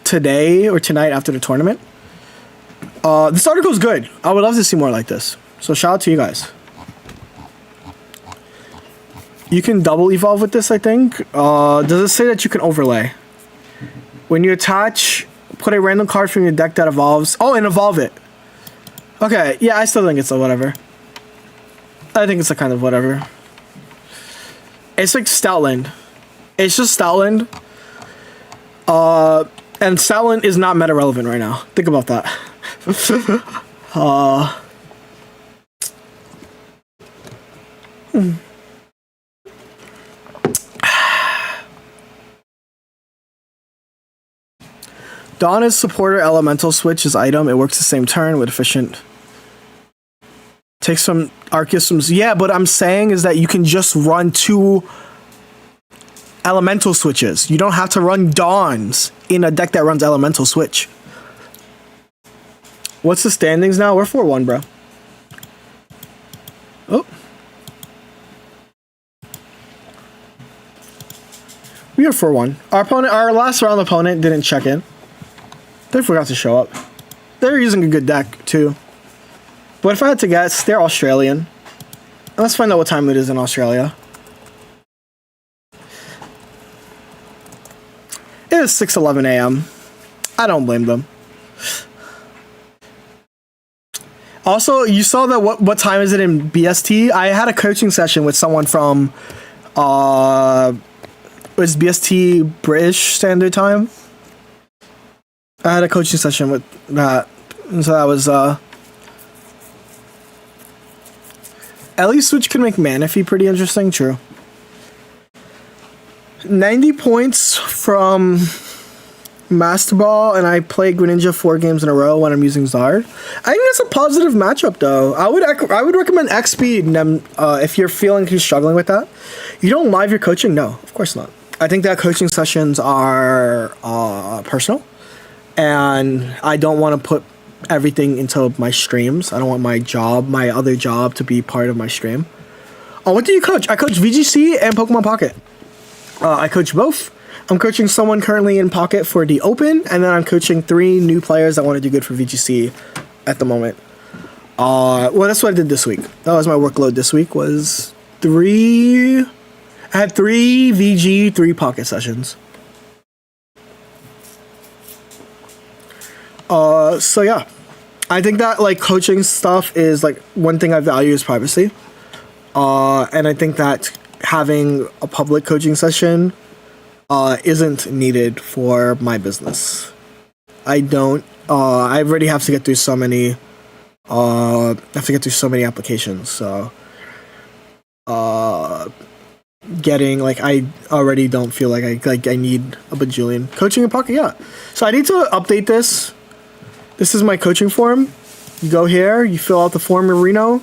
today or tonight after the tournament. This article is good. I would love to see more like this. So shout out to you guys. You can double evolve with this, I think. Does it say that you can overlay? When you attach, put a random card from your deck that evolves. Oh, and evolve it. Okay, yeah, I still think it's a whatever. I think it's a kind of whatever. It's like Stoutland. It's just Stoutland. And Stoutland is not meta relevant right now. Think about that. Donna's supporter elemental switch is item. It works the same turn with efficient. Takes some Arceus from... Yeah, but I'm saying is that you can just run 2 elemental switches. You don't have to run Dawns in a deck that runs elemental switch. What's the standings now? We're 4-1, bro. Oh. We are 4-1. Our last round opponent didn't check in. They forgot to show up. They're using a good deck, too. But if I had to guess, they're Australian. Let's find out what time it is in Australia. It is 6:11 a.m. I don't blame them. Also, you saw that what time is it in BST? I had a coaching session with someone from was BST British Standard Time? I had a coaching session with that. And so that was Ellie Switch can make Manaphy pretty interesting, true. 90 points from Master Ball, and I play Greninja 4 games in a row when I'm using Zard. I think that's a positive matchup, though. I would recommend X-Speed if you're feeling he's struggling with that. You don't live your coaching? No, of course not. I think that coaching sessions are personal, and I don't want to put everything into my streams. I don't want my other job to be part of my stream. What do you coach? I coach VGC and Pokemon Pocket. I coach both. I'm coaching someone currently in Pocket for the Open, and then I'm coaching 3 new players that want to do good for VGC at the moment. Well, that's what I did this week. That was my workload this week, was 3... I had 3 VG, 3 Pocket sessions. So yeah. I think that, like, coaching stuff is, like, one thing I value is privacy. And I think that having a public coaching session isn't needed for my business. I already have to get through so many applications, so getting, like, I already don't feel like I need a bajillion coaching in Pocket. Yeah, so I need to update this. This is my coaching form. You go here, you fill out the form in Reno.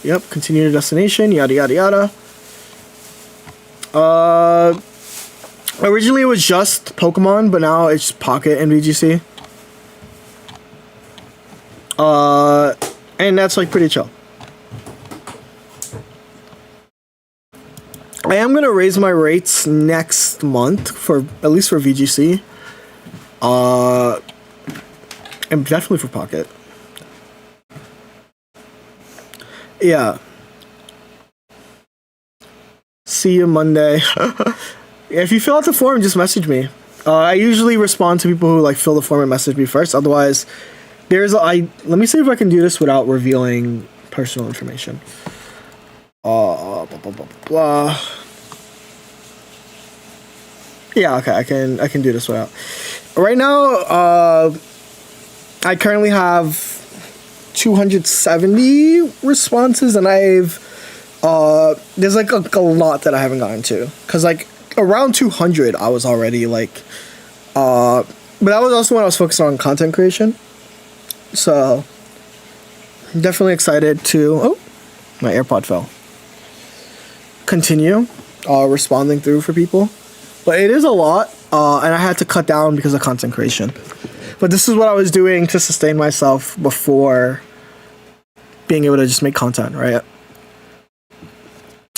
Yep, continue to destination, yada yada yada. Originally it was just Pokemon, but now it's Pocket and VGC. And that's, like, pretty chill. I am gonna raise my rates next month at least for VGC. And definitely for Pocket. Yeah. See you Monday. If you fill out the form, just message me. I usually respond to people who, like, fill the form and message me first. Otherwise, Let me see if I can do this without revealing personal information. Blah, blah, blah, blah. Yeah, okay, I can do this without. Right now, I currently have 270 responses, and there's like a lot that I haven't gotten to, because like around 200 I was already like, but that was also when I was focused on content creation. So I'm definitely excited to, oh, my AirPod fell, continue responding through for people, but it is a lot, and I had to cut down because of content creation. But this is what I was doing to sustain myself before being able to just make content, right?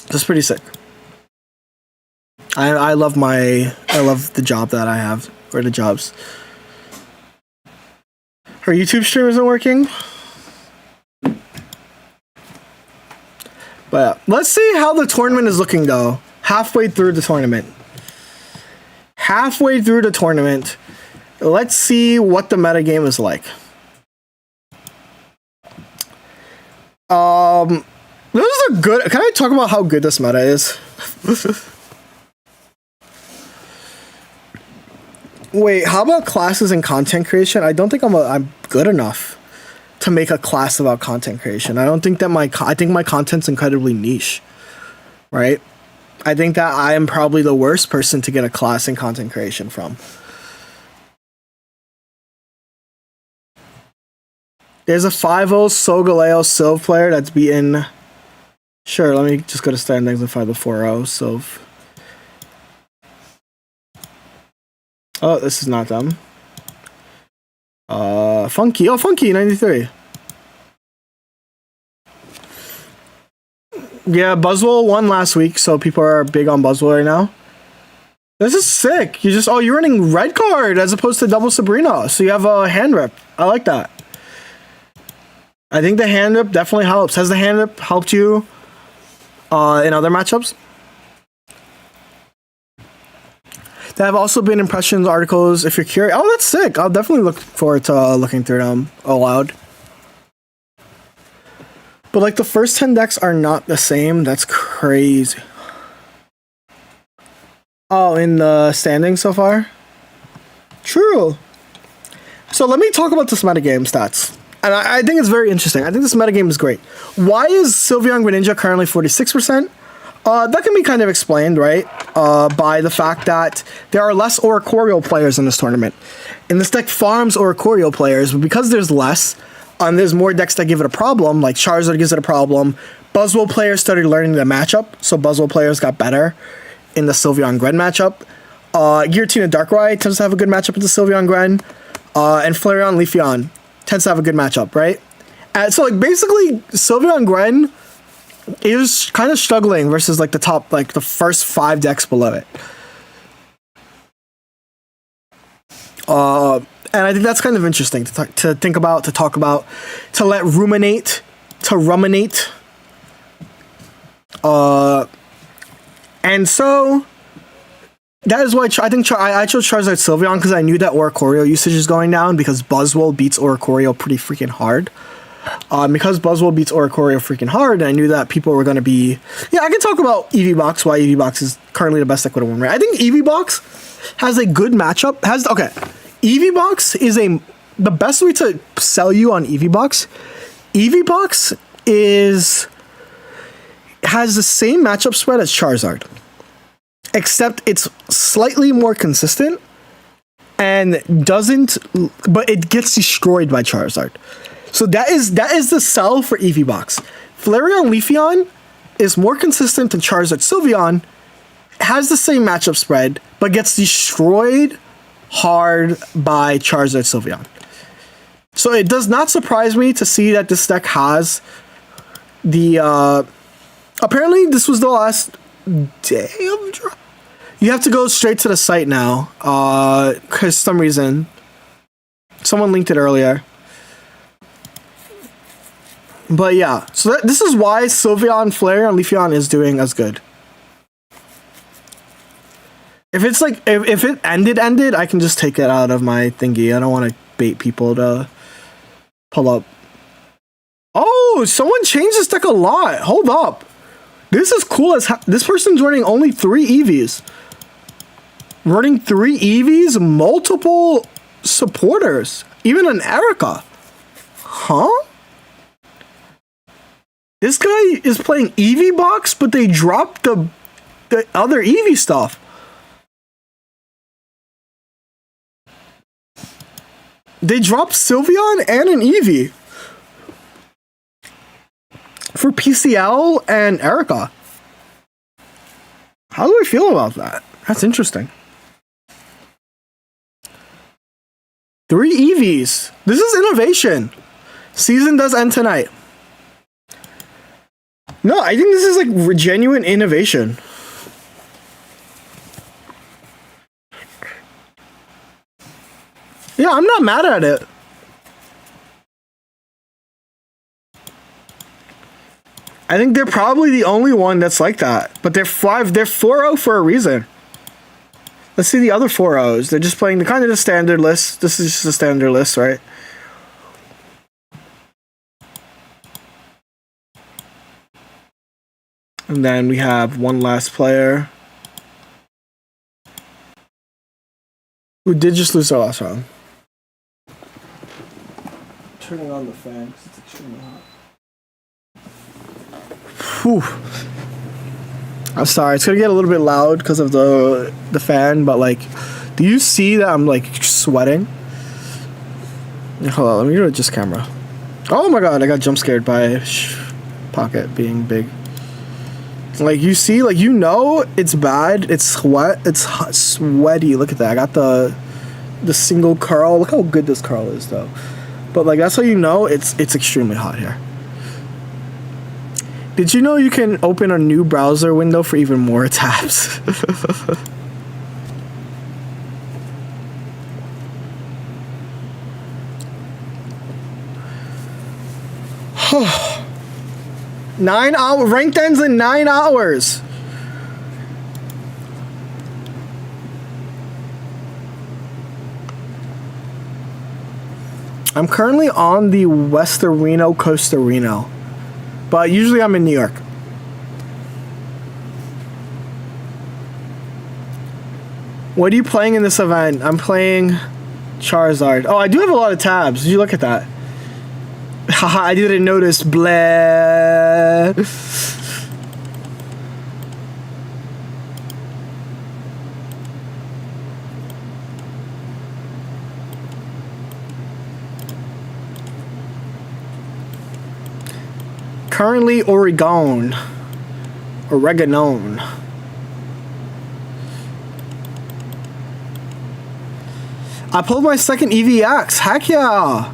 That's pretty sick. I love the job that I have, or the jobs. Her YouTube stream isn't working. But let's see how the tournament is looking though. Halfway through the tournament. Let's see what the metagame is like. This is a good. Can I talk about how good this meta is? Wait, how about classes and content creation? I don't think I'm good enough to make a class about content creation. I don't think that I think my content's incredibly niche, right? I think that I am probably the worst person to get a class in content creation from. There's a 5-0 Sogaleo Silv player that's beaten. Sure, let me just go to standings and find the 4-0 Silv. Oh, this is not them. Funky. Oh, Funky 93. Yeah, Buzzwell won last week, so people are big on Buzzwell right now. This is sick. You're running red card as opposed to double Sabrina, so you have a hand rip. I like that. I think the hand rip definitely helps. Has the hand rip helped you in other matchups? There have also been impressions articles if you're curious. Oh, that's sick. I'll definitely look forward to looking through them aloud. But like the first 10 decks are not the same. That's crazy. Oh, in the standings so far? True. So let me talk about this metagame stats. And I think it's very interesting. I think this metagame is great. Why is Sylveon Greninja currently 46%? That can be kind of explained, right? By the fact that there are less Oricorio players in this tournament. And this deck farms Oricorio players, but because there's less, there's more decks that give it a problem, like Charizard gives it a problem. Buzzwole players started learning the matchup, so Buzzwole players got better in the Sylveon Gren matchup. Giratina Darkrai tends to have a good matchup with the Sylveon Gren. And Flareon Leafeon tends to have a good matchup, right? And so like basically Sylveon Gren is kind of struggling versus like the first 5 decks below it. And I think that's kind of interesting to think about, to talk about, to ruminate. And so that is why I chose Charizard Sylveon, because I knew that Oricorio usage is going down because Buzzwole beats Oricorio pretty freaking hard. Because Buzzwole beats Oricorio freaking hard, and I knew that people were going to be... Yeah, I can talk about EVBox, why EVBox is currently the best deck with a win rate. I think EVBox has a good matchup. EVBox is the best way to sell you on EVBox. EVBox has the same matchup spread as Charizard, except it's slightly more consistent and but it gets destroyed by Charizard. So that is the sell for EVBox. Flareon Leafeon is more consistent than Charizard Sylveon, has the same matchup spread, but gets destroyed hard by Charizard Sylveon. So it does not surprise me to see that this deck has the... apparently this was the last day of draw. You have to go straight to the site now, because some reason someone linked it earlier. But yeah, so this is why Sylveon, Flareon, Leafeon is doing as good. If it's like, if it ended, I can just take it out of my thingy. I don't want to bait people to Pull up. Oh, someone changed this deck a lot. Hold up. This is cool as this person's running only 3 EVs. Running 3 EVs, multiple supporters, even an Erica. Huh? This guy is playing EV box, but they dropped the other EV stuff. They dropped Sylveon and an EV for PCL and Erica. How do I feel about that? That's interesting. 3 EVs. This is innovation. Season does end tonight. No, I think this is like genuine innovation. Yeah, I'm not mad at it. I think they're probably the only one that's like that. But they're 4-0 for a reason. Let's see the other 4-0s. They're just playing the kind of the standard list. This is just a standard list, right? And then we have one last player who did just lose their last round. Turning on the fan because it's extremely hot. Whew. I'm sorry, it's gonna get a little bit loud because of the fan, but like, do you see that I'm like sweating? Hold on, let me go to just camera. Oh my god, I got jump scared by Pocket being big. Like, you see, like, you know it's bad. It's hot, sweaty. Look at that. I got the single curl. Look how good this curl is, though. But like, that's how you know it's extremely hot here. Did you know you can open a new browser window for even more tabs? Nine hours. Ranked ends in 9 hours. I'm currently on the Westarino Coastarino, but usually I'm in New York. What are you playing in this event? I'm playing Charizard. Oh, I do have a lot of tabs. Did you look at that? Haha, I didn't notice. Blah. Currently Oregon. I pulled my second EVX. Heck yeah.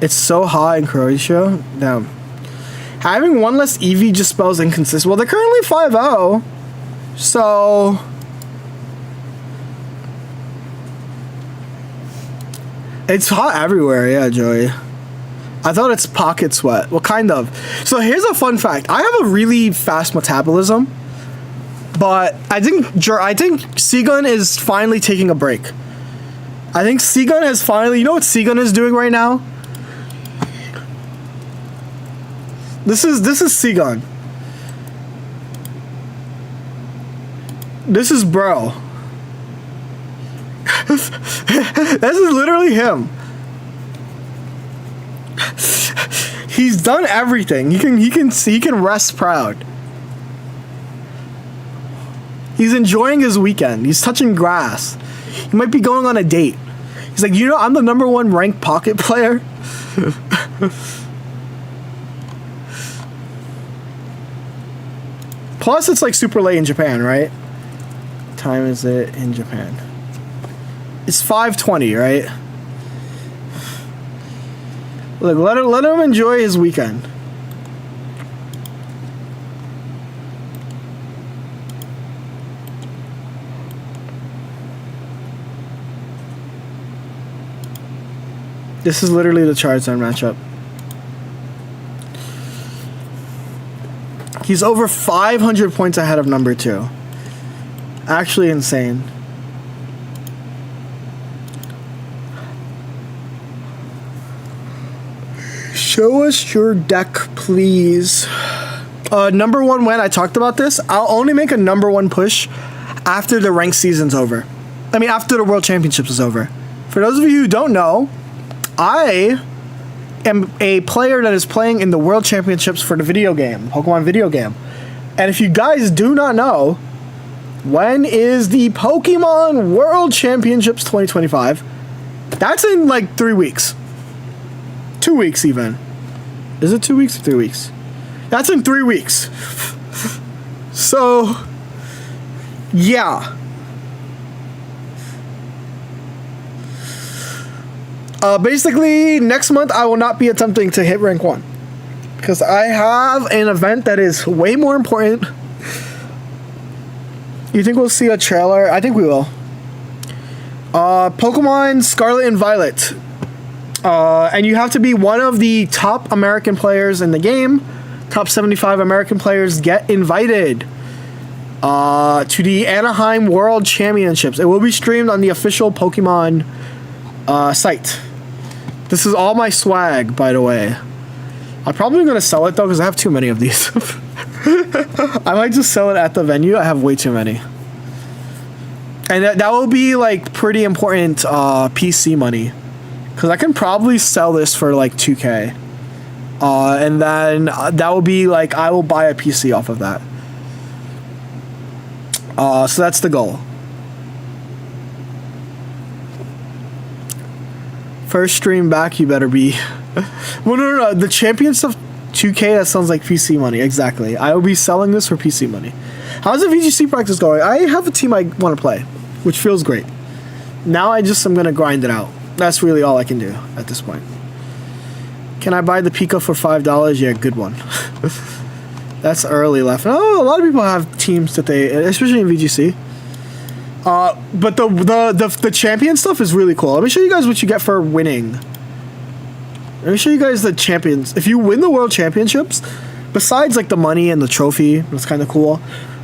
It's so hot in Croatia. Damn. Having one less EV just spells inconsistent. Well, they're currently 5-0. So... it's hot everywhere, yeah, Joey. I thought it's pocket sweat. Well, kind of. So here's a fun fact. I have a really fast metabolism. But I think Seagun is finally taking a break. I think Seagun has finally... You know what Seagun is doing right now? This is Seagun. This is bro. This is literally him. He's done everything. He can rest proud. He's enjoying his weekend. He's touching grass. He might be going on a date. He's like, you know, I'm the #1 ranked pocket player. Plus, it's like super late in Japan, right? What time is it in Japan? It's 5:20, right? Look, let him enjoy his weekend. This is literally the Charizard matchup. He's over 500 points ahead of #2. Actually insane. Show us your deck, please. Number one win, I talked about this. I'll only make a number one push after the ranked season's over. I mean, after the World Championships is over. For those of you who don't know, I am a player that is playing in the World Championships for the video game, Pokemon video game. And if you guys do not know, when is the Pokemon World Championships 2025? That's in like 3 weeks. 2 weeks even. Is it 2 weeks or 3 weeks? That's in 3 weeks. So, yeah. Basically, next month I will not be attempting to hit rank 1. Because I have an event that is way more important. You think we'll see a trailer? I think we will. Pokemon Scarlet and Violet. And you have to be one of the top American players in the game. Top 75 American players get invited to the Anaheim World Championships. It will be streamed on the official Pokemon site. This is all my swag, by the way. I'm probably going to sell it, though, because I have too many of these. I might just sell it at the venue. I have way too many. And that will be, like, pretty important PC money. Because I can probably sell this for, like, 2K. And then that will be, like, I will buy a PC off of that. So that's the goal. First stream back, you better be... Well, no. The champion stuff, 2K, that sounds like PC money. Exactly. I will be selling this for PC money. How's the VGC practice going? I have a team I want to play, which feels great. Now I just am going to grind it out. That's really all I can do at this point. Can I buy the Pika for $5? Yeah, good one. That's early left. Oh, a lot of people have teams that they, especially in VGC. But the champion stuff is really cool. Let me show you guys what you get for winning. Let me show you guys the champions. If you win the World Championships, besides like the money and the trophy, that's kind of cool.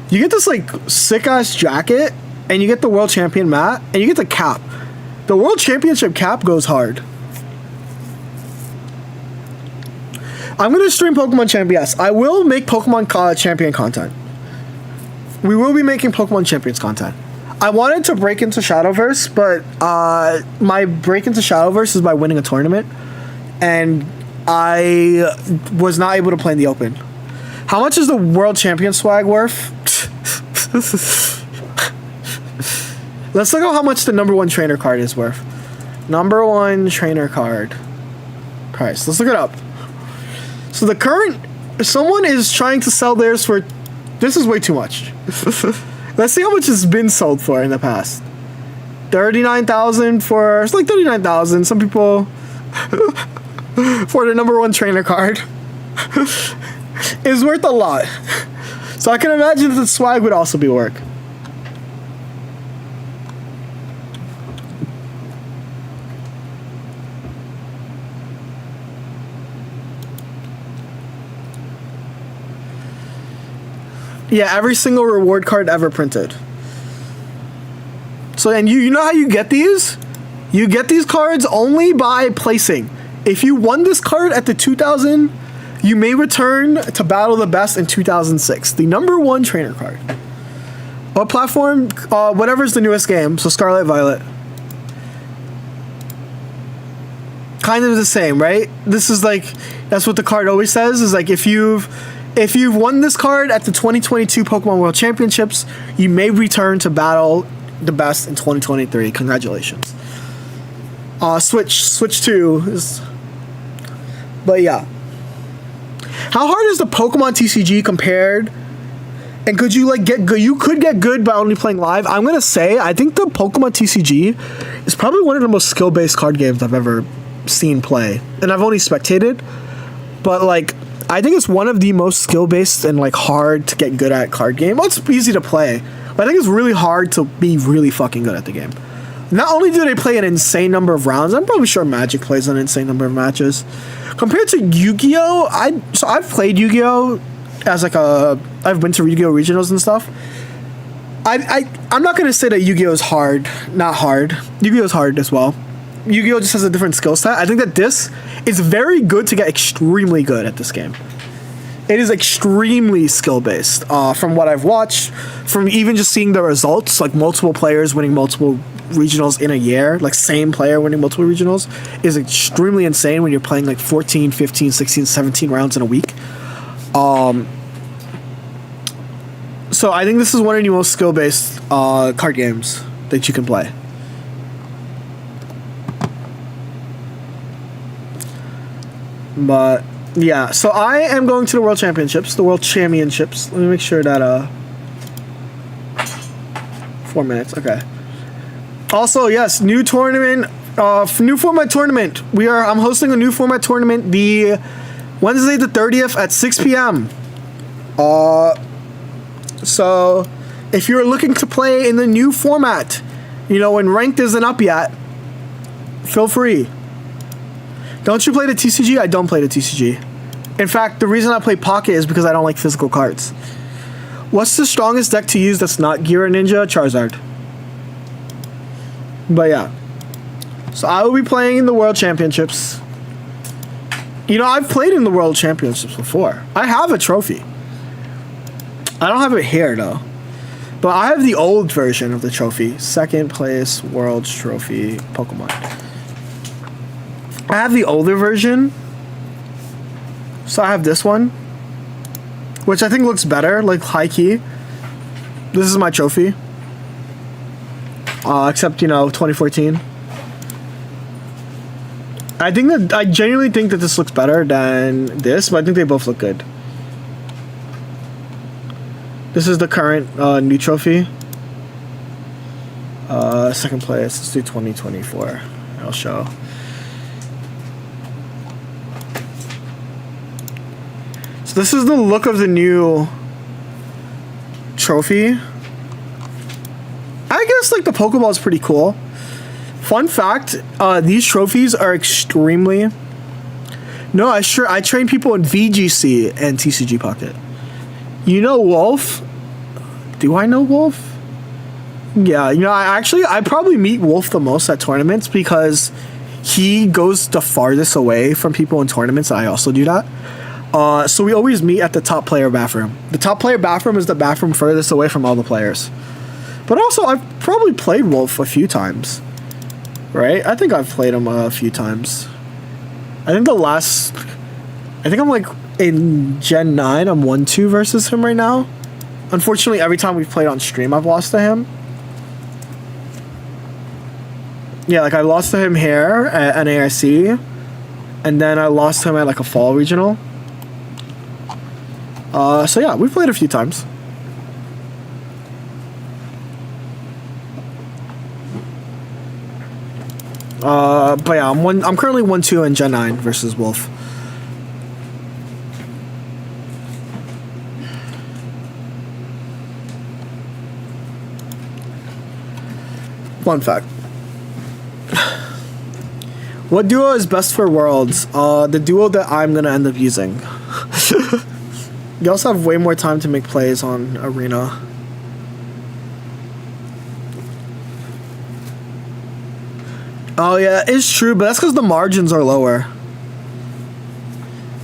You get this like sick ass jacket, and you get the World Champion mat, and you get the cap. The World Championship cap goes hard. I'm gonna stream Pokemon Champion. Yes, I will make Pokemon Champion content. We will be making Pokemon Champions content. I wanted to break into Shadowverse, but my break into Shadowverse is by winning a tournament, and I was not able to play in the open. How much is the World Champion swag worth? Let's look at how much the number one trainer card is worth. Number one trainer card price. Let's look it up. So the current, someone is trying to sell theirs for, this is way too much. Let's see how much it's been sold for in the past. 39,000 for, it's like 39,000. Some people for the number one trainer card is worth a lot. So I can imagine that the swag would also be worth. Yeah, every single reward card ever printed. So, and you know how you get these? You get these cards only by placing. If you won this card at the 2000, you may return to Battle the Best in 2006. The number one trainer card. What platform? Whatever's the newest game. So Scarlet, Violet. Kind of the same, right? This is like, that's what the card always says, is like if you've won this card at the 2022 Pokemon World Championships, you may return to Battle the Best in 2023. Congratulations. Switch 2 is... But yeah. How hard is the Pokemon TCG compared? And could you like get good? You could get good by only playing live. I'm gonna say, I think the Pokemon TCG is probably one of the most skill-based card games I've ever seen play. And I've only spectated. But like... I think it's one of the most skill-based and like hard to get good at card game. Well, it's easy to play, but I think it's really hard to be really fucking good at the game. Not only do they play an insane number of rounds, I'm probably sure Magic plays an insane number of matches. Compared to Yu-Gi-Oh, I've played Yu-Gi-Oh as like I've been to Yu-Gi-Oh regionals and stuff. I'm not gonna say that Yu-Gi-Oh is hard, not hard. Yu-Gi-Oh is hard as well. Yu-Gi-Oh just has a different skill set. I think that this is very good to get extremely good at this game. It is extremely skill based. From what I've watched, from even just seeing the results, like multiple players winning multiple regionals in a year, like same player winning multiple regionals, is extremely insane when you're playing like 14, 15, 16, 17 rounds in a week. So I think this is one of the most skill based card games that you can play. But yeah, so I am going to the World Championships. Let me make sure that 4 minutes. Okay. Also, yes, new tournament, new format tournament. I'm hosting a new format tournament the Wednesday the 30th at 6 p.m. So if you're looking to play in the new format, when ranked isn't up yet, feel free. Don't you play the TCG? I don't play the TCG. In fact, the reason I play Pocket is because I don't like physical cards. What's the strongest deck to use that's not Gira Ninja? Charizard. But yeah. So I will be playing in the World Championships. I've played in the World Championships before. I have a trophy. I don't have it here, though. But I have the old version of the trophy. Second place World Trophy Pokemon. I have the older version. So I have this one, which I think looks better, like high key. This is my trophy. Except, 2014. I genuinely think that this looks better than this, but I think they both look good. This is the current new trophy. Second place. Let's do 2024. I'll show. So this is the look of the new trophy. I guess the Pokeball is pretty cool. Fun fact: these trophies are extremely. No, I train people in VGC and TCG Pocket. Wolf? Do I know Wolf? Yeah, I probably meet Wolf the most at tournaments because he goes the farthest away from people in tournaments. I also do that. So we always meet at the top player bathroom. The top player bathroom is the bathroom furthest away from all the players. But also, I've probably played Wolf a few times. Right? I think I've played him a few times. I think I'm in Gen 9, I'm 1-2 versus him right now. Unfortunately, every time we've played on stream, I've lost to him. Yeah, I lost to him here at NAIC. And then I lost to him at a fall regional. So yeah, we've played a few times. But yeah, I'm currently 1-2 in Gen 9 versus Wolf. Fun fact. What duo is best for Worlds? The duo that I'm gonna end up using. You also have way more time to make plays on Arena. Oh yeah, it's true, but that's because the margins are lower.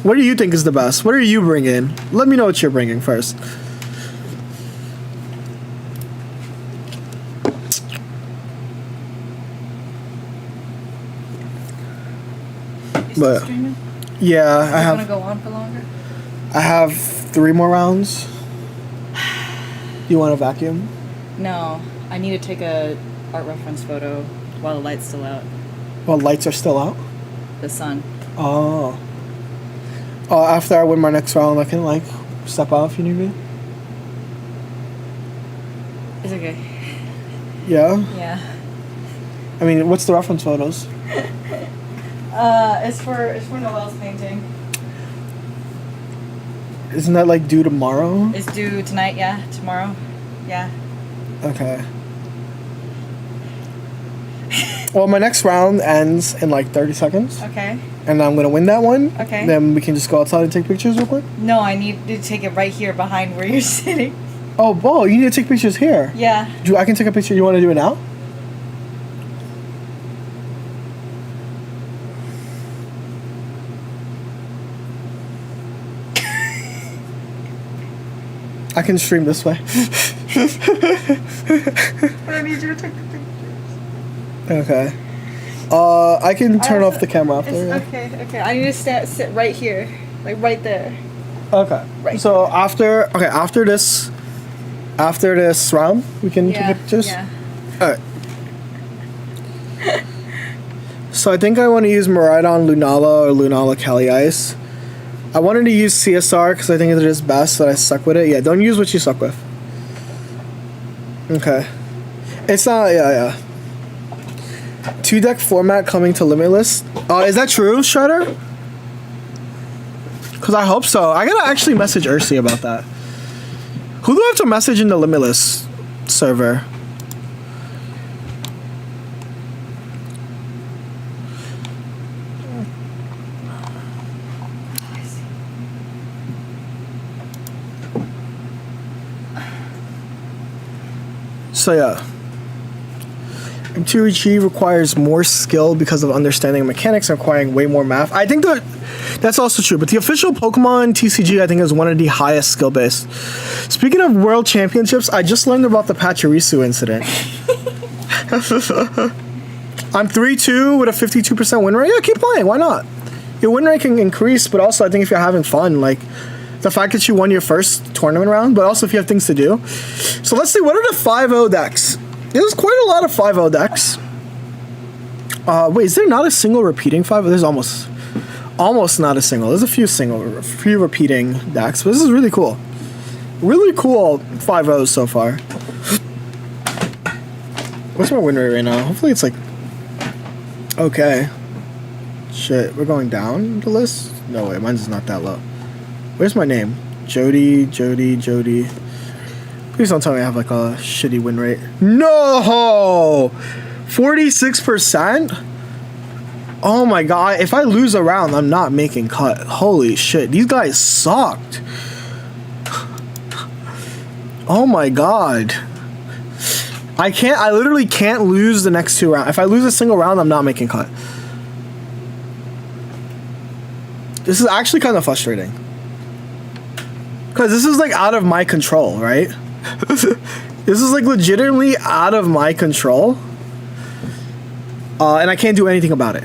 What do you think is the best? What are you bringing? Let me know what you're bringing first. But yeah, I have. Want to go on for longer? I have 3 more rounds. You want to vacuum? No, I need to take a art reference photo while the light's still out. While lights are still out? The sun. Oh. After I win my next round, I can step out if you need me. It's okay. Yeah? Yeah. I mean, what's the reference photos? It's for Noelle's painting. Isn't that due tomorrow? It's due tonight, yeah. Tomorrow, yeah. Okay. Well, my next round ends in 30 seconds. Okay. And I'm gonna win that one. Okay. Then we can just go outside and take pictures real quick. No, I need to take it right here behind where you're sitting. Oh, you need to take pictures here. Yeah. I can take a picture. You want to do it now? I can stream this way. But I need you to take the pictures. Okay. I can turn off the camera after. Yeah. Okay. I need to sit right here, like right there. Okay. Right. So after this round, we can take pictures. Yeah. All right. So I think I want to use Miraidon Lunala or Lunala Kali Ice. I wanted to use CSR because I think it is best, but I suck with it. Yeah, don't use what you suck with. Okay. It's not, yeah. 2-deck format coming to Limitless. Is that true, Shredder? Because I hope so. I gotta actually message Ursi about that. Who do I have to message in the Limitless server? So yeah, M2 Retrieve requires more skill because of understanding mechanics and requiring way more math. I think that's also true, but the official Pokemon TCG I think is one of the highest skill based. Speaking of World Championships, I just learned about the Pachirisu incident. I'm 3-2 with a 52% win rate. Yeah, keep playing. Why not? Your win rate can increase, but also I think if you're having fun, like the fact that you won your first tournament round, but also if you have things to do. So let's see, what are the 5-0 decks? There's quite a lot of 5-0 decks. Wait, is there not a single repeating 5-0? There's almost not a single. There's a few repeating decks, but this is really cool. Really cool 5-0s so far. What's my win rate right now? Hopefully it's like... Okay. Shit, we're going down the list? No way, mine's not that low. Where's my name? Jody. Please don't tell me I have like a shitty win rate. No! 46%? Oh my god, if I lose a round, I'm not making cut. Holy shit, these guys sucked. Oh my god. I literally can't lose the next 2 rounds. If I lose a single round, I'm not making cut. This is actually kind of frustrating. Because this is like out of my control, right? This is like legitimately out of my control. And I can't do anything about it.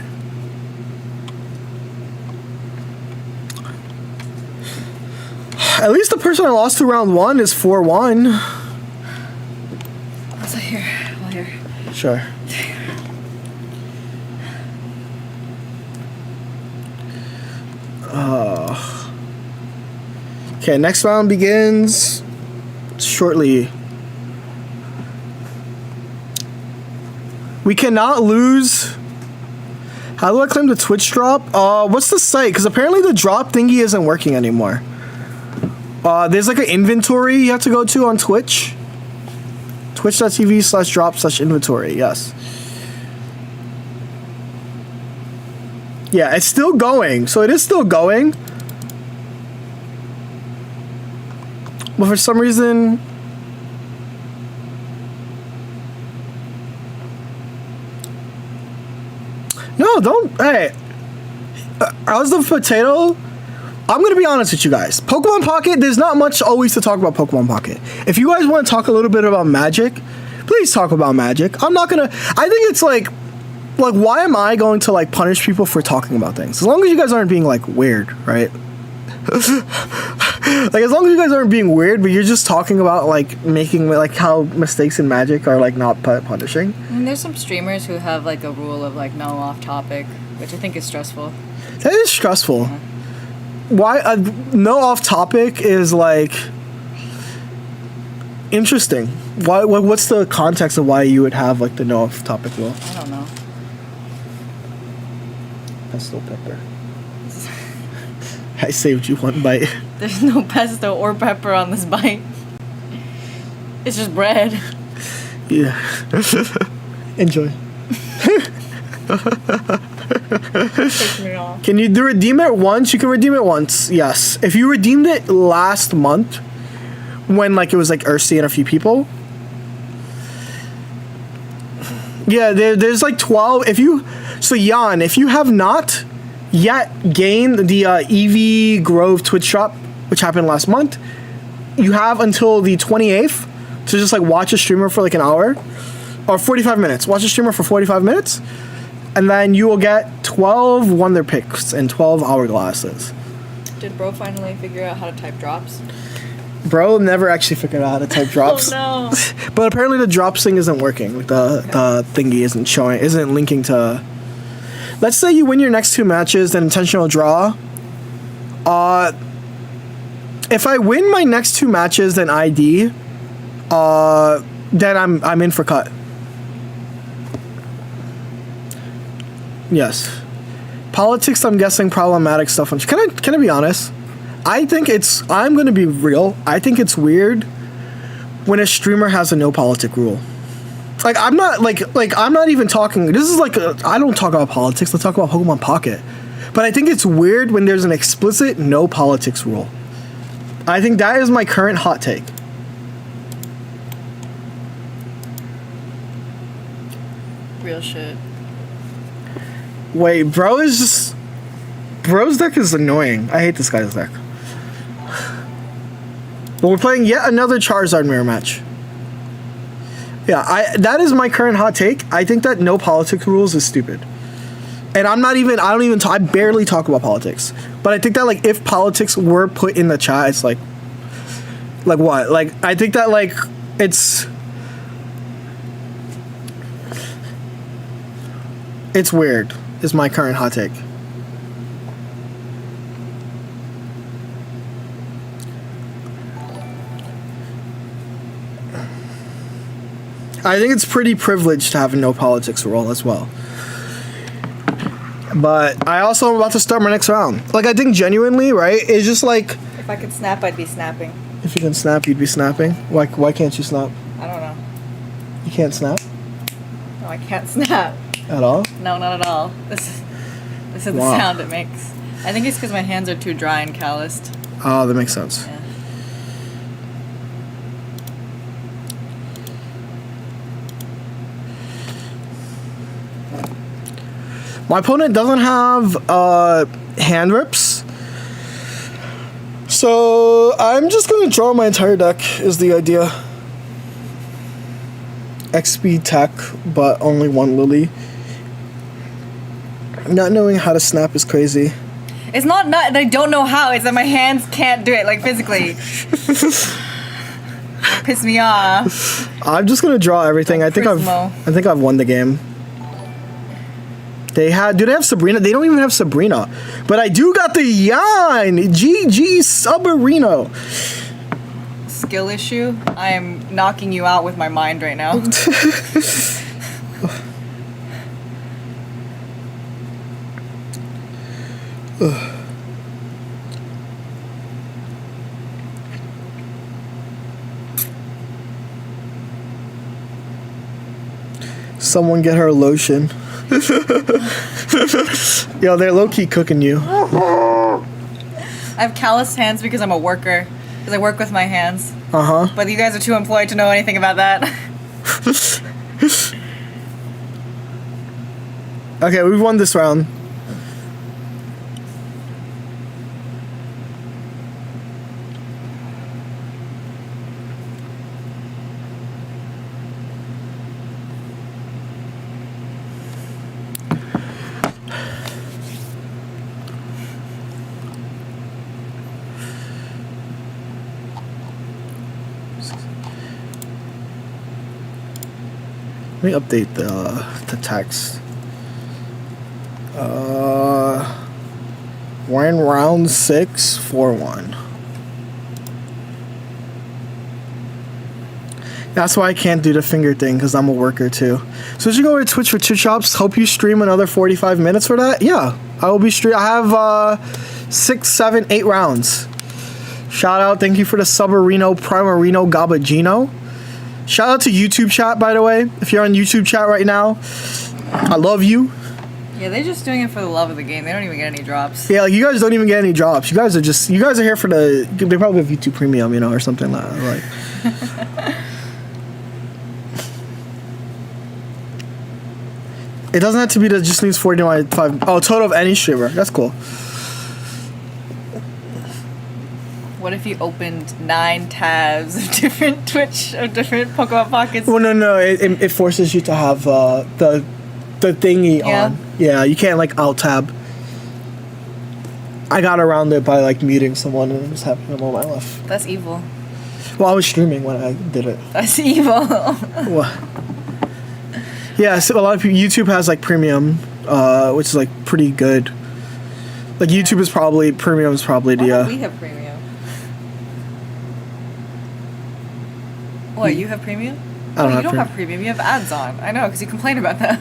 At least the person I lost to round 1 is 4-1. What's here? Well, here. Sure. Okay, next round begins shortly. We cannot lose. How do I claim the Twitch drop? What's the site? Because apparently the drop thingy isn't working anymore. There's like an inventory you have to go to on Twitch. Twitch.tv/drop/inventory, yes. Yeah, it's still going. So it is still going. But for some reason... No, don't... Hey. How's the potato? I'm going to be honest with you guys. Pokemon Pocket, there's not much always to talk about Pokemon Pocket. If you guys want to talk a little bit about Magic, please talk about Magic. I'm not going to... I think it's like, why am I going to, like, punish people for talking about things? As long as you guys aren't being, like, weird, right? Like, as long as you guys aren't being weird, but you're just talking about, like, making, like, how mistakes in Magic are, like, not punishing. I mean, there's some streamers who have, like, a rule of, like, no off topic, which I think is stressful. That is stressful. Yeah. Why no off topic is like interesting. Why? What's the context of why you would have like the no off topic rule? I don't know. Pesto pepper. I saved you one bite. There's no pesto or pepper on this bite. It's just bread. Yeah. Enjoy. Take me off. Can you redeem it once? You can redeem it once. Yes. If you redeemed it last month, when like it was like Ursi and a few people. Yeah, there's like 12. So Jan, if you have not yet gained the EV Grove Twitch shop, which happened last month, you have until the 28th to just like watch a streamer for like an hour or 45 minutes. Watch a streamer for 45 minutes, and then you will get 12 Wonder Picks and 12 Hourglasses. Did bro finally figure out how to type drops? Bro never actually figured out how to type drops. Oh no. But apparently the drops thing isn't working. Like the thingy isn't linking to. Let's say you win your next 2 matches, then intentional draw. If I win my next 2 matches, then ID. Then I'm in for cut. Yes. Politics, I'm guessing problematic stuff. Can I be honest? I'm gonna be real. I think it's weird when a streamer has a no politic rule. Like I'm not even talking. This is like I don't talk about politics. Let's talk about Pokemon Pocket. But I think it's weird when there's an explicit no politics rule. I think that is my current hot take. Real shit. Wait, bro's deck is annoying. I hate this guy's deck. But we're playing yet another Charizard mirror match. Yeah, that is my current hot take. I think that no politics rules is stupid. And I barely talk about politics. But I think that like if politics were put in the chat, it's like what? Like I think that like it's weird is my current hot take. I think it's pretty privileged to have a no politics rule as well. But I also am about to start my next round. Like I think genuinely, right? It's just like If I could snap, I'd be snapping. if you can snap, you'd be snapping. Why can't you snap? I don't know. You can't snap No, I can't snap. at all? No, not at all. This is the Wow. sound it makes. I think it's because my hands are too dry and calloused. Oh, that makes sense. Yeah. My opponent doesn't have hand rips. So I'm just gonna draw my entire deck is the idea. XP tech, but only 1 Lily. Not knowing how to snap is crazy. It's not that I don't know how. It's that my hands can't do it, like physically. Piss me off. I'm just gonna draw everything. I think I've won the game. Do they have Sabrina? They don't even have Sabrina. But I do got the Yan! GG Sabrino. Skill issue? I am knocking you out with my mind right now. Someone get her lotion. Yo, they're low-key cooking you. I have calloused hands because I'm a worker. Because I work with my hands. Uh-huh. But you guys are too employed to know anything about that. Okay, we've won this round. Let me update the text. We're in round 6, 4-1. That's why I can't do the finger thing, because I'm a worker too. So should you go over to Twitch for 2 shops? Hope you stream another 45 minutes for that? Yeah, I will be I have 6, 7, 8 rounds. Shout out, thank you for the Subarino Primarino Gabagino. Shout out to YouTube chat, by the way. If you're on YouTube chat right now, I love you. Yeah, they're just doing it for the love of the game. They don't even get any drops. Yeah, like you guys don't even get any drops. You guys are here for the. They probably have YouTube Premium, or something like that. It doesn't have to be that. It just needs 49.5. Oh, total of any streamer. That's cool. What if you opened 9 tabs of different different Pokemon pockets? Well, no, it forces you to have the thingy on. Yeah, you can't like alt tab. I got around it by like muting someone and just having them on my left. That's evil. Well, I was streaming when I did it. That's evil. What? Yeah, so a lot of people, YouTube has like premium, which is like pretty good. Like YouTube is probably premium is probably Why the. don't we have premium? What, you have premium? I don't you have don't premium. have premium. You have ads on. I know, because you complain about that.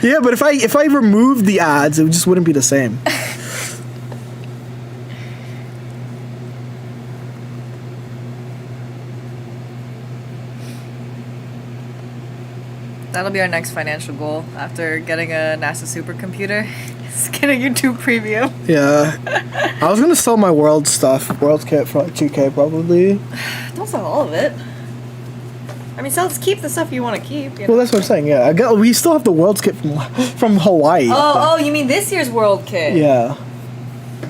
Yeah, but if I removed the ads, it just wouldn't be the same. That'll be our next financial goal after getting a NASA supercomputer. It's getting YouTube Premium. Yeah, I was gonna sell my world stuff, world kit for like 2K probably. Don't sell all of it. I mean, keep the stuff you want to keep. You know? Well, that's what I'm saying. Yeah, we still have the world kit from Hawaii. Oh, you mean this year's World Kit? Yeah.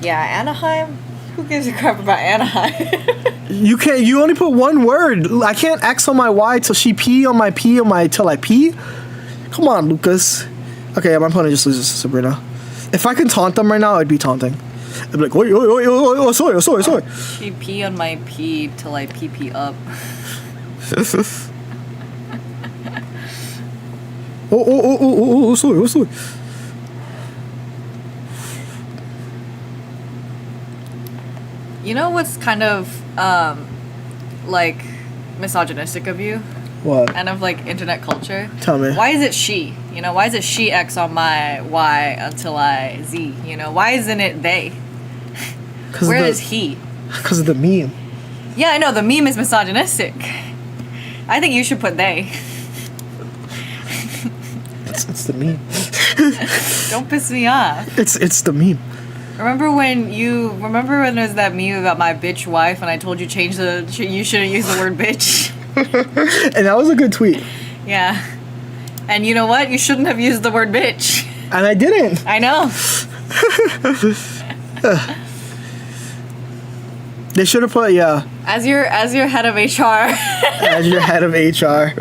Yeah, Anaheim. Who gives a crap about Anaheim? You can't. You only put one word. I can't X on my Y till she P on my P on my till I P. Come on, Lucas. Okay, my opponent just loses to Sabrina. If I can taunt them right now, I'd be taunting. I'd be like, oi, oi, oi, oi, oi, sorry. She P on my P till I PP up. Sorry. You know what's kind of like misogynistic of you What? and of like internet culture? Tell me. Why is it she? You know, why is it she X on my Y until I Z? You know, why isn't it they? Where is he? Because of the meme. Yeah, I know the meme is misogynistic. I think you should put they. It's the meme. Don't piss me off. It's the meme. Remember when there was that meme about my bitch wife and I told you you shouldn't use the word bitch? And that was a good tweet. Yeah. And you know what? You shouldn't have used the word bitch. And I didn't. I know. They should have put, yeah. As your head of HR. As your head of HR.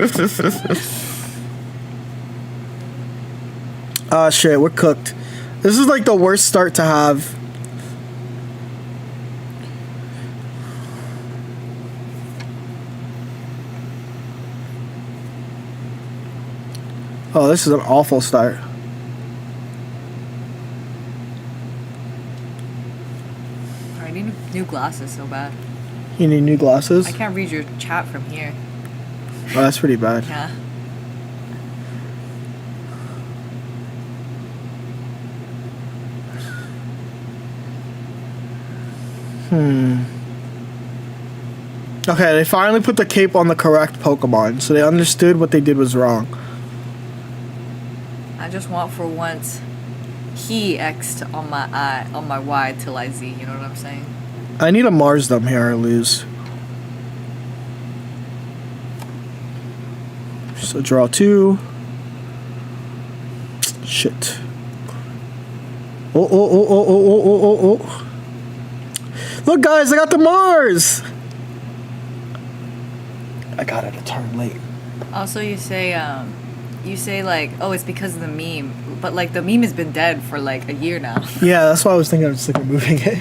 Oh shit, we're cooked. This is like the worst start to have. Oh, this is an awful start. I need new glasses so bad. You need new glasses? I can't read your chat from here. Oh, that's pretty bad. Yeah. Okay, they finally put the cape on the correct Pokemon, so they understood what they did was wrong. I just want for once he X'd on my Y till I Z, you know what I'm saying? I need a Marsdom here or lose. So draw 2. Shit. Oh. Look, guys, I got the Mars! I got it a turn late. Also, you say like, oh, it's because of the meme, but like the meme has been dead for like a year now. Yeah, that's why I was thinking of just like removing it.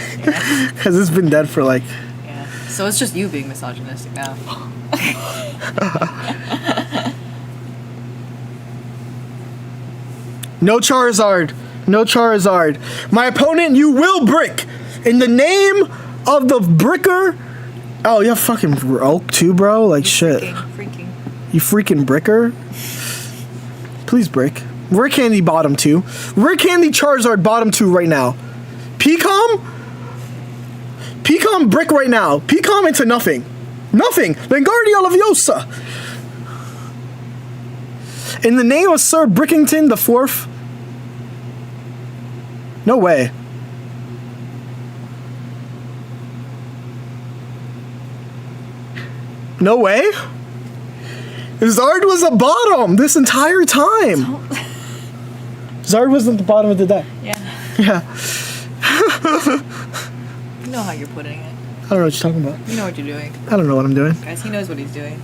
Because it's been dead for like... Yeah. So it's just you being misogynistic now. No Charizard. My opponent, you will brick. In the name of the bricker. Oh, you're fucking broke too, bro. Like shit. Freaking. You freaking bricker. Please brick. Rare Candy bottom 2. Rare Candy Charizard bottom 2 right now. Pecom brick right now. Pecom into nothing. Wingardium Leviosa. In the name of Sir Brickington the 4th. No way. No way? Zard was a bottom this entire time. Zard was at the bottom of the deck. Yeah. Yeah. You know how you're putting it. I don't know what you're talking about. You know what you're doing. I don't know what I'm doing. Guys, he knows what he's doing.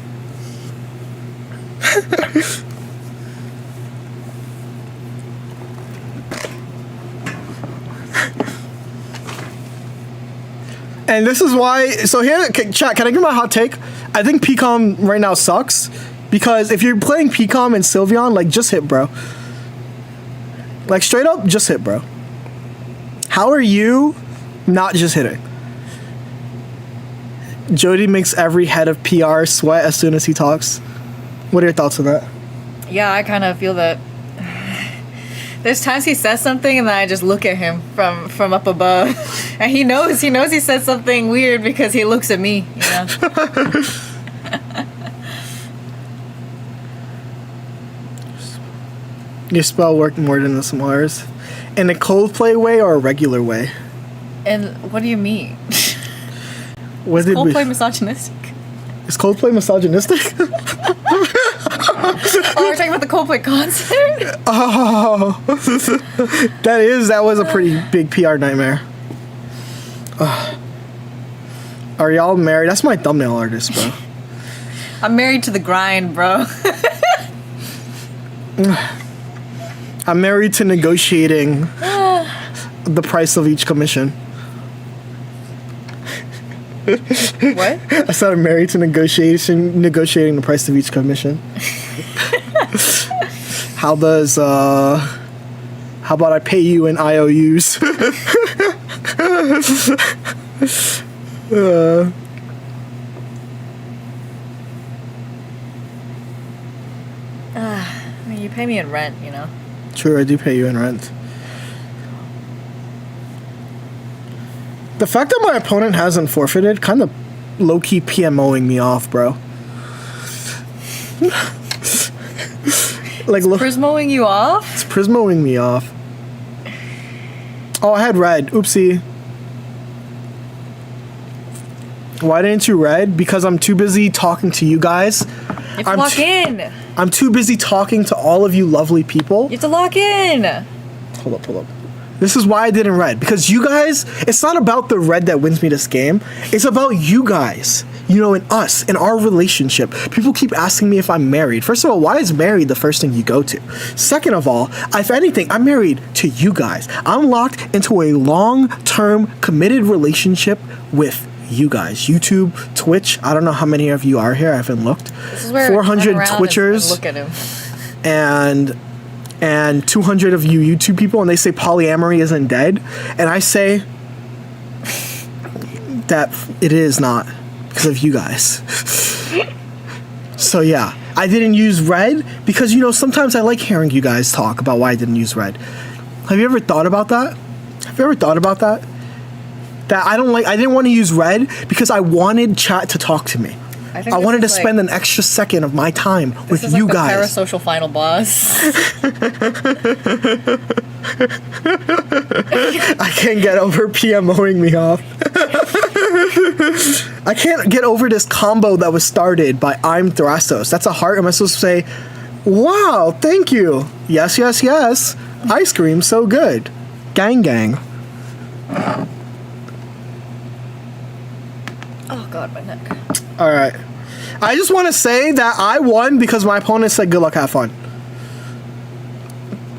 And this is why. So here, chat. Can I give my hot take? I think PCOM right now sucks because if you're playing PCOM and Sylveon, like just hit, bro. Like straight up, just hit, bro. How are you not just hitting? Jody makes every head of PR sweat as soon as he talks. What are your thoughts on that? Yeah, I kind of feel that. There's times he says something and then I just look at him from up above, and he knows he said something weird because he looks at me. You know. Your spell worked more than the Mars. In a Coldplay way or a regular way? And what do you mean? What did Coldplay misogynistic? Is Coldplay misogynistic? Oh, we're talking about the Coldplay concert? Oh, that was a pretty big PR nightmare. Are y'all married? That's my thumbnail artist, bro. I'm married to the grind, bro. I'm married to negotiating the price of each commission. What? I said I'm married to negotiating the price of each commission. How about I pay you in IOUs? I mean, you pay me in rent, you know. True, I do pay you in rent. The fact that my opponent hasn't forfeited kind of low-key PMOing me off, bro. Like, look, Prismoing you off? it's Prismoing me off. Oh, I had red. Oopsie. Why didn't you red? Because I'm too busy talking to you guys. You have to lock in. I'm too busy talking to all of you lovely people. You have to lock in. Hold up. This is why I didn't red. Because you guys, it's not about the red that wins me this game. It's about you guys. You know, and us, in our relationship. People keep asking me if I'm married. First of all, why is married the first thing you go to? Second of all, if anything, I'm married to you guys. I'm locked into a long-term committed relationship with you guys. YouTube, Twitch, I don't know how many of you are here. I haven't looked. This is where 400 I turn around Twitchers. and look at him. And 200 of you YouTube people, and they say polyamory isn't dead. And I say that it is not because of you guys. So yeah, I didn't use red because, you know, sometimes I like hearing you guys talk about why I didn't use red. Have you ever thought about that? That I didn't want to use red because I wanted chat to talk to me. I wanted to spend an extra second of my time with you the guys. Parasocial final boss. I can't get over PMOing me off. I can't get over this combo that was started by I'm Thrastos. That's a heart. Am I supposed to say, wow, thank you. Yes. Ice cream, so good. Gang. Oh god, my neck. All right. I just want to say that I won because my opponent said good luck, have fun.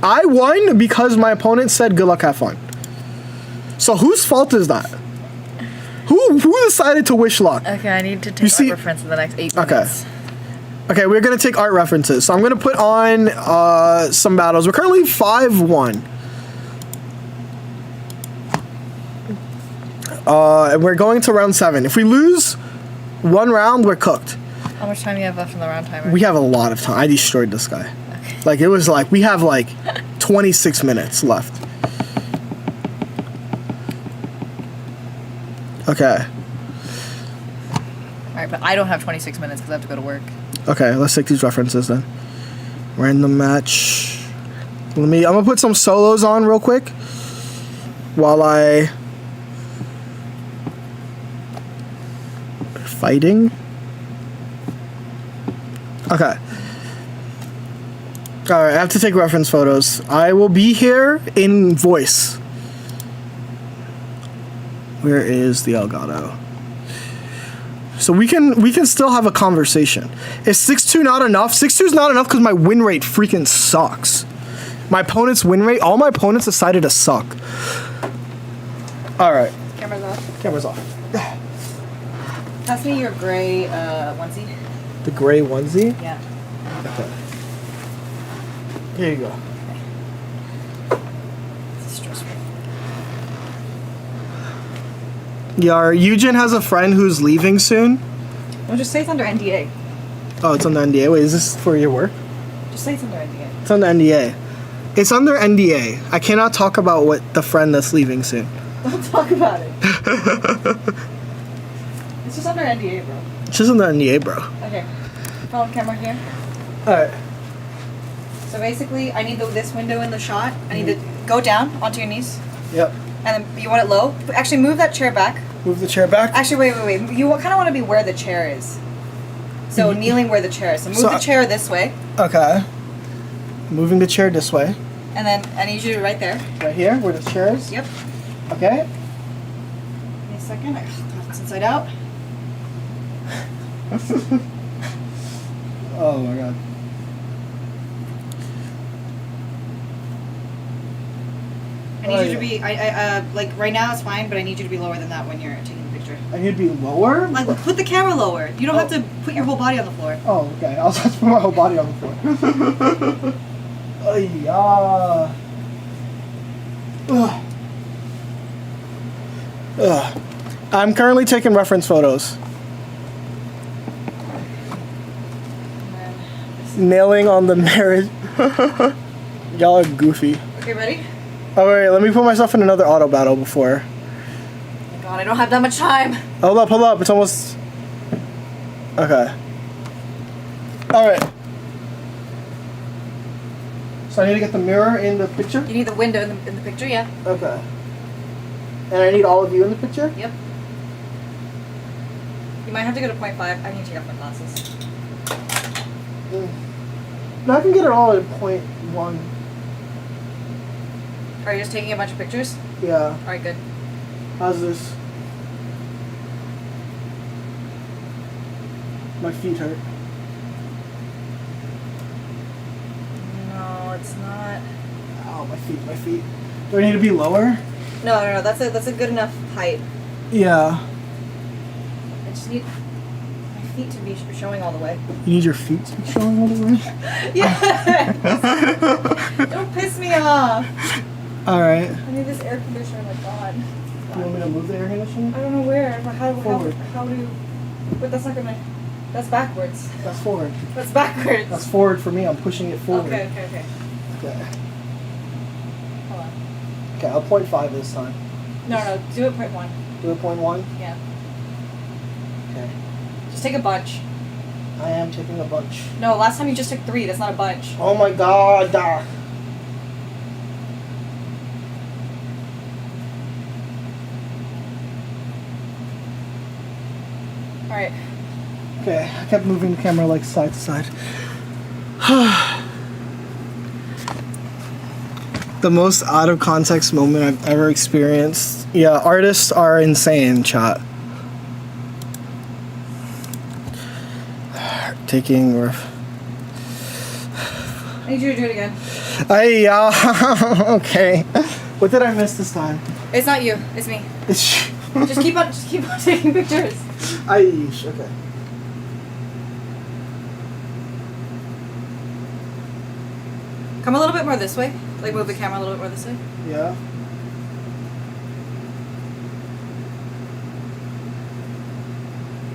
I won because my opponent said good luck, have fun. So whose fault is that? Who decided to wish luck? Okay, I need to take art reference in the next 8 minutes. Okay, we're going to take art references. So I'm going to put on some battles. We're currently 5-1. And we're going to round 7. If we lose one round, we're cooked. How much time do you have left in the round timer? We have a lot of time. I destroyed this guy. Okay. Like, it was like, we have like 26 minutes left. Okay. Alright, but I don't have 26 minutes because I have to go to work. Okay, let's take these references then. Random match. I'm gonna put some solos on real quick while I fighting. Okay. Alright, I have to take reference photos. I will be here in voice. Where is the Elgato? So we can still have a conversation. Is 6-2 not enough? 6-2 is not enough because my win rate freaking sucks. My opponent's win rate, all my opponents decided to suck. All right. Camera's off. Camera's off. Pass me your gray onesie. The gray onesie? Yeah. Okay. Here you go. It's stressful. Yeah, Eugen has a friend who's leaving soon. No, just say it's under NDA. Oh, it's on the NDA. Wait, is this for your work? Just say it's under NDA. It's on the NDA. It's under NDA. I cannot talk about what the friend that's leaving soon. Don't talk about it. It's just under NDA, bro. It's just on the NDA, bro. Okay. Phone camera here. Alright. So basically, I need this window in the shot. I need to go down onto your knees. Yep. And then you want it low. Actually, move that chair back. Move the chair back. Actually, wait. You kind of want to be where the chair is. So kneeling where the chair is. So move the chair this way. Okay. Moving the chair this way. And then I need you to right there. Right here, where the chair is? Yep. Okay. Give me a second. I it's inside out. Oh my god. I need you to be, like right now it's fine, but I need you to be lower than that when you're taking the picture. I need to be lower? Like, put the camera lower. You don't have to put your whole body on the floor. Oh, okay. I was supposed to put my whole body on the floor. Oh, yeah. Ugh. Ugh. I'm currently taking reference photos. Nailing on the marriage. Y'all are goofy. Okay, ready? Alright, let me put myself in another auto battle before. Oh my god, I don't have that much time. Hold up. It's almost... Okay. Alright. So I need to get the mirror in the picture? You need the window in the picture, yeah. Okay. And I need all of you in the picture? Yep. You might have to go to 0.5. I need to take off my glasses. No, I can get it all at 0.1. Are you just taking a bunch of pictures? Yeah. Alright, good. How's this? My feet hurt. No, it's not. Ow, my feet. Do I need to be lower? No. That's a good enough height. Yeah. I just need my feet to be showing all the way. You need your feet to be showing all the way? Yeah. Don't piss me off. Alright. I need this air conditioner. My God. You want me to move the air conditioner? I don't know where. Forward. How do? But that's not gonna. That's backwards. That's forward. That's backwards. That's forward for me. I'm pushing it forward. Okay. Okay. Hold on. Okay, I'll 0.5 this time. No. Do it 0.1. Do it 0.1? Yeah. Okay. Just take a bunch. I am taking a bunch. No, last time you just took 3. That's not a bunch. Oh my god. All right. Okay, I kept moving the camera like side to side. The most out of context moment I've ever experienced. Yeah, artists are insane, chat. Taking ref. I need you to do it again. Okay. What did I miss this time? It's not you. It's me. It's Just keep on taking pictures. okay. Come a little bit more this way. Like move the camera a little bit more this way. Yeah.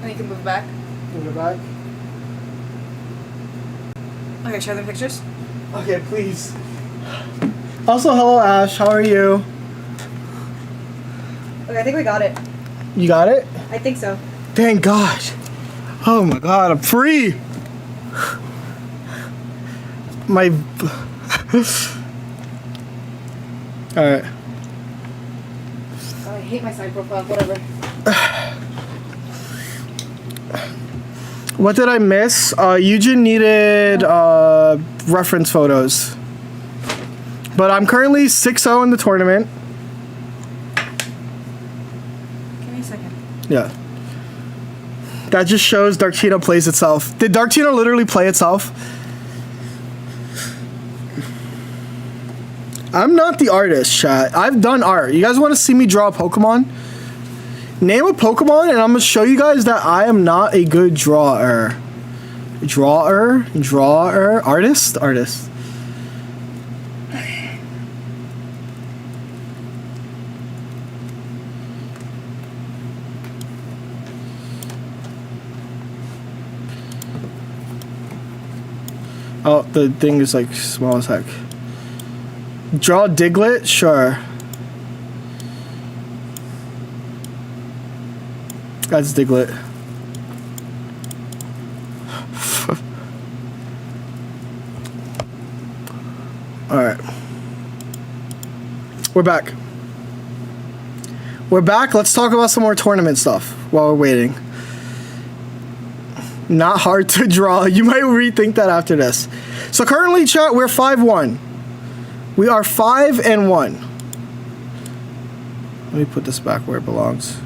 And you can move back. Move it back. Okay, show them pictures. Okay, please. Also, hello Ash, how are you? Okay, I think we got it. You got it? I think so. Thank God. Oh my God, I'm free. My. Alright. Oh, I hate my side profile. Whatever. What did I miss? Eugen needed reference photos. But I'm currently 6-0 in the tournament. Yeah. That just shows Darkchino plays itself. Did Darkchino literally play itself? I'm not the artist, chat. I've done art. You guys want to see me draw a Pokemon? Name a Pokemon, and I'm going to show you guys that I am not a good drawer. Drawer? Artist? Artist. Oh, the thing is like small as heck. Draw Diglett? Sure. That's Diglett. Alright. We're back. We're back. Let's talk about some more tournament stuff while we're waiting. Not hard to draw. You might rethink that after this. So currently, chat, we're 5-1. We are 5-1. Let me put this back where it belongs.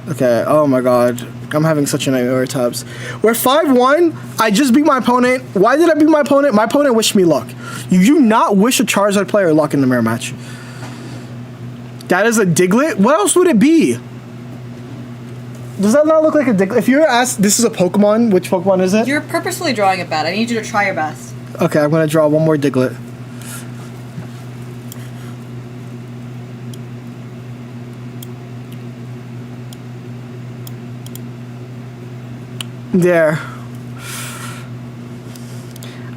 Okay, oh my god. I'm having such a nightmare tabs. We're 5-1. I just beat my opponent. Why did I beat my opponent? My opponent wished me luck. You do not wish a Charizard player luck in the mirror match. That is a Diglett? What else would it be? Does that not look like a Diglett? If you were asked, this is a Pokemon, which Pokemon is it? You're purposefully drawing it bad. I need you to try your best. Okay, I'm going to draw one more Diglett. There.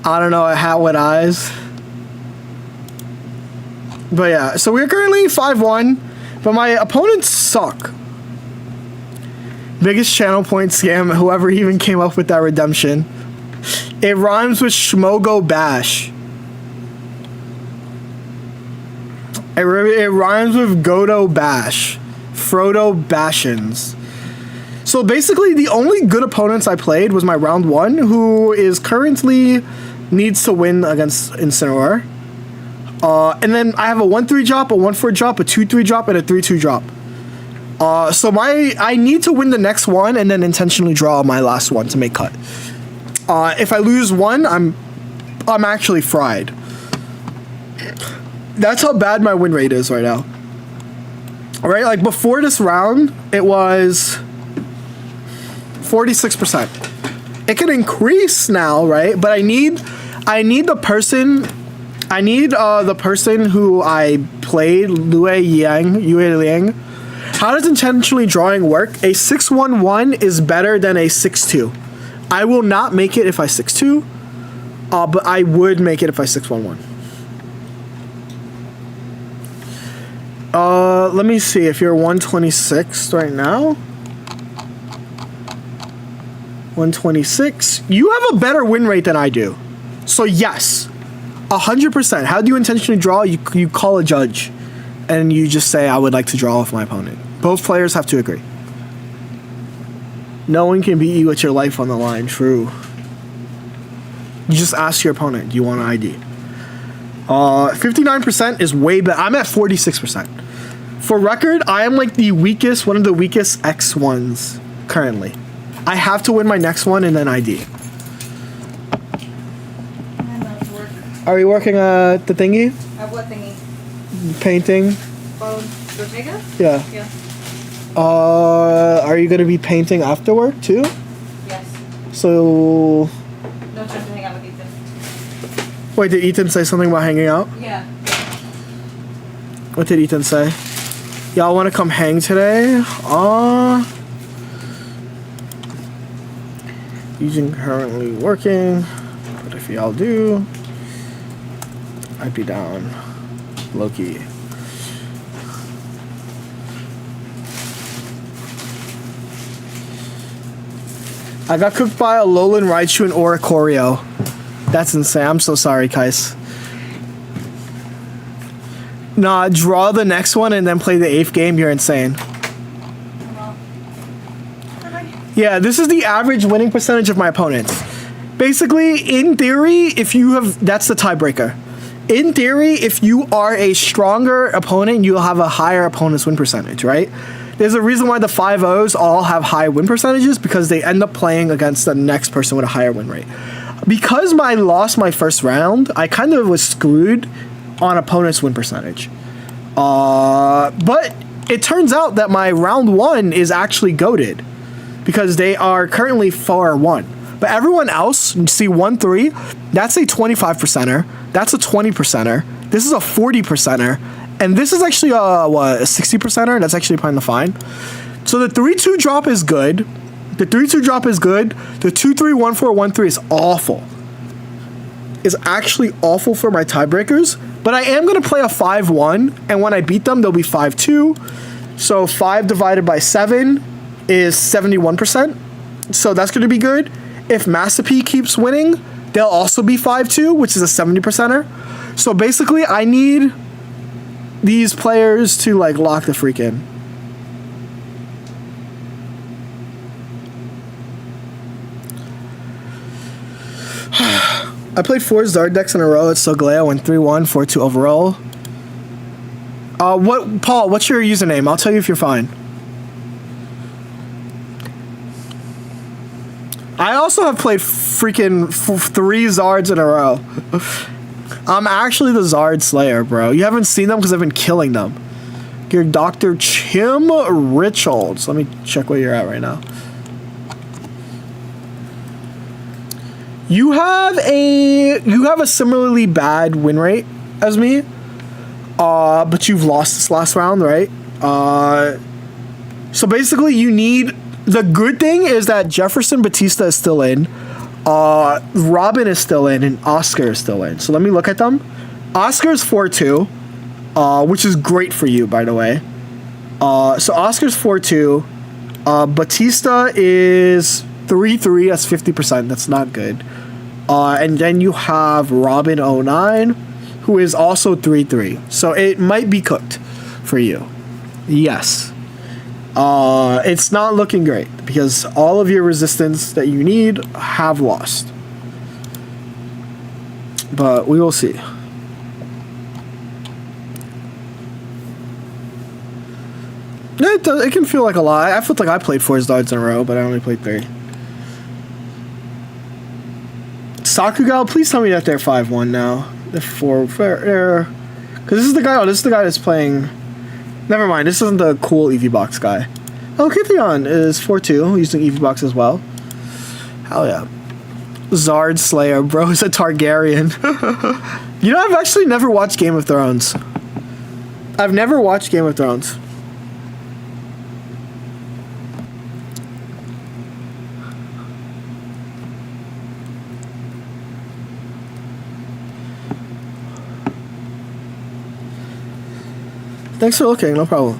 I don't know, a hat with eyes. But yeah, so we're currently 5-1, but my opponents suck. Biggest channel point scam, whoever even came up with that redemption. It rhymes with Schmogo Bash. It rhymes with Godo Bash. Frodo Bashins. So basically, the only good opponents I played was my round 1, who is currently needs to win against Incineroar. And then I have a 1-3 drop, a 1-4 drop, a 2-3 drop, and a 3-2 drop. So I need to win the next one and then intentionally draw my last one to make cut. If I lose one, I'm actually fried. That's how bad my win rate is right now. Right, like before this round, it was 46%. It can increase now, right? But I need the person who I played, Yue Liang. How does intentionally drawing work? A 6-1-1 is better than a 6-2. I will not make it if I 6-2, but I would make it if I 6-1-1. Let me see if you're 126 right now. 126. You have a better win rate than I do. So yes, 100%. How do you intentionally draw? You call a judge, and you just say, I would like to draw off my opponent. Both players have to agree. No one can beat you with your life on the line. True. You just ask your opponent, do you want an ID? 59% is way better. I'm at 46%. For record, I am like one of the weakest X ones currently. I have to win my next one and then ID. I'm about to work. Are you working at the thingy? At what thingy? Painting? Bottega? Yeah. Yeah. Are you gonna be painting after work too? Yes. So. No time to hang out with Ethan. Wait, did Ethan say something about hanging out? Yeah. What did Ethan say? Y'all want to come hang today? Using currently working, but if y'all do, I'd be down. Lowkey. I got cooked by a Alolan Raichu and Oricorio. That's insane. I'm so sorry, Kais. Nah, draw the next one and then play the 8th game. You're insane. Yeah, this is the average winning percentage of my opponents. Basically, in theory, that's the tiebreaker. in theory, if you are a stronger opponent, you'll have a higher opponent's win percentage, right? There's a reason why the 5-0s all have high win percentages, because they end up playing against the next person with a higher win rate. Because I lost my first round, I kind of was screwed on opponent's win percentage. But it turns out that my round 1 is actually goated, because they are currently 4-1. But everyone else, you see 1-3, that's a 25%er, that's a 20%er, this is a 40%er, and this is actually a 60%er. That's actually playing the fine. So the 3-2 drop is good. The 3-2 drop is good. The 2-3, 1-4, 1-3 is awful. Is actually awful for my tiebreakers. But I am going to play a 5-1, and when I beat them, they'll be 5-2. So 5 divided by 7 is 71%. So that's going to be good. If Master P keeps winning, they'll also be 5-2, which is a 70%er. So basically, I need these players to like lock the freak in. I played 4 Zard decks in a row at Soglea, went 3-1, 4-2 overall. Paul, what's your username? I'll tell you if you're fine. I also have played freaking 3 Zards in a row. I'm actually the Zard Slayer, bro. You haven't seen them because I've been killing them. You're Dr. Chim Richards. Let me check where you're at right now. You have a similarly bad win rate as me, but you've lost this last round, right? So basically, you need. The good thing is that Jefferson Batista is still in. Robin is still in, and Oscar is still in. So let me look at them. Oscar's 4-2, which is great for you, by the way. So Oscar's 4-2. Batista is 3-3. That's 50%. That's not good. And then you have Robin 09, who is also 3-3. So it might be cooked for you. Yes. It's not looking great because all of your resistance that you need have lost. But we will see. It can feel like a lot. I felt like I played 4 darts in a row, but I only played 3. Sakugal, please tell me that they're 5-1 now. They're 4. Because this is the guy. Oh, this is the guy that's playing. Never mind. This isn't the cool EV Box guy. Oh, Kithion is 4-2, using EV Box as well. Hell yeah. Zard Slayer, bro, is a Targaryen. You know, I've actually never watched Game of Thrones. I've never watched Game of Thrones. Thanks for looking, no problem.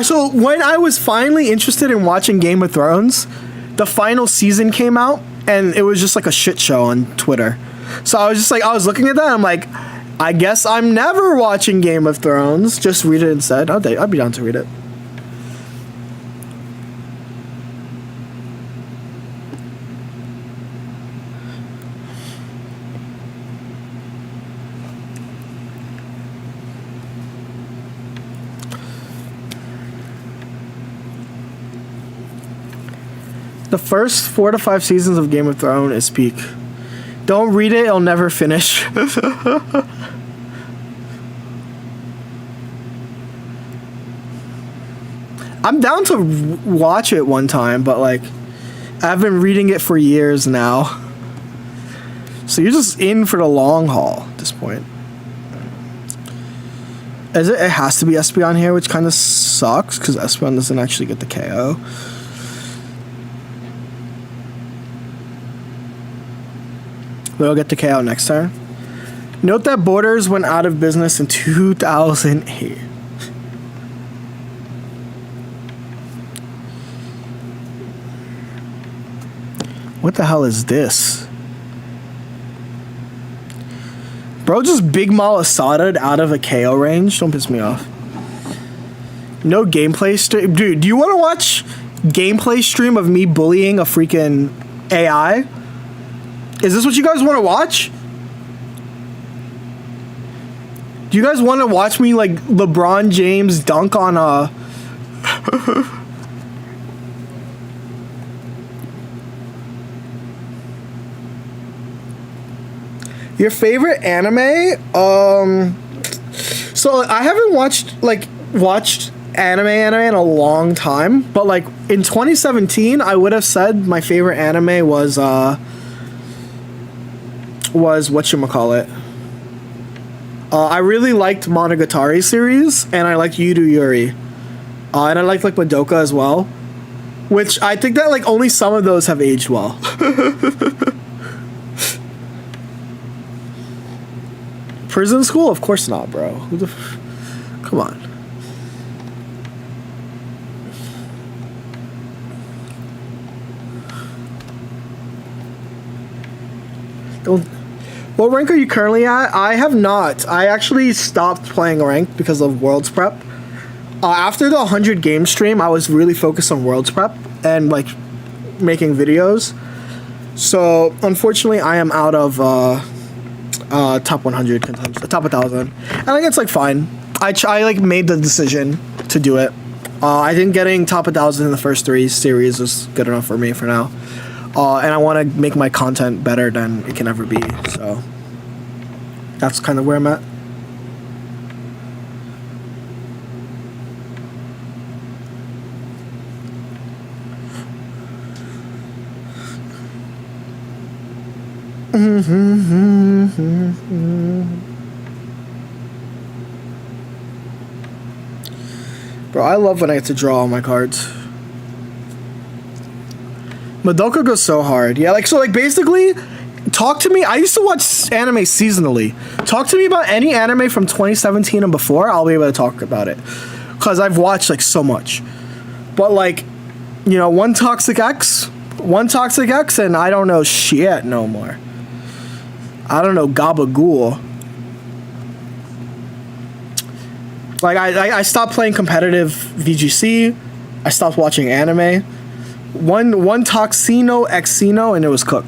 So when I was finally interested in watching Game of Thrones, the final season came out, and it was just like a shit show on Twitter. So I was just like, I was looking at that, and I'm like, I guess I'm never watching Game of Thrones. Just read it instead. I'd be down to read it. The first 4 to 5 seasons of Game of Thrones is peak. Don't read it, it'll never finish. I'm down to watch it one time, but like, I've been reading it for years now. So you're just in for the long haul at this point. It has to be Espeon here, which kind of sucks, because Espeon doesn't actually get the KO. We'll get the KO next turn. Note that Borders went out of business in 2008. What the hell is this? Bro, just Big Malasada out of a KO range? Don't piss me off. No gameplay stream. Dude, do you want to watch gameplay stream of me bullying a freaking AI? Is this what you guys want to watch? Do you guys want to watch me like LeBron James dunk on a? Your favorite anime? So I haven't watched anime in a long time, but like in 2017, I would have said my favorite anime was whatchamacallit. I really liked Monogatari series, and I liked Yu Yuri, and I liked like Madoka as well, which I think that like only some of those have aged well. Prison School? Of course not, bro. Come on. Don't. What rank are you currently at? I have not. I actually stopped playing ranked because of Worlds Prep. After the 100 game stream, I was really focused on Worlds Prep and like making videos. So unfortunately, I am out of top 100 contention, top 1,000. I think it's like fine. I like made the decision to do it. I think getting top 1,000 in the first 3 series is good enough for me for now. And I want to make my content better than it can ever be. So that's kind of where I'm at. Bro, I love when I get to draw all my cards. Madoka goes so hard. Yeah, like, so, like, basically, talk to me. I used to watch anime seasonally. Talk to me about any anime from 2017 and before. I'll be able to talk about it. Because I've watched, like, so much. But, like, you know, One Toxic X, and I don't know shit no more. I don't know Gabagool. Like, I stopped playing competitive VGC. I stopped watching anime. One Toxino Xeno, and it was cooked.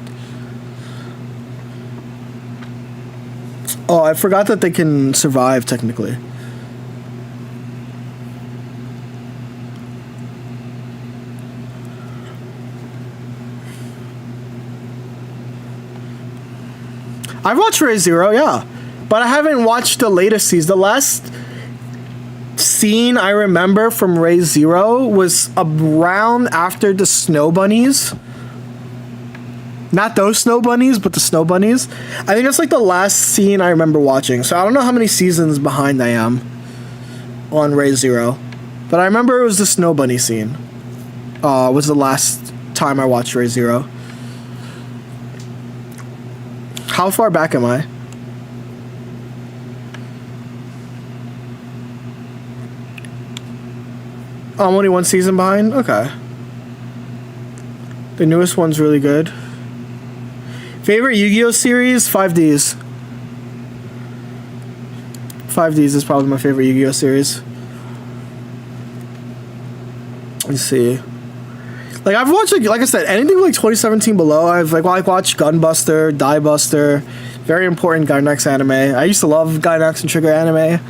Oh, I forgot that they can survive technically. I've watched Ray Zero, yeah, but I haven't watched the latest season. The last scene I remember from Ray Zero was around after the snow bunnies. Not those snow bunnies, but the snow bunnies. I think that's like the last scene I remember watching. So I don't know how many seasons behind I am on Ray Zero, but I remember it was the snow bunny scene. Was the last time I watched Ray Zero. How far back am I? Oh, I'm only 1 season behind? Okay. The newest one's really good. Favorite Yu-Gi-Oh series? 5Ds. 5Ds is probably my favorite Yu-Gi-Oh series. Let's see. Like, I've watched, like I said, anything like 2017 below. I've watched Gunbuster, Diebuster, very important Gainax anime. I used to love Gainax and Trigger anime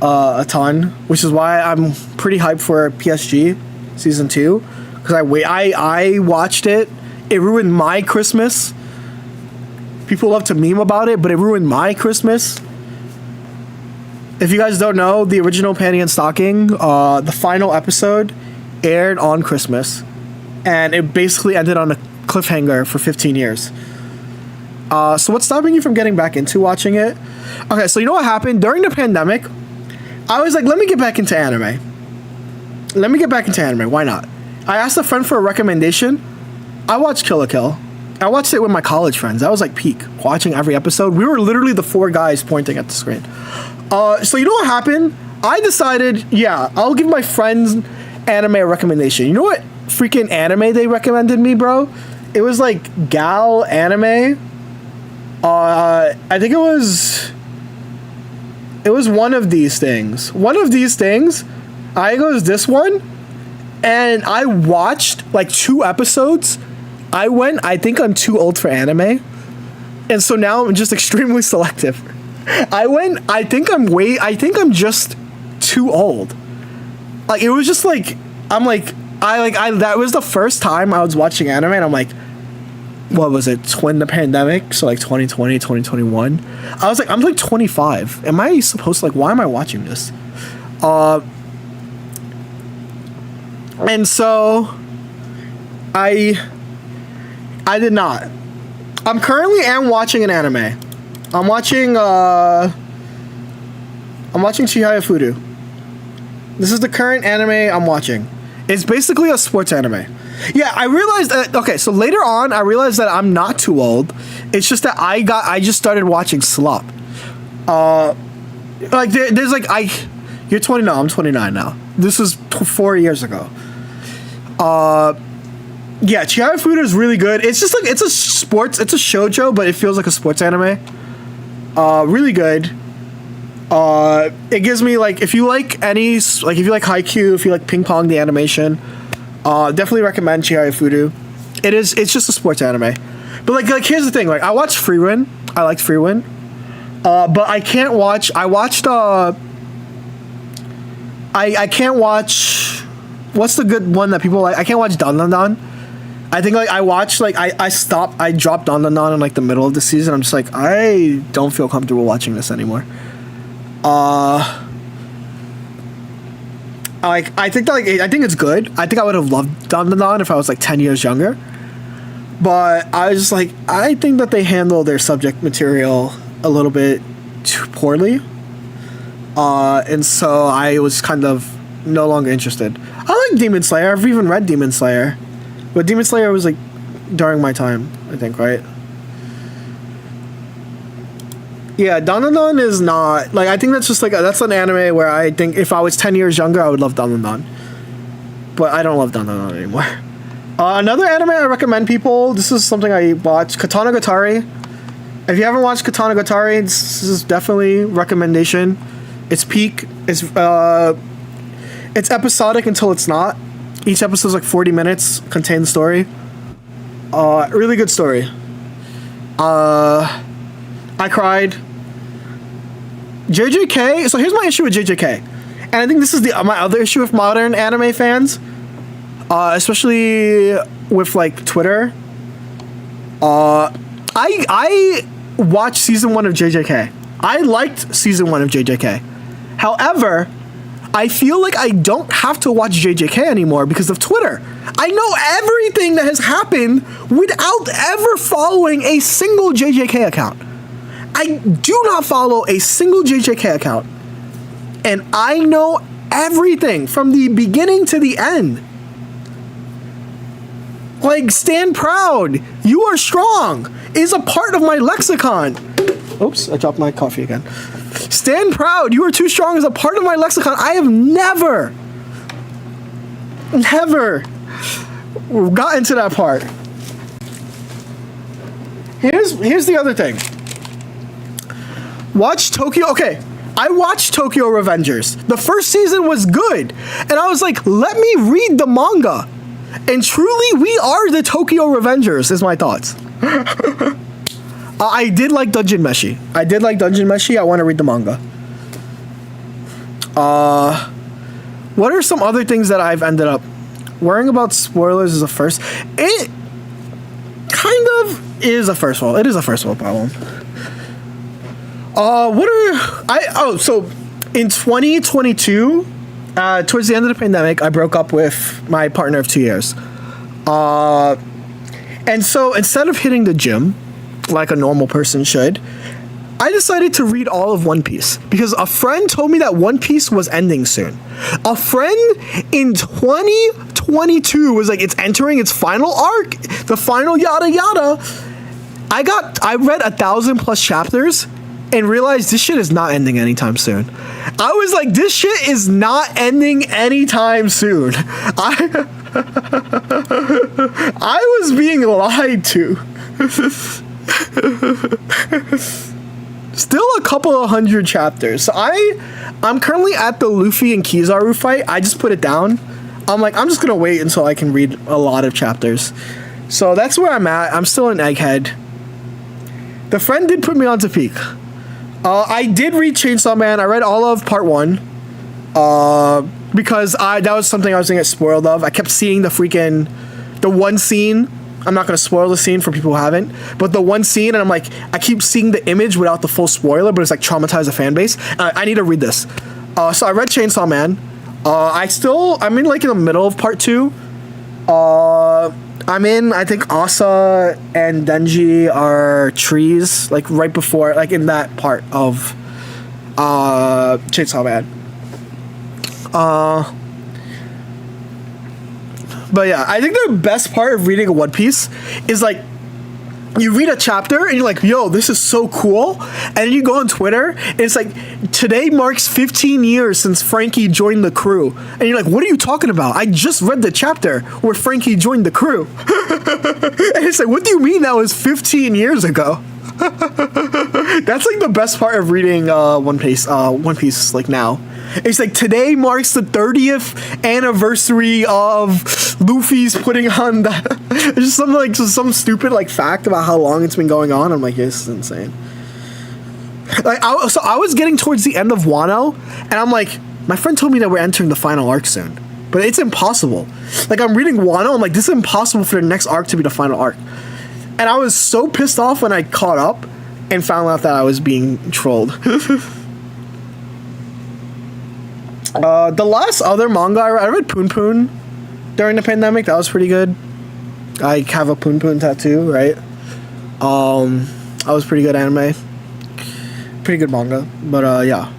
a ton, which is why I'm pretty hyped for PSG season 2, because I watched it. It ruined my Christmas. People love to meme about it, but it ruined my Christmas. If you guys don't know, the original Panty and Stocking, the final episode aired on Christmas, and it basically ended on a cliffhanger for 15 years. So what's stopping you from getting back into watching it? Okay, so you know what happened? During the pandemic, I was like, let me get back into anime. Why not? I asked a friend for a recommendation. I watched Kill la Kill. I watched it with my college friends. That was like peak, watching every episode. We were literally the 4 guys pointing at the screen. So you know what happened? I decided, yeah, I'll give my friends anime a recommendation. You know what freaking anime they recommended me, bro? It was like Gal anime. I think it was one of these things. I goes this one, and I watched like 2 episodes. I think I'm too old for anime, and so now I'm just extremely selective. I think I'm just too old. Like it was just like that was the first time I was watching anime and I'm like, what was it, twin the pandemic, so like 2020, 2021. I was like, I'm like 25. Am I supposed to, like, why am I watching this? And so I did not. I'm currently watching an anime. I'm watching Chihaya Furu. This is the current anime I'm watching. It's basically a sports anime. Yeah, I realized that. Okay, so later on, I realized that I'm not too old. It's just that I just started watching Slop. Like there's like you're 20 now. I'm 29 now. This was 4 years ago. Yeah, Chihaya Furu is really good. It's just like it's a shoujo, but it feels like a sports anime. Really good. It gives me like if you like Haikyuu, if you like Ping Pong the animation, definitely recommend Chihaya Furu. It's just a sports anime. But like here's the thing, like I watched Freewind. I liked Freewind. But I can't watch I can't watch what's the good one that people like? I can't watch Dan Dan Dan. I think like I dropped Dan Dan Dan in like the middle of the season. I'm just like I don't feel comfortable watching this anymore. I think it's good. I think I would have loved Dan Dan Dan if I was like 10 years younger. But I was just like, I think that they handle their subject material a little bit too poorly. And so I was kind of no longer interested. I like Demon Slayer. I've even read Demon Slayer. But Demon Slayer was like during my time, I think, right? Yeah, Dan Dan Dan is not like, I think that's just like that's an anime where I think if I was 10 years younger I would love Dan Dan Dan. But I don't love Dan Dan Dan anymore. Another anime I recommend people, this is something I watched, Katana Gatari. If you haven't watched Katana Gatari, this is definitely a recommendation. It's peak. It's episodic until it's not. Each episode is like 40 minutes, contain the story. Really good story. I cried. JJK, so here's my issue with JJK. And I think this is my other issue with modern anime fans. Especially with like Twitter. I watched season 1 of JJK. I liked season 1 of JJK. However, I feel like I don't have to watch JJK anymore because of Twitter. I know everything that has happened without ever following a single JJK account. I do not follow a single JJK account. And I know everything from the beginning to the end. Like, stand proud. You are strong is a part of my lexicon. Oops, I dropped my coffee again. Stand proud. You are too strong is a part of my lexicon. I have never gotten to that part. Here's the other thing. Watch Tokyo. Okay, I watched Tokyo Revengers. The first season was good. And I was like, let me read the manga. And truly, we are the Tokyo Revengers, is my thoughts. I did like Dungeon Meshi. I want to read the manga. What are some other things that I've ended up worrying about? Spoilers is a first. It kind of is a first world. It is a first world problem. So in 2022, towards the end of the pandemic, I broke up with my partner of 2 years. And so instead of hitting the gym like a normal person should, I decided to read all of One Piece because a friend told me that One Piece was ending soon. A friend in 2022 was like, it's entering its final arc, the final yada yada. I read 1,000+ chapters and realized this shit is not ending anytime soon. I was like, this shit is not ending anytime soon. I was being lied to. Still a couple of hundred chapters. So I'm currently at the Luffy and Kizaru fight. I just put it down. I'm like, I'm just gonna wait until I can read a lot of chapters. So that's where I'm at. I'm still an egghead. The friend did put me onto Peak. I did read Chainsaw Man. I read all of part 1. Because that was something I was gonna get spoiled of. I kept seeing the one scene. I'm not gonna spoil the scene for people who haven't, but the one scene, and I'm like, I keep seeing the image without the full spoiler, but it's like traumatized the fan base. I need to read this. So I read Chainsaw Man. I'm in like in the middle of part 2. I think Asa and Denji are trees, like right before, like in that part of Chainsaw Man. But yeah, I think the best part of reading a One Piece is like, you read a chapter and you're like, yo, this is so cool. And then you go on Twitter and it's like, today marks 15 years since Frankie joined the crew. And you're like, what are you talking about? I just read the chapter where Frankie joined the crew. And it's like, what do you mean that was 15 years ago? That's like the best part of reading One Piece like now. It's like, today marks the 30th anniversary of Luffy's putting on the just something like some stupid like fact about how long it's been going on. I'm like, this is insane. Like, I was getting towards the end of Wano, and I'm like, my friend told me that we're entering the final arc soon, but it's impossible. Like, I'm reading Wano, I'm like, this is impossible for the next arc to be the final arc. And I was so pissed off when I caught up and found out that I was being trolled. The last other manga I read Poon Poon during the pandemic. That was pretty good. I have a Poon Poon tattoo, right? That was pretty good anime. Pretty good manga. But yeah.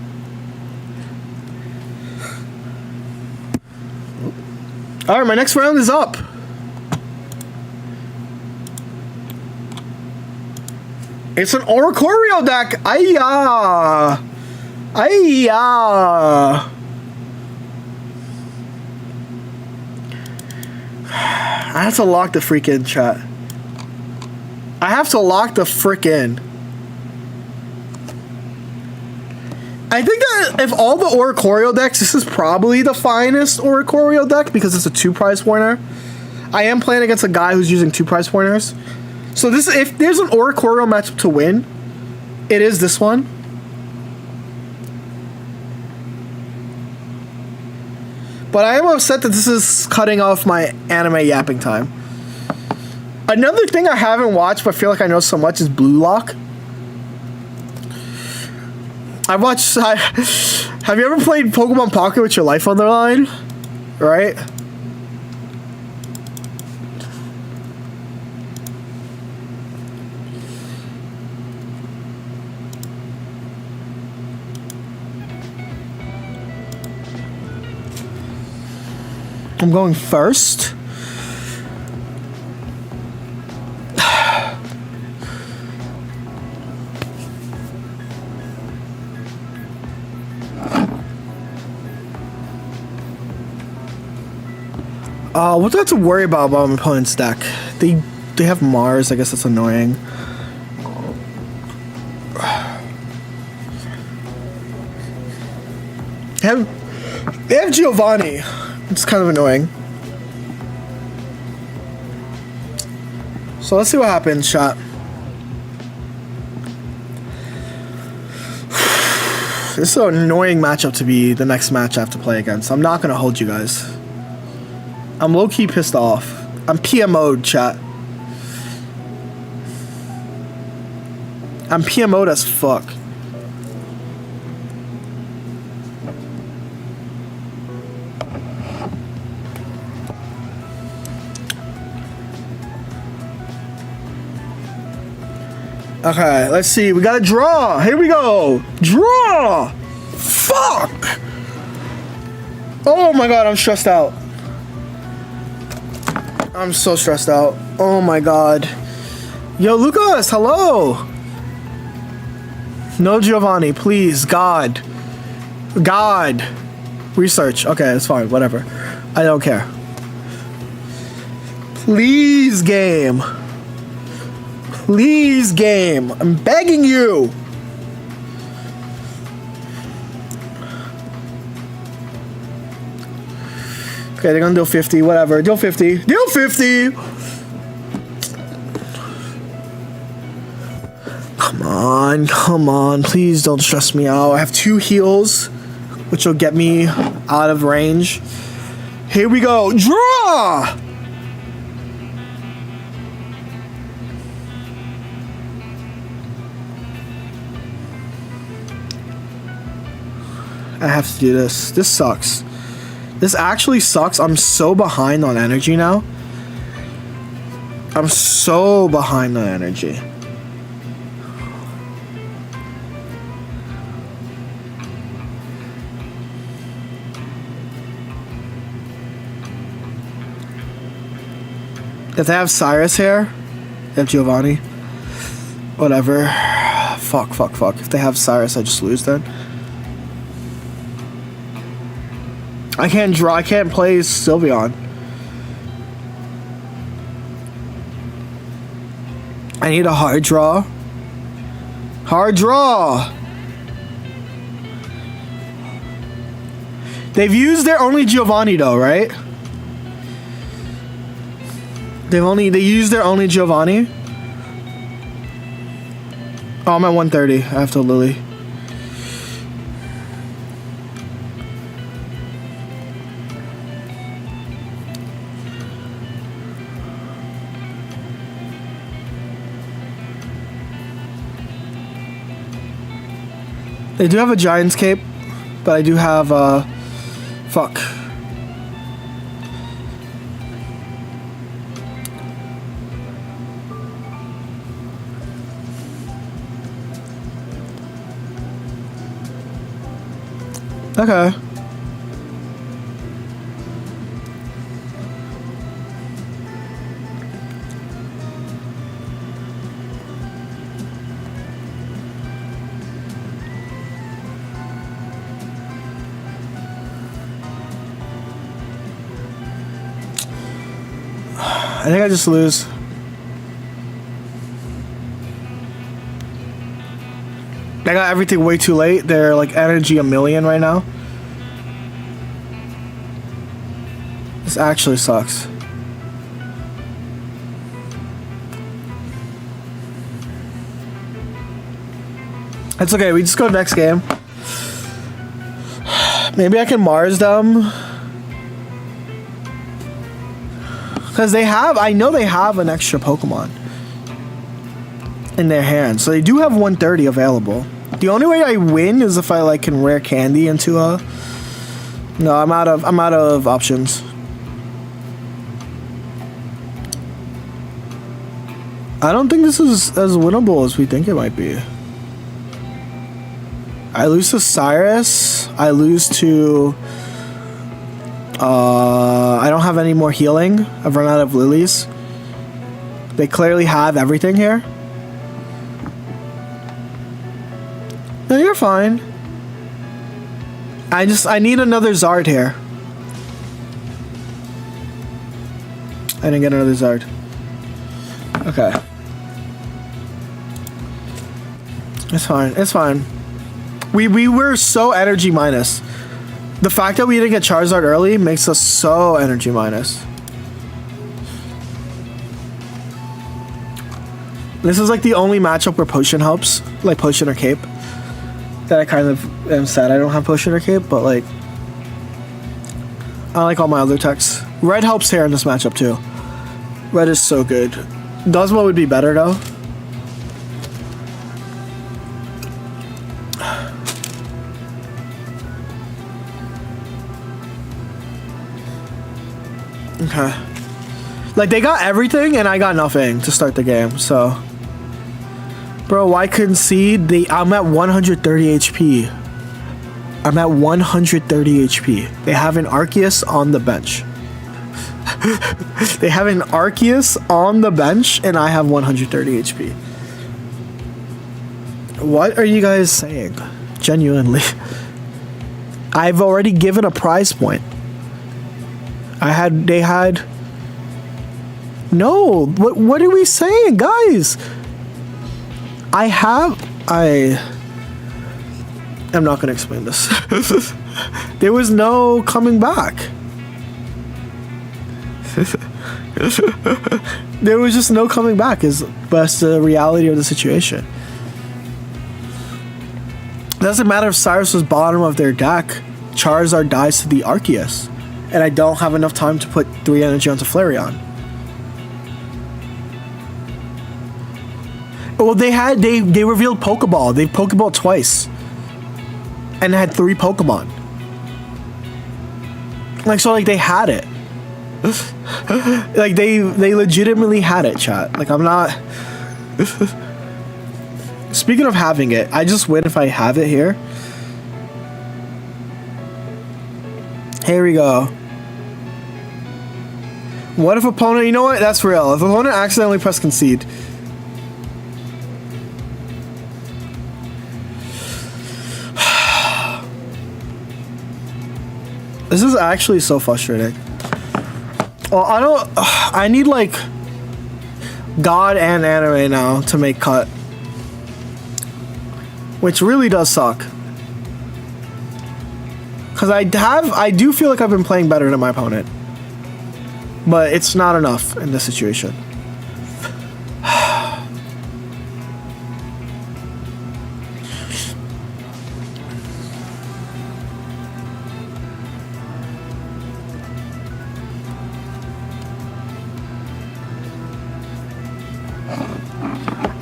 Alright, my next round is up. It's an Oricorio deck. Ayya. Ayya. I have to lock the freak in, chat. I have to lock the frick in. I think that if all the Oricorio decks, this is probably the finest Oricorio deck because it's a 2 prize pointer. I am playing against a guy who's using 2 prize pointers. So this, if there's an Oricorio matchup to win, it is this one. But I am upset that this is cutting off my anime yapping time. Another thing I haven't watched but feel like I know so much is Blue Lock. Have you ever played Pokemon Pocket with your life on the line? Right? I'm going first. What do I have to worry about my opponent's deck? They have Mars. I guess that's annoying. They have Giovanni. It's kind of annoying. So let's see what happens, chat. This is an annoying matchup to be the next match I have to play against. I'm not gonna hold you guys. I'm low-key pissed off. I'm PMO'd, chat. I'm PMO'd as fuck. Okay, let's see. We got a draw. Here we go. Draw. Fuck. Oh my god, I'm stressed out. I'm so stressed out. Oh my god. Yo, Lucas, hello. No Giovanni, please. God. God. Research. Okay, it's fine. Whatever. I don't care. Please, game. Please, game. I'm begging you. Okay, they're gonna deal 50. Whatever. Deal 50. Deal 50. Come on. Please don't stress me out. I have 2 heals, which will get me out of range. Here we go. Draw! I have to do this. This sucks. This actually sucks. I'm so behind on energy now. I'm so behind on energy. If they have Cyrus here, they have Giovanni. Whatever. Fuck. If they have Cyrus, I just lose then. I can't draw. I can't play Sylveon. I need a hard draw. Hard draw. They've used their only Giovanni though, right? They used their only Giovanni. Oh, I'm at 130. I have to Lily. They do have a Giant's Cape, but I do have, fuck. Okay. I think I just lose. I got everything way too late. They're like energy 1,000,000 right now. This actually sucks. It's okay, we just go next game. Maybe I can Mars them. Because I know they have an extra Pokemon in their hands. So they do have 130 available. The only way I win is if I like can rare candy into a... No, I'm out of options. I don't think this is as winnable as we think it might be. I lose to Cyrus. I lose to... I don't have any more healing. I've run out of lilies. They clearly have everything here. No, you're fine. I need another Zard here. I didn't get another Zard. Okay. It's fine. It's fine. We were so energy minus. The fact that we didn't get Charizard early makes us so energy minus. This is like the only matchup where Potion helps, like Potion or Cape. That I kind of am sad I don't have Potion or Cape, but like, I like all my other techs. Red helps here in this matchup too. Red is so good. Dusmo would be better though. Okay. Like, they got everything and I got nothing to start the game, so. Bro, why concede? I'm at 130 HP. I'm at 130 HP. They have an Arceus on the bench. They have an Arceus on the bench and I have 130 HP. What are you guys saying? Genuinely. I've already given a prize point. They had... No, what are we saying, guys? I'm not gonna explain this. There was no coming back. There was just no coming back, that's the reality of the situation. Doesn't matter if Cyrus was bottom of their deck. Charizard dies to the Arceus. And I don't have enough time to put 3 energy onto Flareon. Well, they revealed Pokeball. They Pokeball twice. And had 3 Pokemon. Like, so, like, they had it. Like, they legitimately had it, chat. Like, I'm not... Speaking of having it, I just win if I have it here. Here we go. What if opponent... You know what? That's real. If opponent accidentally press concede... This is actually so frustrating. Well, I need like God and anime now to make cut. Which really does suck. Cause I do feel like I've been playing better than my opponent. But it's not enough in this situation.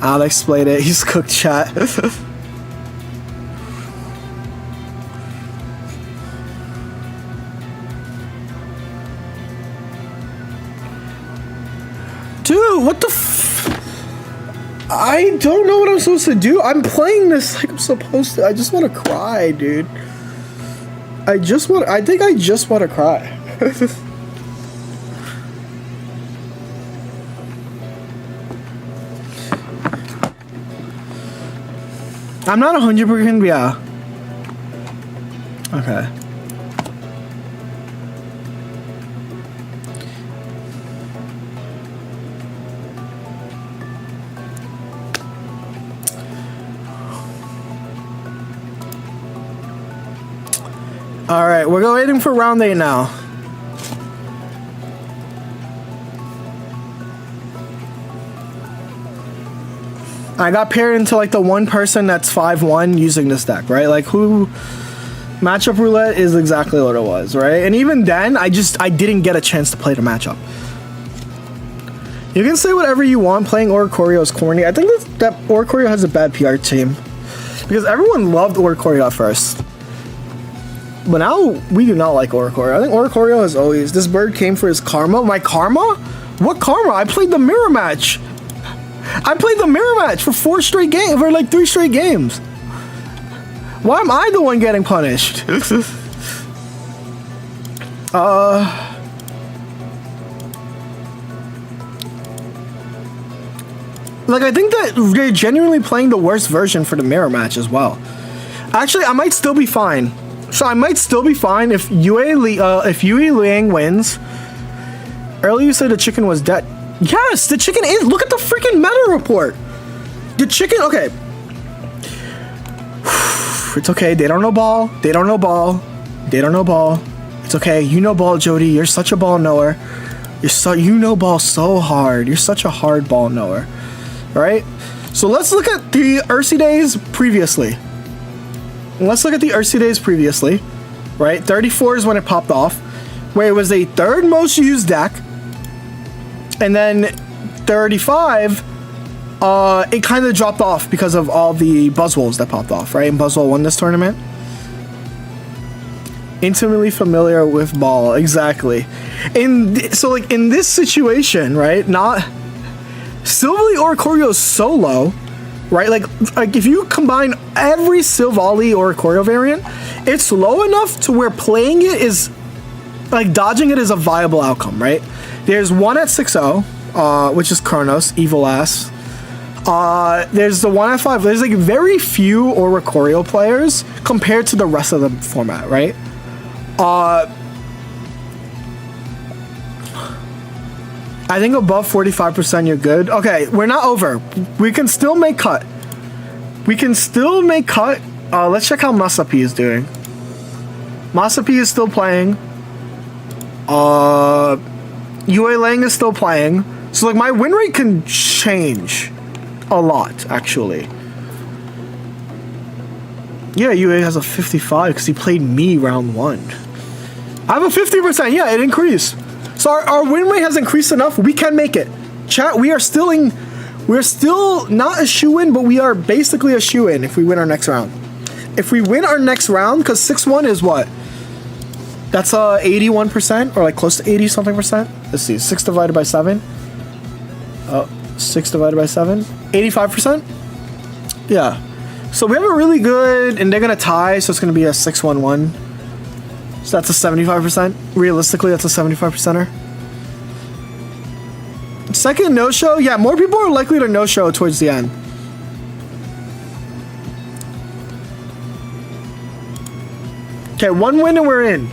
Alex played it. He's cooked chat. Dude, what the I don't know what I'm supposed to do. I'm playing this like I'm supposed to. I just want to cry, dude. I think I just want to cry. I'm not 100%, yeah. Okay. Alright, we're waiting for round 8 now. I got paired into like the one person that's 5-1 using this deck, right? Like who matchup roulette is exactly what it was, right? And even then, I didn't get a chance to play the matchup. You can say whatever you want, playing Oricorio is corny. I think that Oricorio has a bad PR team. Because everyone loved Oricorio at first. But now, we do not like Oricorio. I think Oricorio has always... This bird came for his karma. My karma? What karma? I played the mirror match. I played the mirror match for 4 straight games, for like 3 straight games. Why am I the one getting punished? Like, I think that they're genuinely playing the worst version for the mirror match as well. Actually, I might still be fine. So I might still be fine if Yue Liang wins. Earlier you said the chicken was dead. Yes, the chicken is. Look at the freaking meta report. The chicken, okay. It's okay. They don't know ball. They don't know ball. They don't know ball. It's okay. You know ball, Jody. You're such a ball knower. You know ball so hard. You're such a hard ball knower. Right? So let's look at the Ursi days previously. Let's look at the Ursi days previously. Right? 34 is when it popped off. Where it was a 3rd most used deck. And then 35, it kind of dropped off because of all the Buzzwoles that popped off, right? And Buzzwole won this tournament. Intimately familiar with ball, exactly. So like in this situation, right? Not Silvally Oricorio is so low, right? Like if you combine every Silvally Oricorio variant, it's low enough to where playing it is like dodging it is a viable outcome, right? There's one at 6-0, which is Kronos, evil ass. There's the one at 5. There's like very few Oricorio players compared to the rest of the format, right? I think above 45% you're good. Okay, we're not over. We can still make cut. We can still make cut. Let's check how Masapi is doing. Masapi is still playing. Yue Lang is still playing. So like my win rate can change a lot, actually. Yeah, UA has a 55 because he played me round 1. I have a 50%. Yeah, it increased. So our win rate has increased enough. We can make it. Chat, we're still not a shoe-in, but we are basically a shoe-in if we win our next round. If we win our next round, because 6-1 is what? That's 81%, or like close to 80 something percent. Let's see, 6 divided by 7. 6 divided by 7. 85%? Yeah. So we have a really good, and they're going to tie, so it's going to be a 6-1-1. So that's a 75%. Realistically, that's a 75%er. Second no-show? Yeah, more people are likely to no-show towards the end. Okay, 1 win and we're in.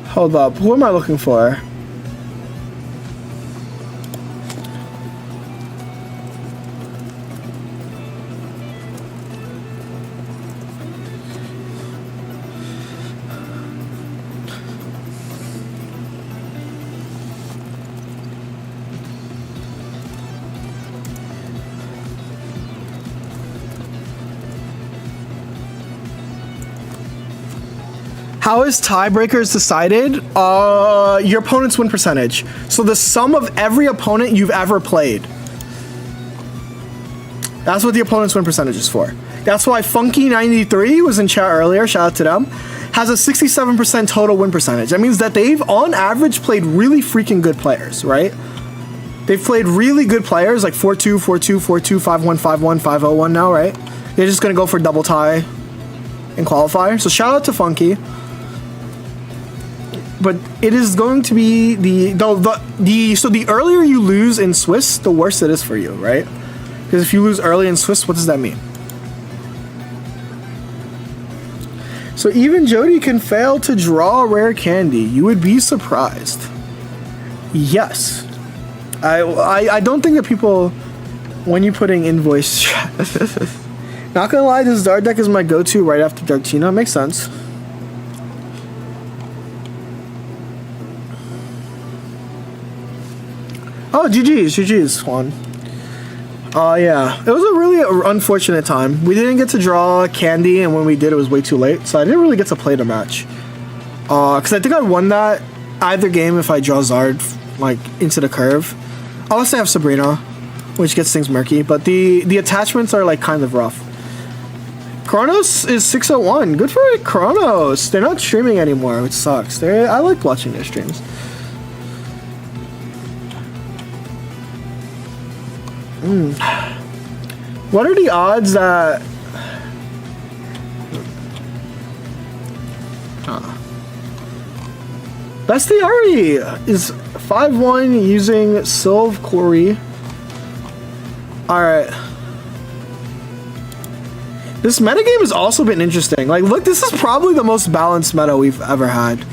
Hold up, who am I looking for? How is tiebreakers decided? Your opponent's win percentage. So the sum of every opponent you've ever played. That's what the opponent's win percentage is for. That's why Funky93 was in chat earlier, shout out to them, has a 67% total win percentage. That means that they've, on average, played really freaking good players, right? They've played really good players, like 4-2, 4-2, 4-2, 5-1, 5-1, 5-0-1 now, right? They're just gonna go for double tie in qualifier. So shout out to Funky. But it is going to be so the earlier you lose in Swiss, the worse it is for you, right? Because if you lose early in Swiss, what does that mean? So even Jody can fail to draw rare candy. You would be surprised. Yes. I don't think that people, when you're putting invoice, not gonna lie, this Dart deck is my go-to right after Dartina. Makes sense. Oh, GG's, Juan. Yeah, it was a really unfortunate time. We didn't get to draw candy, and when we did, it was way too late, so I didn't really get to play the match. Because I think I won that either game if I draw Zard, like, into the curve. Unless I have Sabrina, which gets things murky, but the attachments are, like, kind of rough. Kronos is 601. Good for Kronos. They're not streaming anymore, which sucks. I like watching their streams. What are the odds that Bestiari is 5-1 using Sylve Quarry? Alright. This metagame has also been interesting. Like, look, this is probably the most balanced meta we've ever had.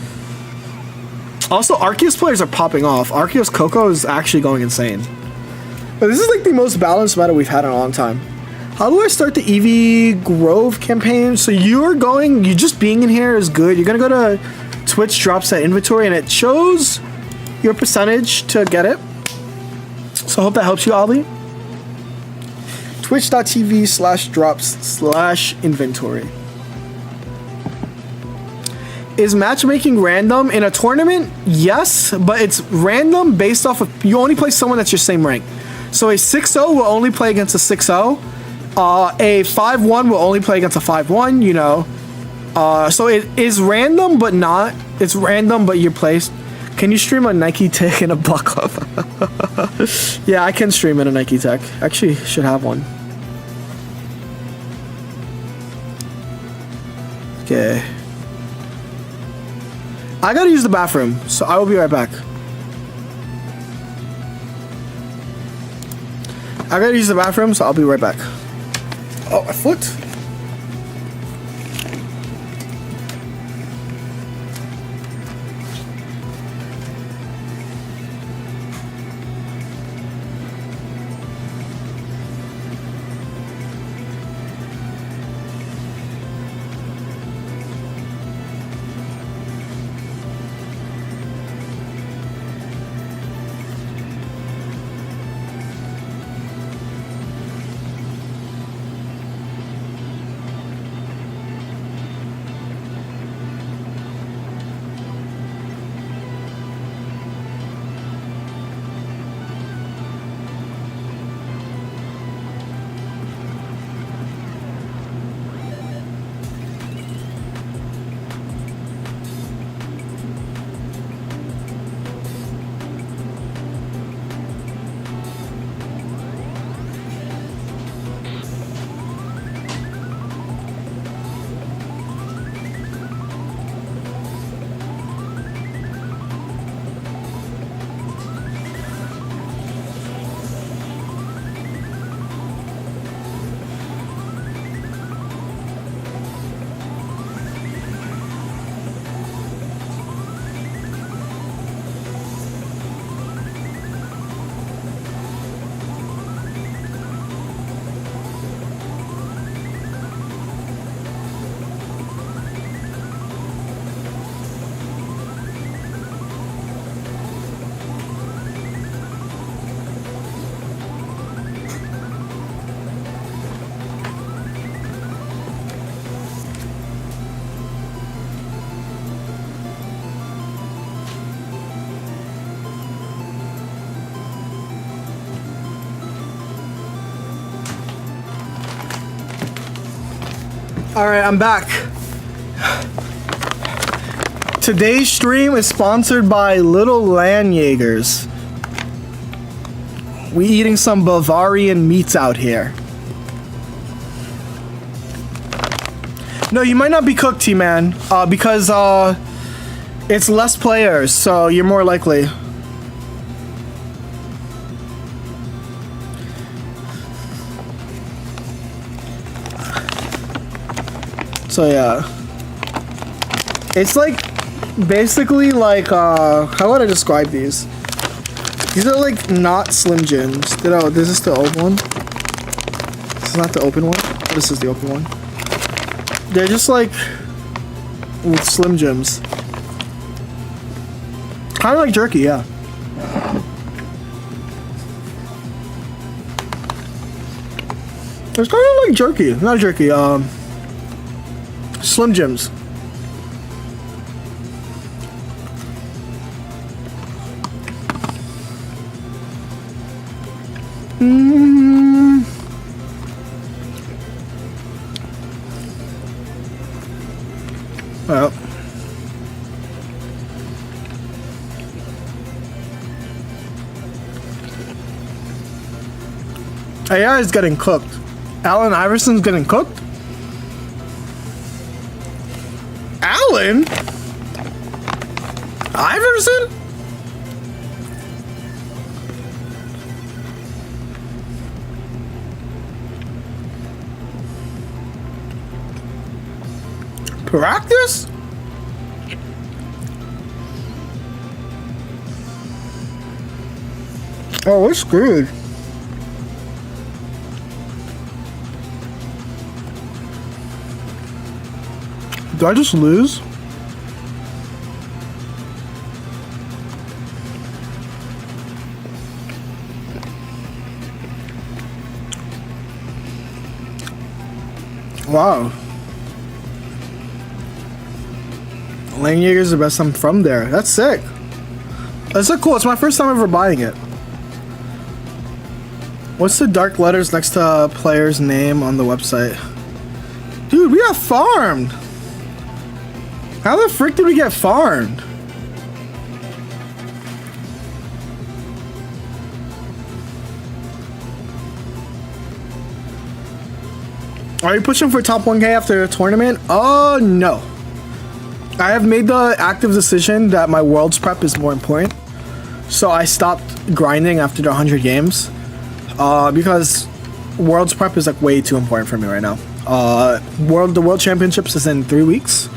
Also, Arceus players are popping off. Arceus Coco is actually going insane. But this is like the most balanced meta we've had in a long time. How do I start the EV Grove campaign? So you just being in here is good. You're gonna go to Twitch, drops that inventory, and it shows your percentage to get it. So I hope that helps you, Ali. Twitch.tv/drops/inventory. Is matchmaking random in a tournament? Yes, but it's random based off of, you only play someone that's your same rank. So a 6-0 will only play against a 6-0. A 5-1 will only play against a 5-1, you know. So it is random, but not. It's random, but you're placed. Can you stream a Nike Tech in a buck up? Yeah, I can stream in a Nike Tech. Actually, should have one. Okay. I gotta use the bathroom, so I will be right back. I gotta use the bathroom, so I'll be right back. Oh, my foot. All right, I'm back. Today's stream is sponsored by Little Land Jaegers. We eating some Bavarian meats out here. No, you might not be cooked, T-Man, because it's less players, so you're more likely. So yeah, it's like basically like how would I describe these? These are like not Slim Jims. This is the old one. This is not the open one. This is the open one. They're just like Slim Jims. Kind of like jerky, yeah. It's kind of like jerky, not jerky. Slim Jims. Well. AI is getting cooked. Allen Iverson's getting cooked? Allen Iverson? Practice? Oh, we're screwed. Did I just lose? Wow. Lane Jaeger's the best. I'm from there. That's sick. That's so cool. It's my first time ever buying it. What's the dark letters next to a player's name on the website? Dude, we got farmed. How the frick did we get farmed? Are you pushing for top 1K after a tournament? Oh, no. I have made the active decision that my world's prep is more important. So I stopped grinding after the 100 games. Because world's prep is like way too important for me right now. The World Championships is in 3 weeks.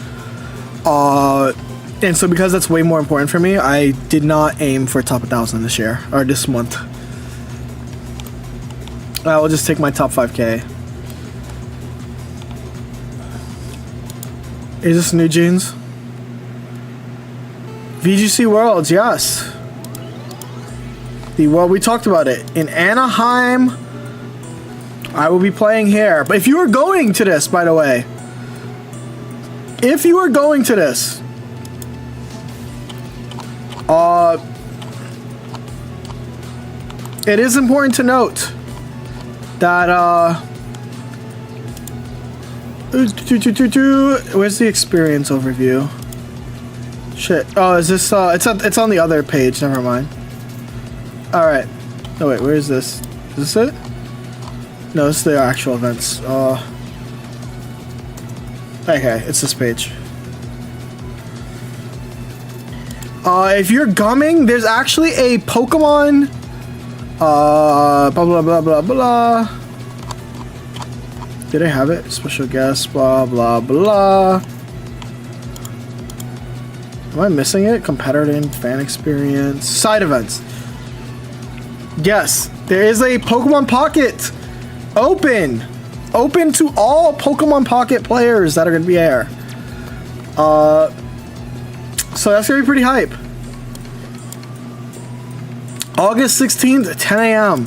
And so because that's way more important for me, I did not aim for top 1,000 this year, or this month. I will just take my top 5K. Is this New Jeans? VGC Worlds, yes. The world, we talked about it. In Anaheim, I will be playing here. But if you are going to this, by the way, if you are going to this, it is important to note that, where's the experience overview? Shit. Oh, is this, it's on the other page, never mind. Alright. Oh wait, where is this? Is this it? No, this is the actual events. Okay, it's this page. If you're gumming, there's actually a Pokemon blah blah blah blah blah. Did I have it? Special guest, blah blah blah. Am I missing it? Competitor and fan experience. Side events. Yes, there is a Pokemon Pocket open to all Pokemon Pocket players that are gonna be here. So that's gonna be pretty hype. August 16th at 10 a.m.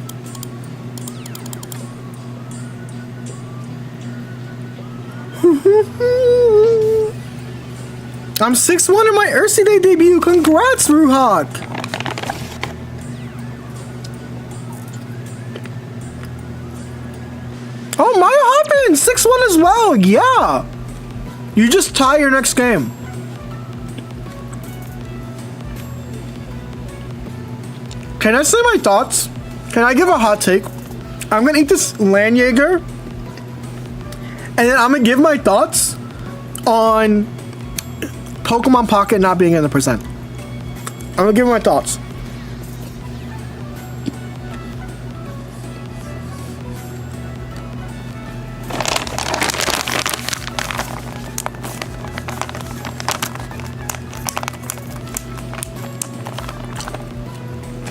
I'm 6-1 in my Earthsea Day debut. Congrats, Ruhak. Oh, Maya Hoppin, 6-1 as well. Yeah. You just tie your next game. Can I say my thoughts? Can I give a hot take? I'm gonna eat this Landjaeger, and then I'm gonna give my thoughts on Pokemon Pocket not being in the percent. I'm gonna give my thoughts.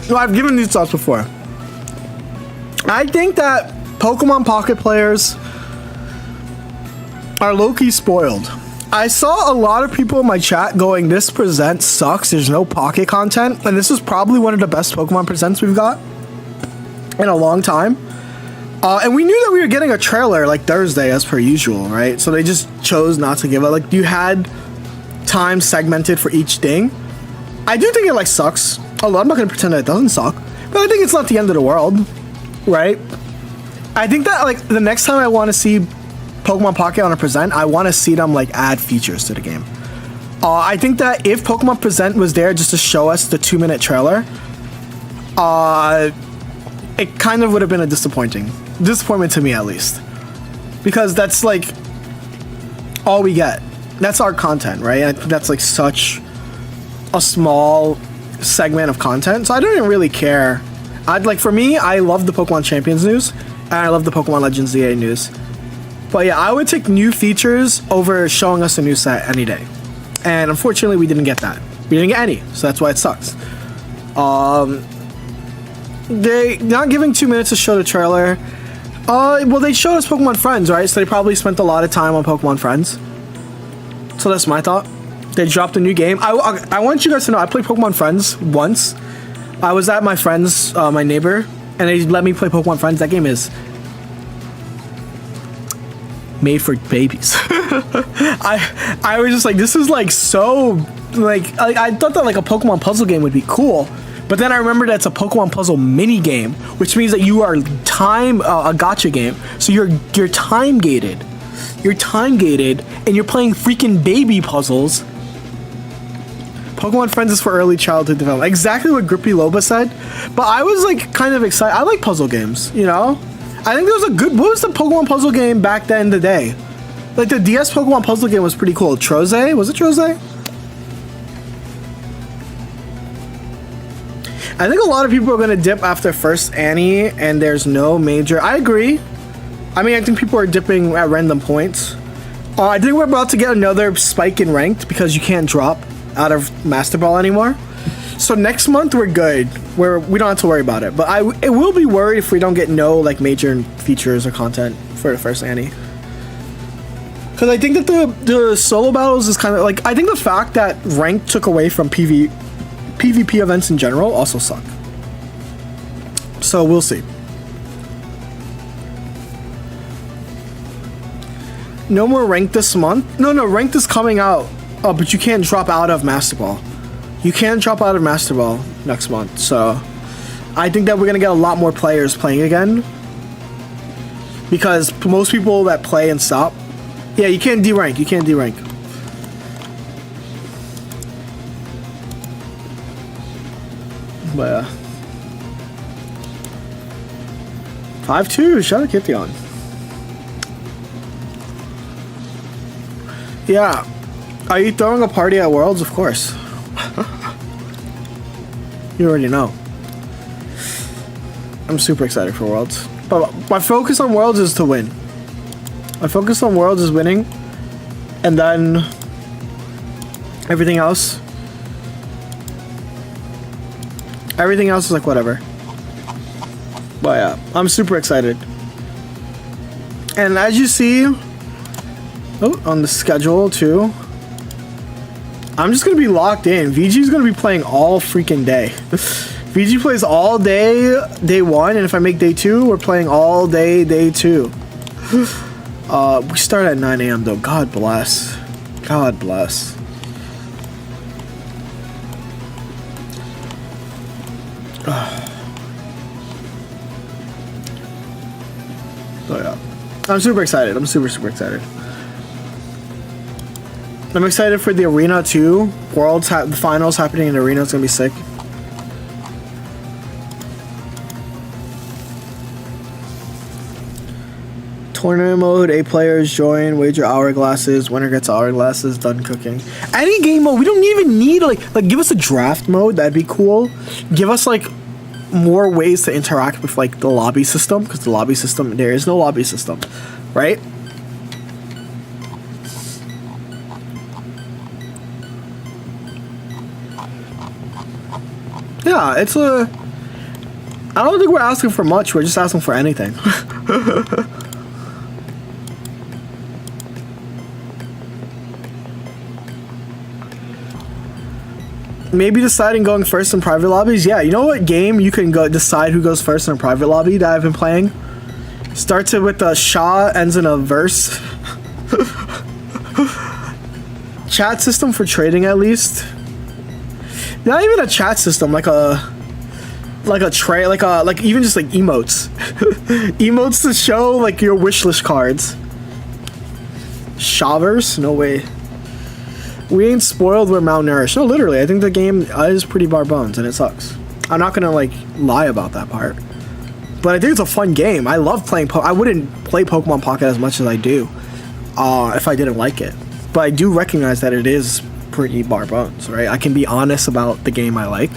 No, I've given these thoughts before. I think that Pokemon Pocket players are low-key spoiled. I saw a lot of people in my chat going, this present sucks, there's no Pocket content, and this is probably one of the best Pokemon presents we've got in a long time. And we knew that we were getting a trailer like Thursday as per usual, right? So they just chose not to give it. Like, you had time segmented for each thing. I do think it like sucks. Although I'm not gonna pretend that it doesn't suck, but I think it's not the end of the world, right? I think that like the next time I want to see Pokemon Pocket on a present, I want to see them like add features to the game. I think that if Pokemon Present was there just to show us the 2-minute trailer, it kind of would have been a disappointment to me at least, because that's like all we get. That's our content, right? And I think that's like such a small segment of content, so I don't even really care. For me, I love the Pokemon Champions news and I love the Pokemon Legends ZA news, but yeah, I would take new features over showing us a new set any day, and unfortunately we didn't get that. We didn't get any, so that's why it sucks. They not giving 2 minutes to show the trailer. Well, they showed us Pokemon Friends, right? So they probably spent a lot of time on Pokemon Friends, so that's my thought. They dropped a new game. I want you guys to know I played Pokemon Friends once. I was at my friend's, my neighbor, and they let me play Pokemon Friends. That game is made for babies. I was just like, this is like so like I thought that like a Pokemon puzzle game would be cool, but then I remembered that it's a Pokemon puzzle mini game, which means that you are a gacha game, so you're time gated. You're time gated, and you're playing freaking baby puzzles. Pokemon Friends is for early childhood development. Exactly what Grippy Loba said. But I was like kind of excited. I like puzzle games, you know? I think there was a good... What was the Pokemon puzzle game back then in the day? Like the DS Pokemon puzzle game was pretty cool. Troze? Was it Troze? I think a lot of people are going to dip after first Annie and there's no major... I agree. I mean, I think people are dipping at random points. I think we're about to get another spike in ranked because you can't drop out of Master Ball anymore. So next month we're good. We don't have to worry about it. But it will be worried if we don't get no like major features or content for the first Annie. Because I think that the solo battles is kind of like, I think the fact that ranked took away from PvP events in general also suck. So we'll see. No more ranked this month? No, ranked is coming out. Oh, but you can't drop out of Master Ball. You can't drop out of Master Ball next month, so I think that we're gonna get a lot more players playing again. Because most people that play and stop. Yeah, you can't derank. You can't derank. But 5-2, shout out Kithion. Yeah. Are you throwing a party at Worlds? Of course. You already know. I'm super excited for Worlds. But my focus on Worlds is to win. My focus on Worlds is winning. And then everything else. Everything else is like whatever. But yeah, I'm super excited. And as you see, on the schedule too, I'm just gonna be locked in. VG's gonna be playing all freaking day. VG plays all day, day one, and if I make day two, we're playing all day, day two. We start at 9 a.m. though. God bless. God bless. So yeah. I'm super excited. I'm super excited. I'm excited for the arena too. The finals happening in the arena. It's gonna be sick. Tournament mode, 8 players join, wager hourglasses, winner gets hourglasses, done cooking. Any game mode, we don't even need like give us a draft mode, that'd be cool. Give us like more ways to interact with like the lobby system, because the lobby system, there is no lobby system, right? Yeah, I don't think we're asking for much, we're just asking for anything. Maybe deciding going first in private lobbies. Yeah, you know what game you can go decide who goes first in a private lobby that I've been playing? Starts it with a Sha, ends in a verse. Chat system for trading at least. Not even a chat system, like even just like emotes. Emotes to show like your wish list cards. Shavers? No way. We ain't spoiled, we're malnourished. No, literally, I think the game is pretty barbones and it sucks. I'm not gonna like lie about that part. But I think it's a fun game. I love playing I wouldn't play Pokemon Pocket as much as I do if I didn't like it. But I do recognize that it is pretty barbones, right? I can be honest about the game I like.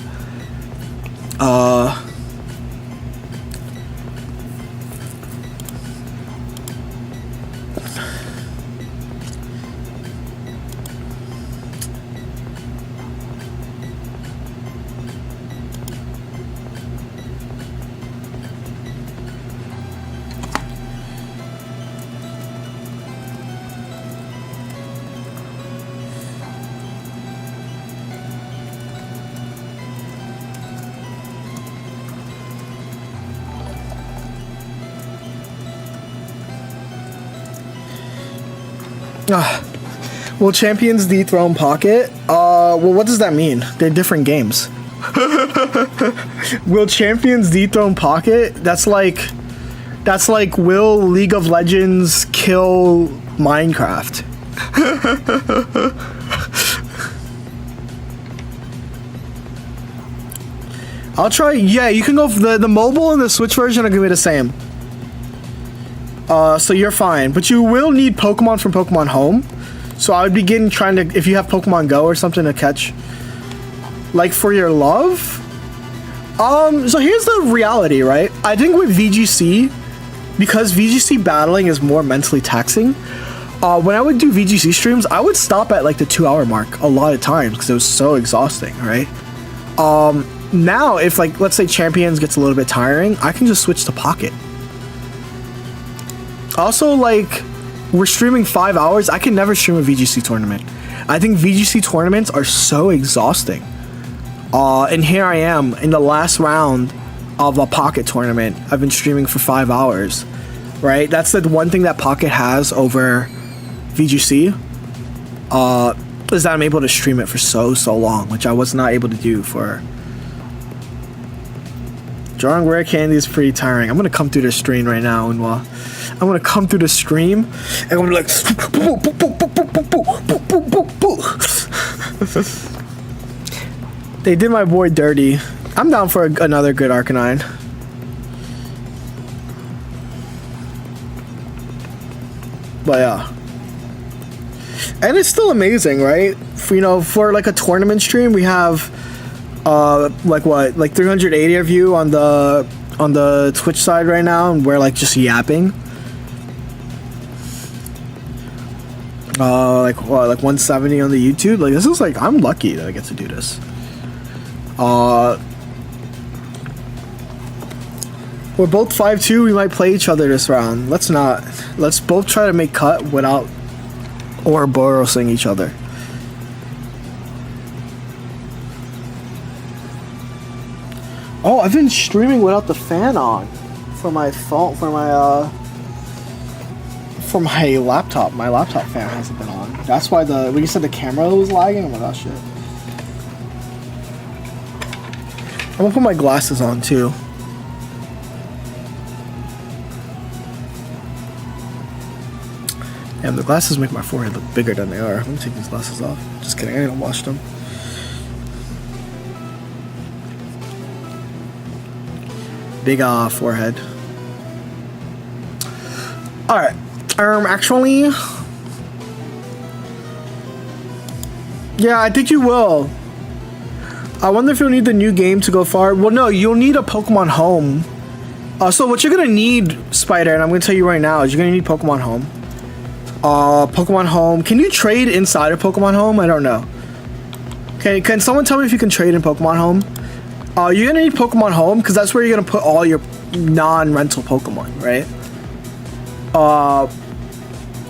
Will champions dethrone Pocket? Well, what does that mean? They're different games. Will champions dethrone Pocket? That's like will League of Legends kill Minecraft? I'll try. Yeah, you can go for the mobile and the Switch version are gonna be the same. So you're fine, but you will need Pokemon from Pokemon Home. So I would begin trying to, if you have Pokemon Go or something to catch, like for your love. So here's the reality, right? I think with VGC, because VGC battling is more mentally taxing, when I would do VGC streams, I would stop at like the 2-hour mark a lot of times because it was so exhausting, right? Now, if like, let's say Champions gets a little bit tiring, I can just switch to Pocket. Also, like, we're streaming 5 hours. I can never stream a VGC tournament. I think VGC tournaments are so exhausting. And here I am in the last round of a Pocket tournament. I've been streaming for 5 hours, right? That's the one thing that Pocket has over VGC, is that I'm able to stream it for so long, which I was not able to do for... Drawing rare candy is pretty tiring. I'm gonna come through the stream right now, and I'm gonna come through the stream, and I'm gonna be like, they did my boy dirty. I'm down for another good Arcanine. But yeah, and it's still amazing, right? For like a tournament stream, we have. Like 380 of you on the Twitch side right now, and we're like just yapping. Like 170 on the YouTube. Like this is like, I'm lucky that I get to do this. We're both 5'2". We might play each other this round. Let's not. Let's both try to make cut without Ouroborosing each other. Oh, I've been streaming without the fan on for my phone, for my laptop. My laptop fan hasn't been on. That's why when you said the camera was lagging, I'm like, oh shit. I'm gonna put my glasses on too. Damn, the glasses make my forehead look bigger than they are. I'm gonna take these glasses off. Just kidding, I didn't wash them. Big forehead. Alright. Actually. Yeah, I think you will. I wonder if you'll need the new game to go far. Well, no, you'll need a Pokemon Home. So what you're gonna need, Spider, and I'm gonna tell you right now, is you're gonna need Pokemon Home. Pokemon Home. Can you trade inside of Pokemon Home? I don't know. Okay, can someone tell me if you can trade in Pokemon Home? You're gonna need Pokemon Home because that's where you're gonna put all your non-rental Pokemon, right?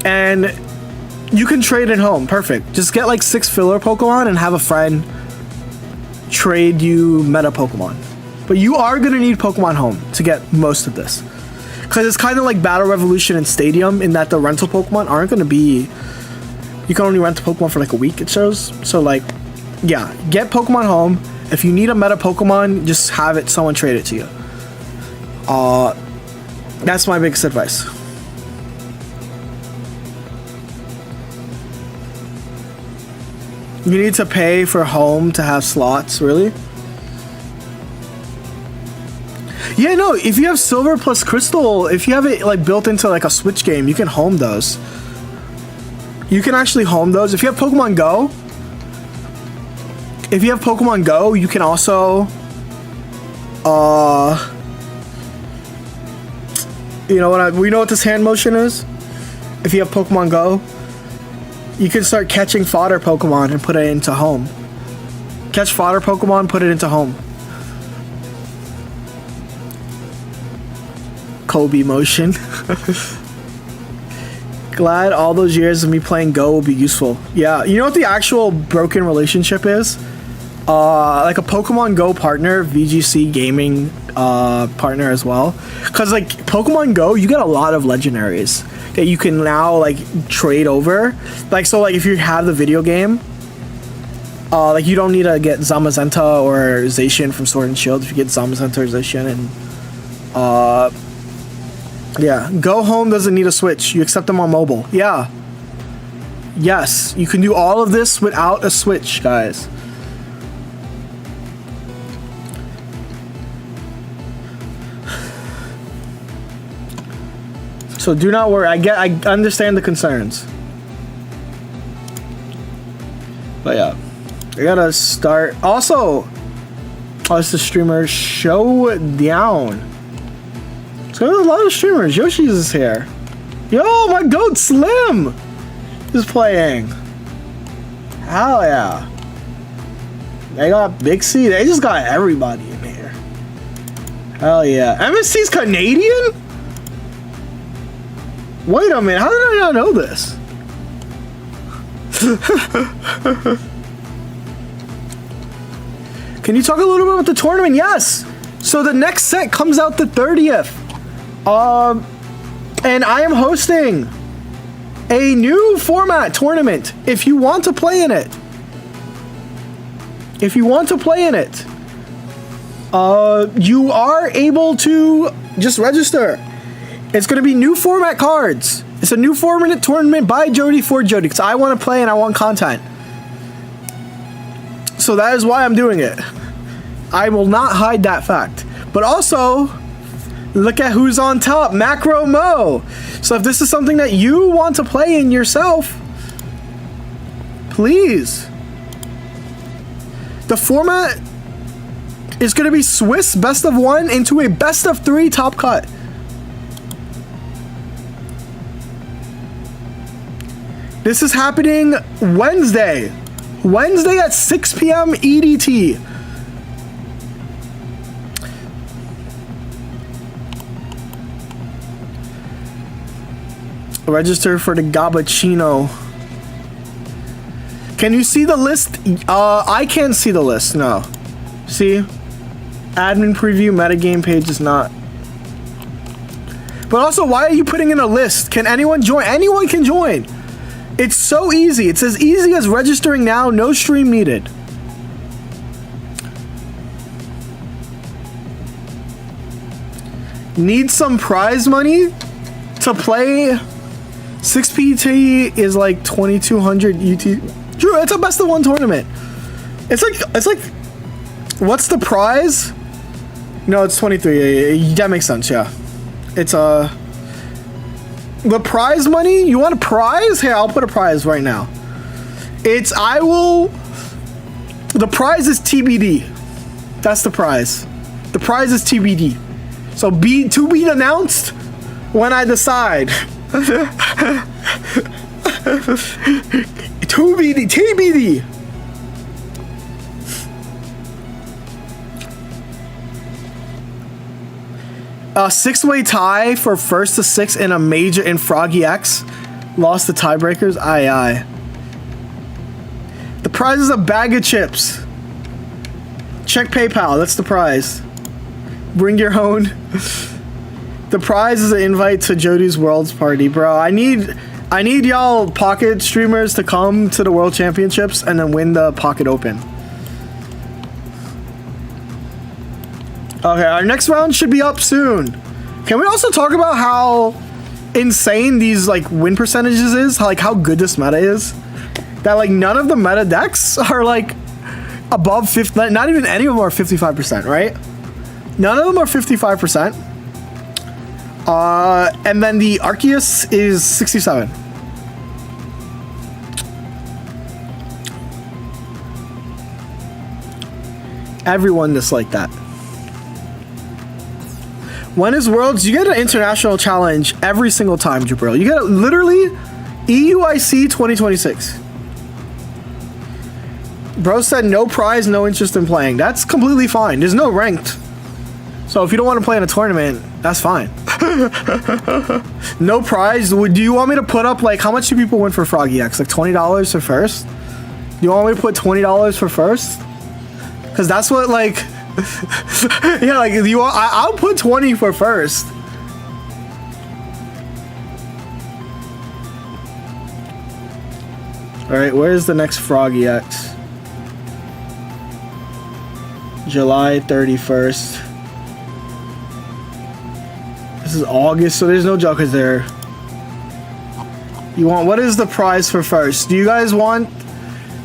And you can trade in home. Perfect. Just get like 6 filler Pokemon and have a friend trade you meta Pokemon. But you are gonna need Pokemon Home to get most of this. Because it's kind of like Battle Revolution and Stadium in that the rental Pokemon aren't gonna be... You can only rent the Pokemon for like a week, it shows. So like, yeah, get Pokemon Home. If you need a meta Pokemon, just have it, someone trade it to you. That's my biggest advice. You need to pay for home to have slots, really? Yeah, no, if you have silver plus crystal, if you have it like built into like a Switch game, you can home those. You can actually home those. If you have Pokemon Go, you can also, you know what? We know what this hand motion is. If you have Pokemon Go, you can start catching fodder Pokemon and put it into home. Catch fodder Pokemon, put it into home. Kobe motion. Glad all those years of me playing Go will be useful. Yeah, you know what the actual broken relationship is? Like a Pokemon Go partner, VGC gaming partner as well. Cause like Pokemon Go, you get a lot of legendaries that you can now like trade over. Like so, like if you have the video game, like you don't need to get Zamazenta or Zacian from Sword and Shield. If you get Zamazenta or Zacian, and yeah, Go Home doesn't need a Switch. You accept them on mobile. Yeah. Yes, you can do all of this without a Switch, guys. So do not worry. I understand the concerns. But yeah, I gotta start. Also, it's the streamer Showdown. So there's a lot of streamers. Yoshi's is here. Yo, my goat Slim is playing. Hell yeah. They got Big C. They just got everybody in here. Hell yeah. MSC's Canadian? Wait a minute, how did I not know this? Can you talk a little bit about the tournament? Yes! So the next set comes out the 30th. And I am hosting a new format tournament if you want to play in it. If you want to play in it, you are able to just register. It's going to be new format cards. It's a new format tournament by Jody for Jody because I want to play and I want content. So that is why I'm doing it. I will not hide that fact. But also, look at who's on top. Macro Mo. So if this is something that you want to play in yourself, please. The format is going to be Swiss best of 1 into a best of 3 top cut. This is happening Wednesday. Wednesday at 6 p.m. EDT. Register for the Gabachino. Can you see the list? I can't see the list, no. See? Admin preview, metagame page is not. But also, why are you putting in a list? Can anyone join? Anyone can join. It's so easy. It's as easy as registering now, no stream needed. Need some prize money to play 6 PT is like 2200 UT. Drew, it's a best of one tournament. It's like, what's the prize? No, it's 23. Yeah, that makes sense. Yeah, it's the prize money. You want a prize? Here, I'll put a prize right now. The prize is TBD. That's the prize. The prize is TBD. So to be announced when I decide. TBD. A 6-way tie for first to 6 in a major in Froggy X. Lost the tiebreakers. Aye. The prize is a bag of chips. Check PayPal. That's the prize. Bring your own. The prize is an invite to Jody's Worlds party, bro. I need y'all pocket streamers to come to the World Championships and then win the Pocket Open. Okay, our next round should be up soon. Can we also talk about how insane these like win percentages is? Like how good this meta is? That like none of the meta decks are like above 50, not even any of them are 55%, right? None of them are 55%. And then the Arceus is 67. Everyone disliked that. When is Worlds? You get an international challenge every single time, Jabril. You get literally EUIC 2026. Bro said no prize, no interest in playing. That's completely fine. There's no ranked. So if you don't want to play in a tournament, that's fine. No prize. Do you want me to put up, like, how much do people win for Froggy X? Like $20 for first? Do you want me to put $20 for first? Because that's what, like... yeah, like, I'll put 20 for first. Alright, where's the next Froggy X? July 31st. This is August, so there's no jokers there. What is the prize for first? Do you guys want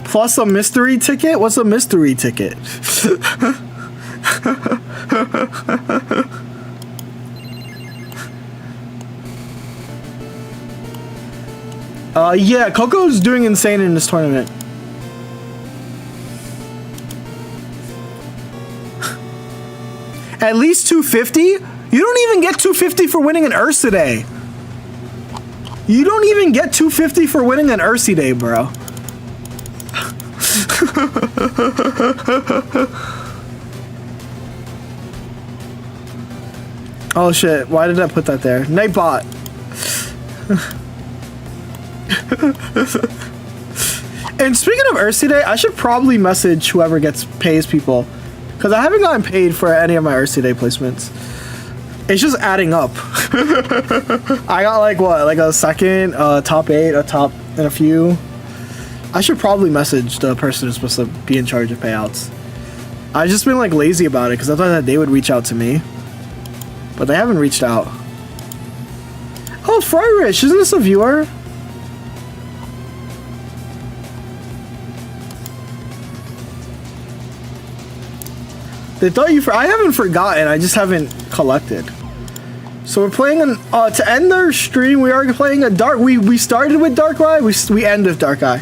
plus a mystery ticket? What's a mystery ticket? Yeah, Coco's doing insane in this tournament. At least 250? You don't even get 250 for winning an Ursa Day. You don't even get 250 for winning an Ursa Day, bro. Oh shit, why did I put that there? Nightbot. And speaking of Ursa Day, I should probably message whoever pays people. Because I haven't gotten paid for any of my Ursa Day placements. It's just adding up. I got like what? Like a second, top 8, a top, and a few. I should probably message the person who's supposed to be in charge of payouts. I've just been like lazy about it because I thought that they would reach out to me. But they haven't reached out. Oh, Fryrich, isn't this a viewer? They thought I haven't forgotten, I just haven't collected. So we're playing to end our stream, we are playing a dark, we started with Darkrai, we end with Darkrai.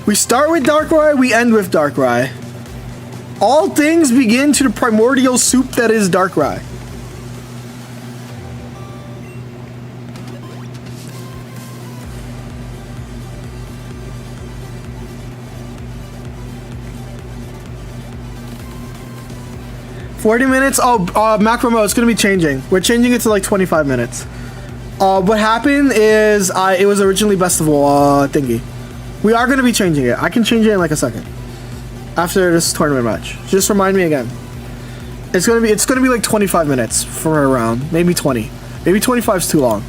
We start with Darkrai, we end with Darkrai. All things begin to the primordial soup that is Darkrai. $40 minutes. Oh, macro mode. It's gonna be changing. We're changing it to like 25 minutes. What happened is it was originally best of all thingy. We are gonna be changing it. I can change it in like a second after this tournament match. Just remind me again. It's gonna be like 25 minutes for a round. Maybe 20. Maybe 25 is too long.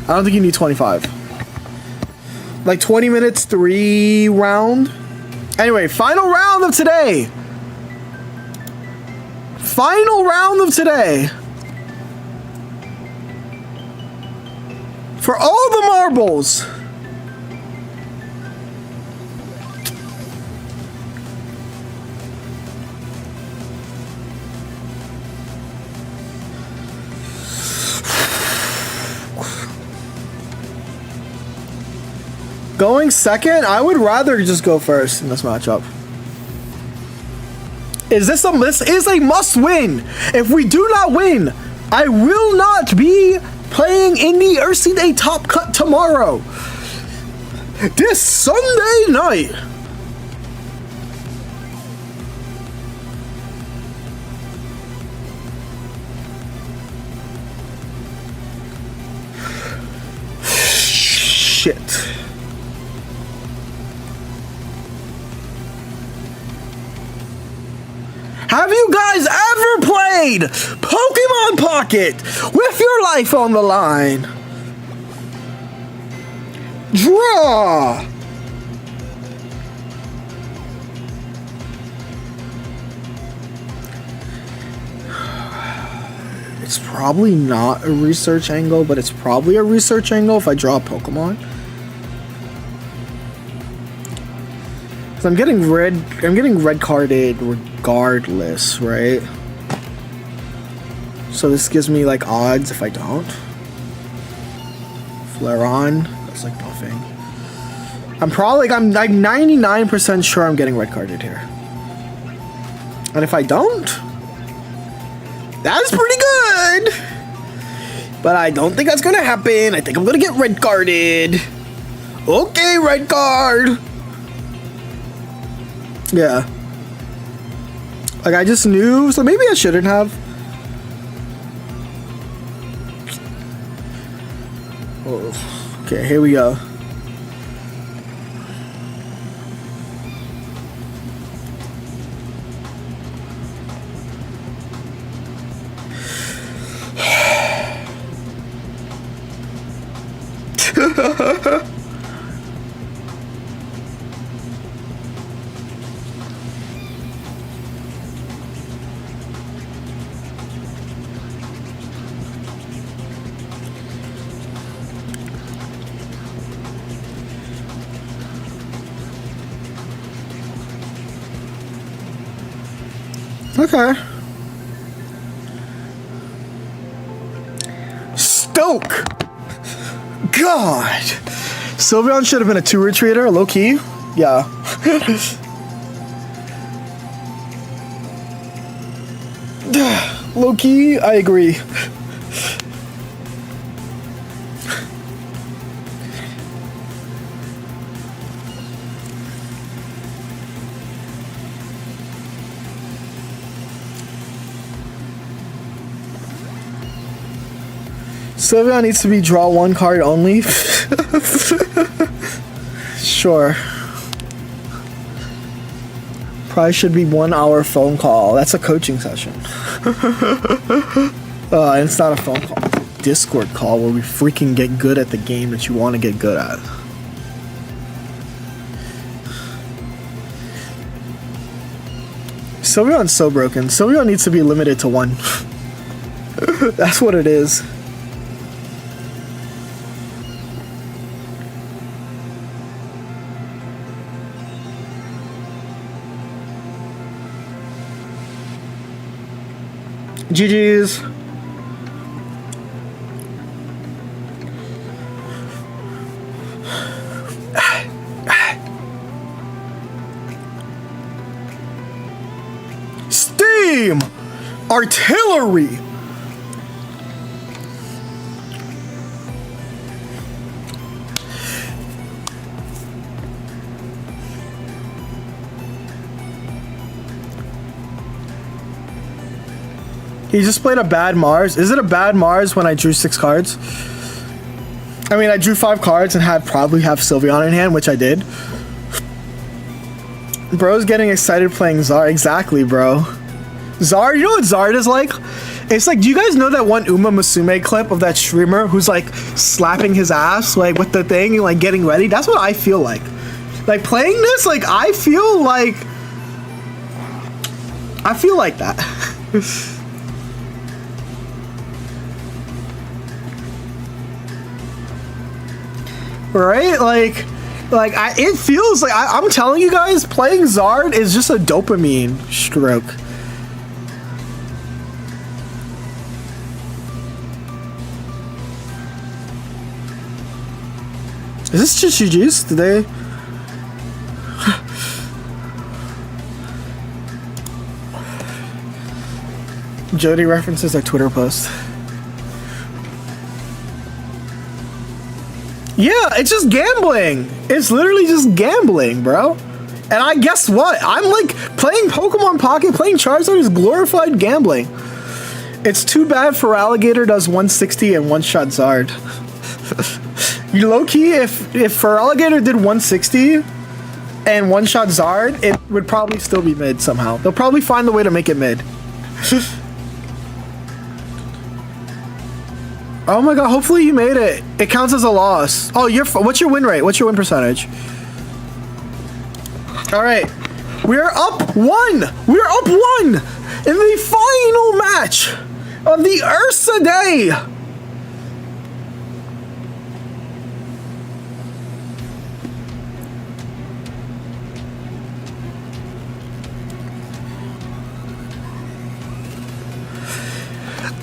I don't think you need 25. Like 20 minutes, 3 round. Anyway, final round of today. Final round of today. For all the marbles. Going second, I would rather just go first in this matchup. This is a must win. If we do not win, I will not be playing in the Earthsea Day Top Cut tomorrow. This Sunday night. Shit. Have you guys ever played Pokemon Pocket with your life on the line? Draw! It's probably not a research angle, but it's probably a research angle if I draw a Pokemon. I'm getting red carded regardless, right? So this gives me like odds if I don't. Flareon, that's like nothing. I'm 99% sure I'm getting red carded here. And if I don't, that's pretty good. But I don't think that's gonna happen. I think I'm gonna get red carded. Okay, red card. Yeah. Like, I just knew, so maybe I shouldn't have. Oh, okay, here we go. Okay. Stoke! God! Sylveon should have been a 2-retreater, low-key. Yeah. Low-key, I agree. Sylveon needs to be draw one card only. Sure. Probably should be 1 hour phone call. That's a coaching session. And it's not a phone call. It's a Discord call where we freaking get good at the game that you want to get good at. Sylveon's so broken. Sylveon needs to be limited to 1. That's what it is. GG's. Steam! Artillery! He just played a bad Mars. Is it a bad Mars when I drew 6 cards? I mean, I drew 5 cards and probably have Sylveon in hand, which I did. Bro's getting excited playing Zard. Exactly, bro. Zard, you know what Zard is like? It's like, do you guys know that one Uma Musume clip of that streamer who's like slapping his ass like with the thing and like getting ready? That's what I feel like. Like playing this, like I feel like that. right? It feels like I'm telling you guys, playing Zard is just a dopamine stroke. Is this just GG's? Did they? Jody references our Twitter post. Yeah, it's just gambling. It's literally just gambling, bro. And I guess what? I'm like playing Pokemon Pocket, playing Charizard is glorified gambling. It's too bad for Alligator does 160 and one-shot Zard. You low-key, if for Alligator did 160 and one-shot Zard, it would probably still be mid somehow. They'll probably find a way to make it mid. Oh my god, hopefully you made it. It counts as a loss. Oh, what's your win rate? What's your win percentage? Alright. We're up 1! We're up 1! In the final match of the Ursa Day!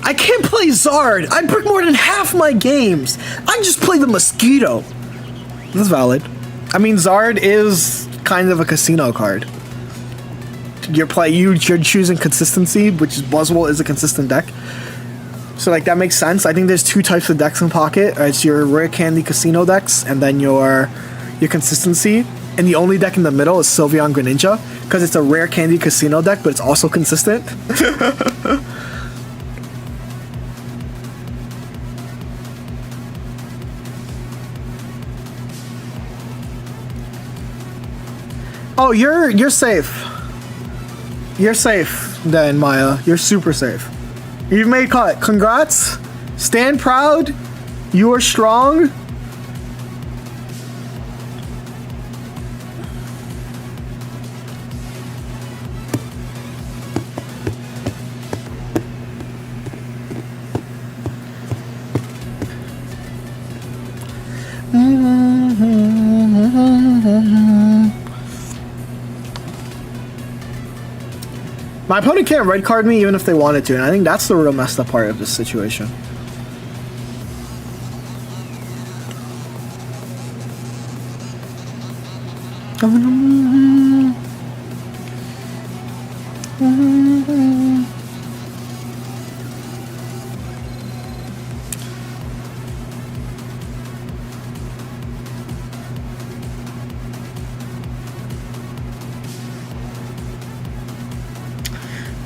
I can't play Zard. I break more than half my games. I just play the Mosquito. That's valid. I mean, Zard is kind of a casino card. You're choosing consistency, which is Buzzwole is a consistent deck. So like that makes sense. I think there's two types of decks in Pocket. It's your rare candy casino decks, and then your consistency. And the only deck in the middle is Sylveon Greninja, because it's a rare candy casino deck, but it's also consistent. Oh, you're safe. You're safe then, Maya. You're super safe. You've made cut. Congrats. Stand proud. You are strong. My opponent can't red card me even if they wanted to, and I think that's the real messed up part of this situation.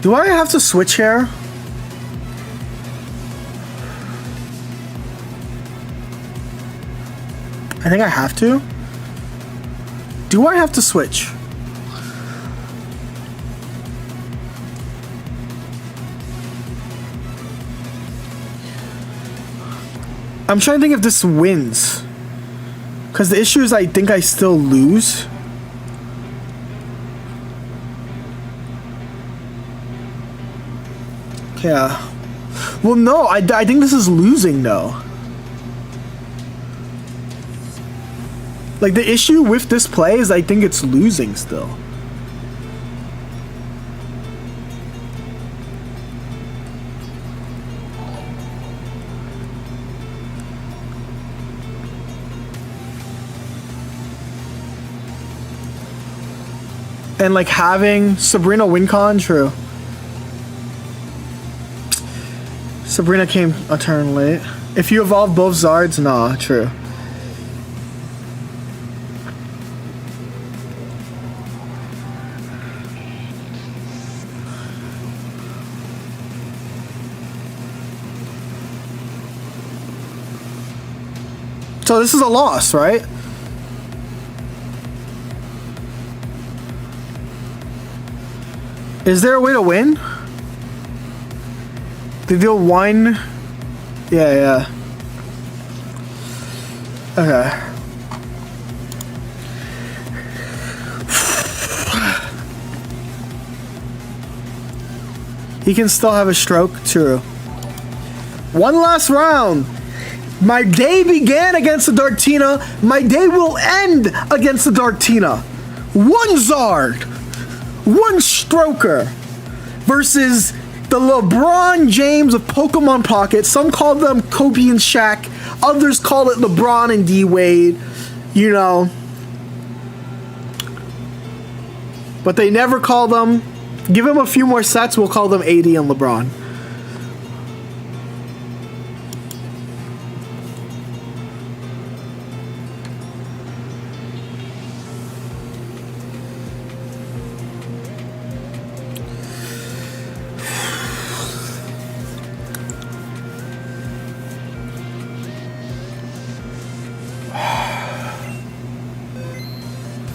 Do I have to switch here? I think I have to. Do I have to switch? I'm trying to think if this wins. Because the issue is I think I still lose. Yeah. Well, no, I think this is losing, though. Like, the issue with this play is I think it's losing still. And, like, having Sabrina win con, true. Sabrina came a turn late. If you evolve both Zards, nah, true. So this is a loss, right? Is there a way to win? They deal one. Yeah. Okay. He can still have a stroke, true. One last round. My day began against the Dartina. My day will end against the Dartina. One Zard, one Stroker versus the LeBron James of Pokemon Pocket. Some call them Kobe and Shaq. Others call it LeBron and D Wade. You know. But they never call them. Give him a few more sets, we'll call them AD and LeBron.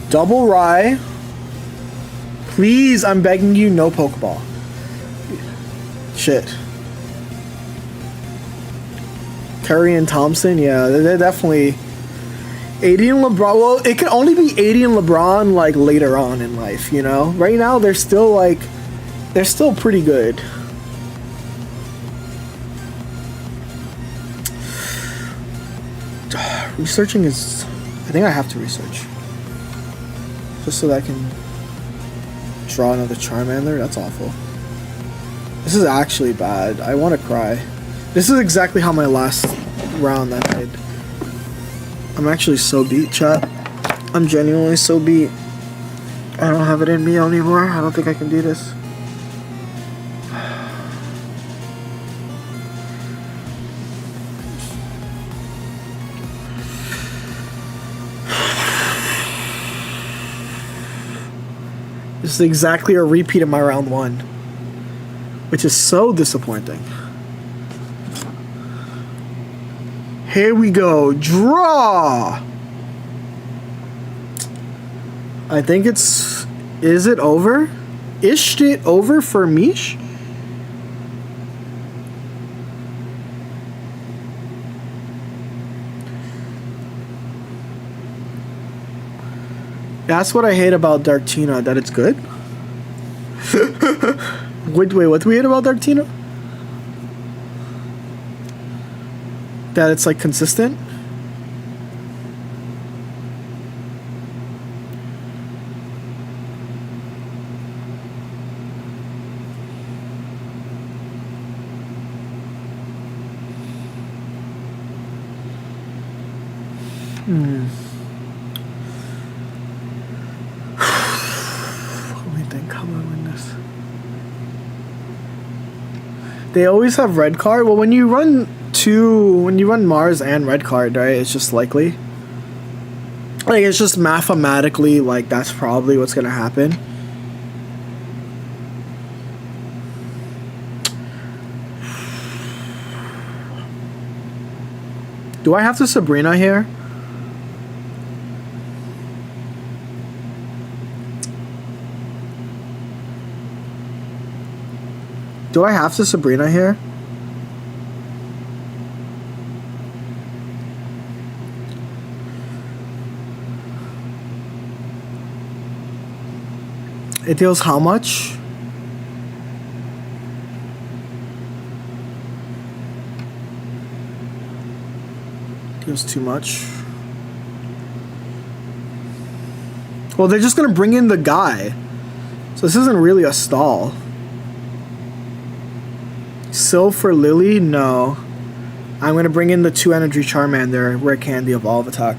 Double Rye. Please, I'm begging you, no Pokeball. Shit. Curry and Thompson, yeah, they're definitely... AD and LeBron, well, it can only be AD and LeBron, like, later on in life, you know? Right now, they're still, like... They're still pretty good. Researching is... I think I have to research. Just so that I can... draw another Charmander? That's awful. This is actually bad. I want to cry. This is exactly how my last round ended. I'm actually so beat, chat. I'm genuinely so beat. I don't have it in me anymore. I don't think I can do this. This is exactly a repeat of my round one, which is so disappointing. Here we go. Draw! I think it's... Is it over? Is it over for Mish? That's what I hate about Darktina, that it's good. wait, what do we hate about Darktina? That it's like consistent? They always have red card. Well, when you run Mars and red card, right, it's just likely. Like, it's just mathematically, like, that's probably what's gonna happen. Do I have to Sabrina here? Do I have to Sabrina here? It deals how much? Deals too much. Well, they're just gonna bring in the guy. So this isn't really a stall. Sil for Lily? No. I'm gonna bring in the 2 energy Charmander, Rare Candy, Evolve Attack.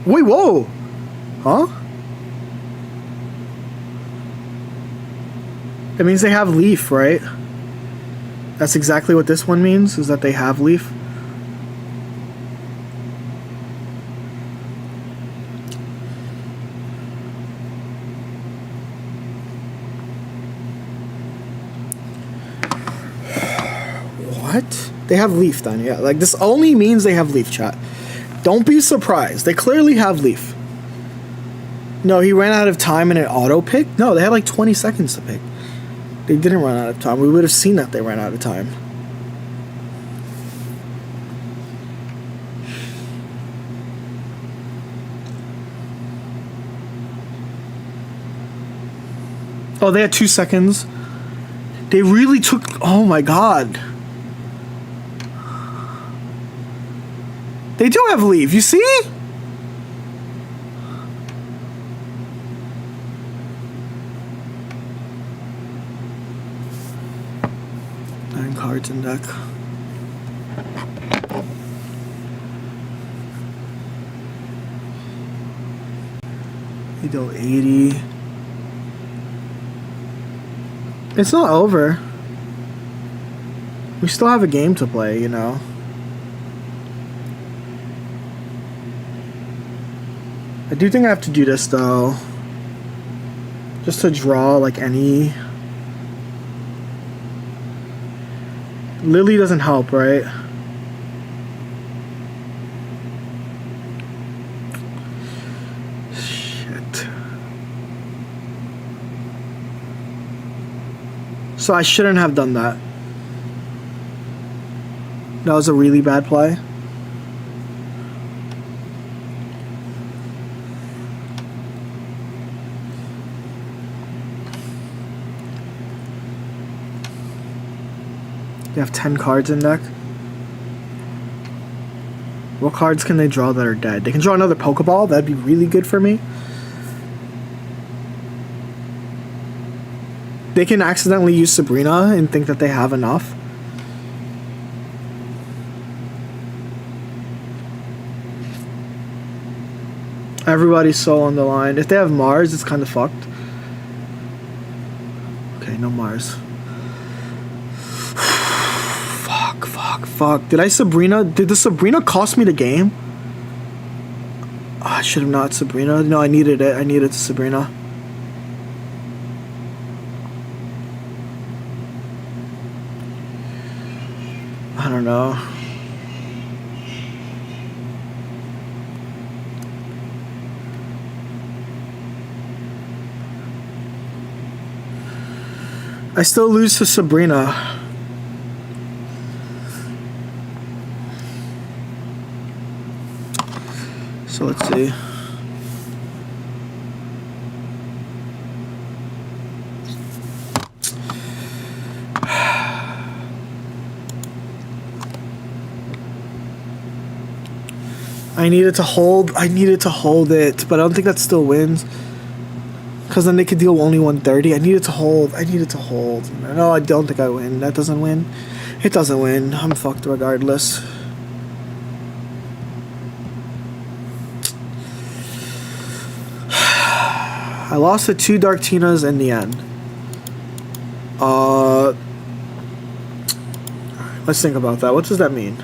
Wait, whoa! Huh? That means they have Leaf, right? That's exactly what this one means, is that they have Leaf. What? They have Leaf then, yeah. Like, this only means they have Leaf, chat. Don't be surprised. They clearly have Leaf. No, he ran out of time and it auto-picked? No, they had like 20 seconds to pick. They didn't run out of time. We would have seen that they ran out of time. Oh, they had 2 seconds. They really took... Oh my god. They do have leave, you see? Nine cards in deck. They deal 80. It's not over. We still have a game to play, you know. I do think I have to do this though. Just to draw like any... Lily doesn't help, right? Shit. So I shouldn't have done that. That was a really bad play. They have 10 cards in deck. What cards can they draw that are dead? They can draw another Pokeball. That'd be really good for me. They can accidentally use Sabrina and think that they have enough. Everybody's so on the line. If they have Mars, it's kind of fucked. Okay, no Mars. Fuck. Did the Sabrina cost me the game? Oh, I should have not Sabrina. No, I needed it. I needed Sabrina. I don't know. I still lose to Sabrina. So let's see. I needed to hold it, but I don't think that still wins. Because then they could deal only 130. I needed to hold. No, I don't think I win. That doesn't win. It doesn't win. I'm fucked regardless. I lost to 2 Darktinas in the end. Let's think about that. What does that mean?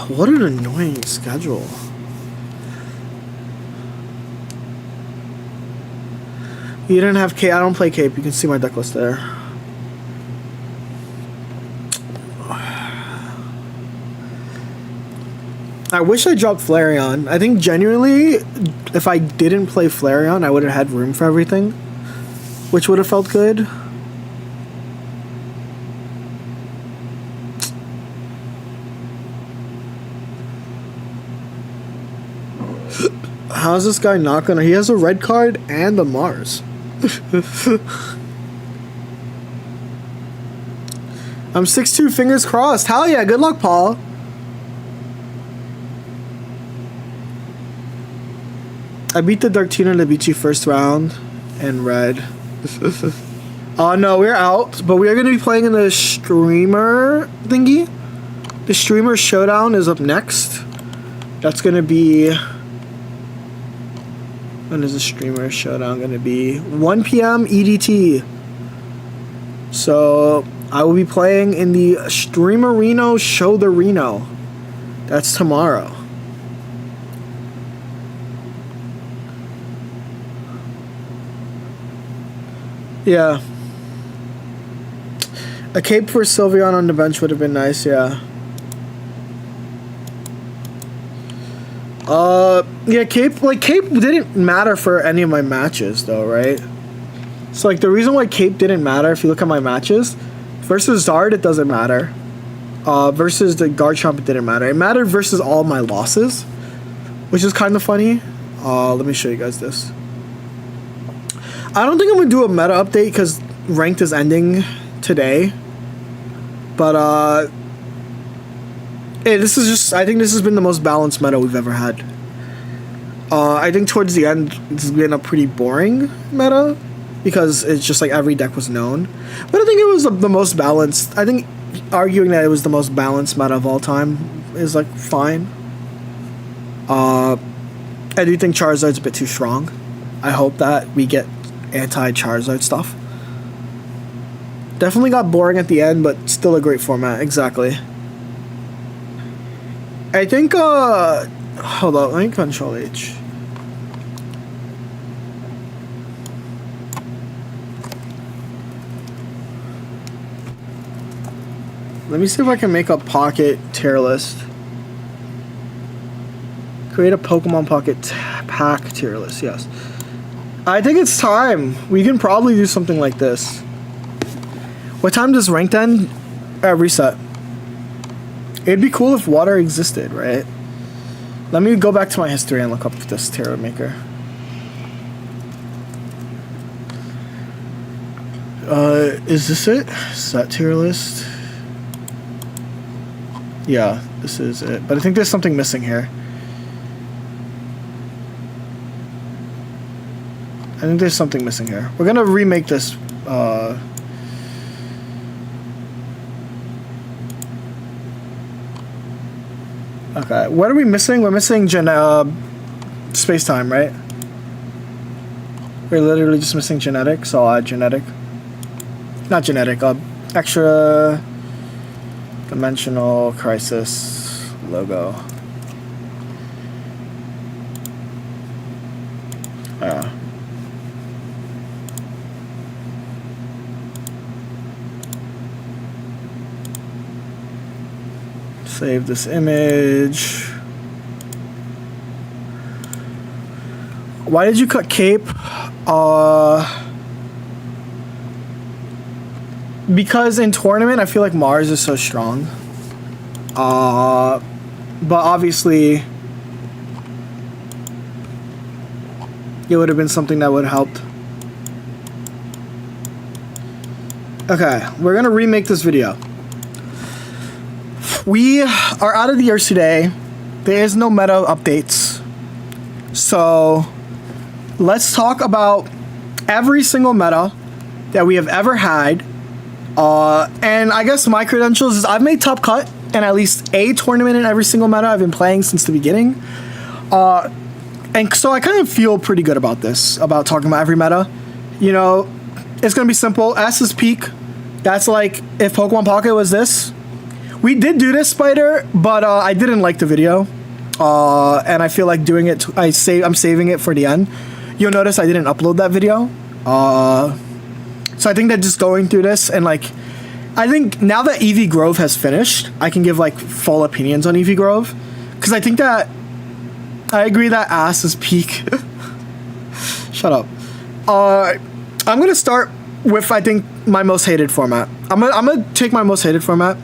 What an annoying schedule. You didn't have Cape. I don't play Cape. You can see my deck list there. I wish I dropped Flareon. I think genuinely, if I didn't play Flareon, I would have had room for everything, which would have felt good. How's this guy not gonna... He has a red card and a Mars. I'm 6'2", fingers crossed. Hell yeah, good luck, Paul. I beat the Darktina to beat you first round in red. No, we're out, but we are going to be playing in the streamer thingy. The streamer showdown is up next. That's going to be... When is the streamer showdown going to be? 1 p.m. EDT. So I will be playing in the Streamerino Show the Reno. That's tomorrow. Yeah. A cape for Sylveon on the bench would have been nice, yeah. Yeah, Cape didn't matter for any of my matches, though, right? So, like, the reason why Cape didn't matter, if you look at my matches, versus Zard, it doesn't matter. Versus the Garchomp, it didn't matter. It mattered versus all my losses, which is kind of funny. Let me show you guys this. I don't think I'm gonna do a meta update because ranked is ending today. But hey, this is just, I think this has been the most balanced meta we've ever had. I think towards the end it's been a pretty boring meta because it's just like every deck was known. But I think it was the most balanced. I think arguing that it was the most balanced meta of all time is like fine. I do think Charizard's a bit too strong. I hope that we get anti-Charizard stuff. Definitely got boring at the end, but still a great format. Exactly. I think, hold on, let me control H. Let me see if I can make a pocket tier list. Create a Pokemon Pocket pack tier list, yes. I think it's time. We can probably do something like this. What time does ranked end? Reset. It'd be cool if water existed, right? Let me go back to my history and look up this tier maker. Is this it? Set tier list? Yeah, this is it. But I think there's something missing here. I think there's something missing here. We're gonna remake this. Okay, what are we missing? We're missing space-time, right? We're literally just missing genetic, so I'll add genetic. Not genetic, extra dimensional crisis logo. Yeah. Save this image. Why did you cut Cape? Because in tournament I feel like Mars is so strong. But obviously it would have been something that would have helped. Okay, we're gonna remake this video. We are out of the years today. There is no meta updates. So let's talk about every single meta that we have ever had. And I guess my credentials is I've made top cut in at least a tournament in every single meta I've been playing since the beginning. And so I kind of feel pretty good about this, about talking about every meta. You know, it's going to be simple. S is peak. That's like if Pokemon Pocket was this. We did do this, Spider, but I didn't like the video, and I feel like doing it. I'm saving it for the end. You'll notice I didn't upload that video, so I think that just going through this and like, I think now that Eevee Grove has finished, I can give like full opinions on Eevee Grove, because I think that I agree that ass is peak. Shut up. I'm gonna start with I think my most hated format. I'm gonna take my most hated format.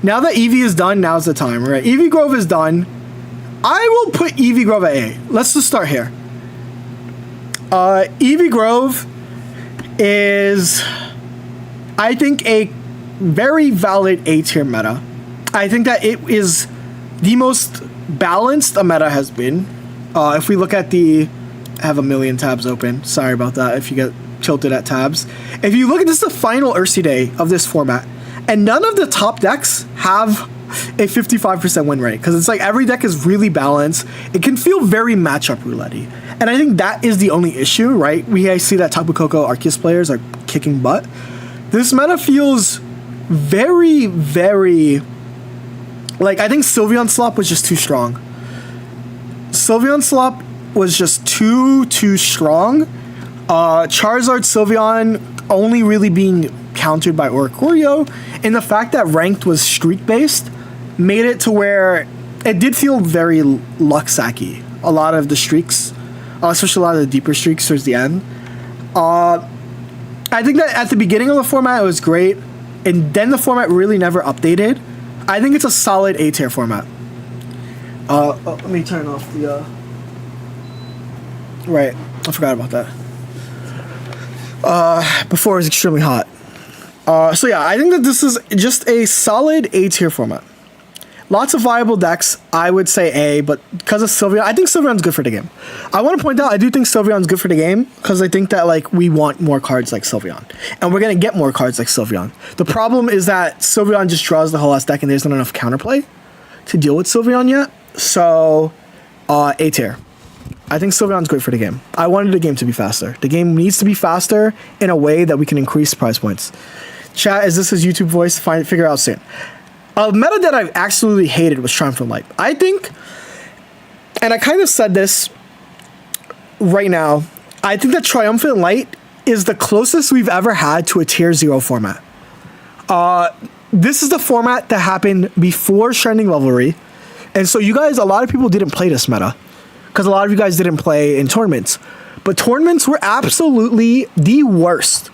Now that Eevee is done, now's the time, right? Eevee Grove is done. I will put Eevee Grove at A. Let's just start here. Eevee Grove is, I think, a very valid A tier meta. I think that it is the most balanced a meta has been. If we look at I have a million tabs open. Sorry about that if you get tilted at tabs. If you look at this, is the final Ursi Day of this format. And none of the top decks have a 55% win rate because it's like every deck is really balanced. It can feel very matchup roulette-y. And I think that is the only issue, right? I see that Tapu Koko Arceus players are kicking butt. This meta feels very, very... Like, I think Sylveon Slop was just too strong. Sylveon Slop was just too strong. Charizard Sylveon only really being countered by Oricorio, and the fact that ranked was streak based made it to where it did feel very luck-sacky. A lot of the streaks, especially a lot of the deeper streaks towards the end. I think that at the beginning of the format it was great, and then the format really never updated. I think it's a solid A tier format. Let me turn off the right, I forgot about that. before it was extremely hot. So yeah, I think that this is just a solid A tier format. Lots of viable decks. I would say A, but because of Sylveon, I think Sylveon's good for the game. I want to point out, I do think Sylveon's good for the game because I think that like we want more cards like Sylveon, and we're gonna get more cards like Sylveon. The problem is that Sylveon just draws the whole last deck, and there's not enough counterplay to deal with Sylveon yet. So, A tier. I think Sylveon's great for the game. I wanted the game to be faster. The game needs to be faster in a way that we can increase prize points. Chat, is this his YouTube voice? Figure out soon. A meta that I absolutely hated was Triumphant Light. I think, and I kind of said this right now, I think that Triumphant Light is the closest we've ever had to a tier 0 format. This is the format that happened before Shining Revelry. And so you guys, a lot of people didn't play this meta because a lot of you guys didn't play in tournaments. But tournaments were absolutely the worst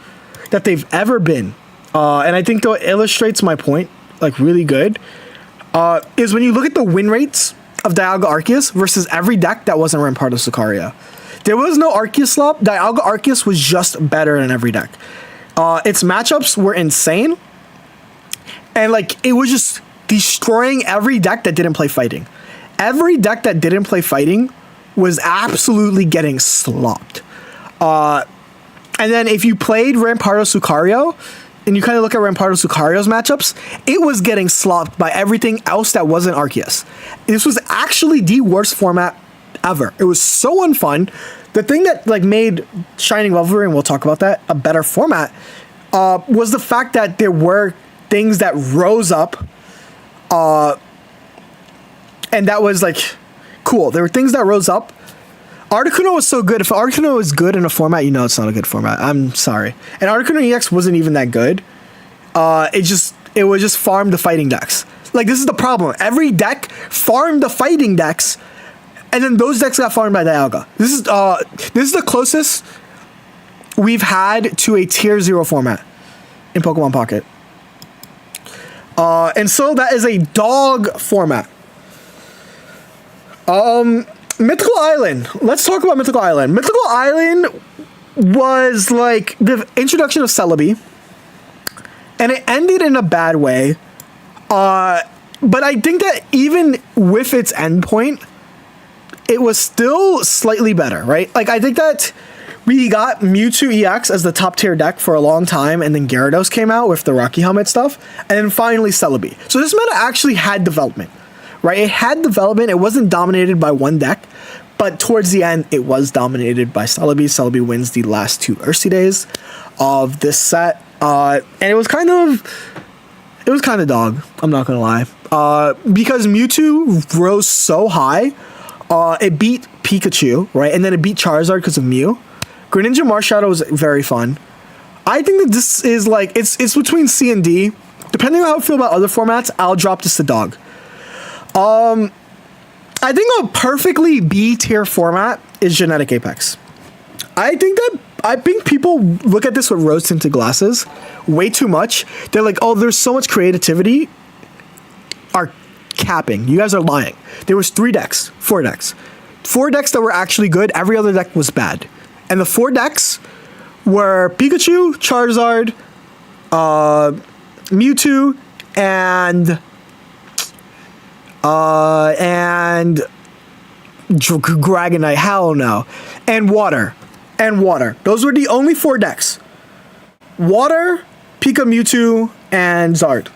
that they've ever been. And I think that illustrates my point like really good, is when you look at the win rates of Dialga Arceus versus every deck that wasn't Rampardo Sicario. There was no Arceus slop. Dialga Arceus was just better than every deck. Its matchups were insane. And like it was just destroying every deck that didn't play fighting. Every deck that didn't play fighting was absolutely getting slopped. And then if you played Rampardo Sicario, and you kind of look at Rampardo Sicario's matchups, it was getting slopped by everything else that wasn't Arceus. This was actually the worst format ever. It was so unfun. The thing that like made Shining Revelry, and we'll talk about that, a better format, was the fact that there were things that rose up, and that was like cool. There were things that rose up. Articuno was so good. If Articuno is good in a format, you know it's not a good format. I'm sorry. And Articuno EX wasn't even that good. It was just farm the fighting decks. Like this is the problem. Every deck farmed the fighting decks, and then those decks got farmed by Dialga. This is the closest we've had to a tier 0 format in Pokemon Pocket. And so that is a dog format. Mythical Island. Let's talk about Mythical Island. Mythical Island was like the introduction of Celebi, and it ended in a bad way. But I think that even with its endpoint, it was still slightly better, right? Like I think that we got Mewtwo EX as the top tier deck for a long time, and then Gyarados came out with the Rocky Helmet stuff, and then finally Celebi. So this meta actually had development. Right, it had development. It wasn't dominated by one deck, but towards the end, it was dominated by Celebi. Celebi wins the last 2 Ursi days of this set, and it was kind of dog. I'm not gonna lie, because Mewtwo rose so high, it beat Pikachu, right, and then it beat Charizard because of Mew. Greninja Marshadow was very fun. I think that this is like it's between C and D. Depending on how I feel about other formats, I'll drop this to dog. I think a perfectly B tier format is Genetic Apex. I think people look at this with rose tinted glasses way too much. They're like, oh, there's so much creativity. Are capping. You guys are lying. There was 4 decks that were actually good. Every other deck was bad. And the 4 decks were Pikachu, Charizard, Mewtwo, and Dragonite, hell no, and water. Those were the only 4 decks. Water, Pika, Mewtwo, and Zard.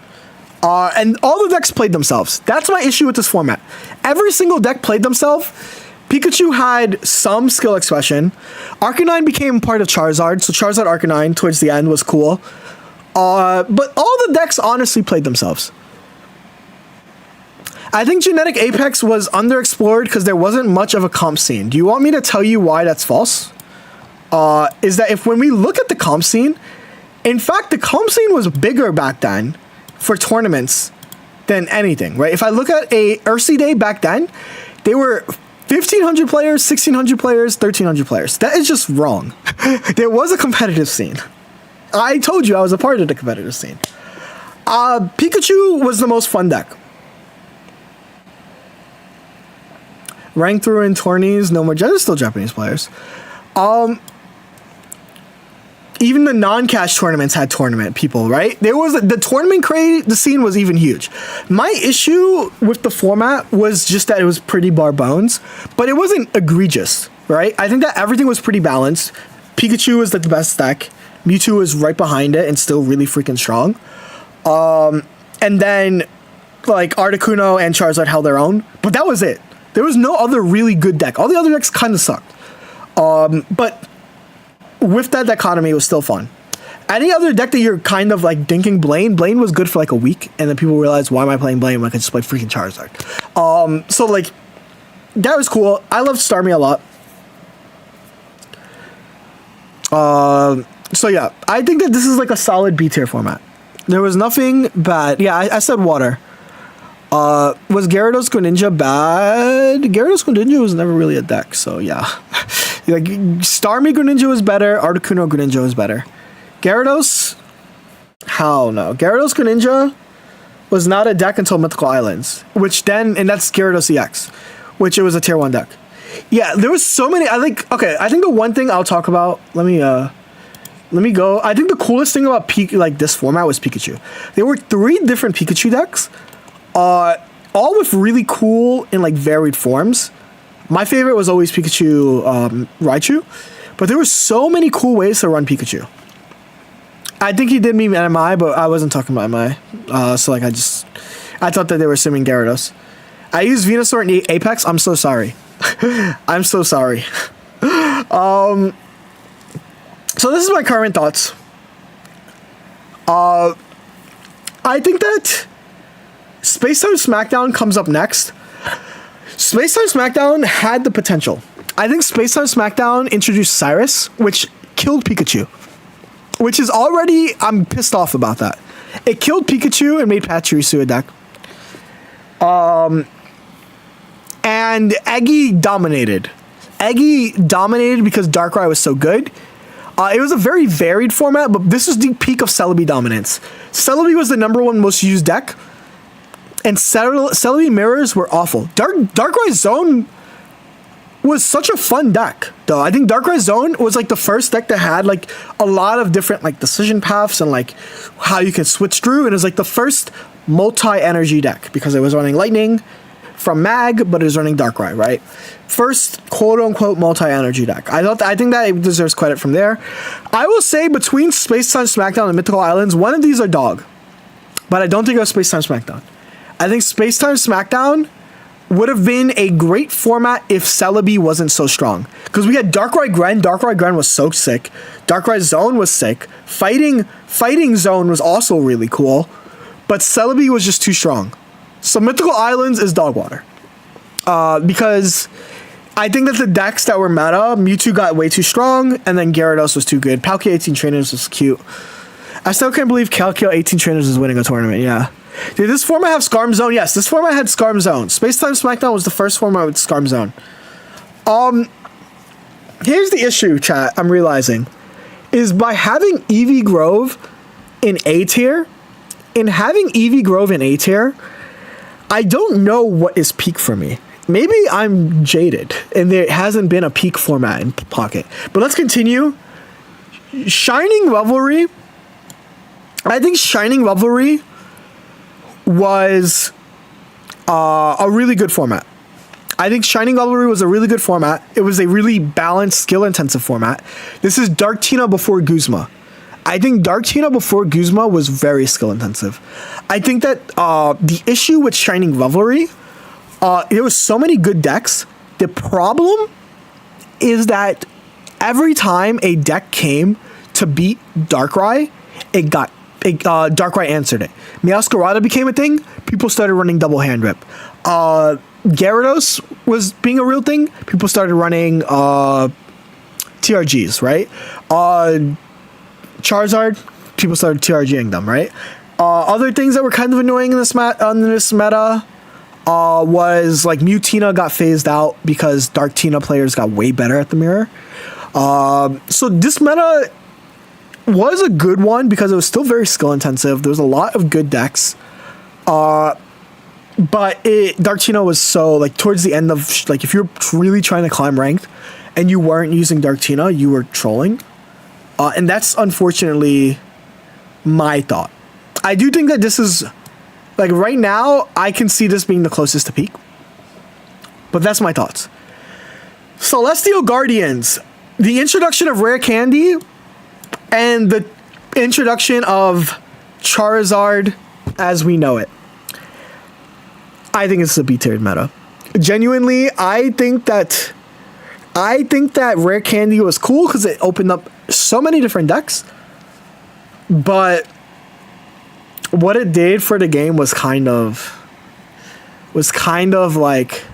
And all the decks played themselves. That's my issue with this format. Every single deck played themselves. Pikachu had some skill expression. Arcanine became part of Charizard, so Charizard Arcanine towards the end was cool. But all the decks honestly played themselves. I think Genetic Apex was underexplored because there wasn't much of a comp scene. Do you want me to tell you why that's false? Is that when we look at the comp scene, in fact, the comp scene was bigger back then for tournaments than anything, right? If I look at a Ursi Day back then, they were 1,500 players, 1,600 players, 1,300 players. That is just wrong. There was a competitive scene. I told you I was a part of the competitive scene. Pikachu was the most fun deck. Ranked through in tourneys, no more. There's still Japanese players. even the non-cash tournaments had tournament people, right? There was the tournament the scene was even huge. My issue with the format was just that it was pretty bare bones, but it wasn't egregious, right? I think that everything was pretty balanced. Pikachu was like the best deck. Mewtwo was right behind it and still really freaking strong. And then like Articuno and Charizard held their own, but that was it. There was no other really good deck. All the other decks kind of sucked. But with that dichotomy, it was still fun. Any other deck that you're kind of like dinking Blaine was good for like a week, and then people realized, why am I playing Blaine when I can just play freaking Charizard? So like, that was cool. I loved Starmie a lot. So yeah, I think that this is like a solid B tier format. There was nothing bad. Yeah, I said water. Was Gyarados Greninja bad? Gyarados Greninja was never really a deck, so yeah. Like, Starmie Greninja was better, Articuno Greninja was better. Gyarados? Hell no. Gyarados Greninja was not a deck until Mythical Islands, which then, and that's Gyarados EX, which it was a tier 1 deck. Yeah, there was so many, I think the one thing I'll talk about, let me go. I think the coolest thing about this format was Pikachu. There were 3 different Pikachu decks, all with really cool and like varied forms. My favorite was always Pikachu Raichu, but there were so many cool ways to run Pikachu. I think he did mean MI, but I wasn't talking about MI. So like I thought that they were assuming Gyarados. I used Venusaur in Apex. I'm so sorry. I'm so sorry. So this is my current thoughts. I think that Space Time Smackdown comes up next. Space Time Smackdown had the potential. I think Space Time Smackdown introduced Cyrus, which killed Pikachu. Which is already, I'm pissed off about that. It killed Pikachu and made Pachirisu a deck. And Eggy dominated. Eggy dominated because Darkrai was so good. It was a very varied format, but this is the peak of Celebi dominance. Celebi was the number 1 most used deck, and Celebi mirrors were awful. Darkrai Zone was such a fun deck, though. I think Darkrai Zone was like the first deck that had like a lot of different like decision paths and like how you can switch through, and it was like the first multi-energy deck because it was running Lightning from Mag, but it was running Darkrai, right? First quote-unquote multi-energy deck. I think that it deserves credit from there. I will say between Space Time Smackdown and Mythical Islands, one of these are dog. But I don't think it was Space Time Smackdown. I think Space Time Smackdown would have been a great format if Celebi wasn't so strong. Because we had Darkrai Gren. Darkrai Gren was so sick. Darkrai Zone was sick. Fighting Zone was also really cool. But Celebi was just too strong. So Mythical Islands is dog water. Because I think that the decks that were meta, Mewtwo got way too strong, and then Gyarados was too good. Palkia 18 Trainers was cute. I still can't believe Calcio 18 Trainers is winning a tournament, yeah. Did this format have Scarm Zone? Yes, this format had Scarm Zone. Space Time Smackdown was the first format with Scarm Zone. Here's the issue, chat, I'm realizing. Is by having Eevee Grove in A tier, I don't know what is peak for me. Maybe I'm jaded, and there hasn't been a peak format in Pocket. But let's continue. Shining Revelry. I think Shining Revelry was a really good format. I think Shining Revelry was a really good format. It was a really balanced, skill-intensive format. This is Dark Tina before Guzma. I think Dark Tina before Guzma was very skill-intensive. I think that the issue with Shining Revelry, there was so many good decks. The problem is that every time a deck came to beat Darkrai, Darkrai answered it. Meowscarada became a thing. People started running double hand rip. Gyarados was being a real thing. People started running TRGs, right? Charizard, people started TRGing them, right? Other things that were kind of annoying in this meta was like Mewtina got phased out because Dark Tina players got way better at the mirror. So this meta was a good one because it was still very skill intensive. There was a lot of good decks. But Dark Tina was so like towards the end of like if you're really trying to climb ranked and you weren't using Dark Tina, you were trolling. And that's unfortunately my thought. I do think that this is, like, right now, I can see this being the closest to peak. But that's my thoughts. Celestial Guardians. The introduction of Rare Candy and the introduction of Charizard as we know it. I think it's a B-tiered meta. Genuinely, I think that Rare Candy was cool because it opened up so many different decks. But what it did for the game was kind of like,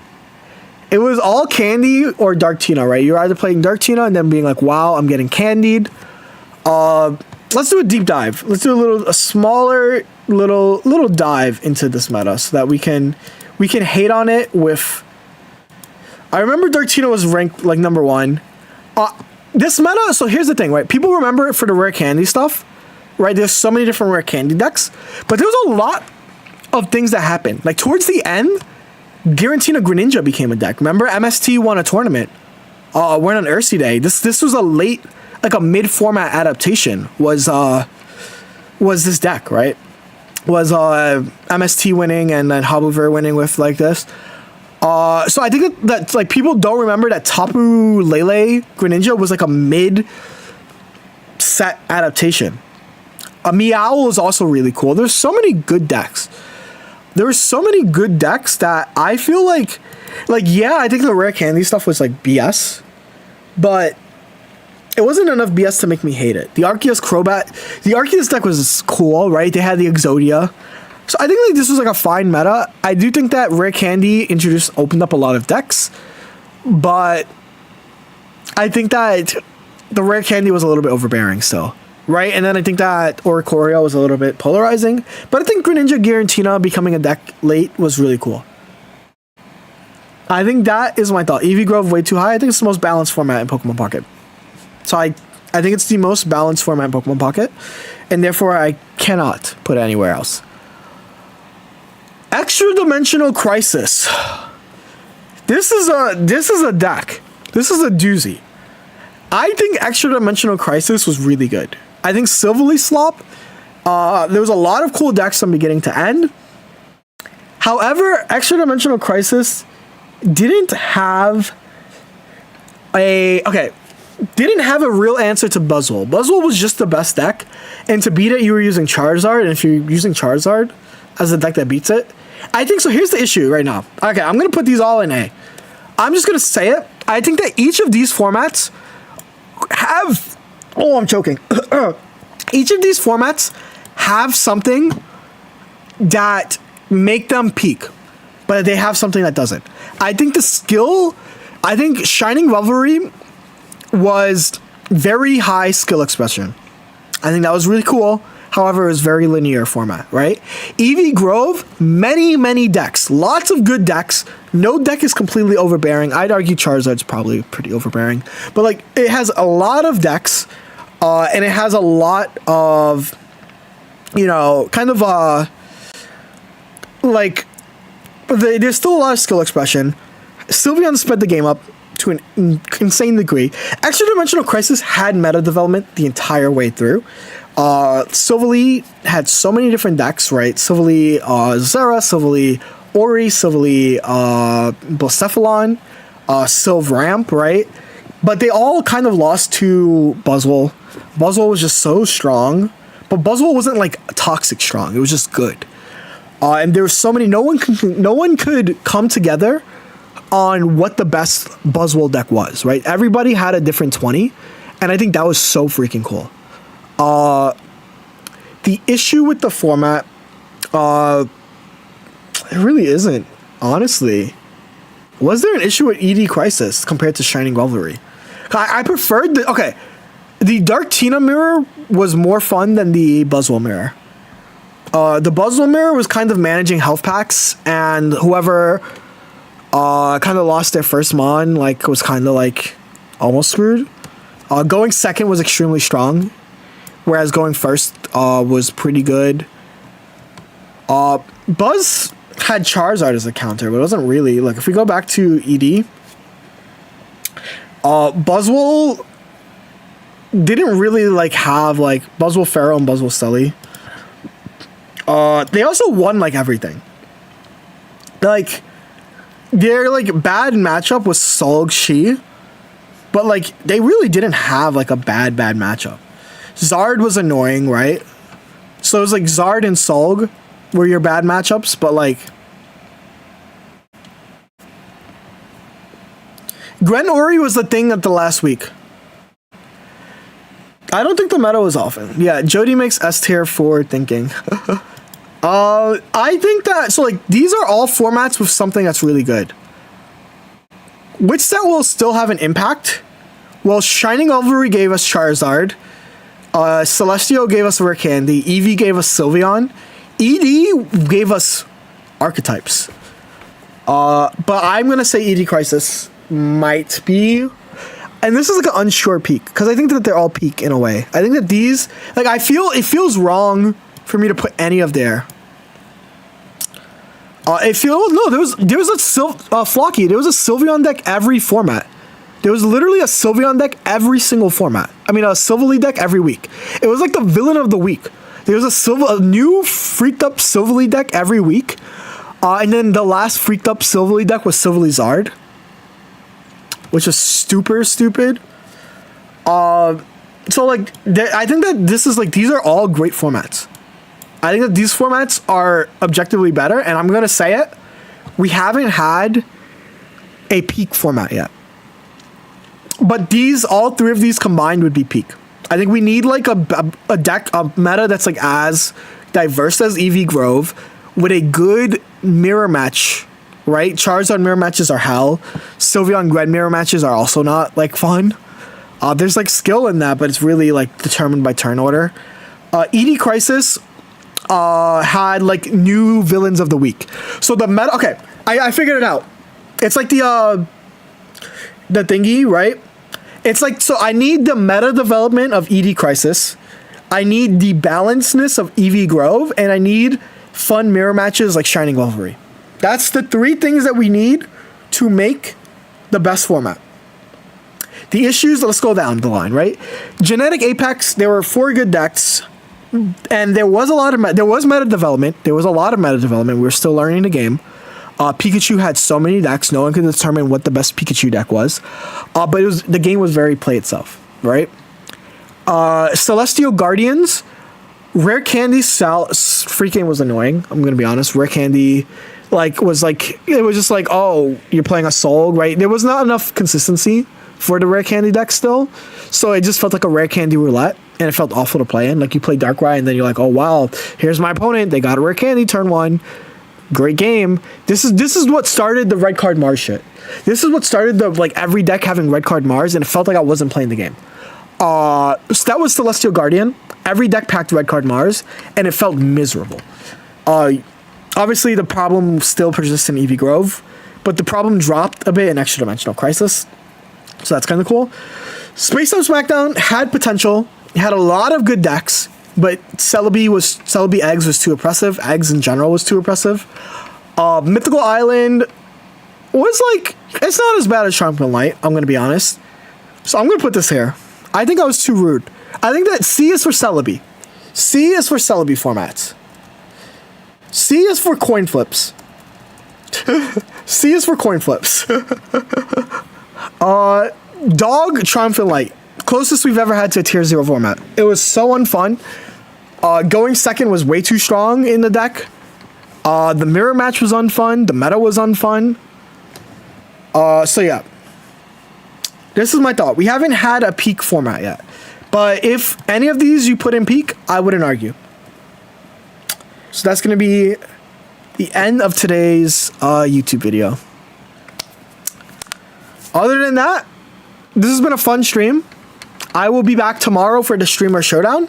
it was all candy or Dark Tina, right? You're either playing Dark Tina and then being like, wow, I'm getting candied. Let's do a deep dive. Let's do a smaller little dive into this meta so that we can hate on it with. I remember Dark Tina was ranked like number 1. This meta, so here's the thing, right? People remember it for the rare candy stuff, right? There's so many different rare candy decks, but there's a lot of things that happened. Like towards the end, Giratina Greninja became a deck. Remember, MST won a tournament. Went on Ursi Day. This was a late, like a mid-format adaptation. Was this deck, right? Was MST winning and then Hobuver winning with like this. So I think that like people don't remember that Tapu Lele Greninja was like a mid-set adaptation. A Meow was also really cool. There's so many good decks. There were so many good decks that I feel like yeah, I think the rare candy stuff was like BS, but it wasn't enough BS to make me hate it. The Arceus Crobat, the Arceus deck was cool, right? They had the Exodia. So I think like this was like a fine meta. I do think that rare candy opened up a lot of decks, but I think that the rare candy was a little bit overbearing still. Right, and then I think that Oricorio was a little bit polarizing, but I think Greninja Giratina becoming a deck late was really cool. I think that is my thought. Eevee Grove way too high. I think it's the most balanced format in Pokemon Pocket. So I think it's the most balanced format in Pokemon Pocket, and therefore I cannot put it anywhere else. Extra Dimensional Crisis. This is a deck. This is a doozy. I think Extra Dimensional Crisis was really good. I think Silverly Slop, there was a lot of cool decks from beginning to end. However, Extra Dimensional Crisis didn't have a real answer to Buzzwole. Buzzwole was just the best deck, and to beat it, you were using Charizard, and if you're using Charizard as the deck that beats it, I think so. Here's the issue right now. Okay, I'm gonna put these all in A. I'm just gonna say it. I think that each of these formats have, I'm choking. Each of these formats have something that make them peak, but they have something that doesn't. I think Shining Revelry was very high skill expression. I think that was really cool. However, it was very linear format, right? Eevee Grove, many decks. Lots of good decks. No deck is completely overbearing. I'd argue Charizard's probably pretty overbearing. But, like, it has a lot of decks, and it has a lot of, kind of, there's still a lot of skill expression. Sylveon sped the game up to an insane degree. Extra Dimensional Crisis had meta development the entire way through. Silverly had so many different decks, right? Silverly Zera, Silverly Ori, Silverly Blacephalon, Sylvramp, right? But they all kind of lost to Buzzwole. Buzzwole was just so strong, but Buzzwole wasn't like toxic strong. It was just good. And there were so many. No one could come together on what the best Buzzwole deck was, right? Everybody had a different 20, and I think that was so freaking cool. The issue with the format, it really isn't, honestly. Was there an issue with ED Crisis compared to Shining Revelry? I preferred the Dark Tina mirror was more fun than the Buzzwole mirror. The Buzzwole mirror was kind of managing health packs, and whoever kind of lost their first mon, like, was kind of like almost screwed. Going second was extremely strong, whereas going first was pretty good. Buzz had Charizard as a counter, but it wasn't really. Like, if we go back to ED, Buzzwole didn't really like have like Buzzwell Pharaoh and Buzzwell Sully. They also won like everything. Like their like bad matchup was Solg Shi, but like they really didn't have like a bad matchup. Zard was annoying, right? So it was like Zard and Solg were your bad matchups, but like Gwen Ori was the thing at the last week. I don't think the meta was often. Yeah, Jody makes S tier forward thinking. I think that, so like these are all formats with something that's really good. Which set will still have an impact? Well, Shining Revelry gave us Charizard. Celestial gave us Rare Candy. Eevee gave us Sylveon. ED gave us archetypes. But I'm gonna say ED Crisis might be, and this is like an unsure peak because I think that they're all peak in a way. I think that these, like, I feel it feels wrong for me to put any of there. It feels no. There was a Flocky. There was a Sylveon deck every format. There was literally a Sylveon deck every single format. I mean, a Silverly deck every week. It was like the villain of the week. There was a new freaked up Silverly deck every week. And then the last freaked up Silverly deck was Silverly Zard, which is super stupid. So like, I think that this is like, these are all great formats. I think that these formats are objectively better, and I'm gonna say it, we haven't had a peak format yet. But all three of these combined would be peak. I think we need like a deck, a meta that's like as diverse as Eevee Grove with a good mirror match, right? Charizard mirror matches are hell. Sylveon Gwen mirror matches are also not like fun. There's like skill in that, but it's really like determined by turn order. ED Crisis had like new villains of the week. So the meta, okay, I figured it out. It's like the thingy, right? It's like, so I need the meta development of ED Crisis. I need the balancedness of Eevee Grove, and I need fun mirror matches like Shining Revelry. That's the three things that we need to make the best format. The issues, let's go down the line, right? Genetic Apex, there were 4 good decks, and there was a lot of meta development. There was a lot of meta development. We were still learning the game. Pikachu had so many decks, no one could determine what the best Pikachu deck was. But the game was very play itself, right? Celestial Guardians, Rare Candy freaking was annoying. I'm gonna be honest. Rare Candy, it was just like, oh, you're playing a Soul, right? There was not enough consistency for the Rare Candy deck still, so it just felt like a Rare Candy roulette, and it felt awful to play in. Like you play Darkrai, and then you're like, oh wow, here's my opponent. They got a Rare Candy turn 1. Great game. This is what started the red card Mars shit. This is what started the like every deck having red card Mars, and it felt like I wasn't playing the game. So that was Celestial Guardian. Every deck packed red card Mars, and it felt miserable. Obviously, the problem still persists in Eevee Grove, but the problem dropped a bit in Extra Dimensional Crisis. So that's kind of cool. Space Time Smackdown had potential. It had a lot of good decks, but Celebi Eggs was too oppressive. Eggs in general was too oppressive. Mythical Island was like, it's not as bad as Triumphant Light, I'm going to be honest. So I'm going to put this here. I think I was too rude. I think that C is for Celebi. C is for Celebi formats. C is for coin flips. C is for coin flips. Dog, Triumphant Light. Closest we've ever had to a tier 0 format. It was so unfun. Going second was way too strong in the deck. The mirror match was unfun. The meta was unfun. So yeah. This is my thought. We haven't had a peak format yet. But if any of these you put in peak, I wouldn't argue. So that's going to be the end of today's YouTube video. Other than that, this has been a fun stream. I will be back tomorrow for the Streamer Showdown.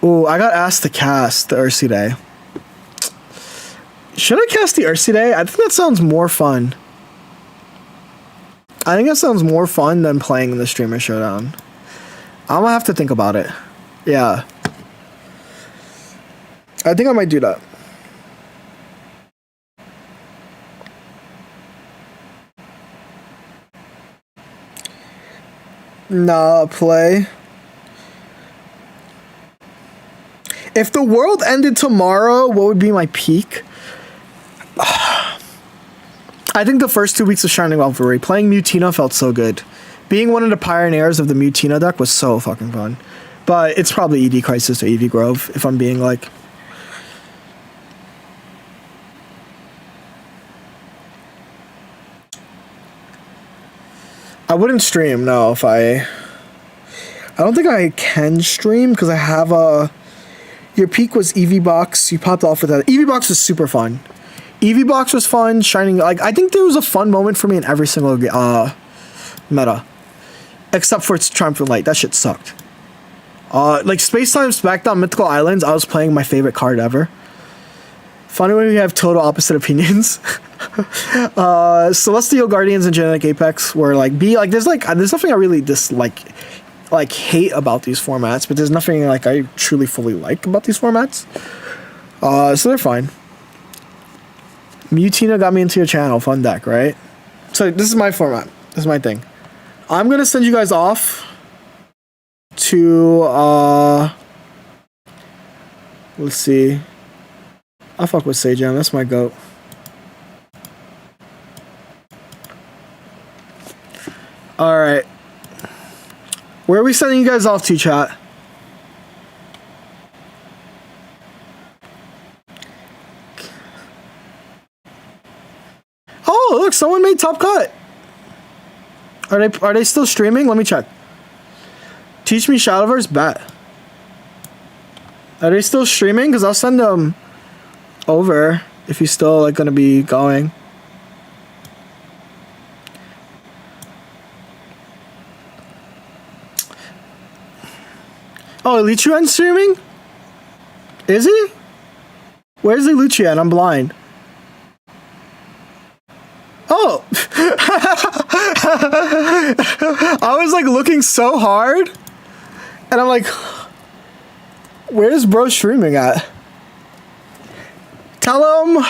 Oh, I got asked to cast the Ursi Day. Should I cast the Ursi Day? I think that sounds more fun. I think that sounds more fun than playing in the Streamer Showdown. I'm gonna have to think about it. Yeah. I think I might do that. Nah, play. If the world ended tomorrow, what would be my peak? I think the first 2 weeks of Shining Revelry. Playing Mutina felt so good. Being one of the pioneers of the Mutina deck was so fucking fun. But it's probably EV Crisis or EV Grove, if I'm being like... I wouldn't stream, no, if I don't think I can stream, because I have a... Your peak was EV Box, you popped off with that. EV Box was super fun. EV Box was fun, Shining... Like, I think there was a fun moment for me in every single meta. Except for its Triumphant Light, that shit sucked. Like, Space Time Smackdown Mythical Islands, I was playing my favorite card ever. Funny when we have total opposite opinions. Celestial Guardians and Genetic Apex were like there's nothing I really hate about these formats, but there's nothing like I truly fully like about these formats. So they're fine. Mutina got me into your channel, fun deck, right? So this is my format. This is my thing. I'm gonna send you guys off to let's see. I fuck with Sajam, that's my goat. Alright. Where are we sending you guys off to, chat? Oh, look, someone made Top Cut. Are they still streaming? Let me check. Teach me Shadowverse? Bet. Are they still streaming? Because I'll send them over if he's still like gonna be going. Oh, Lucian streaming? Is he? Where's the Lucian? I'm blind. Oh! I was like looking so hard, and I'm like, where's bro streaming at? Tell him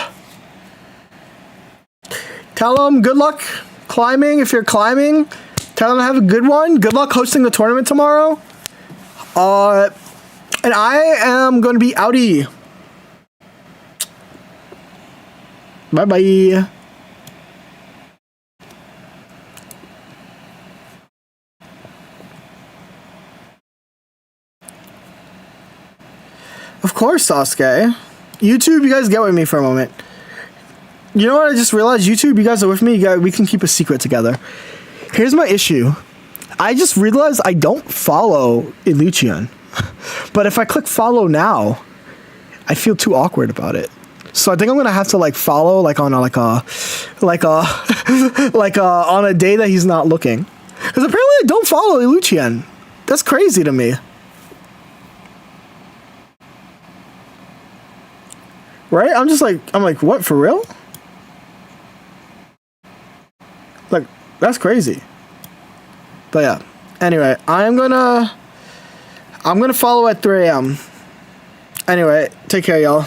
good luck climbing if you're climbing. Tell him to have a good one. Good luck hosting the tournament tomorrow. And I am going to be outie. Bye-bye. Of course, Sasuke. YouTube, you guys get with me for a moment. You know what I just realized? YouTube, you guys are with me. We can keep a secret together. Here's my issue. I just realized I don't follow Illuchian. But if I click follow now, I feel too awkward about it. So I think I'm gonna have to like follow like on a on a day that he's not looking. Because apparently I don't follow Illuchian. That's crazy to me. Right? I'm like, what, for real? Like, that's crazy. But yeah. Anyway, I'm gonna follow at 3 a.m. Anyway, take care, y'all.